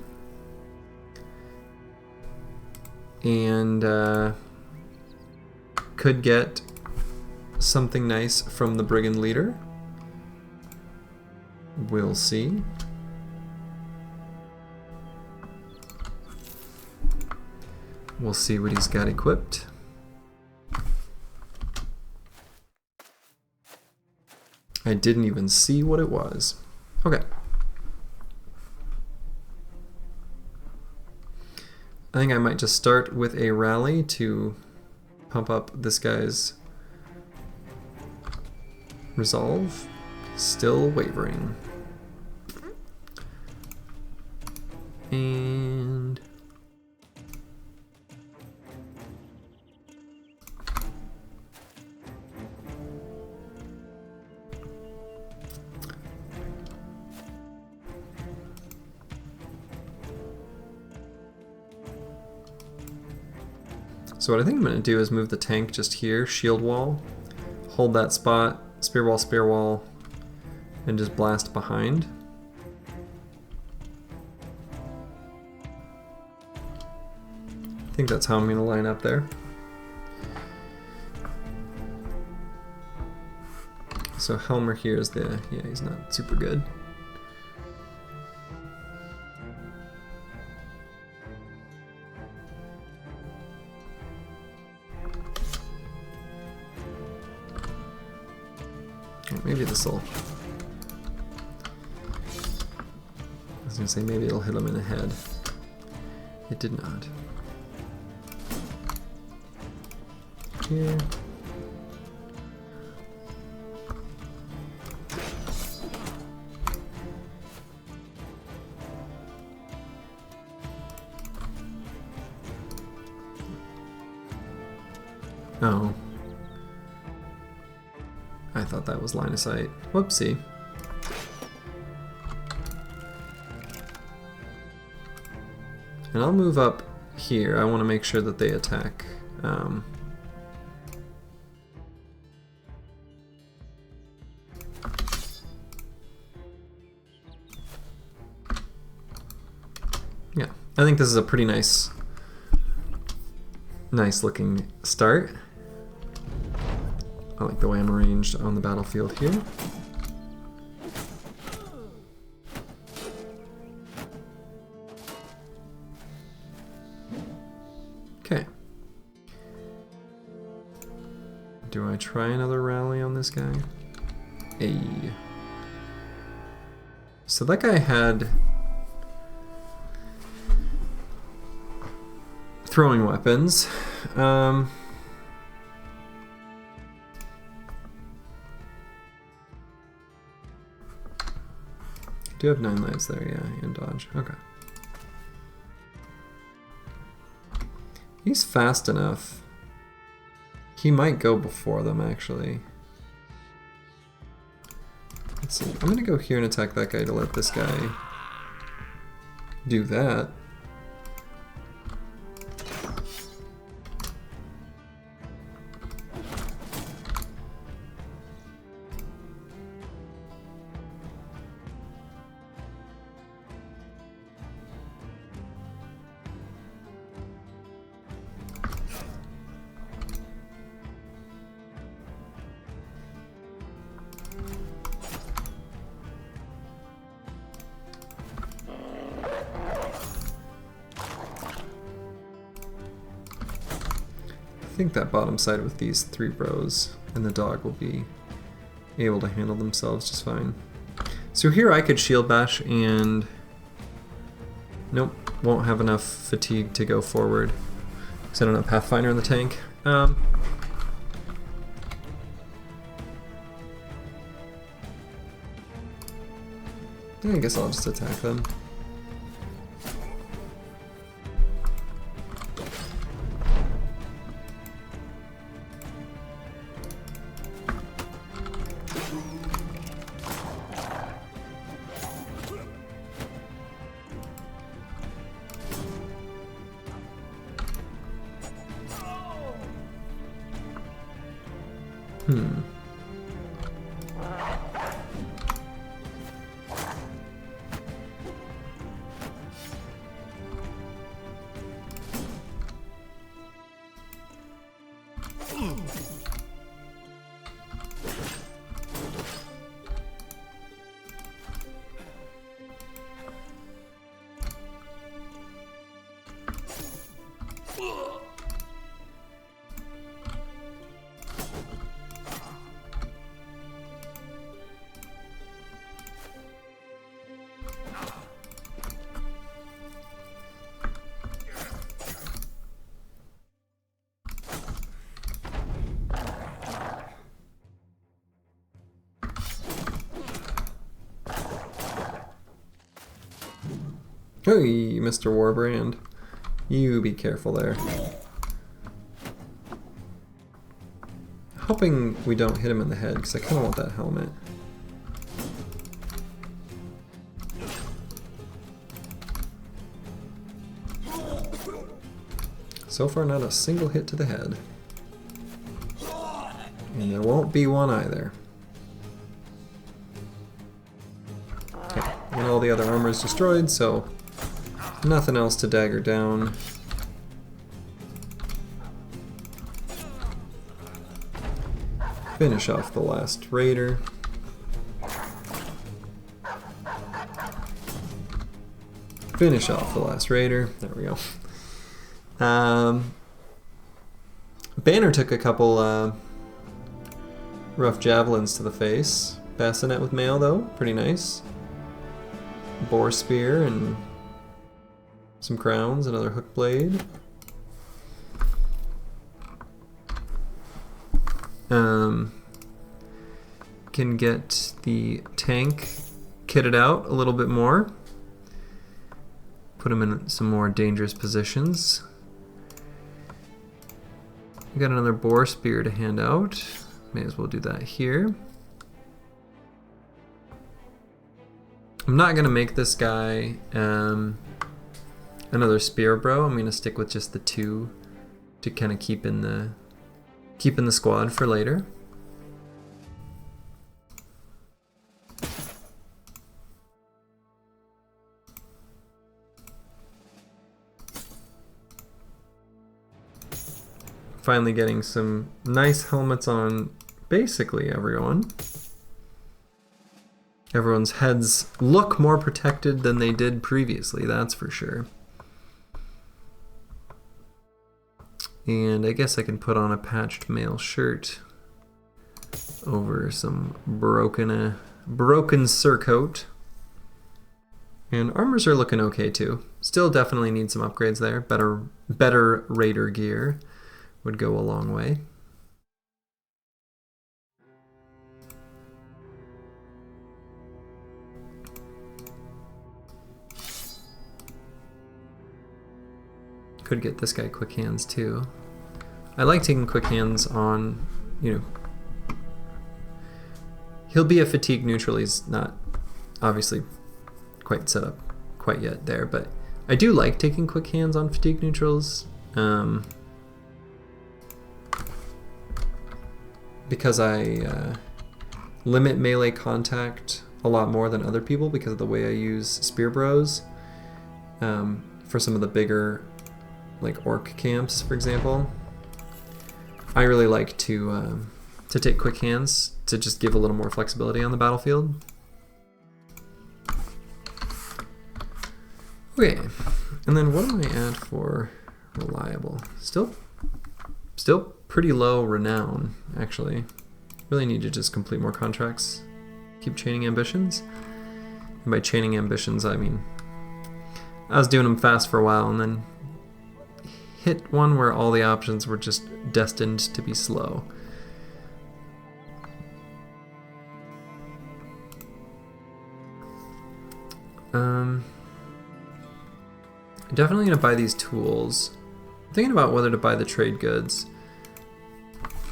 And could get something nice from the brigand leader. We'll see. We'll see what he's got equipped. I didn't even see what it was. Okay. I think I might just start with a rally to pump up this guy's resolve. Still wavering. And so what I think I'm going to do is move the tank just here, shield wall, hold that spot, spear wall, and just blast behind. I think that's how I'm going to line up there. So Helmer here is the, yeah, he's not super good. Maybe this will. I was gonna say maybe it'll hit him in the head. It did not. Here. Oh. I thought that was line of sight. Whoopsie. And I'll move up here. I want to make sure that they attack. Yeah, I think this is a pretty nice looking start. I like the way I'm arranged on the battlefield here. Okay. Do I try another rally on this guy? Hey. So that guy had throwing weapons. Do have 9 lives there, yeah, and dodge. Okay. He's fast enough. He might go before them, actually. Let's see. I'm gonna go here and attack that guy to let this guy do that. I think that bottom side with these 3 bros and the dog will be able to handle themselves just fine. So here I could shield bash and nope, won't have enough fatigue to go forward because I don't have Pathfinder in the tank. I guess I'll just attack them. Hey, Mr. Warbrand. You be careful there. Hoping we don't hit him in the head, because I kind of want that helmet. So far, not a single hit to the head. And there won't be one either. Okay, and all the other armor is destroyed, so nothing else to dagger down. Finish off the last raider. Finish off the last raider. There we go. Banner took a couple rough javelins to the face. Bassinet with mail though, pretty nice. Boar spear and some crowns, another hook blade. Can get the tank kitted out a little bit more. Put him in some more dangerous positions. We got another boar spear to hand out. May as well do that here. I'm not gonna make this guy another spear bro. I'm gonna stick with just the 2 to kind of keep in the squad for later. Finally getting some nice helmets on basically everyone. Everyone's heads look more protected than they did previously, that's for sure. And I guess I can put on a patched mail shirt over some broken surcoat. And armors are looking okay too. Still definitely need some upgrades there. Better raider gear would go a long way. Could get this guy quick hands too. I like taking quick hands on, you know, he'll be a fatigue neutral. He's not obviously quite set up quite yet there, but I do like taking quick hands on fatigue neutrals because I limit melee contact a lot more than other people because of the way I use spear bros for some of the bigger like orc camps, for example. I really like to take quick hands to just give a little more flexibility on the battlefield. Okay, and then what am I at for reliable? Still pretty low renown, actually. Really need to just complete more contracts. Keep chaining ambitions. And by chaining ambitions, I mean I was doing them fast for a while and then hit one where all the options were just destined to be slow. Definitely gonna buy these tools. I'm thinking about whether to buy the trade goods.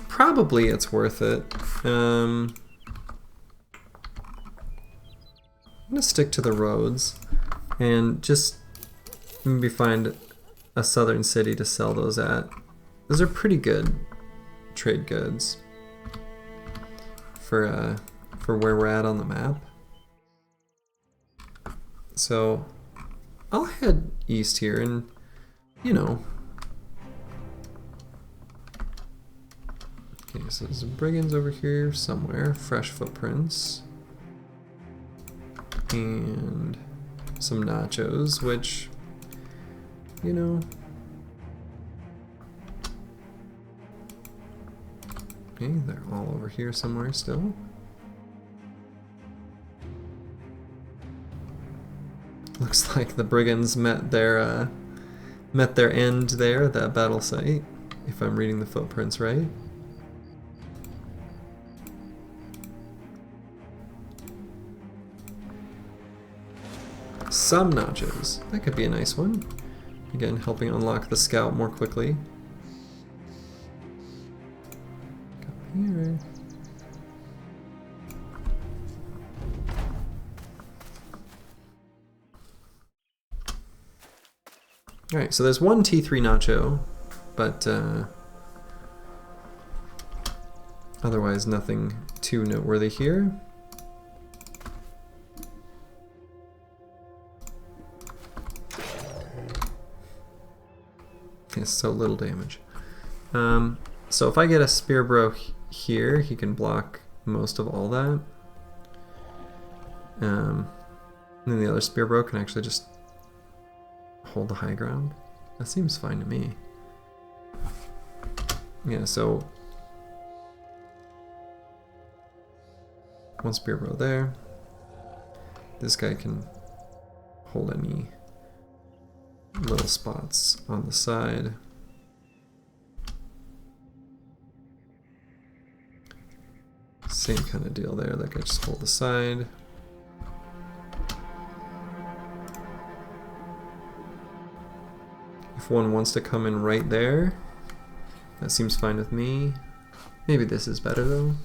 Probably it's worth it. I'm gonna stick to the roads and just maybe find a southern city to sell those at. Those are pretty good trade goods for where we're at on the map. So I'll head east here and, you know. Okay, so there's brigands over here somewhere, fresh footprints. And some nachos, which, you know. Okay, they're all over here somewhere still. Looks like the brigands met their end there at that battle site, if I'm reading the footprints right. Some nachos. That could be a nice one. Again, helping unlock the scout more quickly. Come here. Alright, so there's one T3 nacho, but otherwise nothing too noteworthy here. Yes, so little damage. So if I get a spear bro here, he can block most of all that. And then the other spear bro can actually just hold the high ground. That seems fine to me. Yeah, so one spear bro there. This guy can hold any little spots on the side. Same kind of deal there. That guy just hold the side. If one wants to come in right there, that seems fine with me. Maybe this is better though.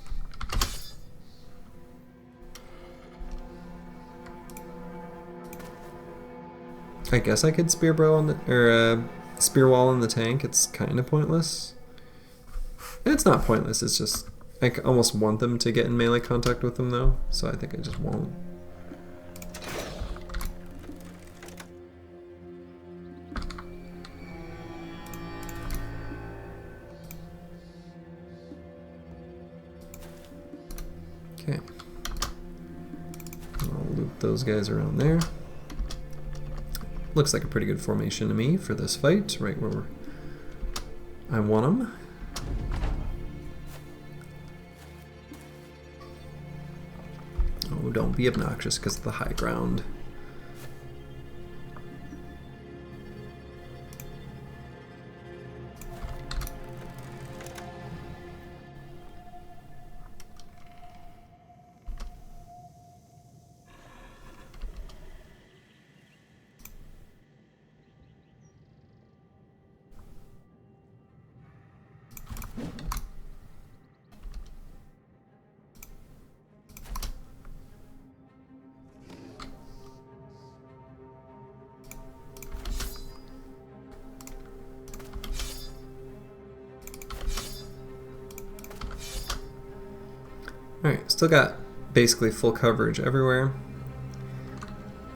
I guess I could spear bro on the, or spear wall in the tank. It's kind of pointless. It's not pointless. It's just I almost want them to get in melee contact with them though, so I think I just won't. Okay. I'll loop those guys around there. Looks like a pretty good formation to me for this fight, right where I want them. Oh, don't be obnoxious because of the high ground. Alright, still got basically full coverage everywhere.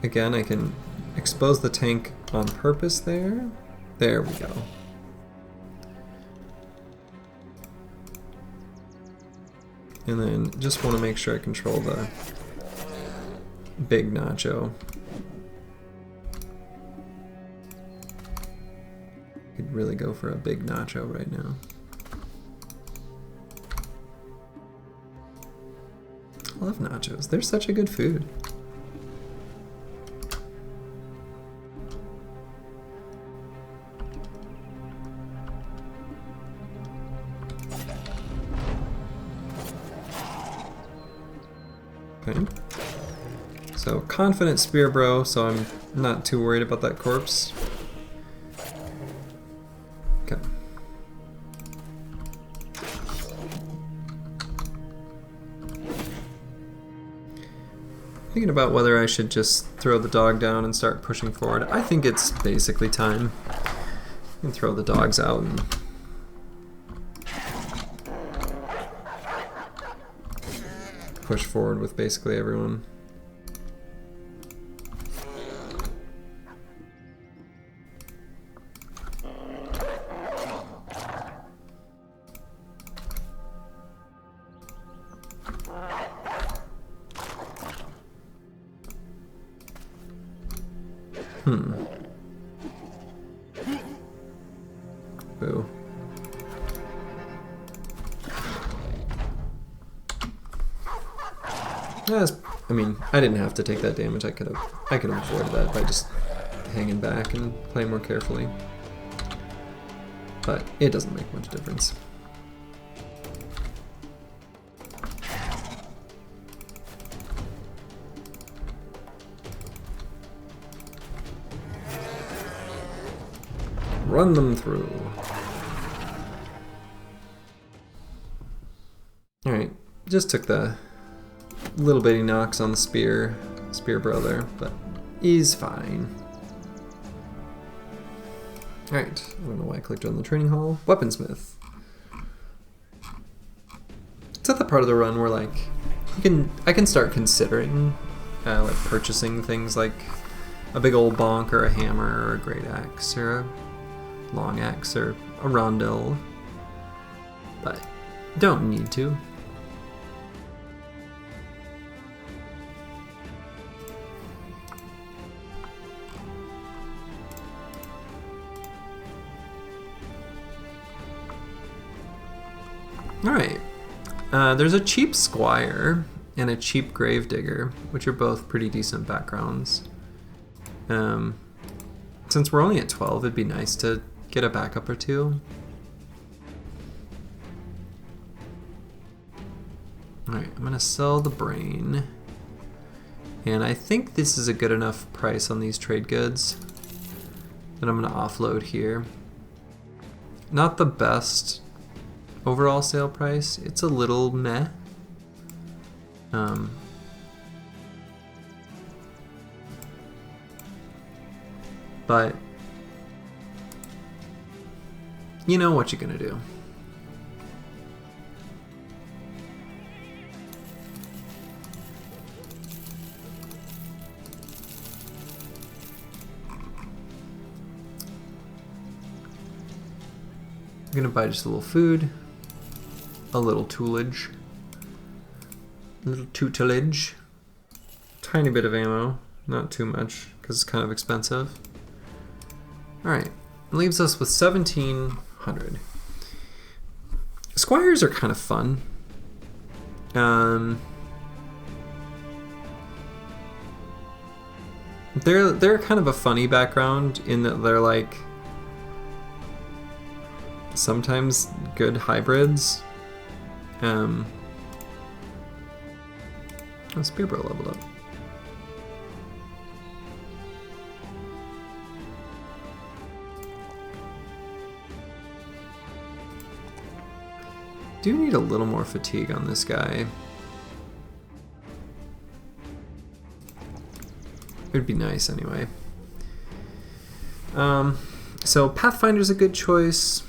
Again, I can expose the tank on purpose there. There we go. And then just want to make sure I control the big nacho. Could really go for a big nacho right now. I love nachos. They're such a good food. Okay. So confident spear bro, so I'm not too worried about that corpse. Okay. Thinking about whether I should just throw the dog down and start pushing forward. I think it's basically time. You can throw the dogs out and push forward with basically everyone. Boo. I mean, I didn't have to take that damage. I could have avoided that by just hanging back and playing more carefully. But it doesn't make much difference. Run them through. Alright, just took the little bitty knocks on the spear bro there, but he's fine. Alright, I don't know why I clicked on the training hall. Weaponsmith. It's at the part of the run where like I can start considering like purchasing things like a big old bonk or a hammer or a great axe or a long axe or a rondel, but don't need to. Alright, there's a cheap squire and a cheap gravedigger, which are both pretty decent backgrounds. Since we're only at 12, it'd be nice to get a backup or two. Alright, I'm gonna sell the brain. And I think this is a good enough price on these trade goods that I'm gonna offload here. Not the best overall sale price, it's a little meh. But you know what you're gonna do. I'm gonna buy just a little food, a little tutelage, tiny bit of ammo, not too much because it's kind of expensive. Alright, leaves us with 1,700. Squires are kind of fun. They're kind of a funny background in that they're like sometimes good hybrids. Oh, Spearbro leveled up. Do need a little more fatigue on this guy. It would be nice anyway. So Pathfinder's a good choice.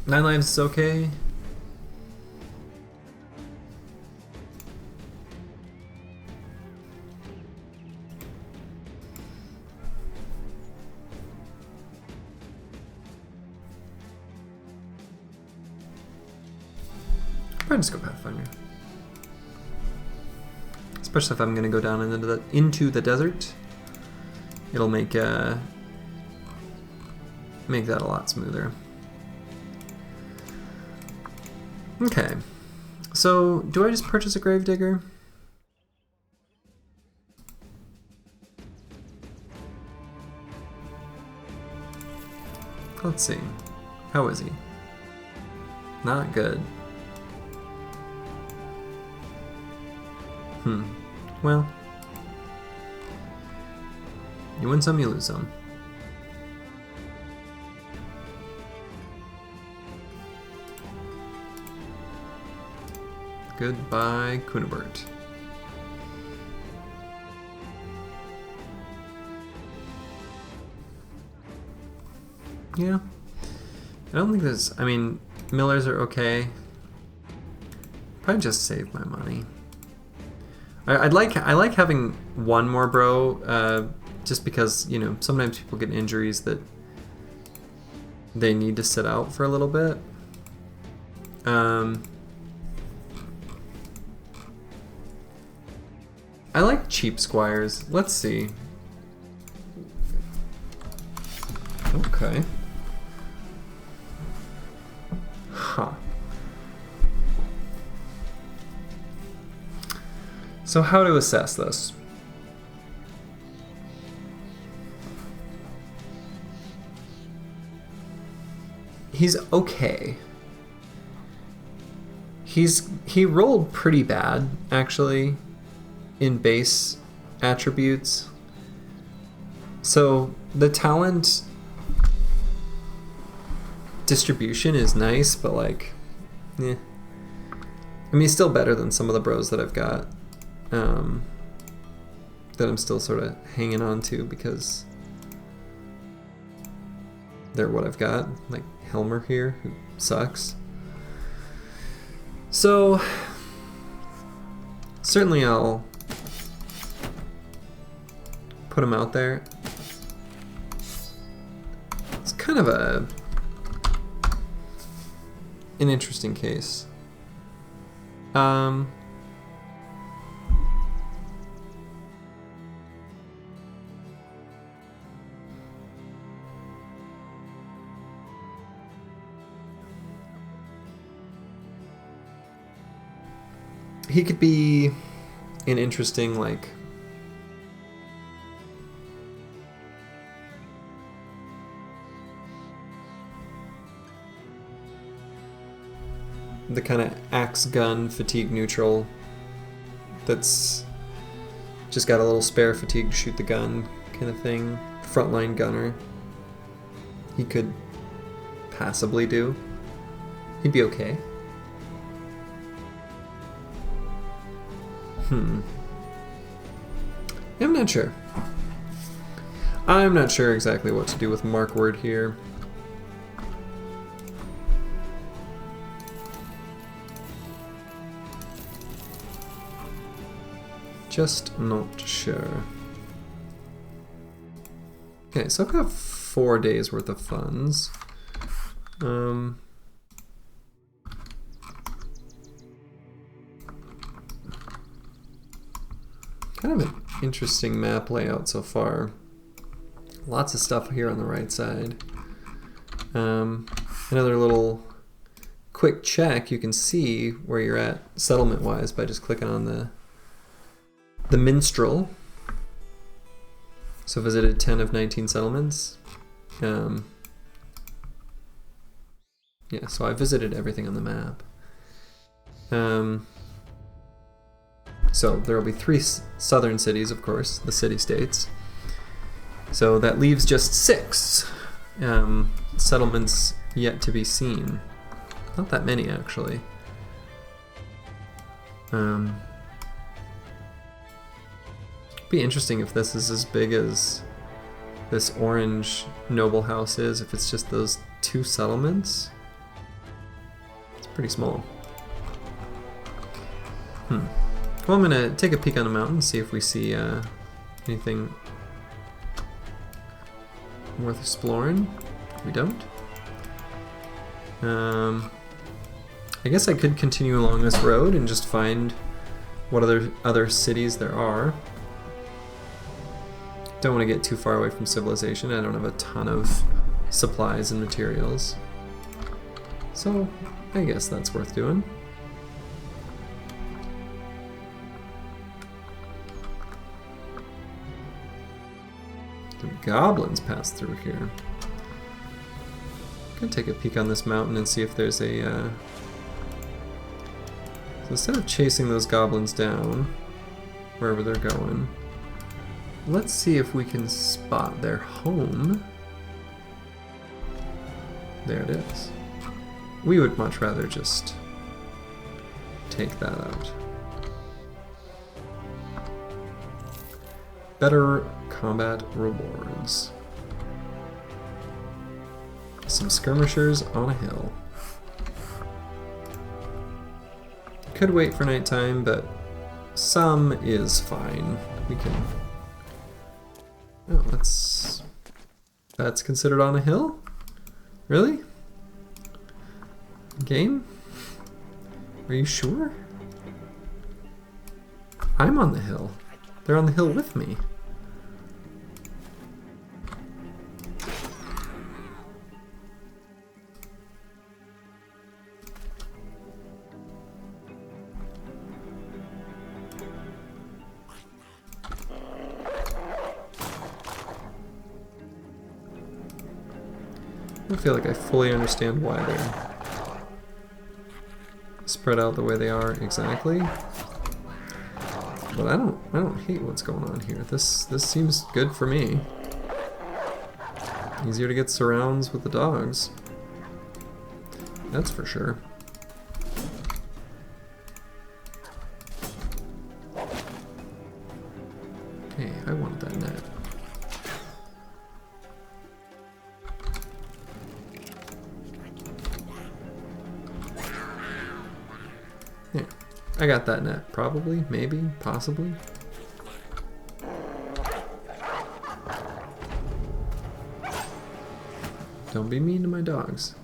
9 lives is okay. Probably just go Pathfinder. Especially if I'm going to go down into the desert. It'll make that a lot smoother. Okay. So, do I just purchase a Gravedigger? Let's see. How is he? Not good. Well, you win some, you lose some. Goodbye, Kunibert. Yeah. I don't think there's... I mean, Millers are okay. Probably just save my money. I like having one more bro, just because, you know, sometimes people get injuries that they need to sit out for a little bit. I like cheap squires. Let's see. Okay. Huh. So how to assess this? He's okay. He rolled pretty bad, actually, in base attributes. So the talent distribution is nice, but like, yeah. I mean, he's still better than some of the bros that I've got. That I'm still sort of hanging on to because they're what I've got, like Helmer here, who sucks. So certainly I'll put him out there. It's kind of an interesting case. He could be an interesting, like, the kind of axe gun fatigue neutral that's just got a little spare fatigue to shoot the gun kind of thing. Frontline gunner. he could passably do. He'd be okay. I'm not sure. I'm not sure exactly what to do with Markward here. Just not sure. Okay, so I've got 4 days worth of funds. Kind of an interesting map layout so far. Lots of stuff here on the right side. Another little quick check, you can see where you're at settlement-wise by just clicking on the minstrel. So visited 10 of 19 settlements. Yeah, so I visited everything on the map. So there will be 3 southern cities, of course, the city-states. So that leaves just 6 settlements yet to be seen. Not that many, actually. Be interesting if this is as big as this orange noble house is, if it's just those 2 settlements. It's pretty small. Well, I'm gonna take a peek on the mountain, see if we see anything worth exploring. We don't. I guess I could continue along this road and just find what other cities there are. Don't want to get too far away from civilization. I don't have a ton of supplies and materials. So I guess that's worth doing. The goblins pass through here. Gonna take a peek on this mountain and see if there's a so instead of chasing those goblins down wherever they're going, let's see if we can spot their home. There it is. We would much rather just take that out. Better combat rewards. Some skirmishers on a hill. Could wait for nighttime, but some is fine. We can... Oh, that's considered on a hill? Really? Game? Are you sure? I'm on the hill. They're on the hill with me. I don't feel like I fully understand why they're spread out the way they are exactly. But I don't hate what's going on here. This seems good for me. Easier to get surrounds with the dogs. That's for sure. Okay, I wanted that net. Here, I got that net. Probably, maybe, possibly. Don't be mean to my dogs.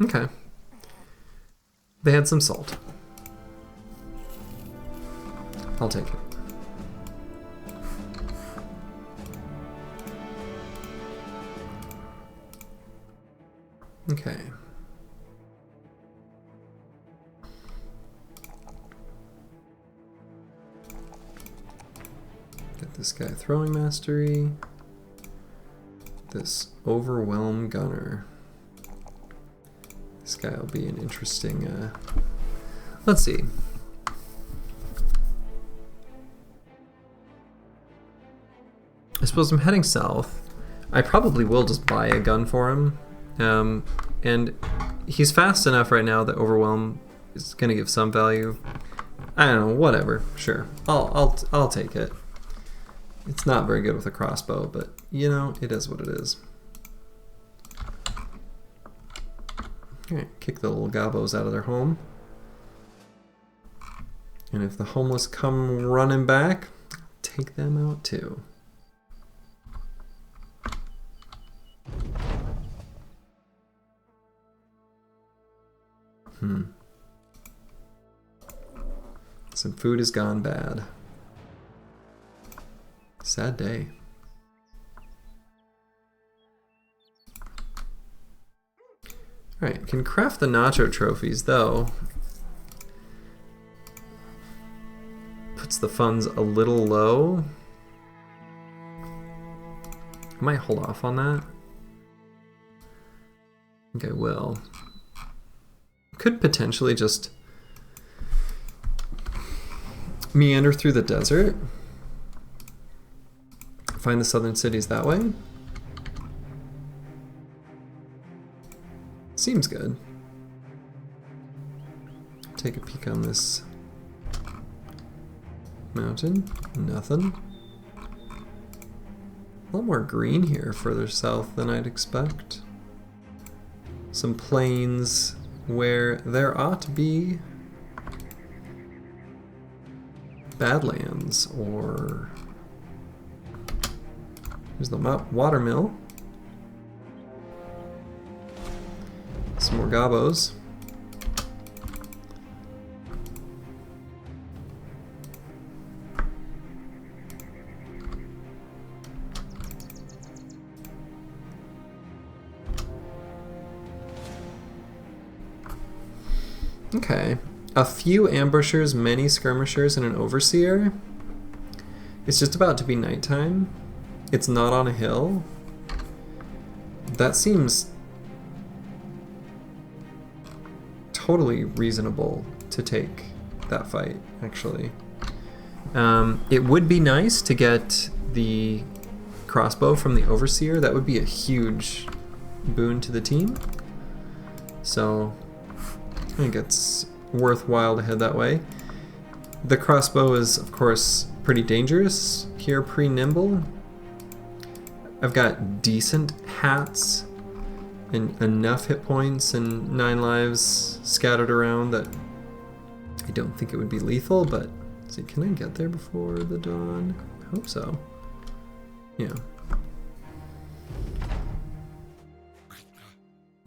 Okay. They had some salt. I'll take it. Okay. Get this guy throwing mastery. This overwhelm gunner. This guy will be an interesting, let's see. I suppose I'm heading south. I probably will just buy a gun for him. And he's fast enough right now that overwhelm is gonna give some value. I don't know, whatever. Sure. I'll take it. It's not very good with a crossbow, but you know, it is what it is. Alright, kick the little gobos out of their home. And if the homeless come running back, take them out too. Some food has gone bad. Sad day. Alright, can craft the nacho trophies though. Puts the funds a little low. I might hold off on that. I think I will. Could potentially just meander through the desert. Find the southern cities that way. Seems good. Take a peek on this mountain. Nothing. A lot more green here further south than I'd expect. Some plains where there ought to be badlands, or here's the watermill. Some more gobos. Okay. A few ambushers, many skirmishers, and an overseer. It's just about to be nighttime. It's not on a hill. That seems totally reasonable to take that fight, actually. It would be nice to get the crossbow from the overseer. That would be a huge boon to the team. So I think it's worthwhile to head that way. The crossbow is, of course, pretty dangerous here pre-nimble. I've got decent hats and enough hit points and 9 lives scattered around that I don't think it would be lethal, but let's see, can I get there before the dawn? I hope so. Yeah.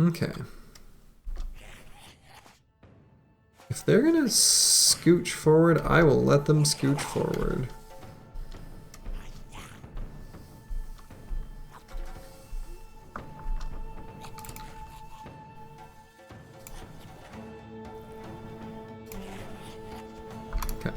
Okay. If they're gonna scooch forward, I will let them scooch forward. Okay.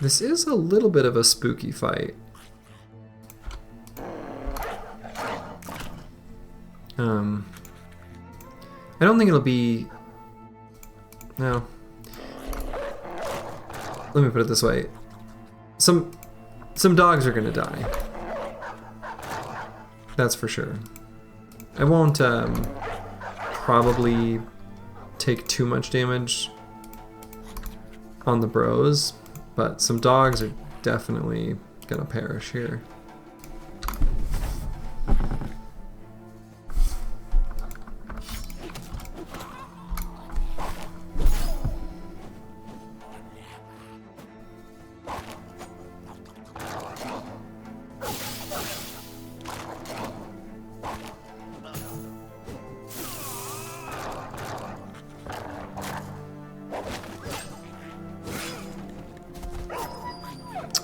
This is a little bit of a spooky fight. I don't think it'll be... No. Let me put it this way. Some dogs are gonna die. That's for sure. I won't probably take too much damage on the bros, but some dogs are definitely gonna perish here.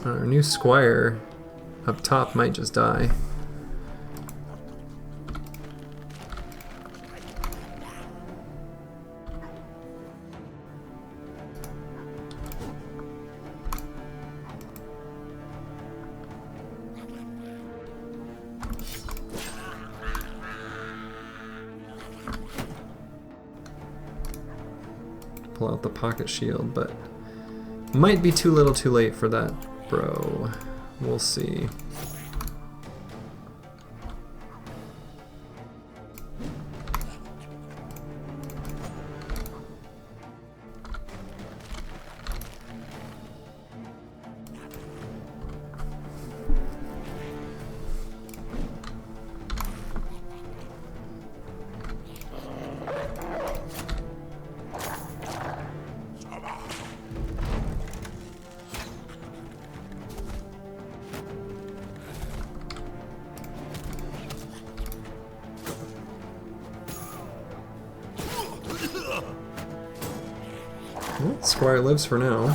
Our new squire up top might just die. Pull out the pocket shield, but might be too little too late for that. Bro, we'll see. Well, Squire lives for now.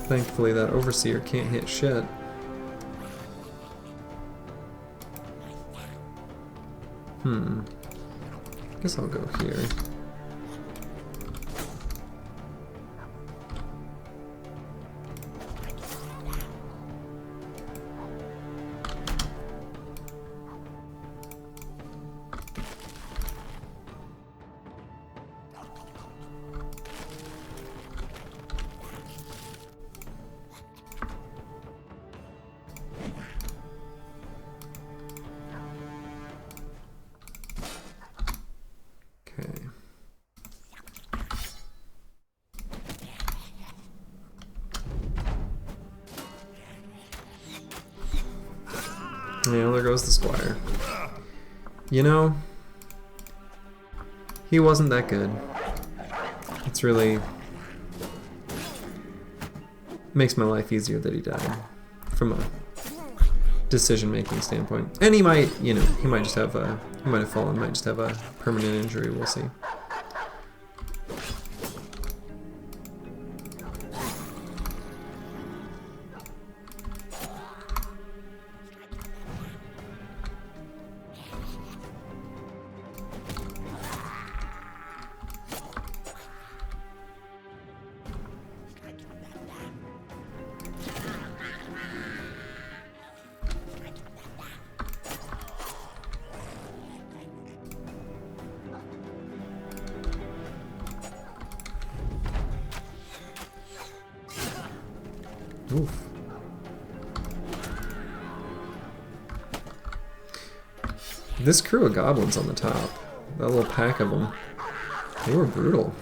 Thankfully that overseer can't hit shit. Guess I'll go here. Yeah, there goes the squire. You know, he wasn't that good. It's really makes my life easier that he died from a decision-making standpoint. And he might, you know, he might just have a, he might have fallen, might just have a permanent injury. We'll see. Oof. This crew of goblins on the top, that little pack of them, they were brutal.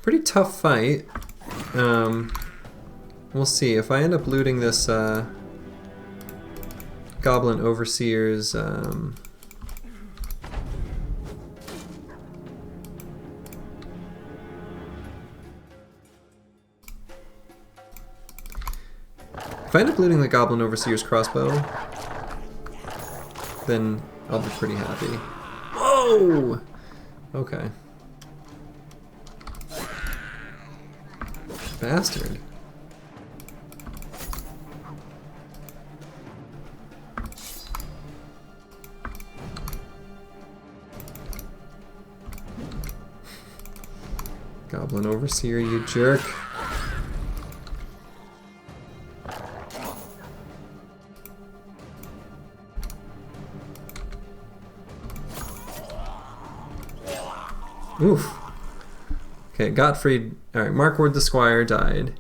Pretty tough fight. We'll see. If I end up looting this Goblin Overseer's if I end up looting the Goblin Overseer's crossbow, then I'll be pretty happy. Whoa! Okay. Bastard. Goblin Overseer, you jerk. Oof. Okay, Gottfried. Alright, Markward the Squire died.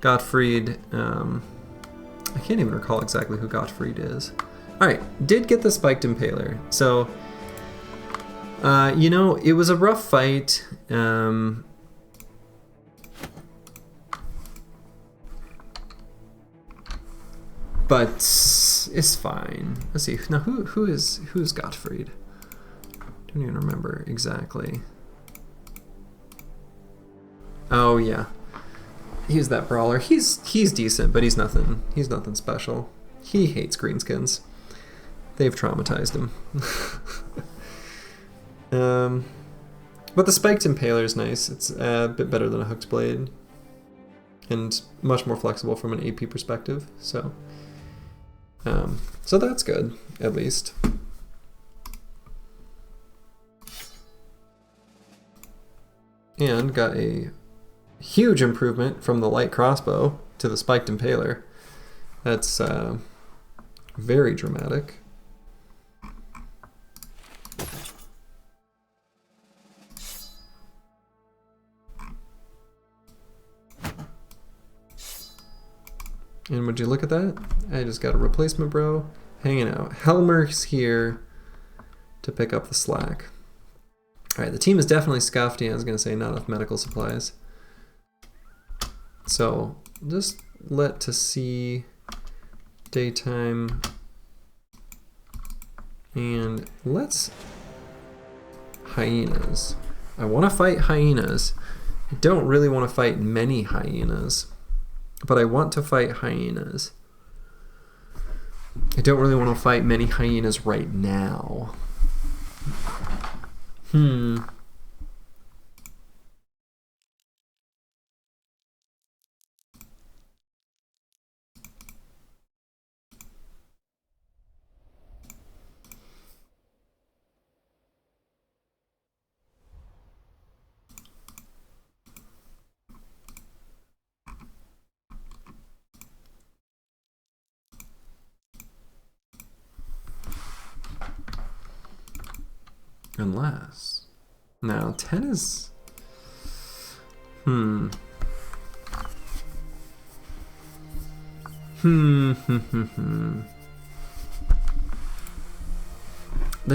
Gottfried. I can't even recall exactly who Gottfried is. Alright, did get the Spiked Impaler. So, you know, it was a rough fight. But it's fine. Let's see. Now, who's Gottfried? Don't even remember exactly. Oh yeah, he's that brawler. He's decent, but he's nothing. He's nothing special. He hates greenskins. They've traumatized him. But the Spiked Impaler is nice. It's a bit better than a hooked blade, and much more flexible from an AP perspective. So that's good, at least. And got a huge improvement from the light crossbow to the Spiked Impaler. That's very dramatic. And would you look at that? I just got a replacement bro hanging out. Helmer's here to pick up the slack. Alright, the team is definitely scuffed. Yeah, I was going to say not enough medical supplies. So, just let to see daytime. And let's hyenas. I want to fight hyenas. I don't really want to fight many hyenas, but I want to fight hyenas. I don't really want to fight many hyenas right now. Unless... Now, 10 is... The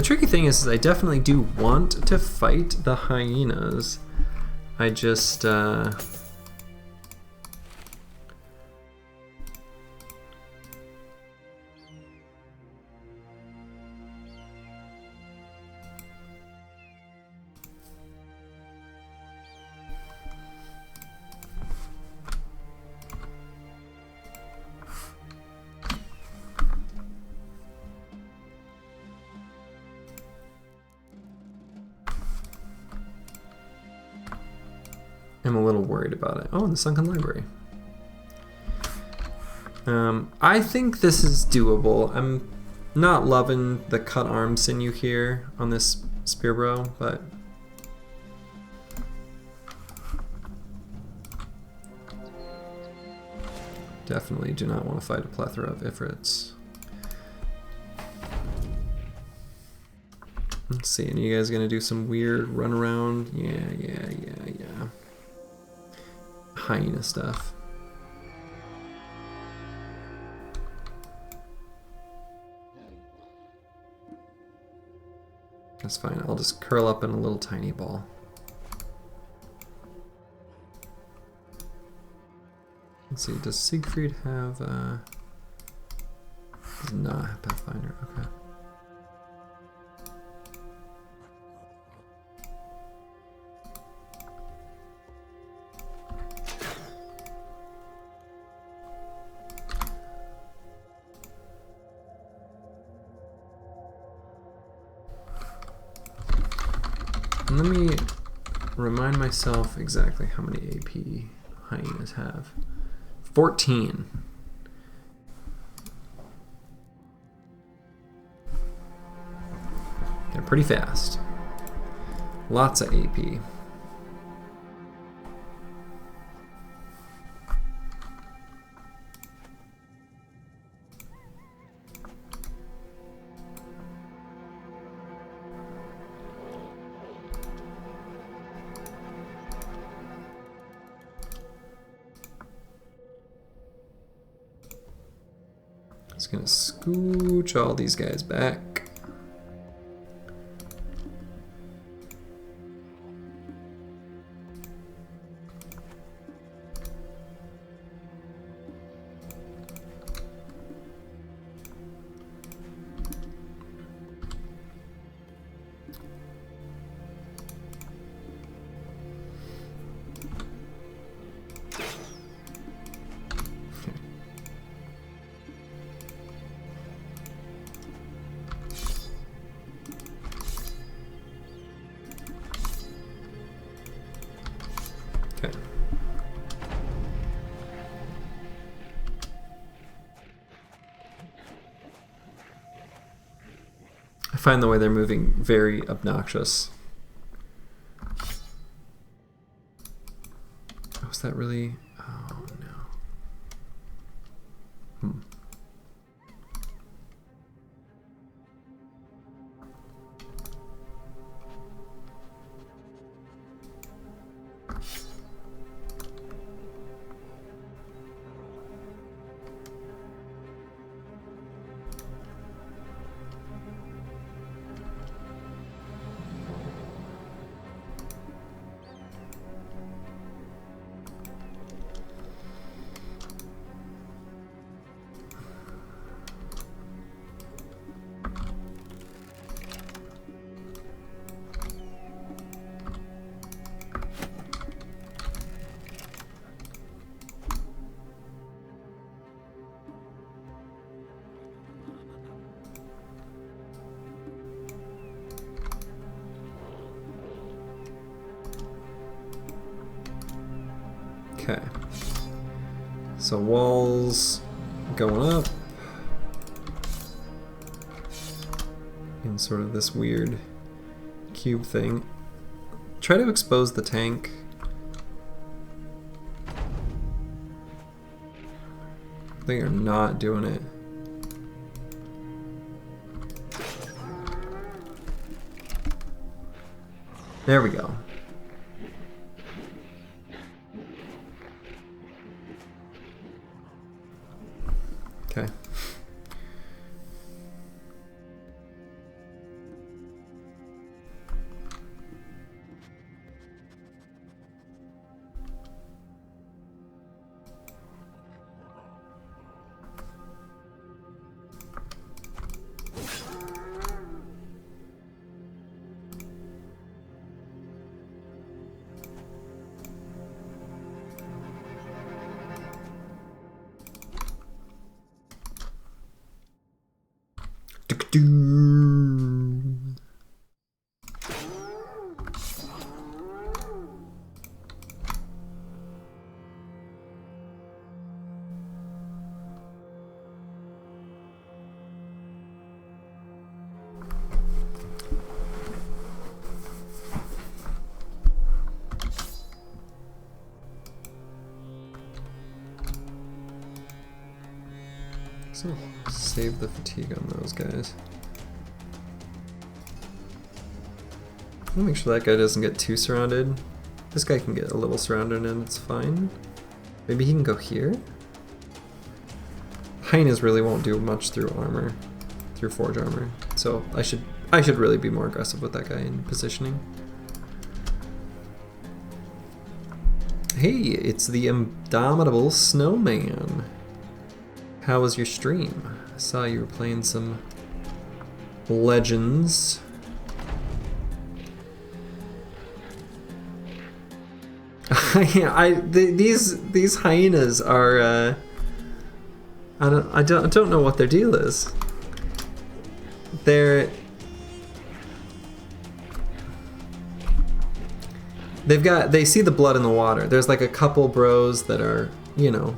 tricky thing is I definitely do want to fight the hyenas. I just... I'm a little worried about it. Oh, the Sunken Library. I think this is doable. I'm not loving the cut arm sinew here on this spear bro, but definitely do not want to fight a plethora of Ifrits. Let's see, and you guys gonna do some weird run around? Yeah. Hyena stuff. That's fine, I'll just curl up in a little tiny ball. Let's see, does Siegfried have, does not have Pathfinder, okay. And let me remind myself exactly how many AP hyenas have. 14. They're pretty fast. Lots of AP. Just gonna scooch all these guys back. Okay. I find the way they're moving very obnoxious. Oh, is that really? Oh no. Okay. So walls going up in sort of this weird cube thing. Try to expose the tank. They are not doing it. There we go. Okay. So save the fatigue on those guys. I'll make sure that guy doesn't get too surrounded. This guy can get a little surrounded and it's fine. Maybe he can go here? Hyenas really won't do much through armor, through forge armor. So I should really be more aggressive with that guy in positioning. Hey, it's the indomitable snowman. How was your stream? I saw you were playing some Legends. These hyenas are I don't know what their deal is. they see the blood in the water. There's like a couple bros that are, you know,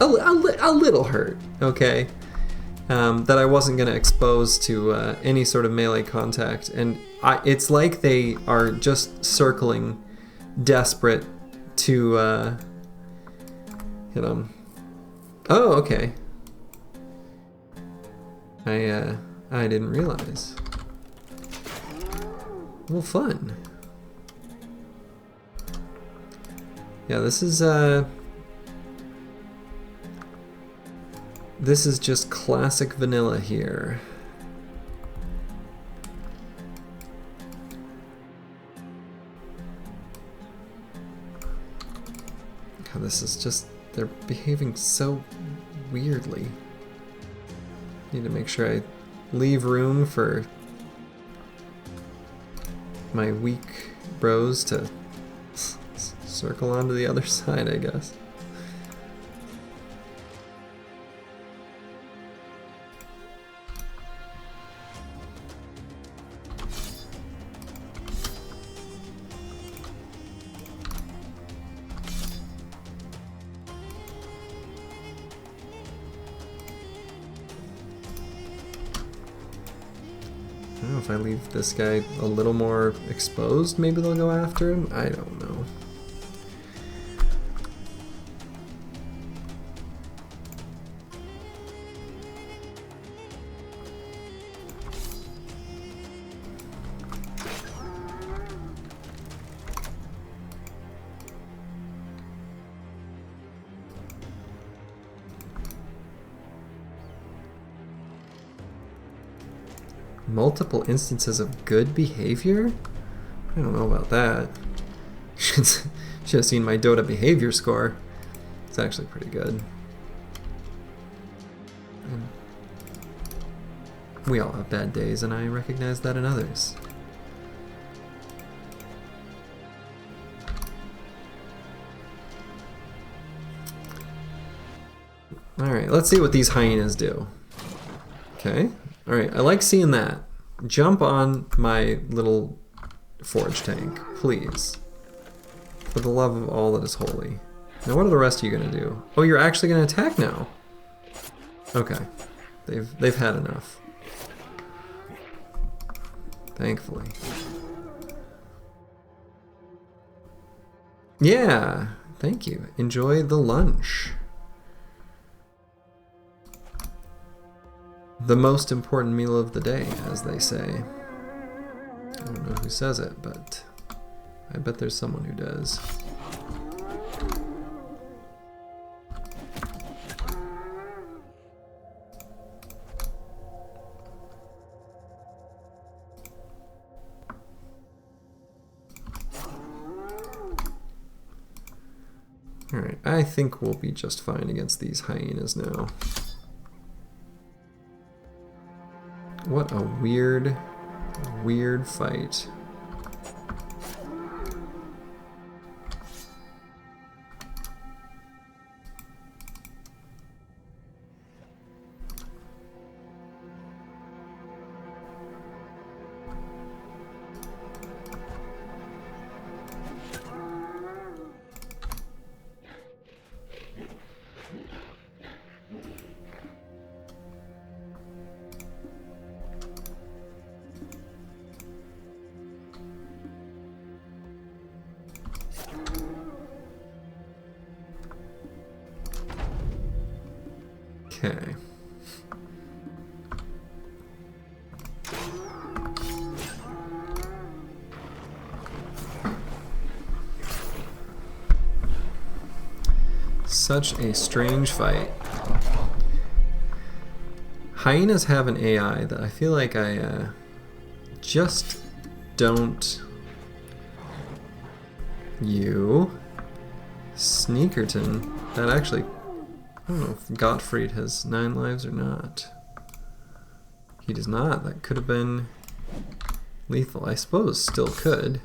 a little hurt, okay? That I wasn't going to expose to any sort of melee contact. And it's like they are just circling, desperate to hit them. Oh, okay. I didn't realize. Well, fun. Yeah, this is just classic vanilla here. God, this is just, they're behaving so weirdly. Need to make sure I leave room for my weak bros to circle onto the other side, I guess. I don't know if I leave this guy a little more exposed, maybe they'll go after him? I don't know. Multiple instances of good behavior? I don't know about that. Should have seen my Dota behavior score. It's actually pretty good. And we all have bad days, and I recognize that in others. Alright, let's see what these hyenas do. Okay. Alright, I like seeing that. Jump on my little forage tank, please. For the love of all that is holy. Now what are the rest of you gonna do? Oh, you're actually gonna attack now? Okay. They've had enough. Thankfully. Yeah, thank you. Enjoy the lunch. The most important meal of the day, as they say. I don't know who says it, but I bet there's someone who does. Alright, I think we'll be just fine against these hyenas now. What a weird, weird fight. Okay. Such a strange fight. Hyenas have an AI that I feel like I just don't... You... Sneakerton. That actually... I don't know if Gottfried has 9 lives or not. He does not. That could have been lethal. I suppose still could.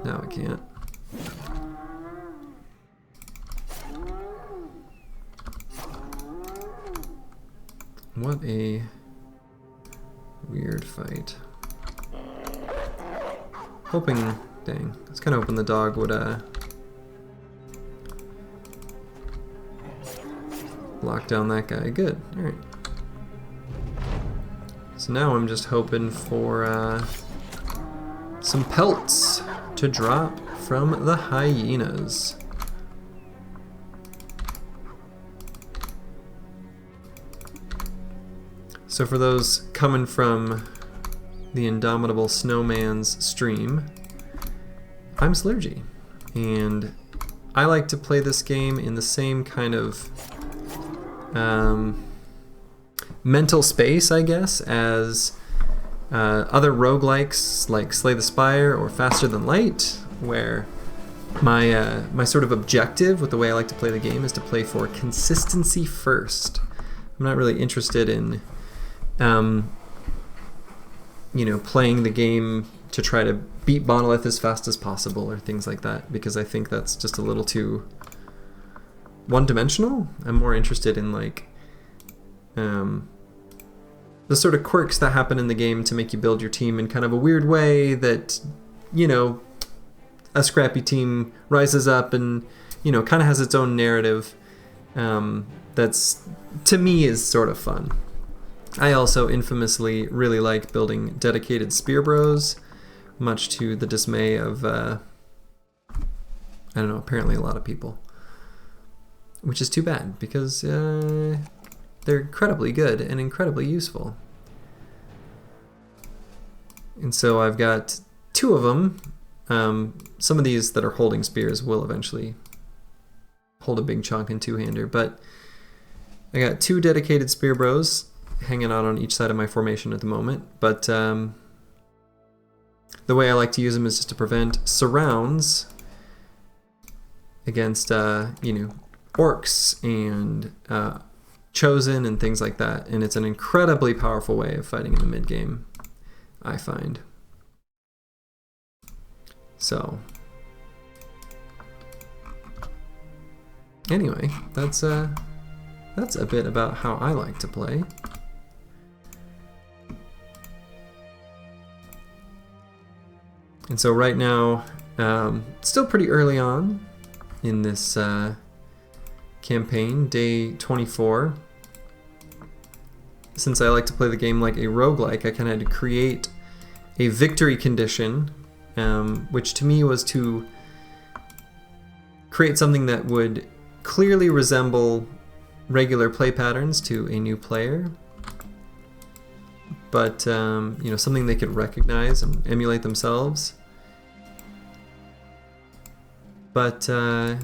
Now I can't. What a weird fight. Hoping Dang. I was kind of hoping the dog would lock down that guy. Good. Alright. So now I'm just hoping for some pelts to drop from the hyenas. So for those coming from the Indomitable Snowman's stream, I'm Slurgy, and I like to play this game in the same kind of mental space, I guess, as other roguelikes like Slay the Spire or Faster Than Light, where my sort of objective with the way I like to play the game is to play for consistency first. I'm not really interested in playing the game to try to beat Monolith as fast as possible or things like that, because I think that's just a little too one-dimensional. I'm more interested in like the sort of quirks that happen in the game to make you build your team in kind of a weird way that, a scrappy team rises up and, kind of has its own narrative that's, to me, is sort of fun. I also infamously really like building dedicated spear bros, much to the dismay of, apparently a lot of people. Which is too bad, because they're incredibly good and incredibly useful. And so I've got 2 of them. Some of these that are holding spears will eventually hold a big chunk in two-hander, but I got 2 dedicated spear bros hanging out on each side of my formation at the moment, but the way I like to use them is just to prevent surrounds against, orcs and chosen and things like that, and it's an incredibly powerful way of fighting in the mid-game, I find. So, anyway, that's a bit about how I like to play. And so right now, still pretty early on in this campaign, day 24. Since I like to play the game like a roguelike, I kind of had to create a victory condition, which to me was to create something that would clearly resemble regular play patterns to a new player, but something they could recognize and emulate themselves. But I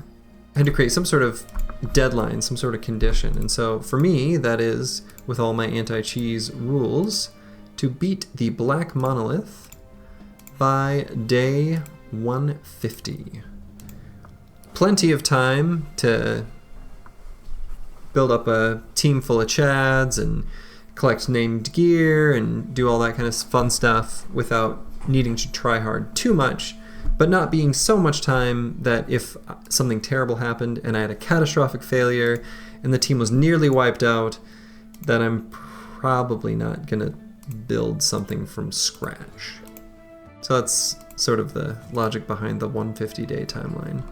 had to create some sort of deadline, some sort of condition. And so for me, that is, with all my anti-cheese rules, to beat the Black Monolith by day 150. Plenty of time to build up a team full of chads and collect named gear and do all that kind of fun stuff without needing to try hard too much, but not being so much time that if something terrible happened and I had a catastrophic failure and the team was nearly wiped out, that I'm probably not going to build something from scratch. So that's sort of the logic behind the 150-day timeline.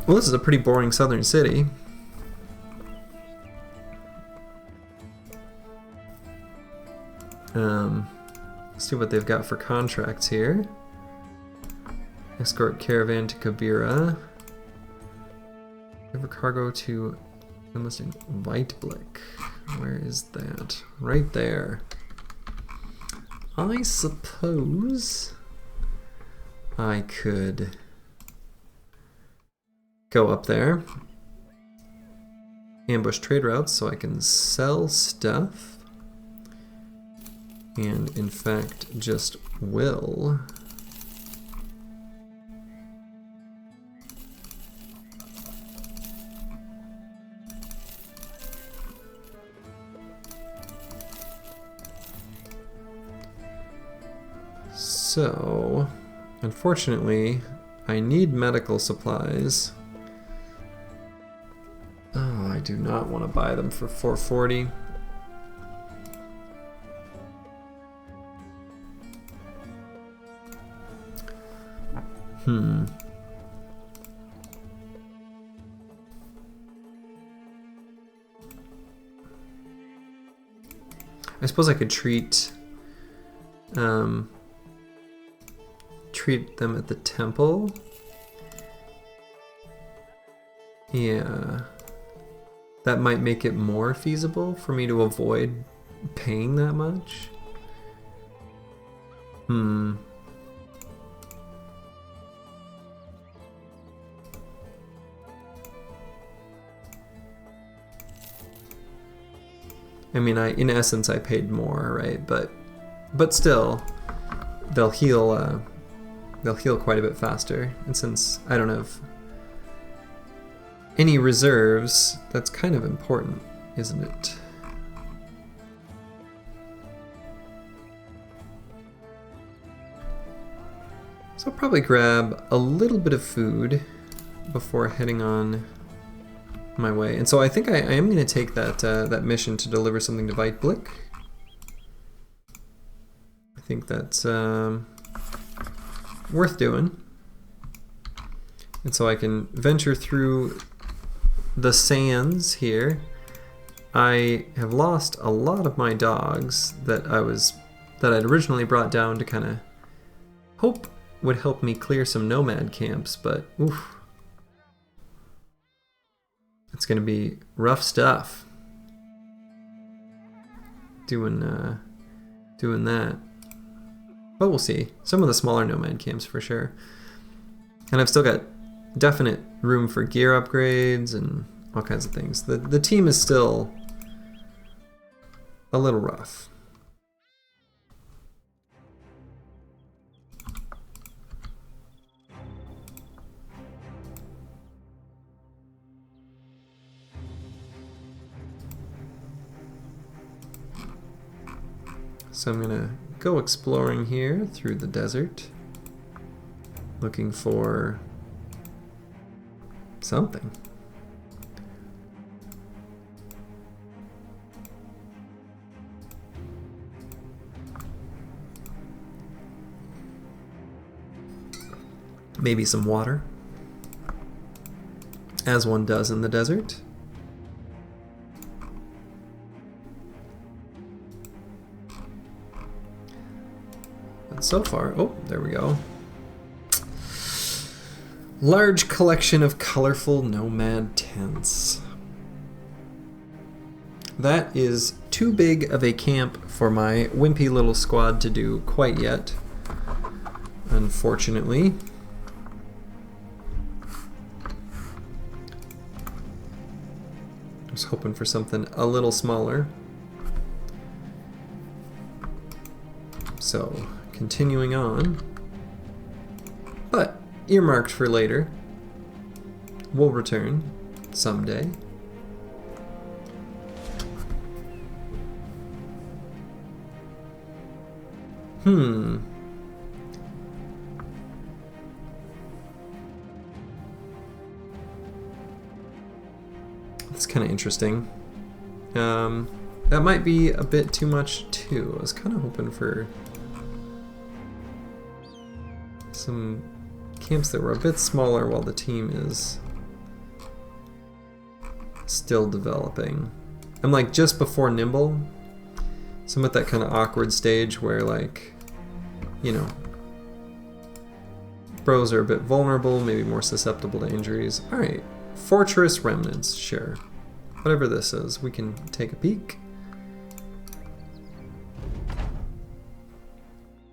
Well, this is a pretty boring southern city. Let's see what they've got for contracts here. Escort caravan to Kabira. Deliver cargo to enlisting Whiteblick. Where is that? Right there. I suppose I could go up there, ambush trade routes so I can sell stuff. And in fact, just will. So, unfortunately, I need medical supplies. Oh, I do not want to buy them for 440. I suppose I could treat them at the temple. Yeah. That might make it more feasible for me to avoid paying that much. I mean, in essence, I paid more, right? But still, they'll heal quite a bit faster. And since I don't have any reserves, that's kind of important, isn't it? So I'll probably grab a little bit of food before heading on my way. And so I think I am going to take that mission to deliver something to Weitblick. I think that's worth doing. And so I can venture through the sands here. I have lost a lot of my dogs that I'd originally brought down to kind of hope would help me clear some nomad camps, but oof. It's gonna be rough stuff doing that. But we'll see. Some of the smaller nomad camps for sure. And I've still got definite room for gear upgrades and all kinds of things. The team is still a little rough. So I'm gonna go exploring here through the desert, looking for something. Maybe some water, as one does in the desert. But so far, oh, there we go. Large collection of colorful nomad tents. That is too big of a camp for my wimpy little squad to do quite yet, unfortunately. I was hoping for something a little smaller. So, continuing on. But earmarked for later. We'll return someday. That's kind of interesting. That might be a bit too much too. I was kind of hoping for some camps that were a bit smaller while the team is still developing. I'm like just before Nimble, so I'm at that kind of awkward stage where, like, you know, bros are a bit vulnerable, maybe more susceptible to injuries. Alright, Fortress Remnants, sure. Whatever this is, we can take a peek.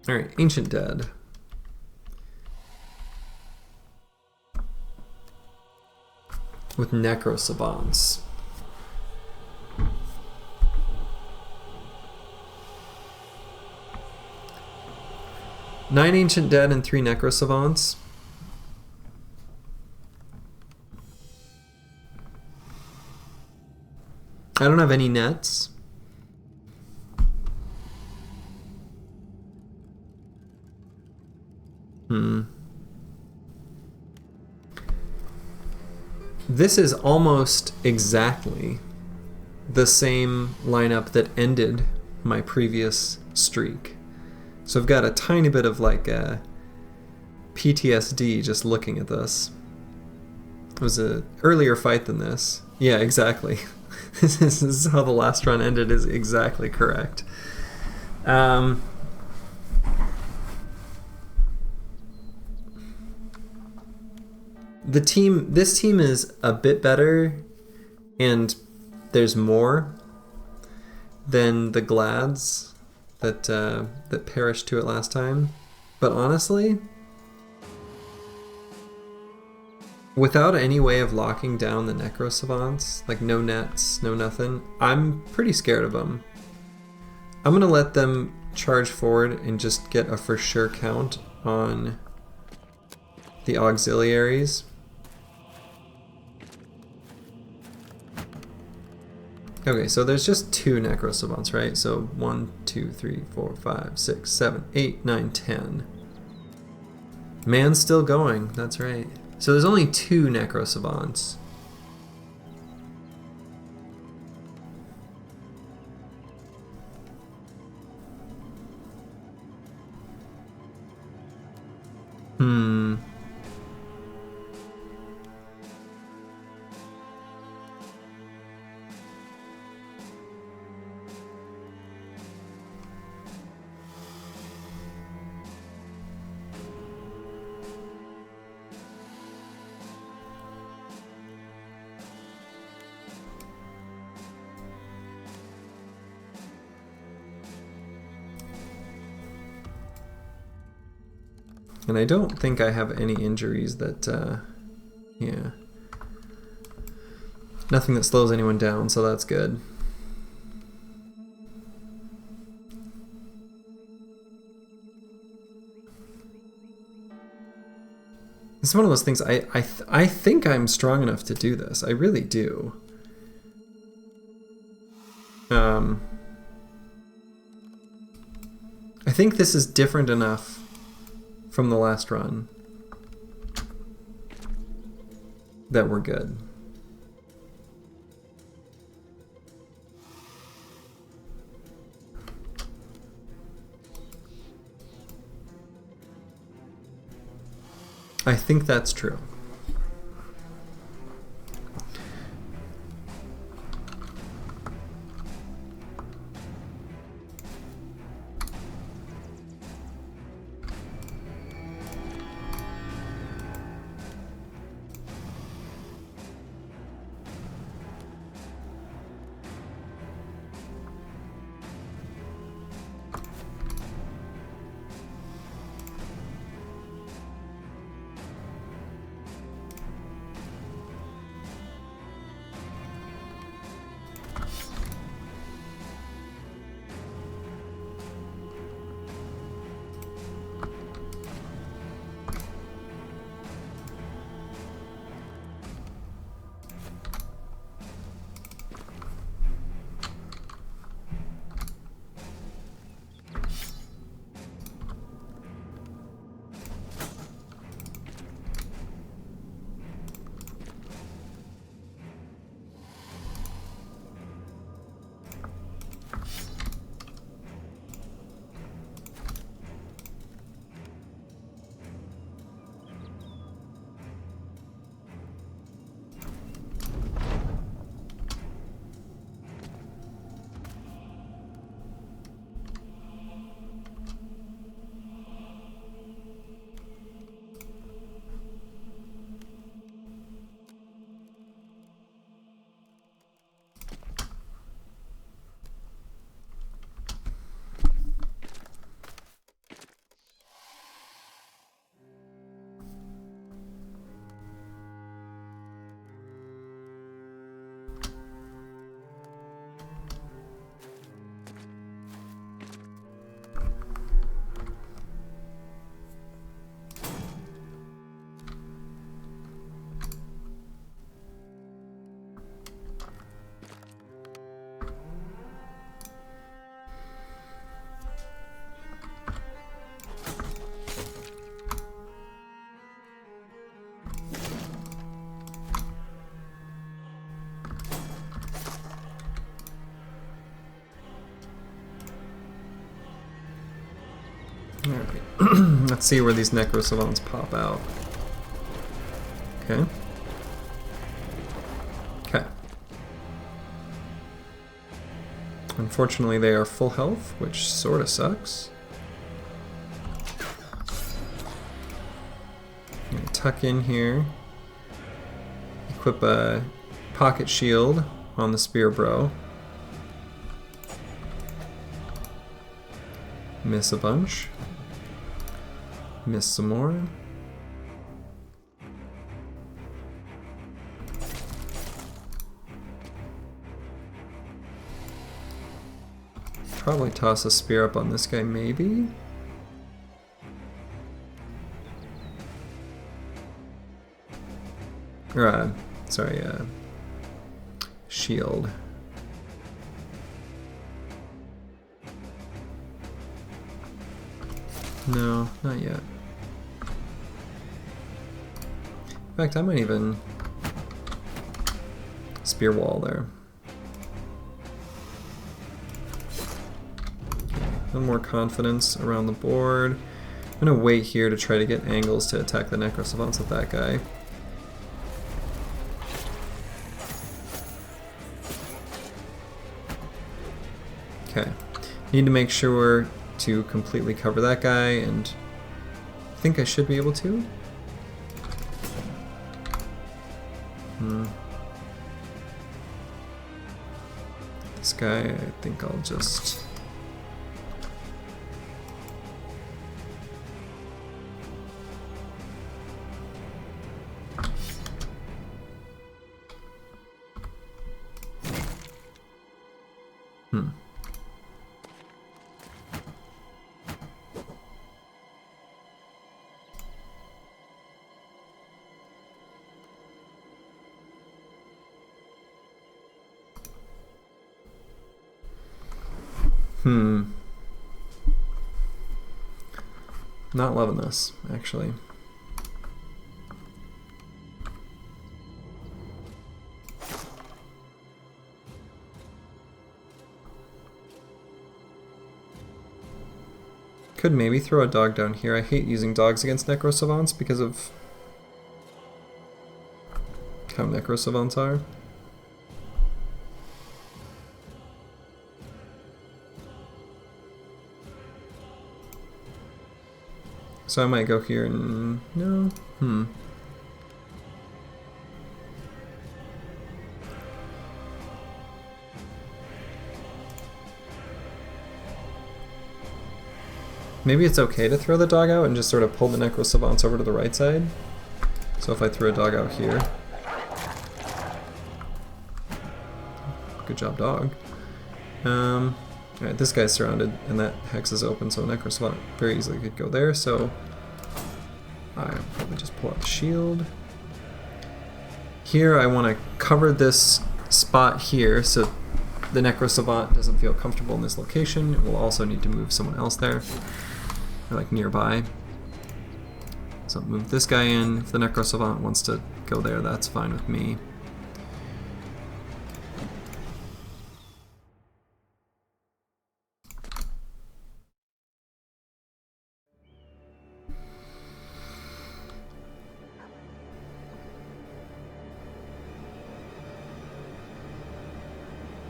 Alright, Ancient Dead. With Necro Savants. Nine Ancient Dead and 3 Necro Savants. I don't have any nets. This is almost exactly the same lineup that ended my previous streak. So I've got a tiny bit of like a PTSD just looking at this. It was an earlier fight than this. Yeah, exactly. This is how the last run ended, is exactly correct. This team is a bit better, and there's more than the Glads that perished to it last time. But honestly, without any way of locking down the Necro Savants, like no nets, no nothing, I'm pretty scared of them. I'm going to let them charge forward and just get a for sure count on the auxiliaries. Okay, so there's just 2 Necro Savants, right? So 1, 2, 3, 4, 5, 6, 7, 8, 9, 10. Man's still going, that's right. So there's only 2 Necro Savants. And I don't think I have any injuries that, yeah. Nothing that slows anyone down, so that's good. It's one of those things, I think I'm strong enough to do this. I really do. I think this is different enough from the last run that we're good. I think that's true. Let's see where these necro-savants pop out. Okay. Okay. Unfortunately, they are full health, which sort of sucks. I'm gonna tuck in here. Equip a pocket shield on the spear bro. Miss a bunch. Miss some more. Probably toss a spear up on this guy, maybe? Or, sorry, shield. No, not yet. In fact, I might even spear wall there. Okay, a little more confidence around the board. I'm gonna wait here to try to get angles to attack the necro-savants with that guy. Okay, need to make sure to completely cover that guy, and I think I should be able to. This guy, I think I'll just... Not loving this, actually. Could maybe throw a dog down here. I hate using dogs against necro-savants because of how necro-savants are. So I might go here and... no? Maybe it's okay to throw the dog out and just sort of pull the necro-savants over to the right side. So if I throw a dog out here... Good job, dog. Alright, this guy's surrounded, and that hex is open, so necro-savant very easily could go there, so... I'll probably just pull out the shield. Here I want to cover this spot here, so the necro-savant doesn't feel comfortable in this location. We'll also need to move someone else there, or like nearby. So move this guy in. If the necro-savant wants to go there, that's fine with me.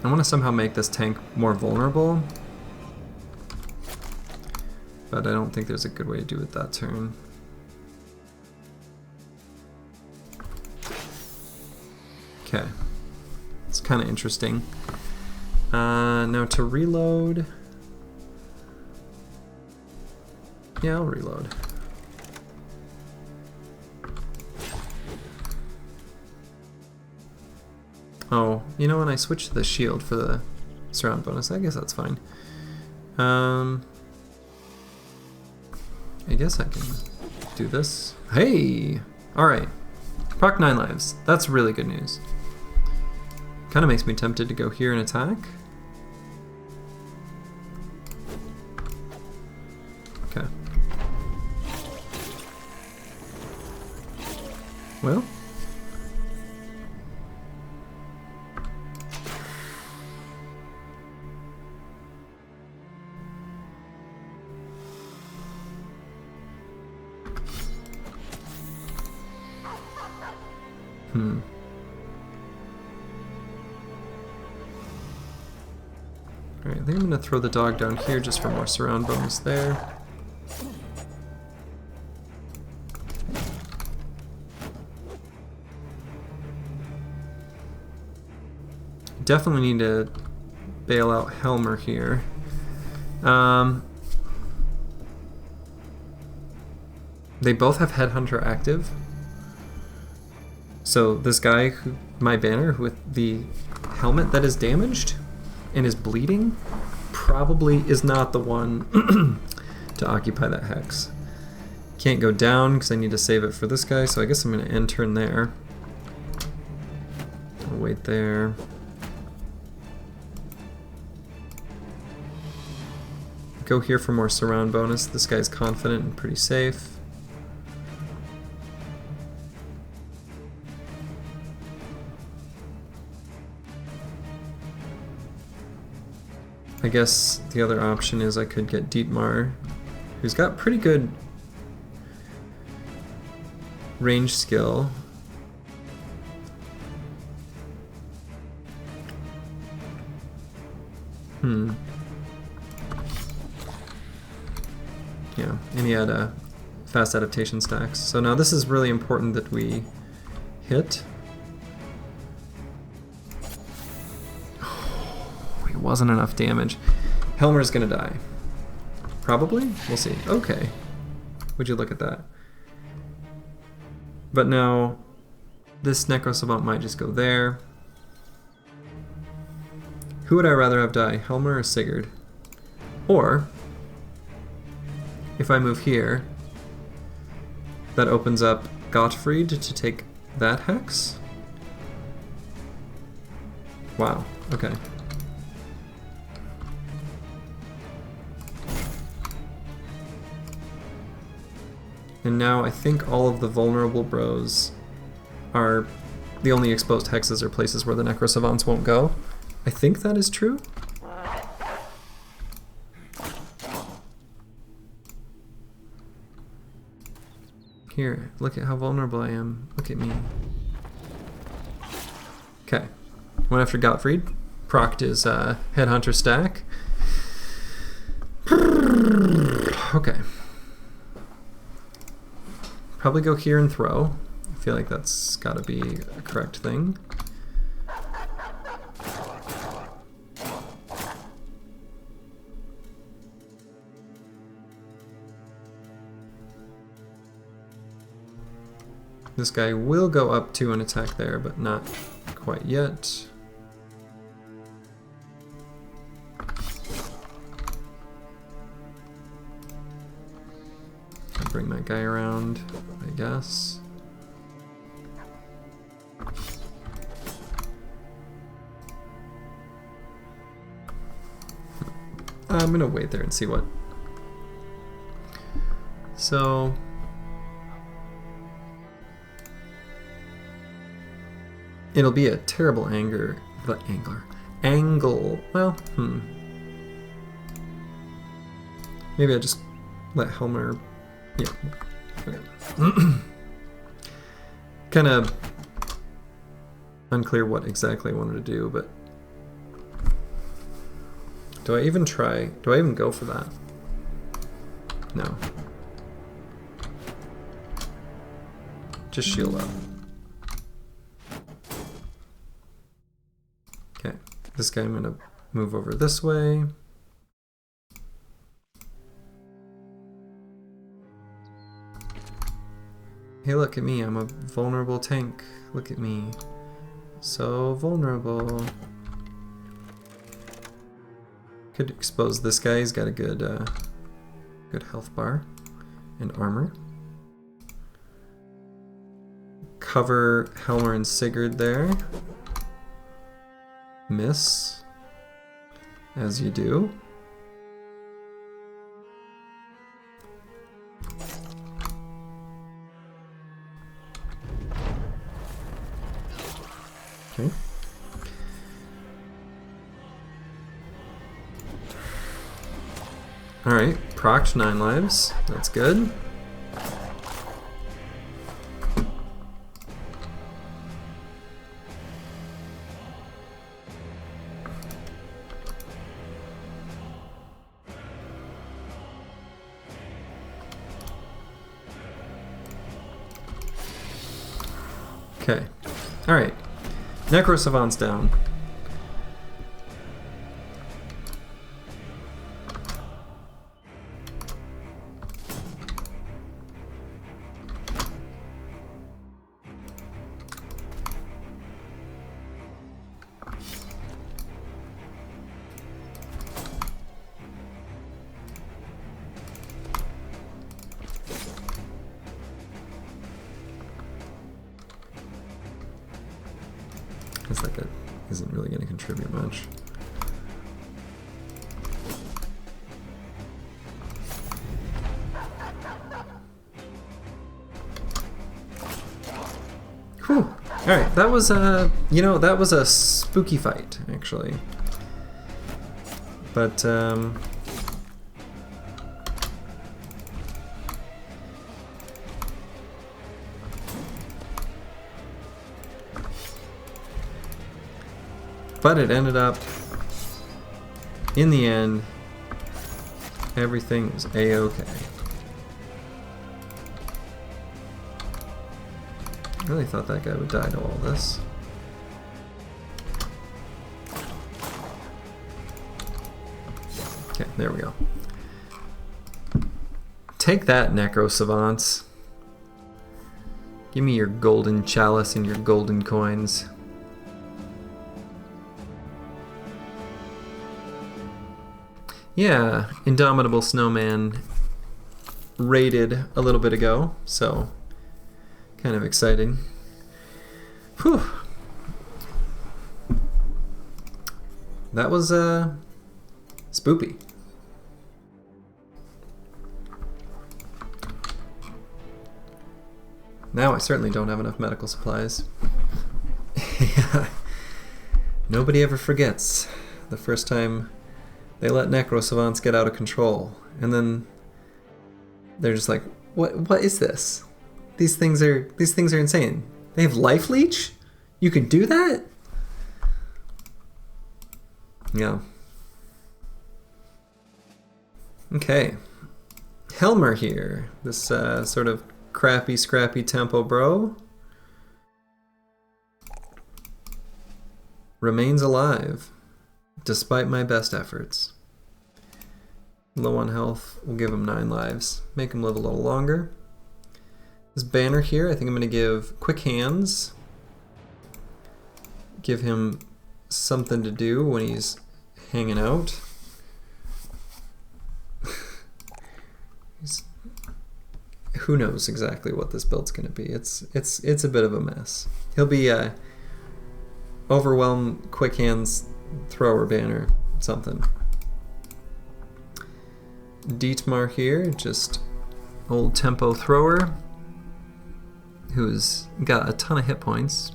I want to somehow make this tank more vulnerable, but I don't think there's a good way to do it that turn. Okay, it's kind of interesting. Now to reload, yeah, I'll reload. Oh, you know when I switched to the shield for the surround bonus, I guess that's fine. I guess I can do this. Hey! Alright. Proc 9 lives. That's really good news. Kind of makes me tempted to go here and attack. Okay. Well. Alright, I think I'm going to throw the dog down here just for more surround bonus there. Definitely need to bail out Helmer here. They both have Headhunter active. So this guy, my banner, with the helmet that is damaged and is bleeding, probably is not the one to occupy that hex. Can't go down because I need to save it for this guy, so I guess I'm going to end turn there. I'll wait there. Go here for more surround bonus. This guy's confident and pretty safe. I guess the other option is I could get Dietmar, who's got pretty good range skill. Yeah, and he had fast adaptation stacks. So now this is really important that we hit. Wasn't enough damage. Helmer's gonna die. Probably? We'll see. Okay. Would you look at that? But now, this Necro Savant might just go there. Who would I rather have die? Helmer or Sigurd? Or, if I move here, that opens up Gottfried to take that hex? Wow, okay. And now I think all of the vulnerable bros are the only exposed hexes or places where the Necro Savants won't go. I think that is true. Here, look at how vulnerable I am. Look at me. Okay. Went after Gottfried. Procced his Headhunter stack. Okay. Probably go here and throw. I feel like that's gotta be a correct thing. This guy will go up to an attack there, but not quite yet. I'll bring that guy around, I guess. I'm gonna wait there and see what. So it'll be a terrible angle. Well, maybe I just let Helmer. Yeah. Okay. Kind of unclear what exactly I wanted to do, but do I even try? Do I even go for that? No. Just shield up. Okay, this guy I'm gonna move over this way. Hey, look at me, I'm a vulnerable tank. Look at me. So vulnerable. Could expose this guy, he's got a good good health bar and armor. Cover Helmer and Sigurd there. Miss, as you do. Okay. Alright, procced 9 lives. That's good. Okay. Alright. Necro Savant's down. Guess that guy isn't really going to contribute much. Whew. Alright, that was a, that was a spooky fight, actually. But, but it ended up, in the end, everything was a-okay. I really thought that guy would die to all this. Okay, there we go. Take that, Necro Savants. Give me your golden chalice and your golden coins. Yeah, Indomitable Snowman raided a little bit ago, so kind of exciting. Whew. That was spoopy. Now I certainly don't have enough medical supplies. Yeah. Nobody ever forgets the first time they let Necro Savants get out of control, and then they're just like, "What is this? These things are insane. They have life leech? You can do that?" Yeah. Okay. Helmer here. This sort of crappy, scrappy tempo bro remains alive despite my best efforts. Low on health, we'll give him 9 lives. Make him live a little longer. This banner here, I think I'm going to give quick hands. Give him something to do when he's hanging out. Who knows exactly what this build's going to be. It's a bit of a mess. He'll be overwhelm, quick hands, thrower banner, something. Dietmar here, just old tempo thrower who's got a ton of hit points.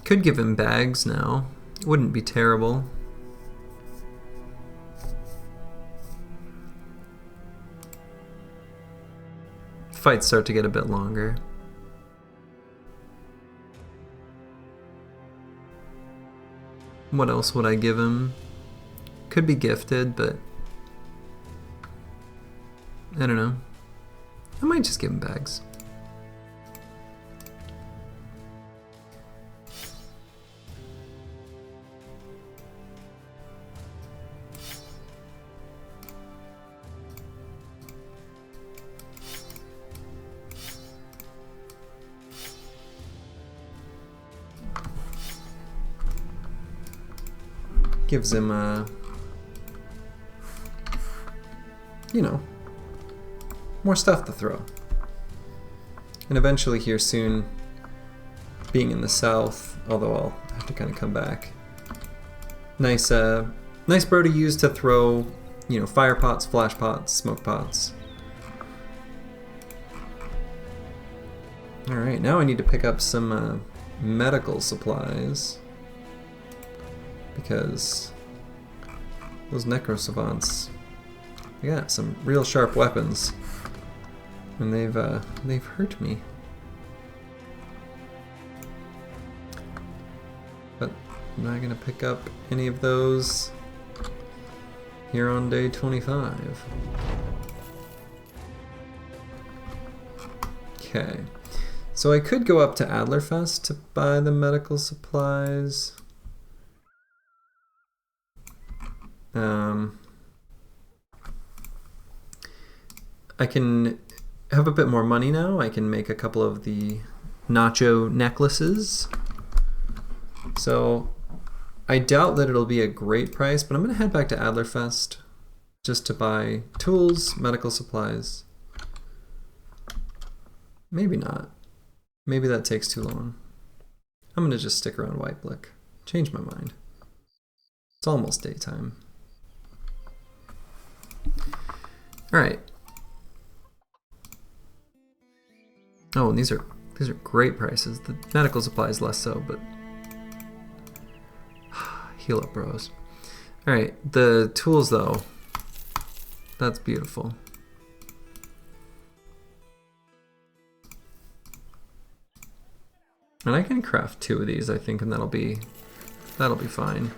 Could give him bags now. Wouldn't be terrible. Fights start to get a bit longer. What else would I give him? Could be gifted, but I don't know. I might just give him bags. Gives him, more stuff to throw. And eventually here soon, being in the south, although I'll have to kind of come back. Nice bro to use to throw, fire pots, flash pots, smoke pots. Alright, now I need to pick up some medical supplies. Because those Necro Savants, they got some real sharp weapons, and they've hurt me. I'm not going to pick up any of those here on day 25. Okay, so I could go up to Adlerfest to buy the medical supplies. I can have a bit more money now. I can make a couple of the nacho necklaces. So I doubt that it'll be a great price, but I'm going to head back to Adlerfest just to buy tools, medical supplies. Maybe not. Maybe that takes too long. I'm going to just stick around Whiteblick. Change my mind. It's almost daytime. Alright. Oh, and these are great prices. The medical supplies less so, but heal up, bros. Alright, the tools though. That's beautiful. And I can craft 2 of these, I think, and that'll be fine.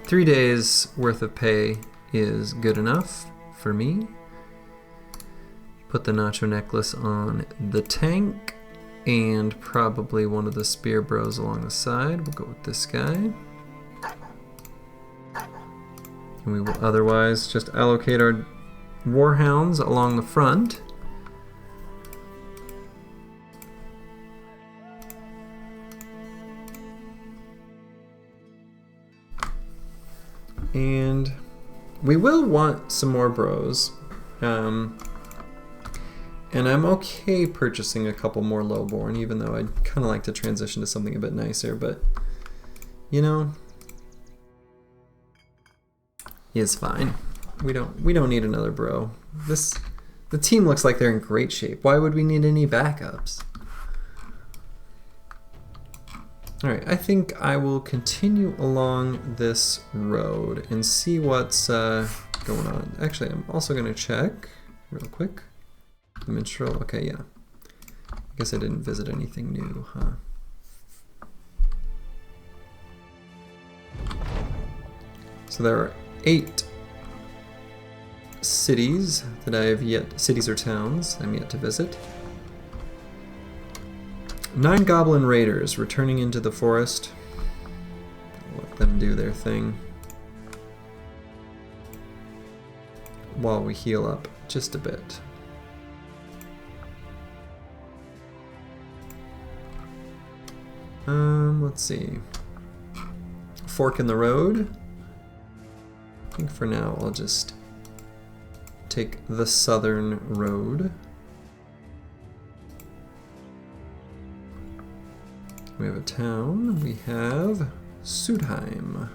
3 days worth of pay is good enough for me. Put the nacho necklace on the tank and probably one of the spear bros along the side. We'll go with this guy. And we will otherwise just allocate our warhounds along the front. And we will want some more bros. And I'm okay purchasing a couple more lowborn, even though I'd kind of like to transition to something a bit nicer, but, you know, it's fine. We don't need another bro. The team looks like they're in great shape. Why would we need any backups? Alright, I think I will continue along this road and see what's going on. Actually, I'm also going to check real quick. The minstrel, okay, yeah. I guess I didn't visit anything new, huh? So there are 8 cities that I have cities or towns I'm yet to visit. 9 goblin raiders returning into the forest. I'll let them do their thing while we heal up just a bit. Let's see. Fork in the road. I think for now I'll just take the southern road. We have a town. We have Sudheim.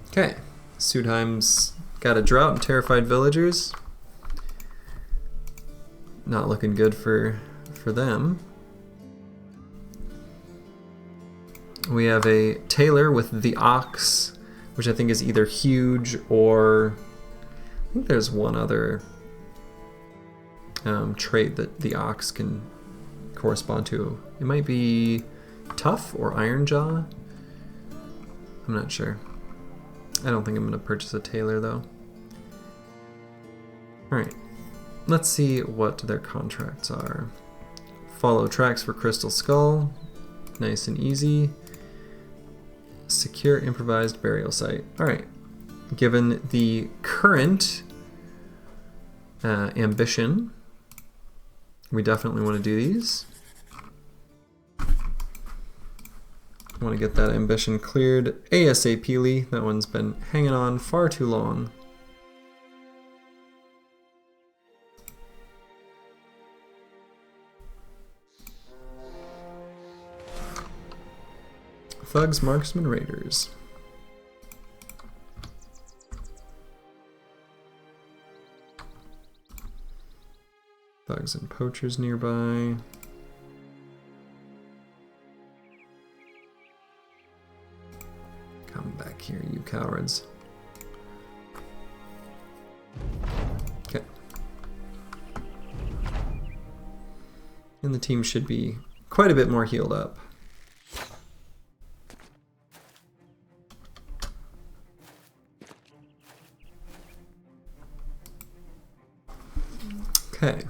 Okay, Sudheim's got a drought and terrified villagers. Not looking good for them. We have a tailor with the ox, which I think is either huge or I think there's one other trait that the ox can correspond to. It might be tough or iron jaw. I'm not sure. I don't think I'm going to purchase a tailor though. Alright, let's see what their contracts are. Follow tracks for Crystal Skull. Nice and easy. Secure improvised burial site. Alright, given the current ambition, we definitely want to do these. I want to get that ambition cleared ASAP. That one's been hanging on far too long. Thugs, marksmen, raiders. Thugs and poachers nearby. Come back here, you cowards. Okay. And the team should be quite a bit more healed up. Okay.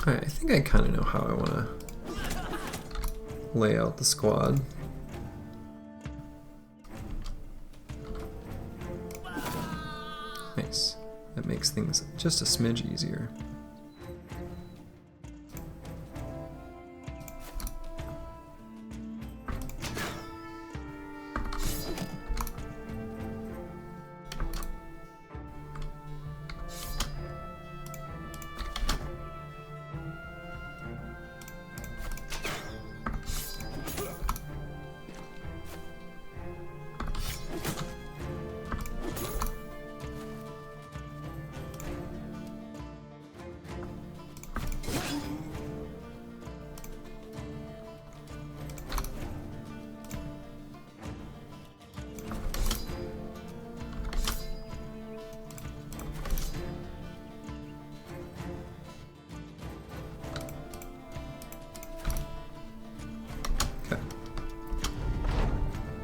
Alright, I think I kind of know how I want to lay out the squad. Nice. That makes things just a smidge easier.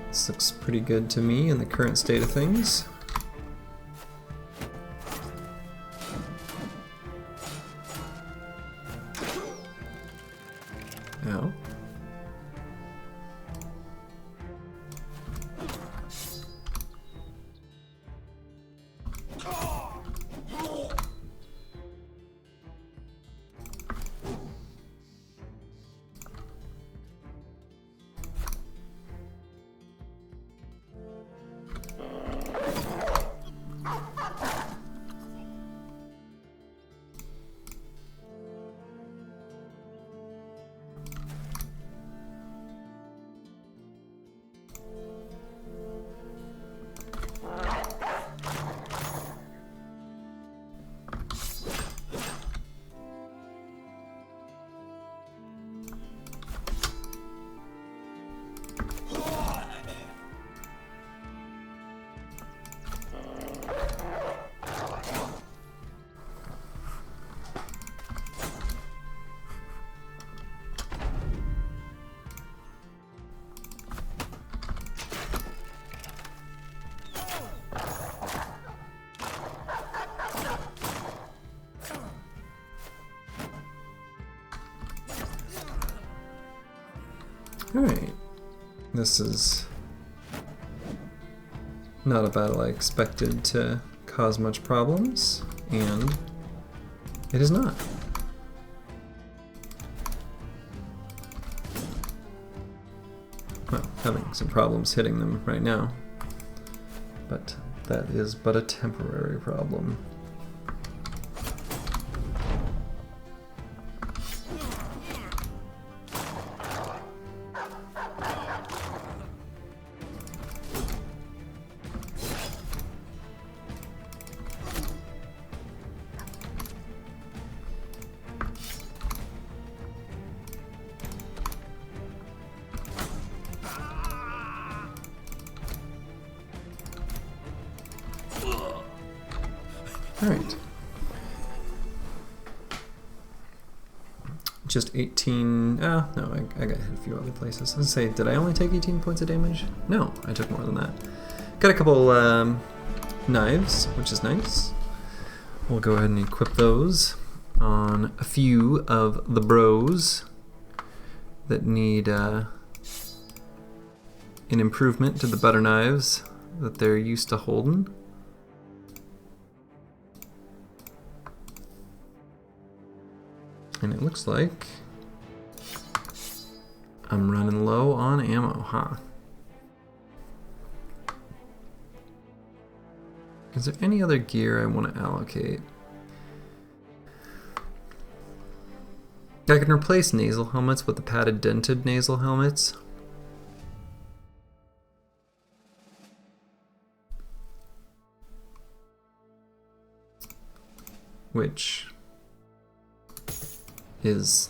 This looks pretty good to me in the current state of things. Ow. Alright, this is not a battle I expected to cause much problems, and it is not. Well, having some problems hitting them right now, but that is but a temporary problem. Alright. Just 18... no, I got hit a few other places. I was gonna say, did I only take 18 points of damage? No, I took more than that. Got a couple knives, which is nice. We'll go ahead and equip those on a few of the bros that need an improvement to the butter knives that they're used to holding. And it looks like I'm running low on ammo, huh? Is there any other gear I want to allocate? I can replace nasal helmets with the padded dented nasal helmets. which is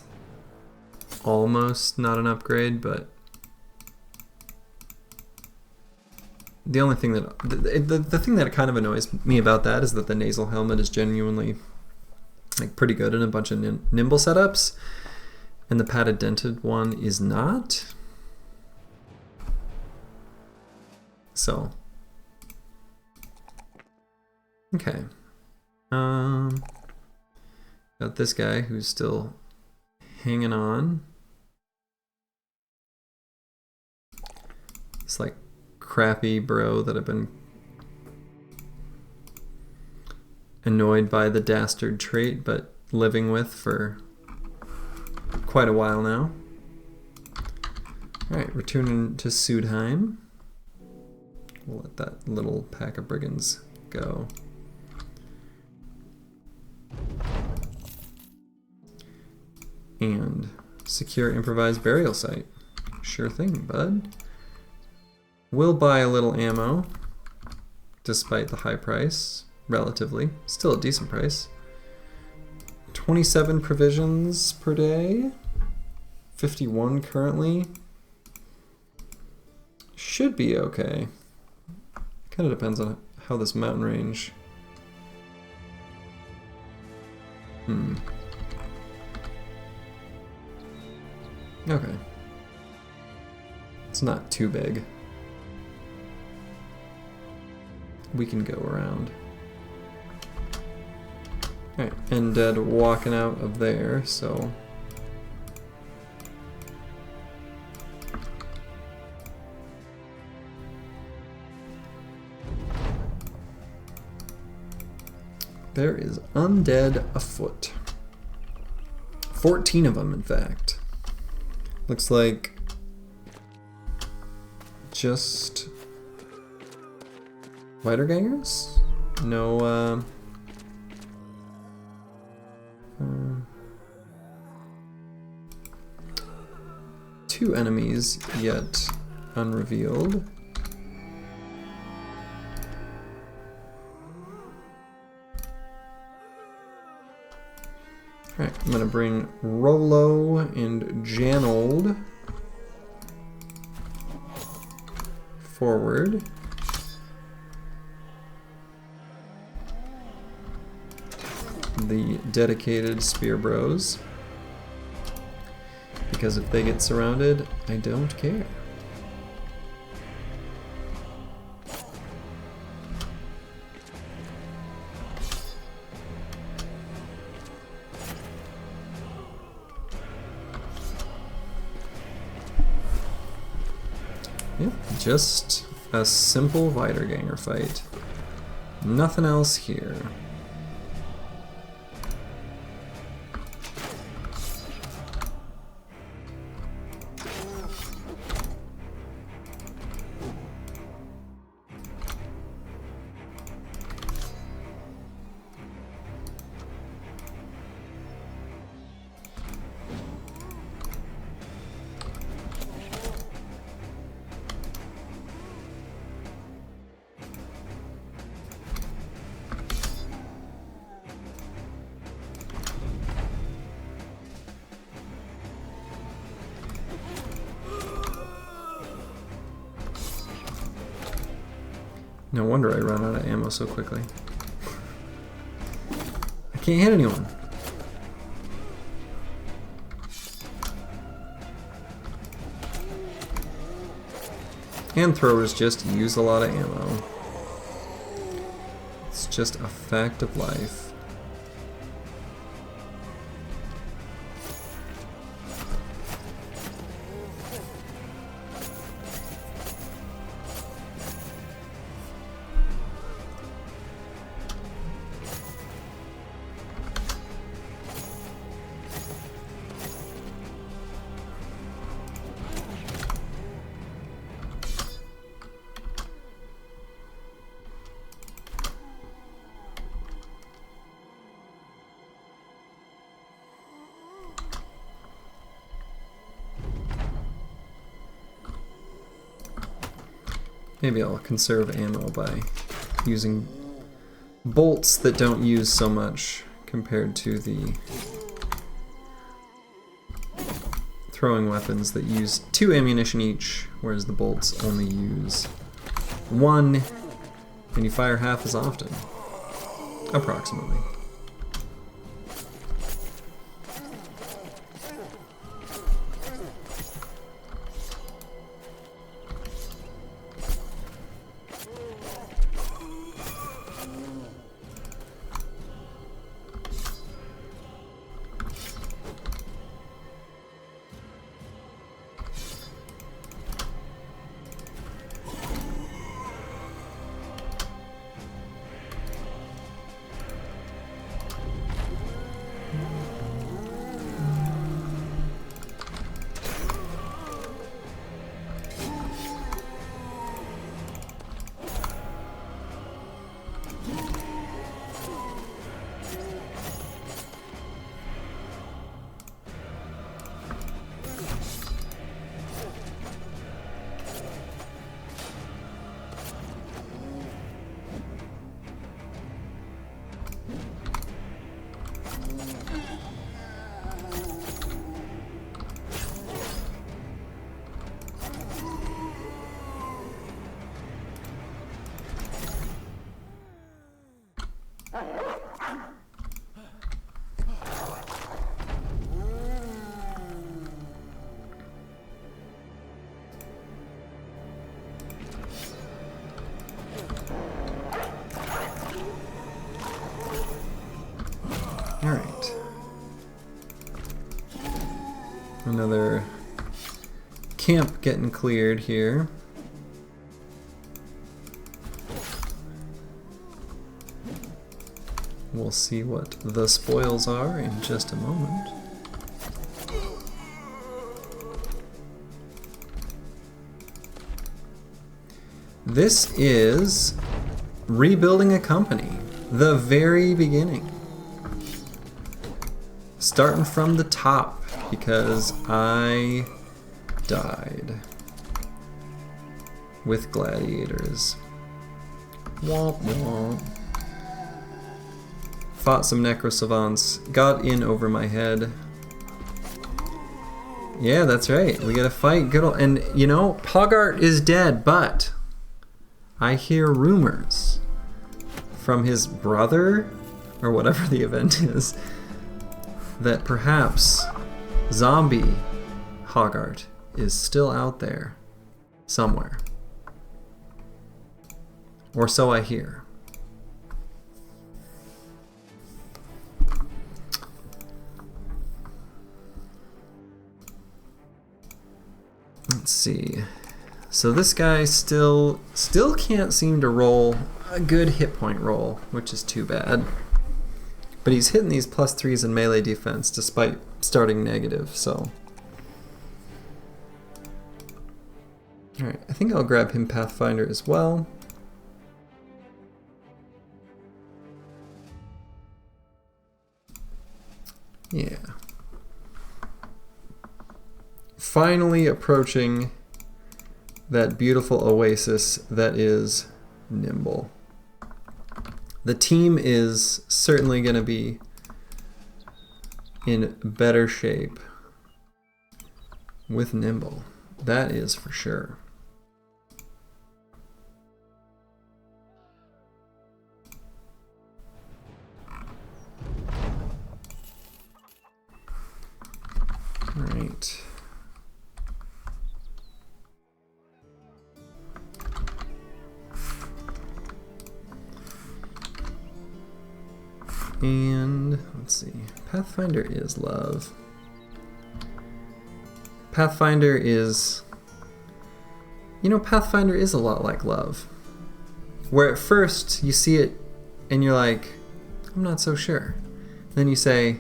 almost not an upgrade, but the only thing that the thing that kind of annoys me about that is that the nasal helmet is genuinely like pretty good in a bunch of nimble setups, and the padded dented one is not. So okay, got this guy who's still hanging on. It's like crappy bro that I've been annoyed by the dastard trait, but living with for quite a while now. Alright, returning to Sudheim. We'll let that little pack of brigands go. And secure improvised burial site. Sure thing, bud. We'll buy a little ammo, despite the high price, relatively. Still a decent price. 27 provisions per day. 51 currently. Should be okay. Kind of depends on how this mountain range. Okay. It's not too big. We can go around. Alright, Undead walking out of there, so there is Undead afoot. 14 of them, in fact. Looks like just wiedergangers? No, two enemies yet unrevealed. Alright, I'm gonna bring Rollo and Janold forward. The dedicated spear bros, because if they get surrounded, I don't care. Yep, just a simple wiederganger fight. Nothing else here. No wonder I run out of ammo so quickly. I can't hit anyone. And throwers just use a lot of ammo. It's just a fact of life. Maybe I'll conserve ammo by using bolts that don't use so much compared to the throwing weapons that use 2 ammunition each, whereas the bolts only use 1, and you fire half as often, approximately. Alright. Another camp getting cleared here. We'll see what the spoils are in just a moment. This is rebuilding a company, the very beginning. Starting from the top, because I died with gladiators. Womp womp. Fought some necrosavants, got in over my head. Yeah, that's right. We gotta fight good old, and you know, Horgart is dead, but I hear rumors from his brother, or whatever the event is, that perhaps zombie Horgart is still out there somewhere. Or so I hear. Let's see. So this guy still can't seem to roll a good hit point roll, which is too bad. But he's hitting these +3s in melee defense despite starting negative, so. Alright, I think I'll grab him Pathfinder as well. Yeah. Finally approaching that beautiful oasis that is Nimble. The team is certainly going to be in better shape with Nimble. That is for sure. All right. And let's see, Pathfinder is love. Pathfinder is, you know, Pathfinder is a lot like love. Where at first you see it and you're like, I'm not so sure. Then you say,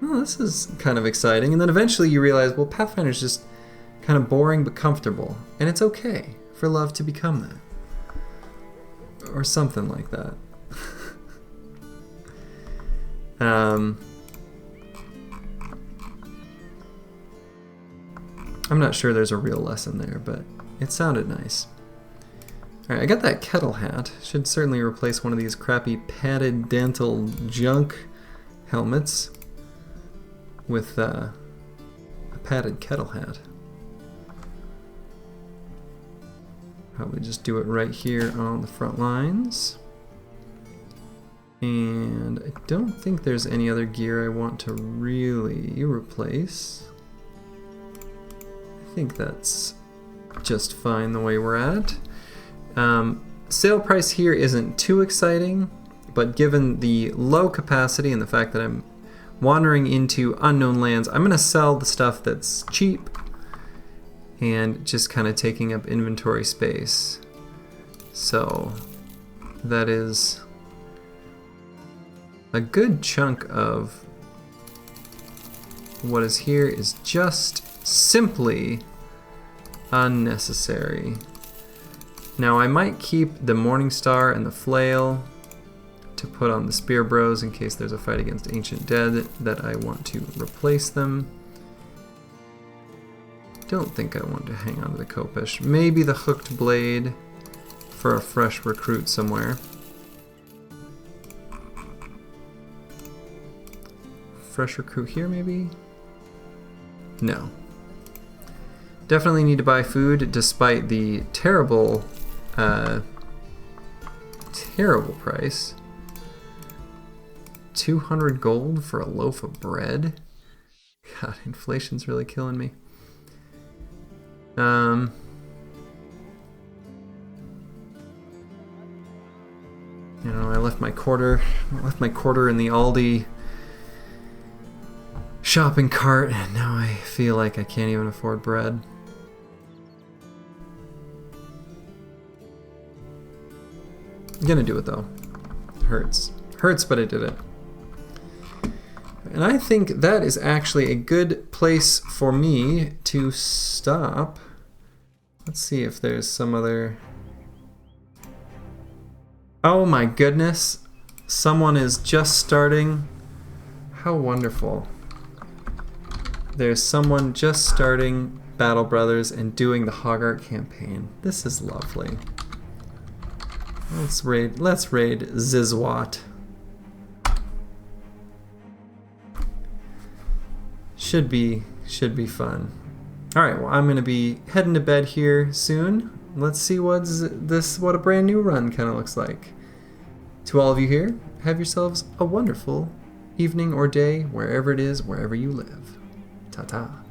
oh, this is kind of exciting. And then eventually you realize, well, Pathfinder's just kind of boring but comfortable. And it's okay for love to become that. Or something like that. I'm not sure there's a real lesson there, but it sounded nice. Alright, I got that kettle hat. Should certainly replace one of these crappy padded dental junk helmets with a padded kettle hat. Probably just do it right here on the front lines. And I don't think there's any other gear I want to really replace. I think that's just fine the way we're at. Sale price here isn't too exciting, but given the low capacity and the fact that I'm wandering into unknown lands, I'm gonna sell the stuff that's cheap and just kind of taking up inventory space. So that is a good chunk of what is here is just simply unnecessary. Now I might keep the Morningstar and the Flail to put on the Spear Bros in case there's a fight against Ancient Dead that I want to replace them. Don't think I want to hang on to the Kopish. Maybe the Hooked Blade for a fresh recruit somewhere. Fresh recruit here maybe? No. Definitely need to buy food despite the terrible price. 200 gold for a loaf of bread? God, inflation's really killing me. You know, I left my quarter in the Aldi shopping cart, and now I feel like I can't even afford bread. I'm gonna do it though. It hurts. Hurts, but I did it. And I think that is actually a good place for me to stop. Let's see if there's some other... Oh my goodness. Someone is just starting. How wonderful. There's someone just starting Battle Brothers and doing the Horgart campaign. This is lovely. Let's raid Zizwat. Should be fun. Alright, well I'm gonna be heading to bed here soon. Let's see what a brand new run kinda looks like. To all of you here, have yourselves a wonderful evening or day, wherever it is, wherever you live. Ta-ta.